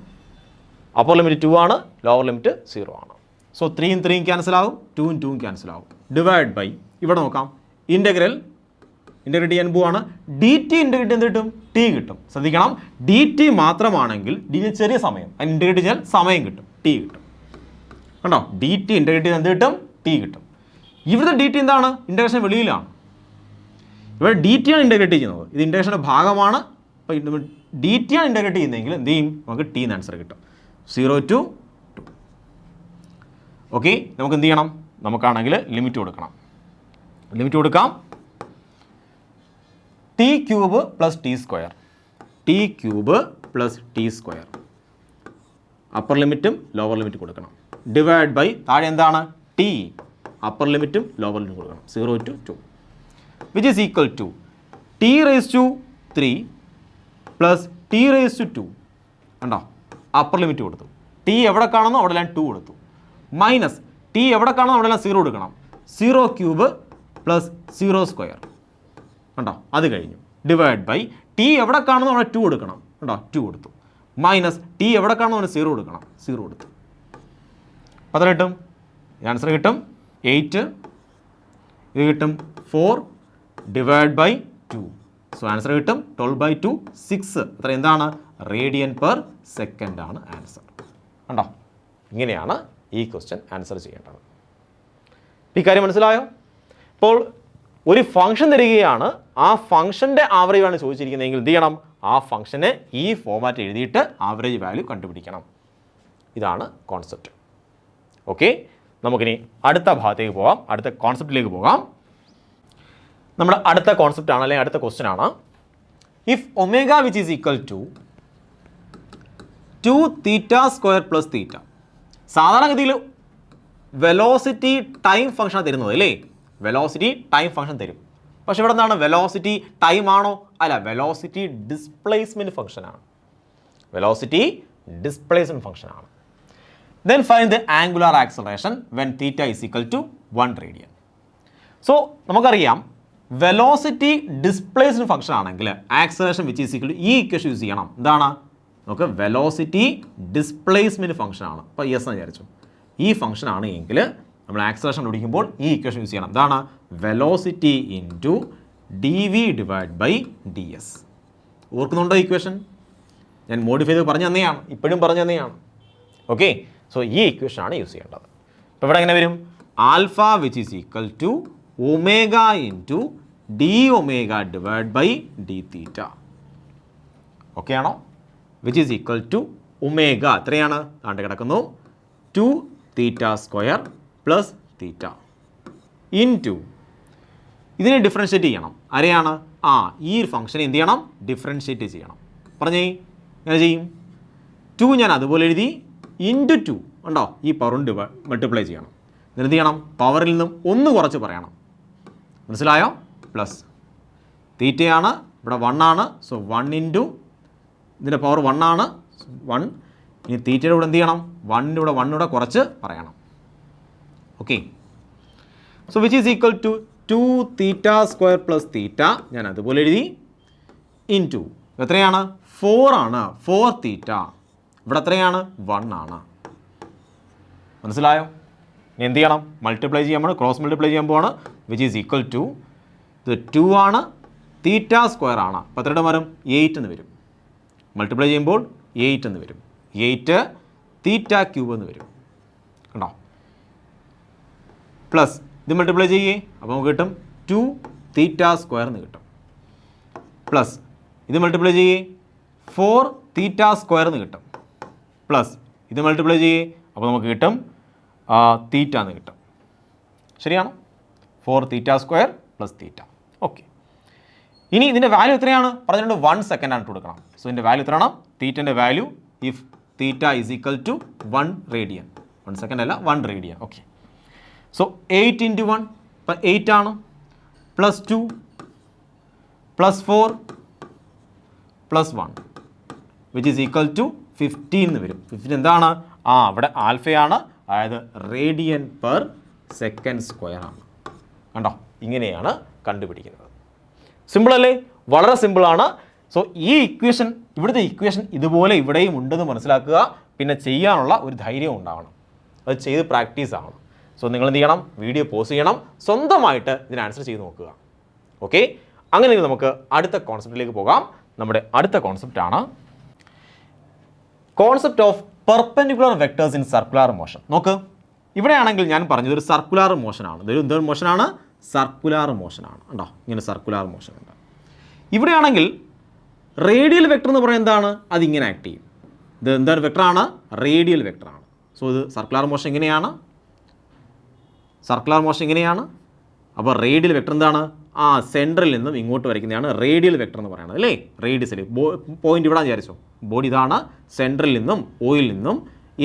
അപ്പർ ലിമിറ്റ് 2 ആണ്, ലോവർ ലിമിറ്റ് 0 ആണ്. സോ 3 3 ക്യാൻസൽ ആവും, 2 2 ക്യാൻസൽ ആവും. ഡിവൈഡ് ബൈ ഇവിടെ നോക്കാം ഇൻ്റഗ്രൽ ചെയ്യാൻ പോവാണ്. ഡി ടി ഇൻ്റഗ്രേറ്റ് എന്ത് കിട്ടും ടി കിട്ടും. ശ്രദ്ധിക്കണം ഡി ടി മാത്രമാണെങ്കിൽ ഡി ചെറിയ സമയം അതിന് ഇൻ്റഗ്രേറ്റ് ചെയ്യാൻ സമയം കിട്ടും, ടി കിട്ടും. കണ്ടോ ഡി ടി ഇൻ്റഗ്രേറ്റ് ചെയ്ത് എന്ത് കിട്ടും ടി കിട്ടും. ഇവിടുത്തെ ഡി ടി എന്താണ് ഇൻ്റഗ്രേഷൻ വെളിയിലാണ്. ഇവിടെ ഡി ടി ആണ് ഇൻ്റഗ്രേറ്റ് ചെയ്യുന്നത്, ഇത് ഇൻ്റഗ്രേഷൻ്റെ ഭാഗമാണ്. അപ്പോൾ ഡി ടി ആണ് ഇൻ്റഗ്രേറ്റ് ചെയ്യുന്നതെങ്കിൽ എന്ത് ചെയ്യും നമുക്ക് ടി എന്ന് ആൻസർ കിട്ടും. 0 to 2. ഓക്കെ നമുക്ക് എന്ത് ചെയ്യണം, നമുക്കാണെങ്കിൽ ലിമിറ്റ് കൊടുക്കണം. ലിമിറ്റ് കൊടുക്കാം T cube plus T square, T cube plus T square. Upper ലിമിറ്റും ലോവർ ലിമിറ്റും കൊടുക്കണം. ഡിവൈഡ് ബൈ താഴെ എന്താണ് ടി, അപ്പർ ലിമിറ്റും ലോവർ ലിമിറ്റും കൊടുക്കണം. 0 to 2 which is equal to T raise to 3 plus T raise to 2. കണ്ടോ അപ്പർ ലിമിറ്റ് കൊടുത്തു. ടി എവിടെ കാണുന്നോ അവിടെ എല്ലാം 2 കൊടുത്തു. മൈനസ് ടി എവിടെ കാണുന്നോ അവിടെ എല്ലാം 0 കൊടുക്കണം. 0 ക്യൂബ് പ്ലസ് 0 സ്ക്വയർ. കണ്ടോ അത് കഴിഞ്ഞു. ഡിവൈഡ് ബൈ ടി എവിടെ കാണുന്നോ അവിടെ 2 കൊടുക്കണം. കണ്ടോ 2 കൊടുത്തു. മൈനസ് ടി എവിടെ കാണുന്നോ അവിടെ 0 കൊടുക്കണം. 0 കൊടുത്തു. അപ്പോൾ അത് കിട്ടും ആൻസർ കിട്ടും 8. ഇത് കിട്ടും 4 ഡിവൈഡ് ബൈ 2. സോ ആൻസർ കിട്ടും 12/2 6. അത്ര എന്താണ് റേഡിയൻ പെർ സെക്കൻഡ് ആണ് ആൻസർ. കണ്ടോ ഇങ്ങനെയാണ് ഈ ക്വസ്റ്റ്യൻ ആൻസർ ചെയ്യേണ്ടത്. ഈ കാര്യം മനസ്സിലായോ? ഇപ്പോൾ ഒരു ഫംഗ്ഷൻ തരികയാണ്, ആ ഫംഗ്ഷൻ്റെ ആവറേജ് ആണ് ചോദിച്ചിരിക്കുന്നതെങ്കിൽ എന്ത് ചെയ്യണം, ആ ഫംഗ്ഷനെ ഈ ഫോമാറ്റ് എഴുതിയിട്ട് ആവറേജ് വാല്യൂ കണ്ടുപിടിക്കണം. ഇതാണ് കോൺസെപ്റ്റ്. ഓക്കെ നമുക്കിനി അടുത്ത ഭാഗത്തേക്ക് പോകാം, അടുത്ത കോൺസെപ്റ്റിലേക്ക് പോകാം. നമ്മുടെ അടുത്ത കോൺസെപ്റ്റ് ആണ് അല്ലെങ്കിൽ അടുത്ത ക്വസ്റ്റ്യൻ ആണ് if omega which is equal to 2 theta square plus theta. സാധാരണഗതിയിൽ വെലോസിറ്റി ടൈം ഫംഗ്ഷനാണ് തരുന്നത് അല്ലേ, വെലോസിറ്റി ടൈം ഫംഗ്ഷൻ തരും. പക്ഷെ ഇവിടെ എന്താണ് വെലോസിറ്റി ടൈം ആണോ അല്ല, വെലോസിറ്റി ഡിസ്പ്ലേസ്മെൻറ്റ് ഫംഗ്ഷനാണ്. വെലോസിറ്റി ഡിസ്പ്ലേസ്മെൻറ്റ് ഫംഗ്ഷനാണ്. Then find the angular acceleration when theta is equal to 1 radian. So നമുക്കറിയാം വെലോസിറ്റി ഡിസ്പ്ലേസ്മെൻറ്റ് ഫംഗ്ഷൻ ആണെങ്കിൽ acceleration which is equal to ഈ ഇക്വേഷൻ യൂസ് ചെയ്യണം. എന്താണ് നമുക്ക് വെലോസിറ്റി ഡിസ്പ്ലേസ്മെൻറ്റ് ഫംഗ്ഷൻ ആണ്. അപ്പോൾ യെസ് എന്ന് വിചാരിച്ചു. ഈ ഫംഗ്ഷൻ ആണ് എങ്കിൽ നമ്മൾ ആക്സലറേഷൻ കണ്ടുപിടിക്കുമ്പോൾ ഈ ഇക്വേഷൻ യൂസ് ചെയ്യണം. എന്താണ് velocity into D V divide by D S. ഓർക്കുന്നുണ്ടോ ഇക്വേഷൻ? ഞാൻ മോഡിഫൈ ചെയ്ത് പറഞ്ഞു തന്നെയാണ്, ഇപ്പോഴും പറഞ്ഞു തന്നെയാണ്. ഓക്കെ സോ ഈ ഇക്വേഷനാണ് യൂസ് ചെയ്യേണ്ടത്. ഇപ്പോൾ ഇവിടെ എങ്ങനെ വരും, alpha which is equal to omega into d omega divide by d theta. Okay ആണോ? Which is equal to omega എത്രയാണ് താണ്ട് കിടക്കുന്നു 2 theta square plus theta into ഇതിനെ ഡിഫറൻഷ്യേറ്റ് ചെയ്യണം. ആരെയാണ് ഈ ഒരു ഫംഗ്ഷനെ എന്ത് ചെയ്യണം ഡിഫറൻഷ്യേറ്റ് ചെയ്യണം. പറഞ്ഞേ എങ്ങനെ ചെയ്യും? 2 ഞാൻ അതുപോലെ എഴുതി ഇൻറ്റു 2 ഉണ്ടോ ഈ പവർ കൊണ്ട് മൾട്ടിപ്ലൈ ചെയ്യണം. എന്നിട്ട് എന്ത് ചെയ്യണം പവറിൽ നിന്നും 1 കുറച്ച് പറയണം. മനസ്സിലായോ? പ്ലസ് തീറ്റയാണ് ഇവിടെ 1 ആണ്. സോ 1 ഇൻറ്റു ഇതിൻ്റെ പവർ 1 ആണ് 1. ഇനി തീറ്റയുടെ കൂടെ എന്ത് ചെയ്യണം 1ൻ്റെ കൂടെ 1 കൂടെ കുറച്ച് പറയണം. Okay so which is equal to 2 theta square plus theta ഞാൻ അതുപോലെ എഴുതി ഇൻറ്റു എത്രയാണ് 4 ആണ് 4 തീറ്റ. ഇവിടെ എത്രയാണ് 1 ആണ്. മനസ്സിലായോ? ഇനി എന്ത് ചെയ്യണം മൾട്ടിപ്ലൈ ചെയ്യാൻ പോകണം, ക്രോസ് മൾട്ടിപ്ലൈ ചെയ്യാൻ പോവാണ്. വിച്ച് ഈസ് ഈക്വൽ ടു ഇത് 2 ആണ് തീറ്റ സ്ക്വയർ ആണ്. അപ്പോൾ എത്രയുടെ വരും 8 എന്ന് വരും. മൾട്ടിപ്ലൈ ചെയ്യുമ്പോൾ 8 എന്ന് വരും. 8 തീറ്റ ക്യൂബ് എന്ന് വരും. കണ്ടോ? പ്ലസ് ഇത് മൾട്ടിപ്ലൈ ചെയ്യേ അപ്പോൾ നമുക്ക് കിട്ടും 2 തീറ്റ സ്ക്വയർ എന്ന് കിട്ടും. പ്ലസ് ഇത് മൾട്ടിപ്ലൈ ചെയ്യേ 4 തീറ്റ സ്ക്വയർ എന്ന് കിട്ടും. പ്ലസ് ഇത് മൾട്ടിപ്ലൈ ചെയ്യേ അപ്പോൾ നമുക്ക് കിട്ടും തീറ്റ എന്ന് കിട്ടും. ശരിയാണോ? 4 തീറ്റ സ്ക്വയർ പ്ലസ് തീറ്റ. ഓക്കെ ഇനി ഇതിൻ്റെ വാല്യൂ എത്രയാണ് പറഞ്ഞിട്ടുണ്ട് 1 സെക്കൻഡ് ആണ് കൊടുക്കണം. സോ ഇതിൻ്റെ വാല്യൂ എത്രയാണ് തീറ്റൻ്റെ value if theta is equal to 1 radian. 1 second അല്ല 1 റേഡിയൻ. ഓക്കെ സോ 8 ഇൻറ്റു 1 ഇപ്പം 8 ആണ്. Plus 2 plus 4 plus 1 which is equal to 15 എന്ന് വരും. 15 എന്താണ്? അവിടെ ആൽഫയാണ്, അതായത് റേഡിയൻ പെർ സെക്കൻഡ് സ്ക്വയർ ആണ്. കണ്ടോ, ഇങ്ങനെയാണ് കണ്ടുപിടിക്കുന്നത്. സിമ്പിൾ അല്ലേ? വളരെ സിമ്പിളാണ്. സോ ഈ ഇക്വേഷൻ, ഇവിടുത്തെ ഇക്വേഷൻ ഇതുപോലെ ഇവിടെയും ഉണ്ടെന്ന് മനസ്സിലാക്കുക. പിന്നെ ചെയ്യാനുള്ള ഒരു ധൈര്യം ഉണ്ടാവണം, അത് ചെയ്ത് പ്രാക്ടീസ് ആവണം. സോ നിങ്ങൾ എന്ത് ചെയ്യണം? വീഡിയോ പോസ് ചെയ്യണം, സ്വന്തമായിട്ട് ഇതിന് ആൻസർ ചെയ്ത് നോക്കുക. ഓക്കെ, അങ്ങനെയെങ്കിൽ നമുക്ക് അടുത്ത കോൺസെപ്റ്റിലേക്ക് പോകാം. നമ്മുടെ അടുത്ത കോൺസെപ്റ്റാണ് concept of perpendicular vectors in circular motion. നോക്ക്, ഇവിടെയാണെങ്കിൽ ഞാൻ പറഞ്ഞത് ഒരു സർക്കുലർ മോഷനാണ്. ഇതൊരു എന്തൊരു മോഷനാണ്? സർക്കുലർ മോഷനാണ്. ഉണ്ടോ, ഇങ്ങനെ സർക്കുലർ മോഷൻ ഉണ്ട്. ഇവിടെയാണെങ്കിൽ റേഡിയൽ വെക്ടർ എന്ന് പറയുന്നത് എന്താണ്? അതിങ്ങനെ ആക്ട് ചെയ്യും. ഇത് എന്താണ് വെക്ടറാണ്? റേഡിയൽ വെക്ടറാണ്. സോ ഇത് സർക്കുലർ മോഷൻ ഇങ്ങനെയാണ്, സർക്കുലർ മോഷൻ ഇങ്ങനെയാണ്. അപ്പോൾ റേഡിയൽ വെക്ടർ എന്താണ്? സെൻട്രൽ നിന്നും ഇങ്ങോട്ട് വരയ്ക്കുന്നതാണ് റേഡിയൽ വെക്ടർ എന്ന് പറയുന്നത് അല്ലേ? റേഡിയസിൽ പോയിന്റ് ഇവിടെ വിചാരിച്ചോ, ബോഡി ഇതാണ്, സെൻട്രലിൽ നിന്നും ഓയിൽ നിന്നും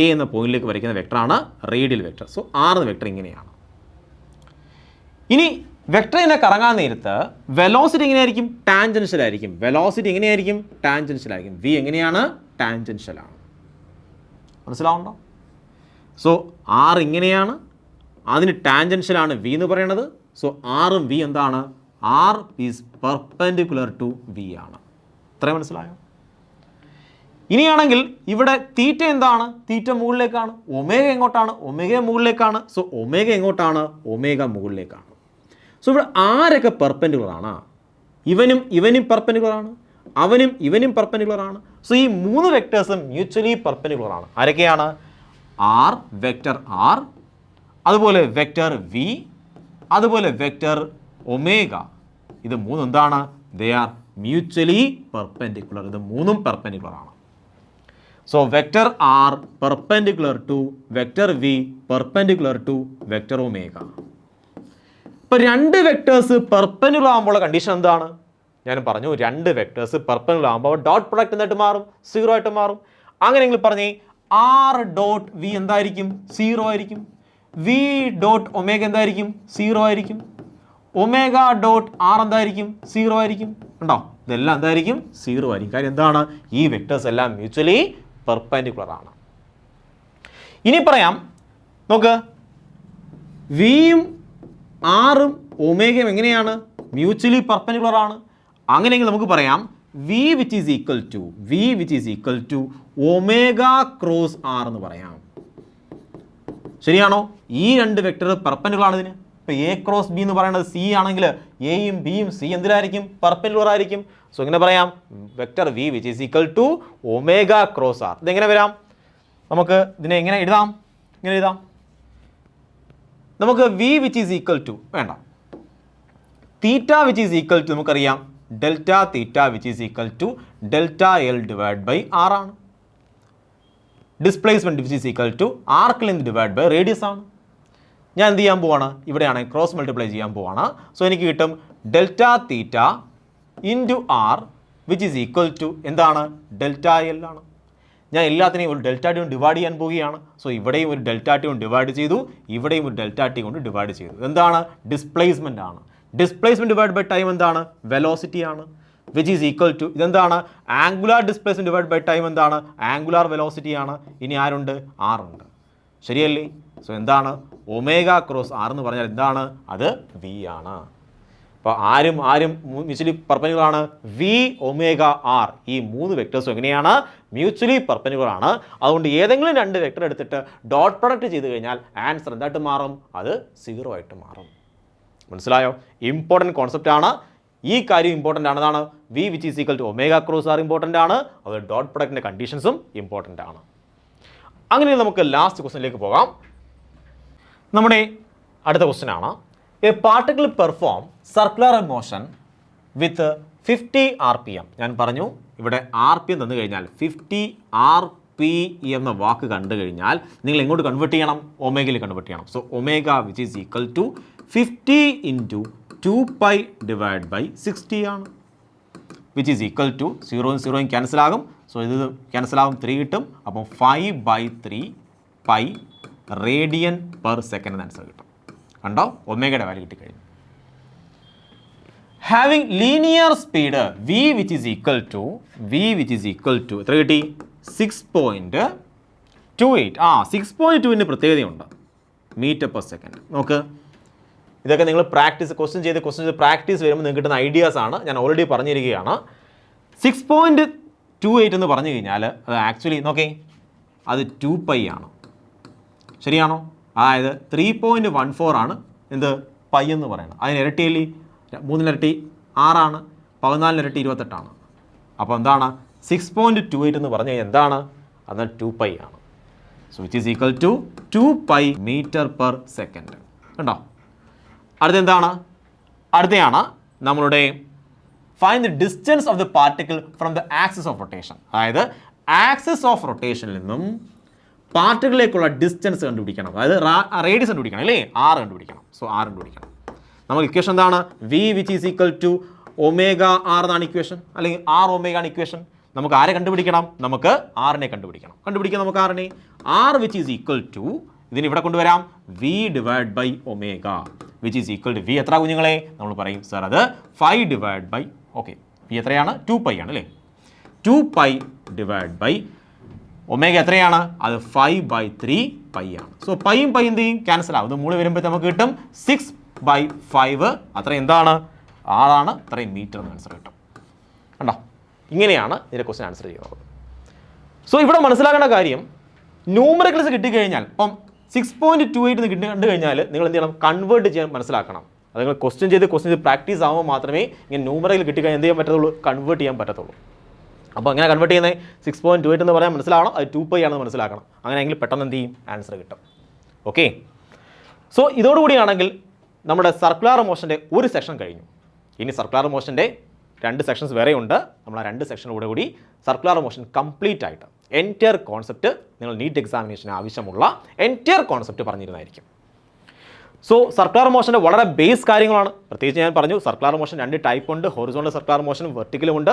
എ എന്ന പോയിന്റിലേക്ക് വരയ്ക്കുന്ന വെക്ടറാണ് റേഡിയൽ വെക്ടർ. സോ എന്ന വെക്ടർ ഇങ്ങനെയാണ്. ഇനി വെക്ടർ ഇങ്ങനെ കറങ്ങാൻ നേരത്ത് വെലോസിറ്റി എങ്ങനെയായിരിക്കും? ടാൻജൻഷ്യൽ ആയിരിക്കും. വെലോസിറ്റി എങ്ങനെയായിരിക്കും? ടാൻജൻഷ്യൽ ആയിരിക്കും. വി എങ്ങനെയാണ്? ടാൻജൻഷ്യൽ ആണ്. മനസ്സിലാവുണ്ടോ? സോ ഇങ്ങനെയാണ്, അതിന് ടാൻജൻഷ്യലാണ് വി എന്ന് പറയുന്നത്. സോ ആറും വി എന്താണ്? R is perpendicular to V ആണ്. ഇത്രയും മനസ്സിലായോ? ഇനിയാണെങ്കിൽ ഇവിടെ തീറ്റ എന്താണ്? തീറ്റ മുകളിലേക്കാണ്. ഒമേഗ എങ്ങോട്ടാണ്? ഒമേഗ മുകളിലേക്കാണ്. സോ ഒമേഗ എങ്ങോട്ടാണ്? ഒമേഗ മുകളിലേക്കാണ്. സോ ഇവിടെ ആരൊക്കെ പെർപെൻഡിക്കുലർ ആണ്? ഇവനും പെർപെൻഡിക്കുലർ ആണ്, ഇവനും പെർപെൻഡിക്കുലർ ആണ്. സോ ഈ മൂന്ന് വെക്ടേഴ്സും മ്യൂച്വലി പെർപെൻഡിക്കുലർ ആണ്. ആരൊക്കെയാണ്? ആർ, വെക്ടർ ആർ, അതുപോലെ വെക്ടർ വി, അതുപോലെ വെക്ടർ ഒമേഗ. ഇത് മൂന്നും എന്താണ്? They are mutually perpendicular. ഇത് മൂന്നും പെർപെൻഡിക്കുലർ ആണ്. So vector R perpendicular to vector V perpendicular to vector omega. ഇപ്പോൾ രണ്ട് വെക്ടേഴ്സ് പെർപെൻഡിക്കുലർ ആകുമ്പോൾ കണ്ടീഷൻ എന്താണ്? ഞാൻ പറഞ്ഞു, രണ്ട് വെക്ടേഴ്സ് പെർപെൻഡിക്കുലർ ആകുമ്പോൾ ഡോട്ട് പ്രൊഡക്റ്റ് എന്തായിട്ട് മാറും? 0 ആയിട്ട് മാറും. അങ്ങനെയെങ്കിൽ പറഞ്ഞേ ആർ ഡോട്ട് വി എന്തായിരിക്കും? 0 ആയിരിക്കും. വി ഡോട്ട് ഒമേഗ എന്തായിരിക്കും? 0 ആയിരിക്കും. ഒമേഗ ഡോട്ട് ആർ എന്തായിരിക്കും? 0 ആയിരിക്കും. ഉണ്ടോ? ഇതെല്ലാം എന്തായിരിക്കും? 0 ആയിരിക്കും. കാര്യം എന്താണ്? ഈ വെക്ടേഴ്സ് എല്ലാം മ്യൂച്വലി പെർപെൻഡിക്കുലർ ആണ്. ഇനി പറയാം, നോക്ക്, വിയും ആറും ഒമേഗയും എങ്ങനെയാണ്? മ്യൂച്വലി പെർപെൻഡിക്കുലർ ആണ്. അങ്ങനെയെങ്കിൽ നമുക്ക് പറയാം V which is equal to omega cross R എന്ന് പറയാം. ശരിയാണോ? ഈ രണ്ട് വെക്ടർ പെർപെൻഡിക്കുലർ ആണ് ഇതിന്. ഇപ്പോൾ എ ക്രോസ് ബി എന്ന് പറയുന്നത് സി ആണെങ്കിൽ എയും ബിയും സി എന്തിലായിരിക്കും? പെർപെൻഡിക്കുലർ ആയിരിക്കും. സോ ഇങ്ങനെ പറയാം vector v which is equal to omega cross r. ഇതെങ്ങനെ വരാം? നമുക്ക് ഇതിനെ എങ്ങനെ എഴുതാം? ഇങ്ങനെ എഴുതാം. നമുക്ക് v which is equal to വേണ്ട, theta which is equal to നമുക്കറിയാം delta theta which is equal to delta L divide by R ആണ്. Displacement which is equal to arc length divide by radius ആണ്. ഞാൻ എന്ത് ചെയ്യാൻ പോവാണ്? ഇവിടെയാണ് cross multiply ചെയ്യാൻ പോവാണ്. സോ എനിക്ക് കിട്ടും delta theta into R which is equal to എന്താണ്? ഡെൽറ്റ എൽ ആണ്. ഞാൻ എല്ലാത്തിനെയും ഒരു ഡെൽറ്റ ടി കൊണ്ട് ഡിവൈഡ് ചെയ്യാൻ പോവുകയാണ്. സോ ഇവിടെയും ഒരു ഡെൽറ്റ ടി കൊണ്ട് ഡിവൈഡ് ചെയ്തു, ഇവിടെയും ഒരു ഡെൽറ്റ ടി കൊണ്ട് ഡിവൈഡ് ചെയ്തു. എന്താണ്? ഡിസ്പ്ലേസ്മെൻ്റ് ആണ്. ഡിസ്പ്ലേസ്മെൻറ്റ് ഡിവൈഡ് ബൈ ടൈം എന്താണ്? വെലോസിറ്റി ആണ്. വിച്ച് ഈസ് ഈക്വൽ ടു ഇതെന്താണ്? Angular displacement divide by time എന്താണ്? ആംഗുലാർ വെലോസിറ്റി ആണ്. ഇനി ആരുണ്ട്? ആറുണ്ട്. ശരിയല്ലേ? സോ എന്താണ്? ഒമേഗ ക്രോസ് ആർ എന്ന് പറഞ്ഞാൽ എന്താണ്? അത് വി ആണ്. അപ്പോൾ ആരും മ്യൂച്വലി പെർപെൻഡിക്കുലർ ആണ്. വി ഒമേഗ ആർ ഈ മൂന്ന് വെക്ടേഴ്സും എങ്ങനെയാണ്? മ്യൂച്വലി പെർപെൻഡിക്കുലർ ആണ്. അതുകൊണ്ട് ഏതെങ്കിലും രണ്ട് വെക്ടർ എടുത്തിട്ട് ഡോട്ട് പ്രൊഡക്റ്റ് ചെയ്ത് കഴിഞ്ഞാൽ ആൻസർ എന്തായിട്ട് മാറും? അത് 0 ആയിട്ട് മാറും. മനസ്സിലായോ? ഇമ്പോർട്ടൻറ്റ് കോൺസെപ്റ്റ് ആണ്. ഈ കാര്യം ഇമ്പോർട്ടൻ്റ് ആണ്. അതാണ് V which is equal to omega cross R important ആണ്. അത് ഡോട്ട് പ്രൊഡക്റ്റിൻ്റെ കണ്ടീഷൻസും ഇമ്പോർട്ടൻ്റ് ആണ്. അങ്ങനെ നമുക്ക് ലാസ്റ്റ് ക്വസ്റ്റ്യനിലേക്ക് പോകാം. നമ്മുടെ അടുത്ത ക്വസ്റ്റ്യൻ ആണ്, a particle perform circular motion with 50 RPM. ഞാൻ പറഞ്ഞു ഇവിടെ RPM തന്നു കഴിഞ്ഞാൽ 50 RPM എന്ന വാക്ക് കണ്ടു കഴിഞ്ഞാൽ നിങ്ങൾ എങ്ങോട്ട് കൺവേർട്ട് ചെയ്യണം? ഒമേഗയിൽ കൺവേർട്ട് ചെയ്യണം. So omega which is equal to 50 into 2π divide by 60 ആണ്. Which is equal to 0 0 cancel ആകും. സോ ഇത് ക്യാൻസൽ ആകും, 3 കിട്ടും. അപ്പം 5/3π റേഡിയൻ പെർ സെക്കൻഡ് ആൻസർ കിട്ടും. കണ്ടോ? ഒമേഗയുടെ വാല്യൂ കിട്ടിക്കഴിഞ്ഞു. Having linear speed v which is equal to എത്ര കിട്ടി 6.28 6.2ന് പ്രത്യേകതയുണ്ട് മീറ്റർ പെർ സെക്കൻഡ്. നോക്ക്, ഇതൊക്കെ നിങ്ങൾ ക്വസ്റ്റ്യൻ ചെയ്ത് പ്രാക്ടീസ് വരുമ്പോൾ നിങ്ങൾക്ക് കിട്ടുന്ന ഐഡിയാസ് ആണ്. ഞാൻ ഓൾറെഡി പറഞ്ഞിരിക്കുകയാണ്. 6.28 എന്ന് പറഞ്ഞു കഴിഞ്ഞാൽ അത് ആക്ച്വലി നോക്കേ, അത് 2π ആണ്. ശരിയാണോ? അതായത് 3.14 ആണ് എന്ത് പൈ എന്ന് പറയുന്നത്. അതിന് ഇരട്ടിയല്ലേ, 3 ഇരട്ടി 6 ആണ്, 14 ഇരട്ടി 28 ആണ്. അപ്പോൾ എന്താണ് 6.28 എന്ന് പറഞ്ഞു കഴിഞ്ഞാൽ എന്താണ്? അത് 2π ആണ്. So which is equal to 2π metre per second. കണ്ടോ? അടുത്തെന്താണ്? അടുത്തയാണ് നമ്മളുടെ find the distance of the particle from the axis of rotation. അതായത് ആക്സിസ് ഓഫ് റൊട്ടേഷനിൽ നിന്നും പാർട്ടിക്കിളിലേക്കുള്ള ഡിസ്റ്റൻസ് കണ്ടുപിടിക്കണം. അതായത് റേഡിയസ് കണ്ടുപിടിക്കണം അല്ലേ? r കണ്ടുപിടിക്കണം. സോ r കണ്ടുപിടിക്കണം. നമുക്ക് ഇക്വേഷൻ എന്താണ്? v which is equal to omega r എന്നാണ് ഇക്വേഷൻ, അല്ലെങ്കിൽ r ഒമേഗ ആണ് ഇക്വേഷൻ. നമുക്ക് ആരെ കണ്ടുപിടിക്കണം? നമുക്ക് r നെ കണ്ടുപിടിക്കണം. നമുക്ക് r നെ. r which is equal to, ഇതിന് ഇവിടെ കൊണ്ടുവരാം, v divide by omega which is equal to v എത്ര കുഞ്ഞുങ്ങളെ? നമ്മൾ പറയും സർ അത് 5 ഡിവൈഡ് ബൈ ഓക്കെ v എത്രയാണ്? 2π ആണ് അല്ലേ? 2π ഡിവൈഡ് ബൈ ഒമേഗ എത്രയാണ്? അത് 5/3π ആണ്. സോ പൈയും പൈ എന്ത് ചെയ്യും? ക്യാൻസൽ ആവും. ഇത് മൂളി വരുമ്പോൾ നമുക്ക് കിട്ടും 6/5. അത്ര എന്താണ്? ആറാണ്. അത്രയും മീറ്റർ എന്ന് ആൻസർ കിട്ടും. കണ്ടോ? ഇങ്ങനെയാണ് ഇതിൻ്റെ ക്വസ്റ്റ്യൻ ആൻസർ ചെയ്യുന്നത്. സോ ഇവിടെ മനസ്സിലാക്കേണ്ട കാര്യം, ന്യൂമറിക്കൽസ് കിട്ടിക്കഴിഞ്ഞാൽ ഇപ്പം 6.28 കണ്ടു കഴിഞ്ഞാൽ നിങ്ങൾ എന്ത് ചെയ്യണം? കൺവേർട്ട് ചെയ്യാൻ മനസ്സിലാക്കണം. അത് നിങ്ങൾ ക്വസ്റ്റ്യൻ ചെയ്ത് പ്രാക്ടീസ് ആകുമ്പോൾ മാത്രമേ ഇങ്ങനെ ന്യൂമറിക്കൽ കിട്ടിക്കഴിഞ്ഞാൽ എന്ത് ചെയ്യാൻ പറ്റത്തുള്ളൂ? കൺവേർട്ട് ചെയ്യാൻ പറ്റത്തുള്ളൂ. അപ്പോൾ അങ്ങനെ കൺവേർട്ട് ചെയ്യുന്നത് 6.28 എന്ന് പറയാൻ മനസ്സിലാവണം, അത് 2π ആണെന്ന് മനസ്സിലാക്കണം. അങ്ങനെയെങ്കിൽ പെട്ടെന്ന് എന്ത് ചെയ്യും? ആൻസർ കിട്ടും. ഓക്കെ, സോ ഇതോടുകൂടിയാണെങ്കിൽ നമ്മുടെ സർക്കുലർ മോഷൻ്റെ ഒരു സെക്ഷൻ കഴിഞ്ഞു. ഇനി സർക്കുലർ മോഷൻ്റെ 2 സെക്ഷൻസ് വേറെ ഉണ്ട്. നമ്മൾ ആ 2 സെക്ഷനോട് കൂടി സർക്കുലർ മോഷൻ കംപ്ലീറ്റ് ആയിട്ട് എൻറ്റയർ കോൺസെപ്റ്റ് നിങ്ങൾ നീറ്റ് എക്സാമിനേഷന് ആവശ്യമുള്ള എൻറ്റയർ കോൺസെപ്റ്റ് പറഞ്ഞിരുന്നതായിരിക്കും. സോ സർക്കുലർ മോഷൻ്റെ വളരെ ബേസ് കാര്യങ്ങളാണ്. പ്രത്യേകിച്ച് ഞാൻ പറഞ്ഞു സർക്കുലർ മോഷൻ 2 ടൈപ്പ് ഉണ്ട്. ഹൊറിസോണ്ടൽ സർക്കുലർ മോഷനും വെർട്ടിക്കലും ഉണ്ട്.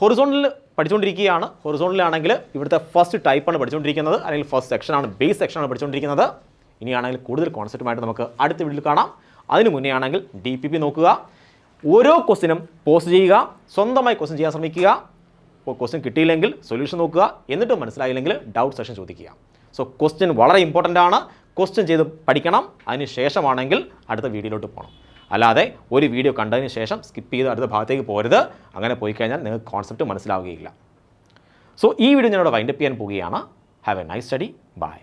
ഹൊറിസോണ്ടലിൽ പഠിച്ചുകൊണ്ടിരിക്കുകയാണ്. ഹൊറിസോണ്ടലാണെങ്കിൽ ഇവിടുത്തെ ഫസ്റ്റ് ടൈപ്പാണ് പഠിച്ചുകൊണ്ടിരിക്കുന്നത്, അല്ലെങ്കിൽ ഫസ്റ്റ് സെക്ഷനാണ്, ബേസ് സെക്ഷനാണ് പഠിച്ചുകൊണ്ടിരിക്കുന്നത്. ഇനിയാണെങ്കിൽ കൂടുതൽ കോൺസെപ്റ്റുമായിട്ട് നമുക്ക് അടുത്ത വീഡിയോയിൽ കാണാം. അതിന് മുന്നേ ആണെങ്കിൽ DPP നോക്കുക, ഓരോ ക്വസ്റ്റിനും പോസ്റ്റ് ചെയ്യുക, സ്വന്തമായി ക്വസ്റ്റ്യൻ ചെയ്യാൻ ശ്രമിക്കുക. അപ്പോൾ ക്വസ്റ്റ്യൻ കിട്ടിയില്ലെങ്കിൽ സൊല്യൂഷൻ നോക്കുക, എന്നിട്ട് മനസ്സിലായില്ലെങ്കിൽ ഡൗട്ട് സെഷൻ ചോദിക്കുക. സോ ക്വസ്റ്റ്യൻ വളരെ ഇമ്പോർട്ടൻ്റ് ആണ്. ക്വസ്റ്റ്യൻ ചെയ്ത് പഠിക്കണം. അതിന് ശേഷമാണെങ്കിൽ അടുത്ത വീഡിയോയിലോട്ട് പോകണം. അല്ലാതെ ഒരു വീഡിയോ കണ്ടതിന് ശേഷം സ്കിപ്പ് ചെയ്ത് അടുത്ത ഭാഗത്തേക്ക് പോരുത്. അങ്ങനെ പോയി കഴിഞ്ഞാൽ നിങ്ങൾക്ക് കോൺസെപ്റ്റ് മനസ്സിലാവുകയില്ല. സോ ഈ വീഡിയോ ഞാനിവിടെ വൈൻഡപ്പ് ചെയ്യാൻ പോവുകയാണ്. Have a nice study. By.